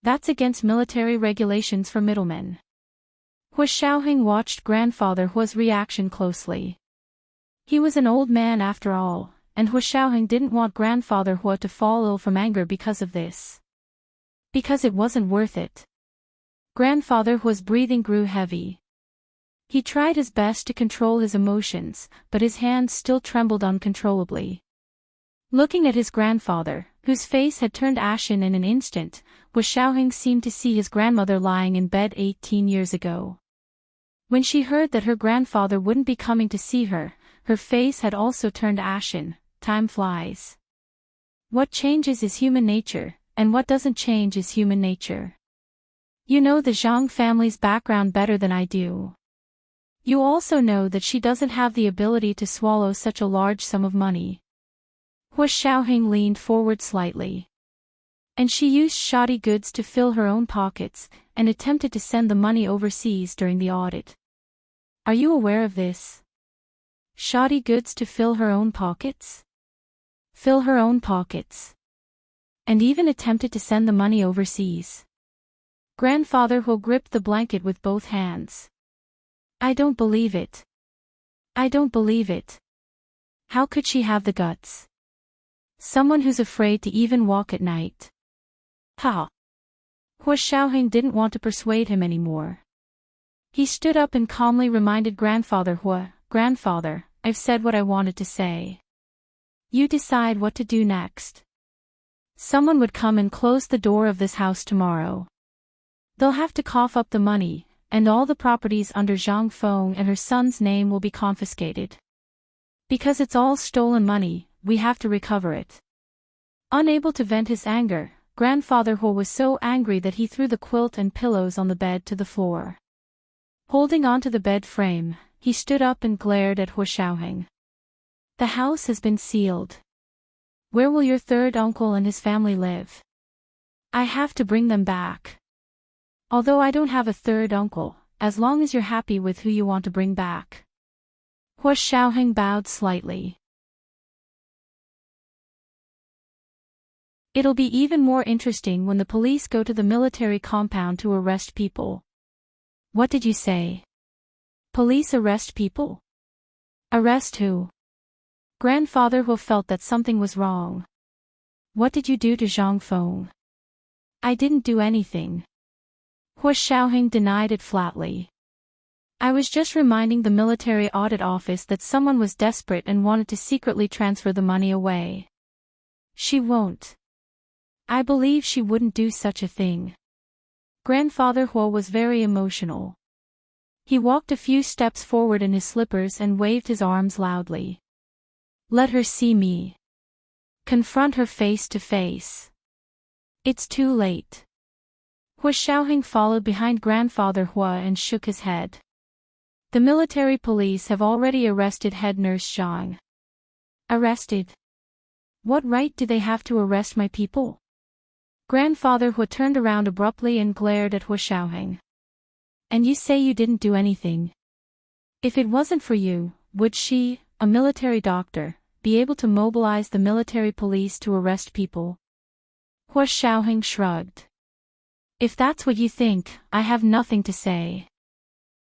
That's against military regulations for middlemen. Hua Xiaoheng watched grandfather Hua's reaction closely. He was an old man after all, and Hua Xiaoheng didn't want grandfather Hua to fall ill from anger because of this. Because it wasn't worth it. Grandfather Hua's breathing grew heavy. He tried his best to control his emotions, but his hands still trembled uncontrollably. Looking at his grandfather, whose face had turned ashen in an instant, Hua Xiaoheng seemed to see his grandmother lying in bed 18 years ago. When she heard that her grandfather wouldn't be coming to see her, her face had also turned ashen. Time flies. What changes is human nature, and what doesn't change is human nature. You know the Zhang family's background better than I do. You also know that she doesn't have the ability to swallow such a large sum of money. Hua Xiaoheng leaned forward slightly. And she used shoddy goods to fill her own pockets, and attempted to send the money overseas during the audit. Are you aware of this? Shoddy goods to fill her own pockets? Fill her own pockets. And even attempted to send the money overseas. Grandfather Hua gripped the blanket with both hands. I don't believe it. I don't believe it. How could she have the guts? Someone who's afraid to even walk at night. Ha! Hua Xiaoheng didn't want to persuade him anymore. He stood up and calmly reminded grandfather Hua, Grandfather, I've said what I wanted to say. You decide what to do next. Someone would come and close the door of this house tomorrow. They'll have to cough up the money, and all the properties under Zhang Feng and her son's name will be confiscated. Because it's all stolen money, we have to recover it. Unable to vent his anger, grandfather Hua was so angry that he threw the quilt and pillows on the bed to the floor. Holding onto the bed frame, he stood up and glared at Hua Xiaoheng. The house has been sealed. Where will your third uncle and his family live? I have to bring them back. Although I don't have a third uncle, as long as you're happy with who you want to bring back. Hua Xiaoheng bowed slightly. It'll be even more interesting when the police go to the military compound to arrest people. What did you say? Police arrest people? Arrest who? Grandfather Hua felt that something was wrong. What did you do to Zhang Feng? I didn't do anything. Hua Xiaoheng denied it flatly. I was just reminding the military audit office that someone was desperate and wanted to secretly transfer the money away. She won't. I believe she wouldn't do such a thing. Grandfather Hua was very emotional. He walked a few steps forward in his slippers and waved his arms loudly. Let her see me. Confront her face to face. It's too late. Hua Xiaoheng followed behind grandfather Hua and shook his head. The military police have already arrested head nurse Zhang. Arrested? What right do they have to arrest my people? Grandfather Hua turned around abruptly and glared at Hua Xiaoheng. And you say you didn't do anything? If it wasn't for you, would she, a military doctor, be able to mobilize the military police to arrest people? Hua Xiaoheng shrugged. If that's what you think, I have nothing to say.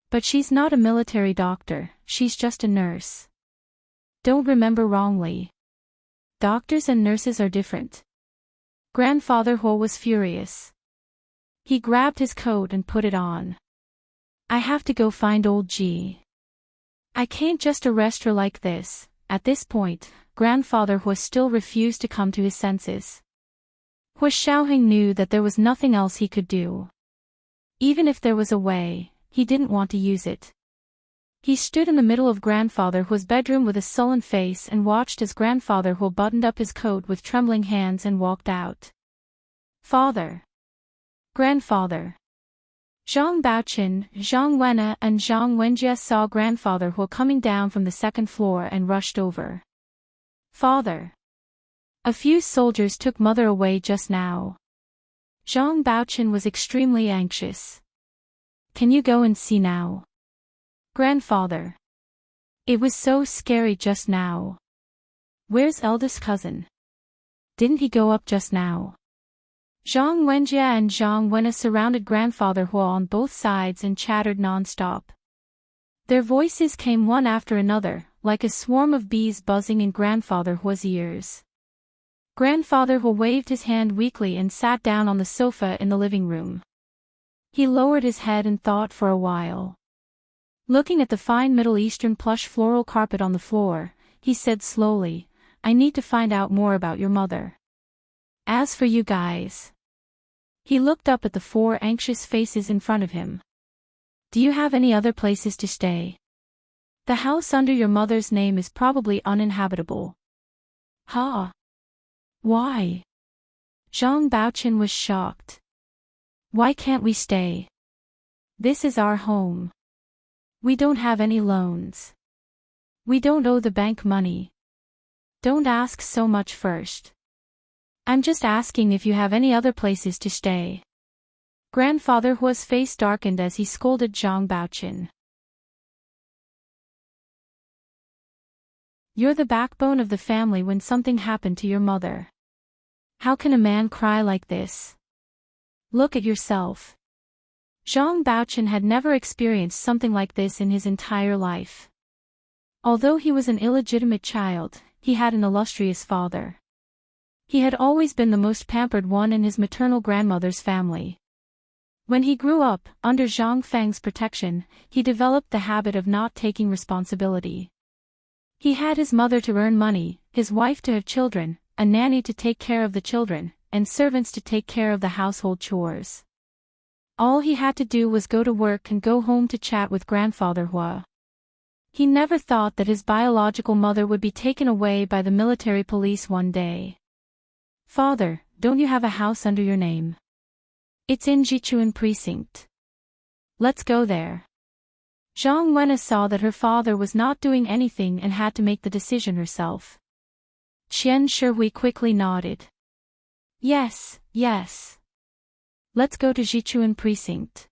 But she's not a military doctor, she's just a nurse. Don't remember wrongly. Doctors and nurses are different. Grandfather Hua was furious. He grabbed his coat and put it on. I have to go find old Ji. I can't just arrest her like this. At this point, grandfather Hua still refused to come to his senses. Hua Xiaoheng knew that there was nothing else he could do. Even if there was a way, he didn't want to use it. He stood in the middle of grandfather Hua's bedroom with a sullen face and watched as grandfather Hua buttoned up his coat with trembling hands and walked out. Father. Grandfather. Zhang Baoqin, Zhang Wenna and Zhang Wenjie saw grandfather Hua coming down from the second floor and rushed over. Father. A few soldiers took mother away just now. Zhang Baoqin was extremely anxious. Can you go and see now? Grandfather. It was so scary just now. Where's eldest cousin? Didn't he go up just now? Zhang Wenjie and Zhang Wenna surrounded Grandfather Hua on both sides and chattered non-stop. Their voices came one after another, like a swarm of bees buzzing in Grandfather Hua's ears. Grandfather Hua waved his hand weakly and sat down on the sofa in the living room. He lowered his head and thought for a while. Looking at the fine Middle Eastern plush floral carpet on the floor, he said slowly, "I need to find out more about your mother. As for you guys..." He looked up at the four anxious faces in front of him. "Do you have any other places to stay? The house under your mother's name is probably uninhabitable." "Huh? Why?" Zhang Baochen was shocked. "Why can't we stay? This is our home. We don't have any loans. We don't owe the bank money. Don't ask so much first. I'm just asking if you have any other places to stay." Grandfather Hua's face darkened as he scolded Zhang Baochen. "You're the backbone of the family when something happened to your mother. How can a man cry like this? Look at yourself." Zhang Baochen had never experienced something like this in his entire life. Although he was an illegitimate child, he had an illustrious father. He had always been the most pampered one in his maternal grandmother's family. When he grew up, under Zhang Feng's protection, he developed the habit of not taking responsibility. He had his mother to earn money, his wife to have children, a nanny to take care of the children, and servants to take care of the household chores. All he had to do was go to work and go home to chat with Grandfather Hua. He never thought that his biological mother would be taken away by the military police one day. "Father, don't you have a house under your name? It's in Jichuan precinct. Let's go there." Zhang Wenna saw that her father was not doing anything and had to make the decision herself. Qian Shihui quickly nodded. Yes. Let's go to Jichuan precinct."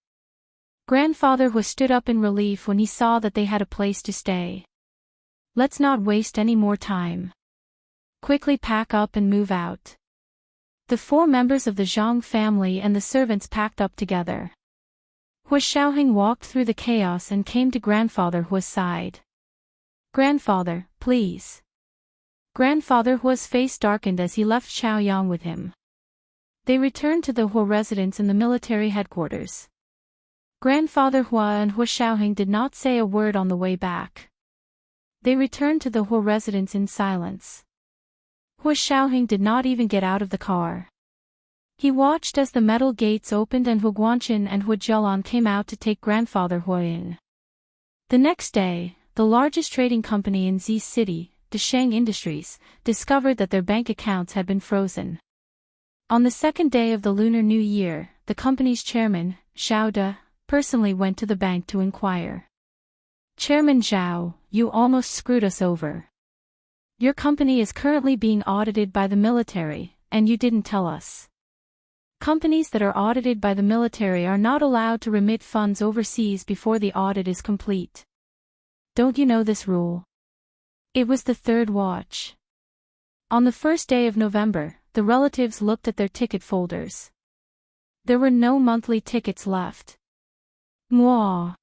Grandfather Hua stood up in relief when he saw that they had a place to stay. "Let's not waste any more time. Quickly pack up and move out." The four members of the Zhang family and the servants packed up together. Hua Xiaoheng walked through the chaos and came to Grandfather Hua's side. "Grandfather, please." Grandfather Hua's face darkened as he left Xiaoyang with him. They returned to the Hua residence in the military headquarters. Grandfather Hua and Hua Xiaoheng did not say a word on the way back. They returned to the Hua residence in silence. Hua Xiaoheng did not even get out of the car. He watched as the metal gates opened and Hua Guanqin and Hua Jialan came out to take Grandfather Hua in. The next day, the largest trading company in Z City, Desheng Industries, discovered that their bank accounts had been frozen. On the second day of the Lunar New Year, the company's chairman, Zhao De, personally went to the bank to inquire. "Chairman Zhao, you almost screwed us over. Your company is currently being audited by the military, and you didn't tell us. Companies that are audited by the military are not allowed to remit funds overseas before the audit is complete. Don't you know this rule?" It was the third watch. On the first day of November, the relatives looked at their ticket folders. There were no monthly tickets left. Mwah.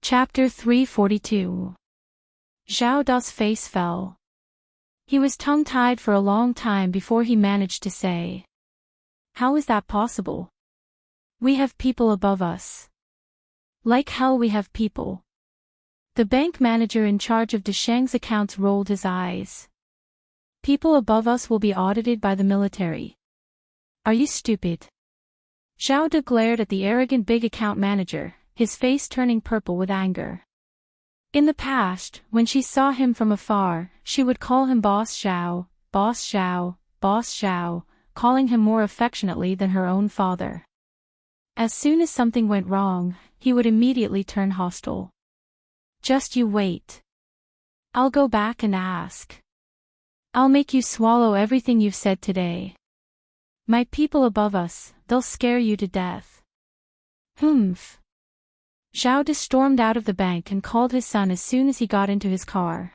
Chapter 342. Zhao Da's face fell. He was tongue-tied for a long time before he managed to say, "How is that possible? We have people above us. Like hell we have people." The bank manager in charge of Desheng's accounts rolled his eyes. "People above us will be audited by the military. Are you stupid?" Zhao De glared at the arrogant big account manager, his face turning purple with anger. In the past, when she saw him from afar, she would call him Boss Zhao, Boss Zhao, Boss Zhao, calling him more affectionately than her own father. As soon as something went wrong, he would immediately turn hostile. "Just you wait. I'll go back and ask. I'll make you swallow everything you've said today. My people above us, they'll scare you to death." Humph. Zhao De stormed out of the bank and called his son as soon as he got into his car.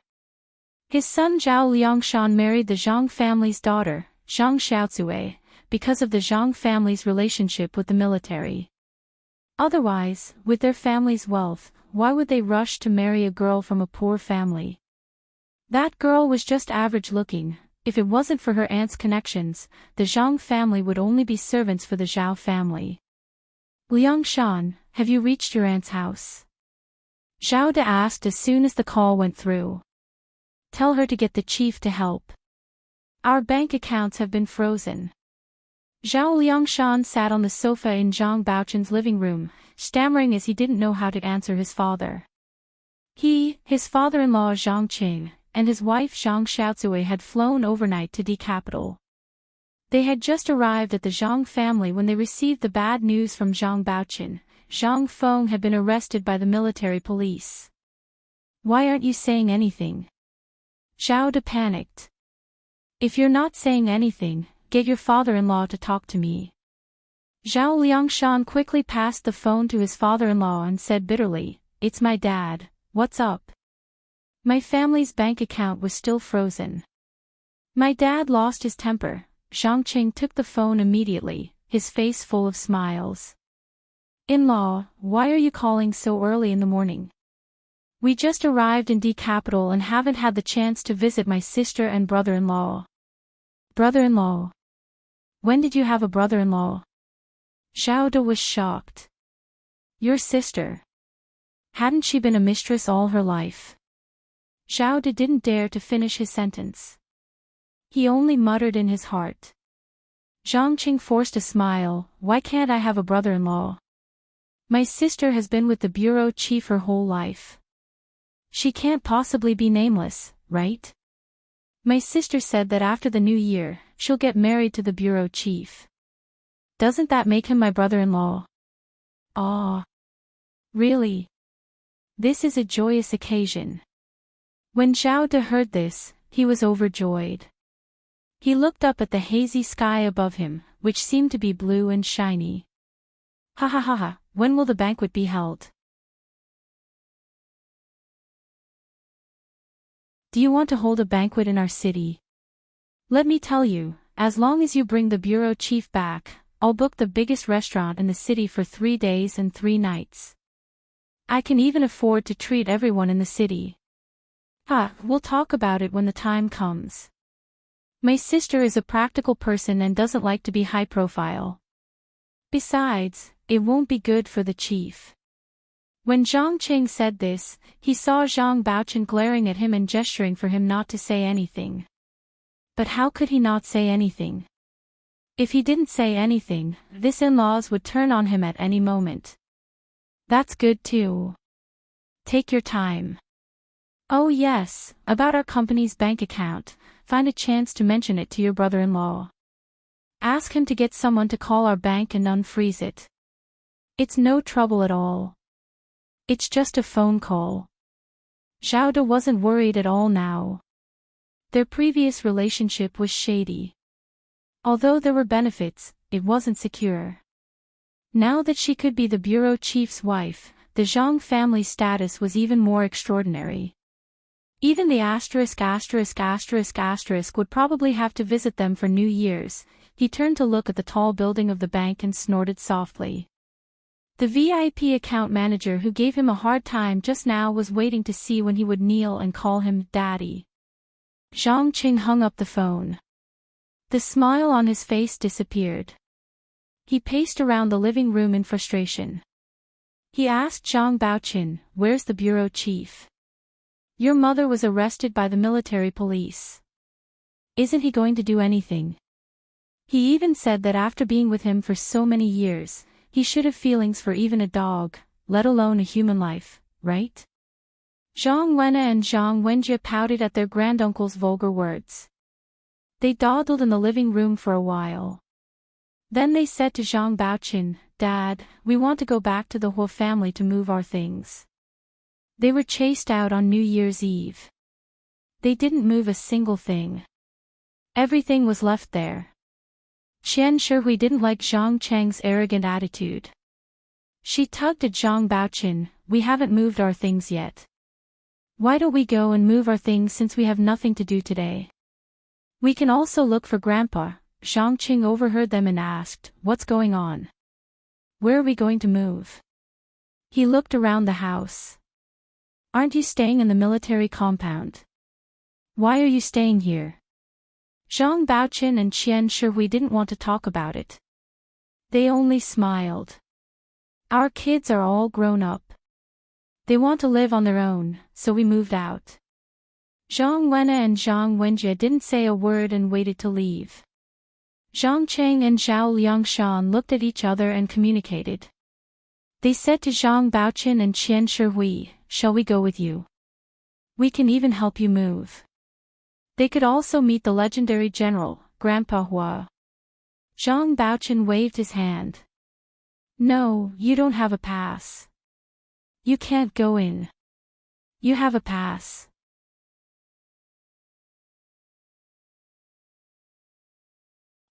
His son Zhao Liangshan married the Zhang family's daughter, Zhang Xiaozue, because of the Zhang family's relationship with the military. Otherwise, with their family's wealth, why would they rush to marry a girl from a poor family? That girl was just average looking. If it wasn't for her aunt's connections, the Zhang family would only be servants for the Zhao family. Liangshan, have you reached your aunt's house? Zhao De asked as soon as the call went through. Tell her to get the chief to help. Our bank accounts have been frozen. Zhao Liangshan sat on the sofa in Zhang Baochun's living room, stammering as he didn't know how to answer his father. He, his father-in-law Zhang Qing, and his wife Zhang Xiaozue had flown overnight to the capital. They had just arrived at the Zhang family when they received the bad news from Zhang Baochun. Zhang Feng had been arrested by the military police. Why aren't you saying anything? Zhao De panicked. If you're not saying anything, get your father-in-law to talk to me. Zhao Liangshan quickly passed the phone to his father-in-law and said bitterly, It's my dad, what's up? My family's bank account was still frozen. My dad lost his temper. Zhang Qing took the phone immediately, his face full of smiles. In-law, why are you calling so early in the morning? We just arrived in the capital and haven't had the chance to visit my sister and brother-in-law. Brother-in-law? When did you have a brother-in-law? Zhao De was shocked. Your sister. Hadn't she been a mistress all her life? Zhao De didn't dare to finish his sentence. He only muttered in his heart. Zhang Qing forced a smile, why can't I have a brother-in-law? My sister has been with the bureau chief her whole life. She can't possibly be nameless, right? My sister said that after the new year, she'll get married to the bureau chief. Doesn't that make him my brother-in-law? Ah. Really? This is a joyous occasion. When Zhao De heard this, he was overjoyed. He looked up at the hazy sky above him, which seemed to be blue and shiny. Ha ha ha ha, when will the banquet be held? Do you want to hold a banquet in our city? Let me tell you, as long as you bring the bureau chief back, I'll book the biggest restaurant in the city for 3 days and 3 nights. I can even afford to treat everyone in the city. We'll talk about it when the time comes. My sister is a practical person and doesn't like to be high profile. Besides, it won't be good for the chief. When Zhang Qing said this, he saw Zhang Baochun glaring at him and gesturing for him not to say anything. But how could he not say anything? If he didn't say anything, this in-laws would turn on him at any moment. That's good too. Take your time. Oh yes, about our company's bank account, find a chance to mention it to your brother-in-law. Ask him to get someone to call our bank and unfreeze it. It's no trouble at all. It's just a phone call. Zhao De wasn't worried at all now. Their previous relationship was shady. Although there were benefits, it wasn't secure. Now that she could be the bureau chief's wife, the Zhang family's status was even more extraordinary. Even the **** would probably have to visit them for New Year's. He turned to look at the tall building of the bank and snorted softly. The VIP account manager who gave him a hard time just now was waiting to see when he would kneel and call him Daddy. Zhang Qing hung up the phone. The smile on his face disappeared. He paced around the living room in frustration. He asked Zhang Baochun, where's the bureau chief? Your mother was arrested by the military police. Isn't he going to do anything? He even said that after being with him for so many years, he should have feelings for even a dog, let alone a human life, right? Zhang Wenna and Zhang Wenjie pouted at their granduncle's vulgar words. They dawdled in the living room for a while. Then they said to Zhang Baochun, Dad, we want to go back to the Huo family to move our things. They were chased out on New Year's Eve. They didn't move a single thing. Everything was left there. Qian Shihui didn't like Zhang Cheng's arrogant attitude. She tugged at Zhang Baochen. We haven't moved our things yet. Why don't we go and move our things since we have nothing to do today? We can also look for Grandpa. Zhang Qing overheard them and asked, what's going on? Where are we going to move? He looked around the house. Aren't you staying in the military compound? Why are you staying here? Zhang Baochen and Qian Shihui didn't want to talk about it. They only smiled. Our kids are all grown up. They want to live on their own, so we moved out. Zhang Wenna and Zhang Wenjie didn't say a word and waited to leave. Zhang Cheng and Zhao Liangshan looked at each other and communicated. They said to Zhang Baochen and Qian Shihui, shall we go with you? We can even help you move. They could also meet the legendary general, Grandpa Hua. Zhang Baochen waved his hand. No, you don't have a pass. You can't go in. You have a pass.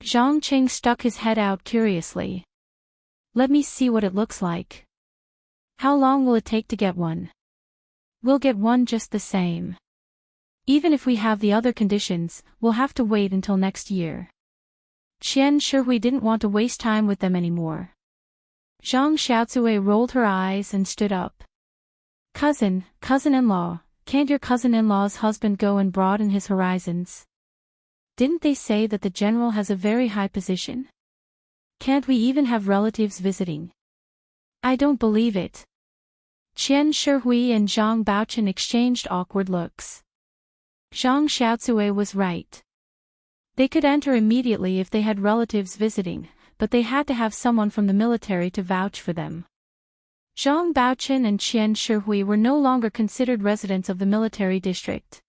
Zhang Qing stuck his head out curiously. Let me see what it looks like. How long will it take to get one? We'll get one just the same. Even if we have the other conditions, we'll have to wait until next year. Qian Shihui didn't want to waste time with them anymore. Zhang Xiaozue rolled her eyes and stood up. Cousin-in-law, can't your cousin-in-law's husband go and broaden his horizons? Didn't they say that the general has a very high position? Can't we even have relatives visiting? I don't believe it. Qian Shihui and Zhang Baochen exchanged awkward looks. Zhang Xiaozue was right. They could enter immediately if they had relatives visiting, but they had to have someone from the military to vouch for them. Zhang Baochen and Qian Shihui were no longer considered residents of the military district.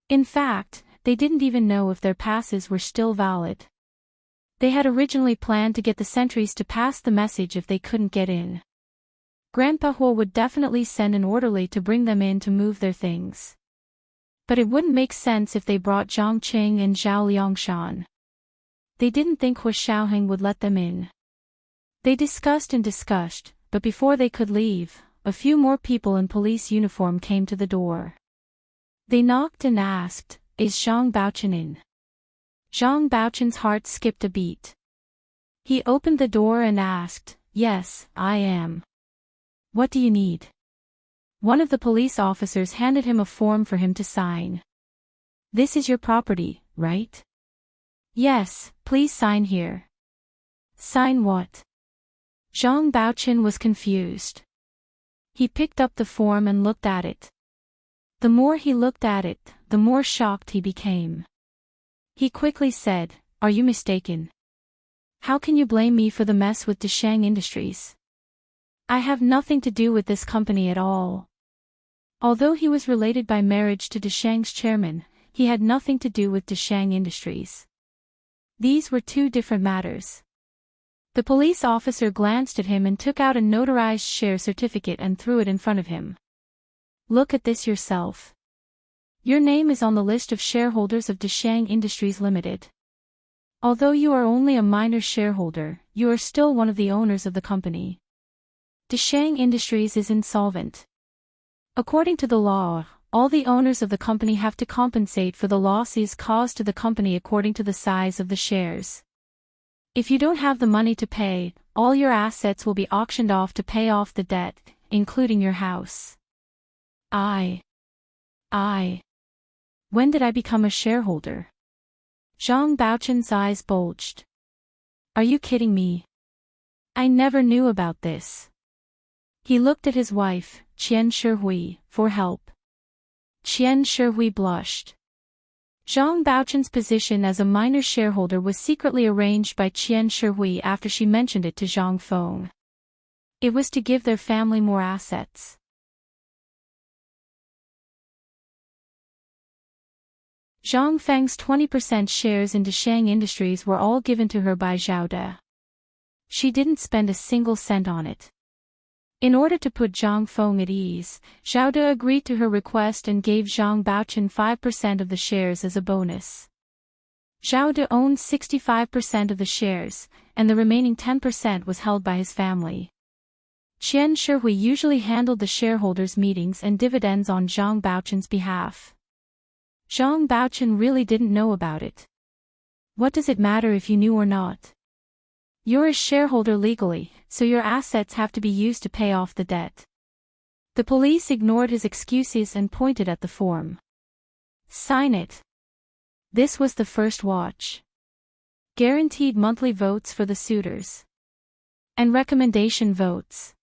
In fact, they didn't even know if their passes were still valid. They had originally planned to get the sentries to pass the message if they couldn't get in. Grandpa Hua would definitely send an orderly to bring them in to move their things. But it wouldn't make sense if they brought Zhang Qing and Zhao Liangshan. They didn't think Hua Xiaoheng would let them in. They discussed, but before they could leave, a few more people in police uniform came to the door. They knocked and asked, is Zhang Baochen in? Zhang Baochen's heart skipped a beat. He opened the door and asked, yes, I am. What do you need? One of the police officers handed him a form for him to sign. This is your property, right? Yes, please sign here. Sign what? Zhang Baochen was confused. He picked up the form and looked at it. The more he looked at it, the more shocked he became. He quickly said, are you mistaken? How can you blame me for the mess with Deshang Industries? I have nothing to do with this company at all. Although he was related by marriage to Deshang's chairman, he had nothing to do with Deshang Industries. These were two different matters. The police officer glanced at him and took out a notarized share certificate and threw it in front of him. Look at this yourself. Your name is on the list of shareholders of Deshang Industries Limited. Although you are only a minor shareholder, you are still one of the owners of the company. Deshang Industries is insolvent. According to the law, all the owners of the company have to compensate for the losses caused to the company according to the size of the shares. If you don't have the money to pay, all your assets will be auctioned off to pay off the debt, including your house. When did I become a shareholder? Zhang Baochen's eyes bulged. Are you kidding me? I never knew about this. He looked at his wife, Qian Shihui, for help. Qian Shihui blushed. Zhang Baochen's position as a minor shareholder was secretly arranged by Qian Shihui after she mentioned it to Zhang Feng. It was to give their family more assets. Zhang Feng's 20% shares in Deshang Industries were all given to her by Zhao De. She didn't spend a single cent on it. In order to put Zhang Feng at ease, Zhao De agreed to her request and gave Zhang Baochen 5% of the shares as a bonus. Zhao De owned 65% of the shares, and the remaining 10% was held by his family. Qian Shihui usually handled the shareholders' meetings and dividends on Zhang Baochun's behalf. Zhang Baochun really didn't know about it. What does it matter if you knew or not? You're a shareholder legally, so your assets have to be used to pay off the debt. The police ignored his excuses and pointed at the form. Sign it. This was the first watch. Guaranteed monthly votes for the suitors. And recommendation votes.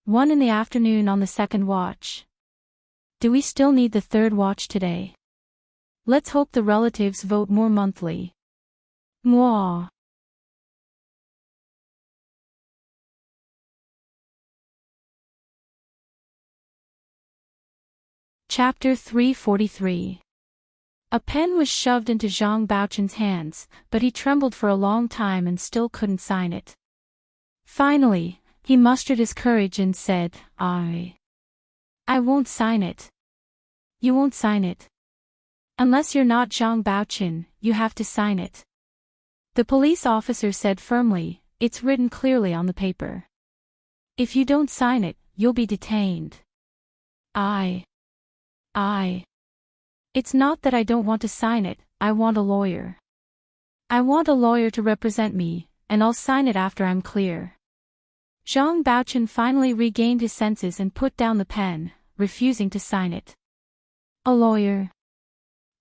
1 in the afternoon on the second watch. Do we still need the third watch today? Let's hope the relatives vote more monthly. Mwah. Chapter 343. A pen was shoved into Zhang Baochun's hands, but he trembled for a long time and still couldn't sign it. Finally, he mustered his courage and said, I won't sign it. You won't sign it. Unless you're not Zhang Baochun, you have to sign it. The police officer said firmly, it's written clearly on the paper. If you don't sign it, you'll be detained. It's not that I don't want to sign it, I want a lawyer. I want a lawyer to represent me, and I'll sign it after I'm clear. Zhang Baochun finally regained his senses and put down the pen, refusing to sign it. A lawyer?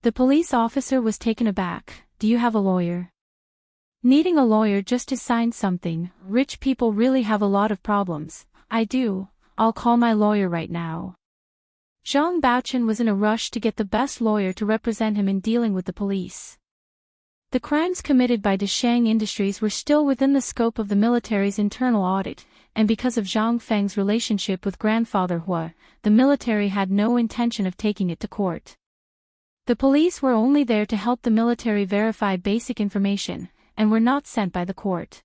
The police officer was taken aback. Do you have a lawyer? Needing a lawyer just to sign something, rich people really have a lot of problems. I do, I'll call my lawyer right now. Zhang Baochun was in a rush to get the best lawyer to represent him in dealing with the police. The crimes committed by Deshang Industries were still within the scope of the military's internal audit, and because of Zhang Feng's relationship with grandfather Hua, the military had no intention of taking it to court. The police were only there to help the military verify basic information, and were not sent by the court.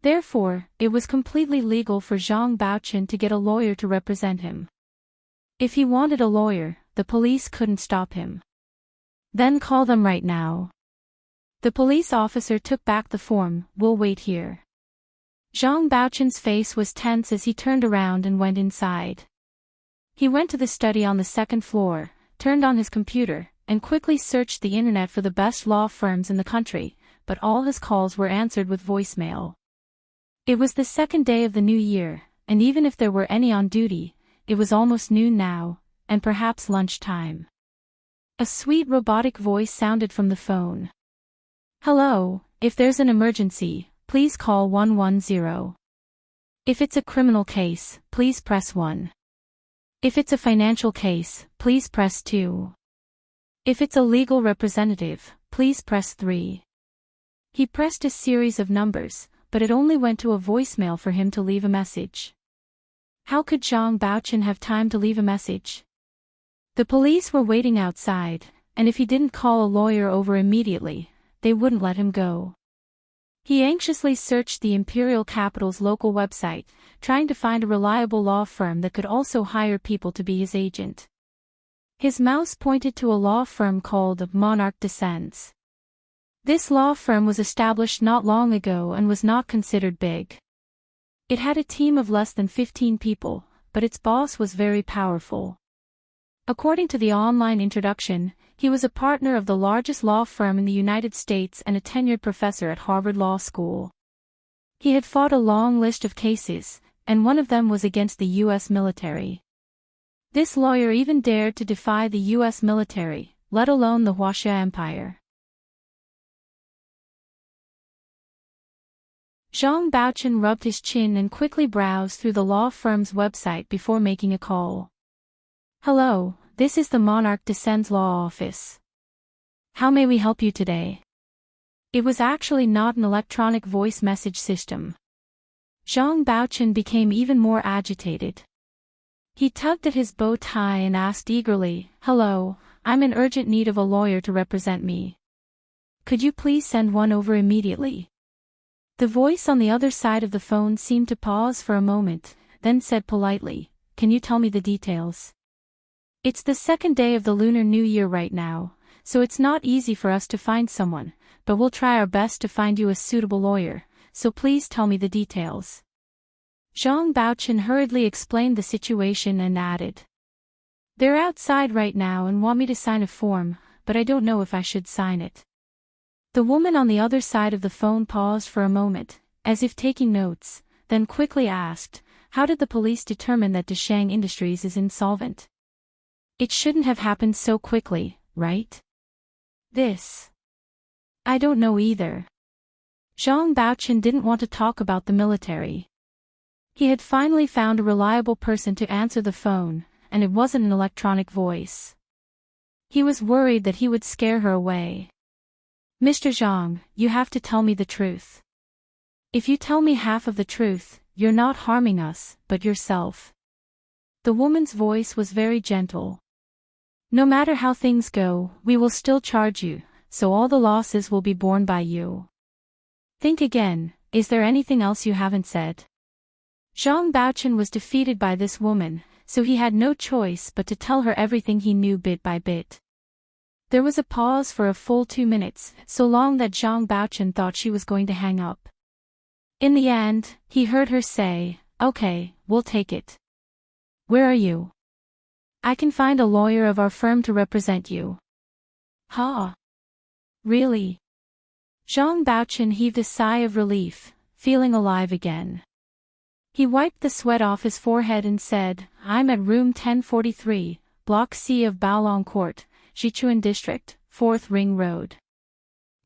Therefore, it was completely legal for Zhang Baochun to get a lawyer to represent him. If he wanted a lawyer, the police couldn't stop him. Then call them right now. The police officer took back the form. We'll wait here. Zhang Baochun's face was tense as he turned around and went inside. He went to the study on the second floor, turned on his computer, and quickly searched the internet for the best law firms in the country, but all his calls were answered with voicemail. It was the second day of the new year, and even if there were any on duty, it was almost noon now, and perhaps lunchtime. A sweet robotic voice sounded from the phone. Hello, if there's an emergency, please call 110. If it's a criminal case, please press 1. If it's a financial case, please press 2. If it's a legal representative, please press 3. He pressed a series of numbers, but it only went to a voicemail for him to leave a message. How could Zhang Baochun have time to leave a message? The police were waiting outside, and if he didn't call a lawyer over immediately, they wouldn't let him go. He anxiously searched the imperial capital's local website, trying to find a reliable law firm that could also hire people to be his agent. His mouse pointed to a law firm called Monarch Descends. This law firm was established not long ago and was not considered big. It had a team of less than 15 people, but its boss was very powerful. According to the online introduction, he was a partner of the largest law firm in the United States and a tenured professor at Harvard Law School. He had fought a long list of cases, and one of them was against the U.S. military. This lawyer even dared to defy the U.S. military, let alone the Huaxia Empire. Zhang Baochun rubbed his chin and quickly browsed through the law firm's website before making a call. Hello, this is the Monarch Descends Law Office. How may we help you today? It was actually not an electronic voice message system. Zhang Baochun became even more agitated. He tugged at his bow tie and asked eagerly, Hello, I'm in urgent need of a lawyer to represent me. Could you please send one over immediately? The voice on the other side of the phone seemed to pause for a moment, then said politely, Can you tell me the details? It's the second day of the Lunar New Year right now, so it's not easy for us to find someone, but we'll try our best to find you a suitable lawyer, so please tell me the details. Zhang Baochen hurriedly explained the situation and added. They're outside right now and want me to sign a form, but I don't know if I should sign it. The woman on the other side of the phone paused for a moment, as if taking notes, then quickly asked, how did the police determine that Deshang Industries is insolvent? It shouldn't have happened so quickly, right? I don't know either. Zhang Baochen didn't want to talk about the military. He had finally found a reliable person to answer the phone, and it wasn't an electronic voice. He was worried that he would scare her away. Mr. Zhang, you have to tell me the truth. If you tell me half of the truth, you're not harming us, but yourself. The woman's voice was very gentle. No matter how things go, we will still charge you, so all the losses will be borne by you. Think again, is there anything else you haven't said? Zhang Baochen was defeated by this woman, so he had no choice but to tell her everything he knew bit by bit. There was a pause for a full 2 minutes, so long that Zhang Baochen thought she was going to hang up. In the end, he heard her say, okay, we'll take it. Where are you? I can find a lawyer of our firm to represent you. Huh? Really? Zhang Baochen heaved a sigh of relief, feeling alive again. He wiped the sweat off his forehead and said, I'm at room 1043, Block C of Baolong Court, Jichuan District, 4th Ring Road.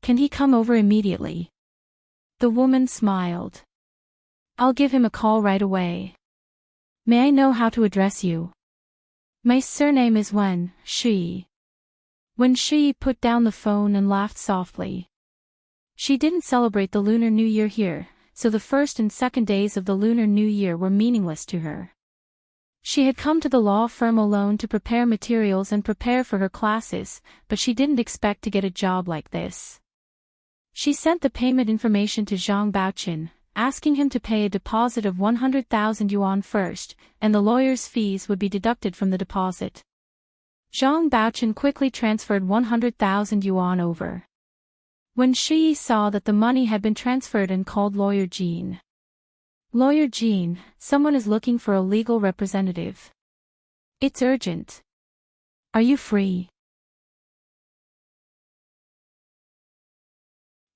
Can he come over immediately? The woman smiled. I'll give him a call right away. May I know how to address you? My surname is Wen Shi. Wen Shi put down the phone and laughed softly. She didn't celebrate the Lunar New Year here, so the first and second days of the Lunar New Year were meaningless to her. She had come to the law firm alone to prepare materials and prepare for her classes, but she didn't expect to get a job like this. She sent the payment information to Zhang Baochen, asking him to pay a deposit of 100,000 yuan first, and the lawyer's fees would be deducted from the deposit. Zhang Baochen quickly transferred 100,000 yuan over. When Shi saw that the money had been transferred and called Lawyer Jean. Lawyer Jean, someone is looking for a legal representative. It's urgent. Are you free?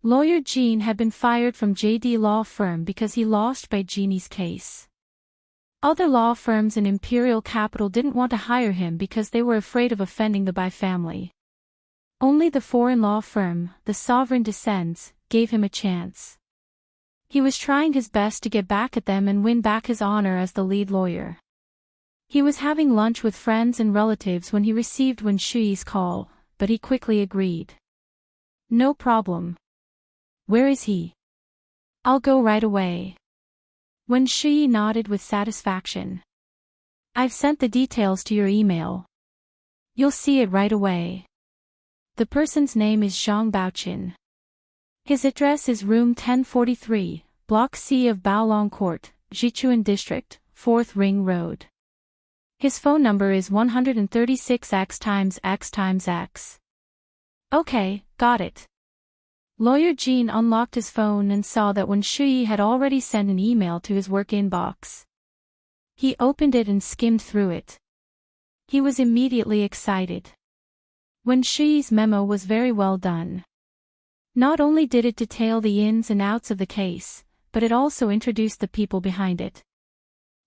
Lawyer Jean had been fired from JD Law Firm because he lost by Jeannie's case. Other law firms in Imperial Capital didn't want to hire him because they were afraid of offending the Bai family. Only the foreign law firm, the Sovereign Descends, gave him a chance. He was trying his best to get back at them and win back his honor as the lead lawyer. He was having lunch with friends and relatives when he received Wen Shi's call, but he quickly agreed. No problem. Where is he? I'll go right away. Wen Shi nodded with satisfaction. I've sent the details to your email. You'll see it right away. The person's name is Zhang Baochen. His address is room 1043, Block C of Baolong Court, Jichuan District, 4th Ring Road. His phone number is 136X*X*X. Okay, got it. Lawyer Jean unlocked his phone and saw that Wen Shi had already sent an email to his work inbox. He opened it and skimmed through it. He was immediately excited. Wen Shi's memo was very well done. Not only did it detail the ins and outs of the case, but it also introduced the people behind it.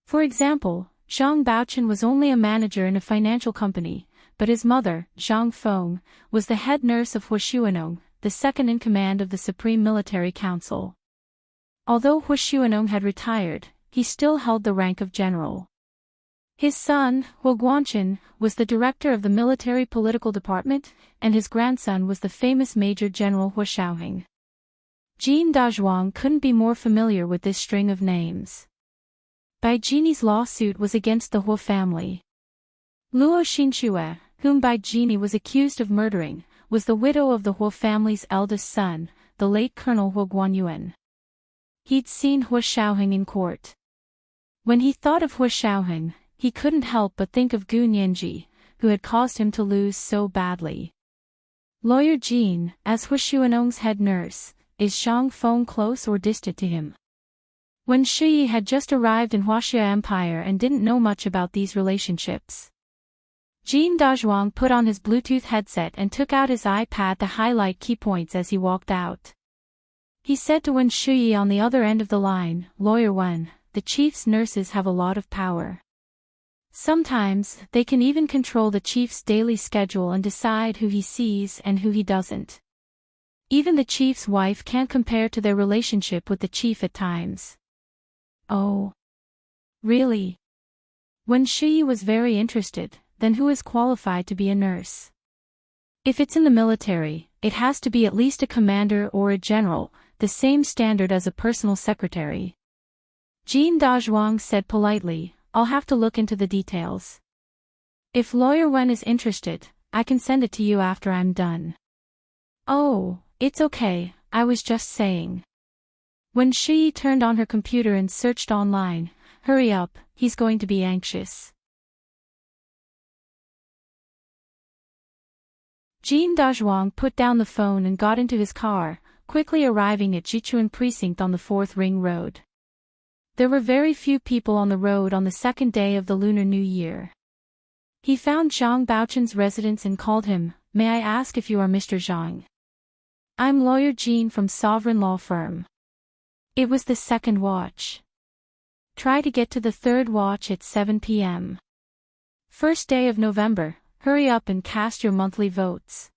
For example, Zhang Baochen was only a manager in a financial company, but his mother, Zhang Feng, was the head nurse of Huashuanong, the second in command of the Supreme Military Council. Although Huashuanong had retired, he still held the rank of general. His son, Huo Guanchen, was the director of the military political department, and his grandson was the famous Major General Huo Shaoheng. Jean Dazhuang couldn't be more familiar with this string of names. Bai Jini's lawsuit was against the Huo family. Luo Xinxue, whom Bai Jini was accused of murdering, was the widow of the Huo family's eldest son, the late Colonel Huo Guanyuan. He'd seen Huo Shaoheng in court. When he thought of Huo Shaoheng, he couldn't help but think of Gu Nianji, who had caused him to lose so badly. Lawyer Jean, as Huashuanong's head nurse, is Zhang Feng close or distant to him? Wen Shuyi had just arrived in Huaxia Empire and didn't know much about these relationships. Jin Dazhuang put on his Bluetooth headset and took out his iPad to highlight key points as he walked out. He said to Wen Shuyi on the other end of the line, "Lawyer Wen, the chief's nurses have a lot of power. Sometimes, they can even control the chief's daily schedule and decide who he sees and who he doesn't. Even the chief's wife can't compare to their relationship with the chief at times." Oh. Really? Wen Shuyi was very interested. Then who is qualified to be a nurse? If it's in the military, it has to be at least a commander or a general, the same standard as a personal secretary. Jin Dazhuang said politely, "I'll have to look into the details. If Lawyer Wen is interested, I can send it to you after I'm done." "Oh, it's okay, I was just saying." When Shuyi turned on her computer and searched online, "Hurry up, he's going to be anxious." Jin Dazhuang put down the phone and got into his car, quickly arriving at Jichuan Precinct on the 4th Ring Road. There were very few people on the road on the second day of the Lunar New Year. He found Zhang Baochen's residence and called him. "May I ask if you are Mr. Zhang?" "I'm Lawyer Jin from Sovereign Law Firm." It was the second watch. "Try to get to the third watch at 7 p.m. First day of November. Hurry up and cast your monthly votes."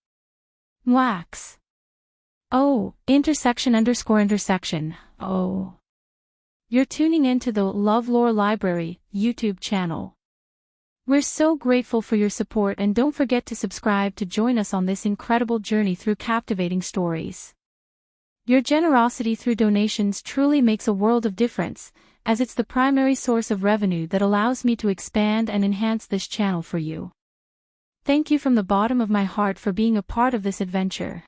Wax. Oh, intersection. Oh. You're tuning into the LoveLore Library YouTube channel. We're so grateful for your support, and don't forget to subscribe to join us on this incredible journey through captivating stories. Your generosity through donations truly makes a world of difference, as it's the primary source of revenue that allows me to expand and enhance this channel for you. Thank you from the bottom of my heart for being a part of this adventure.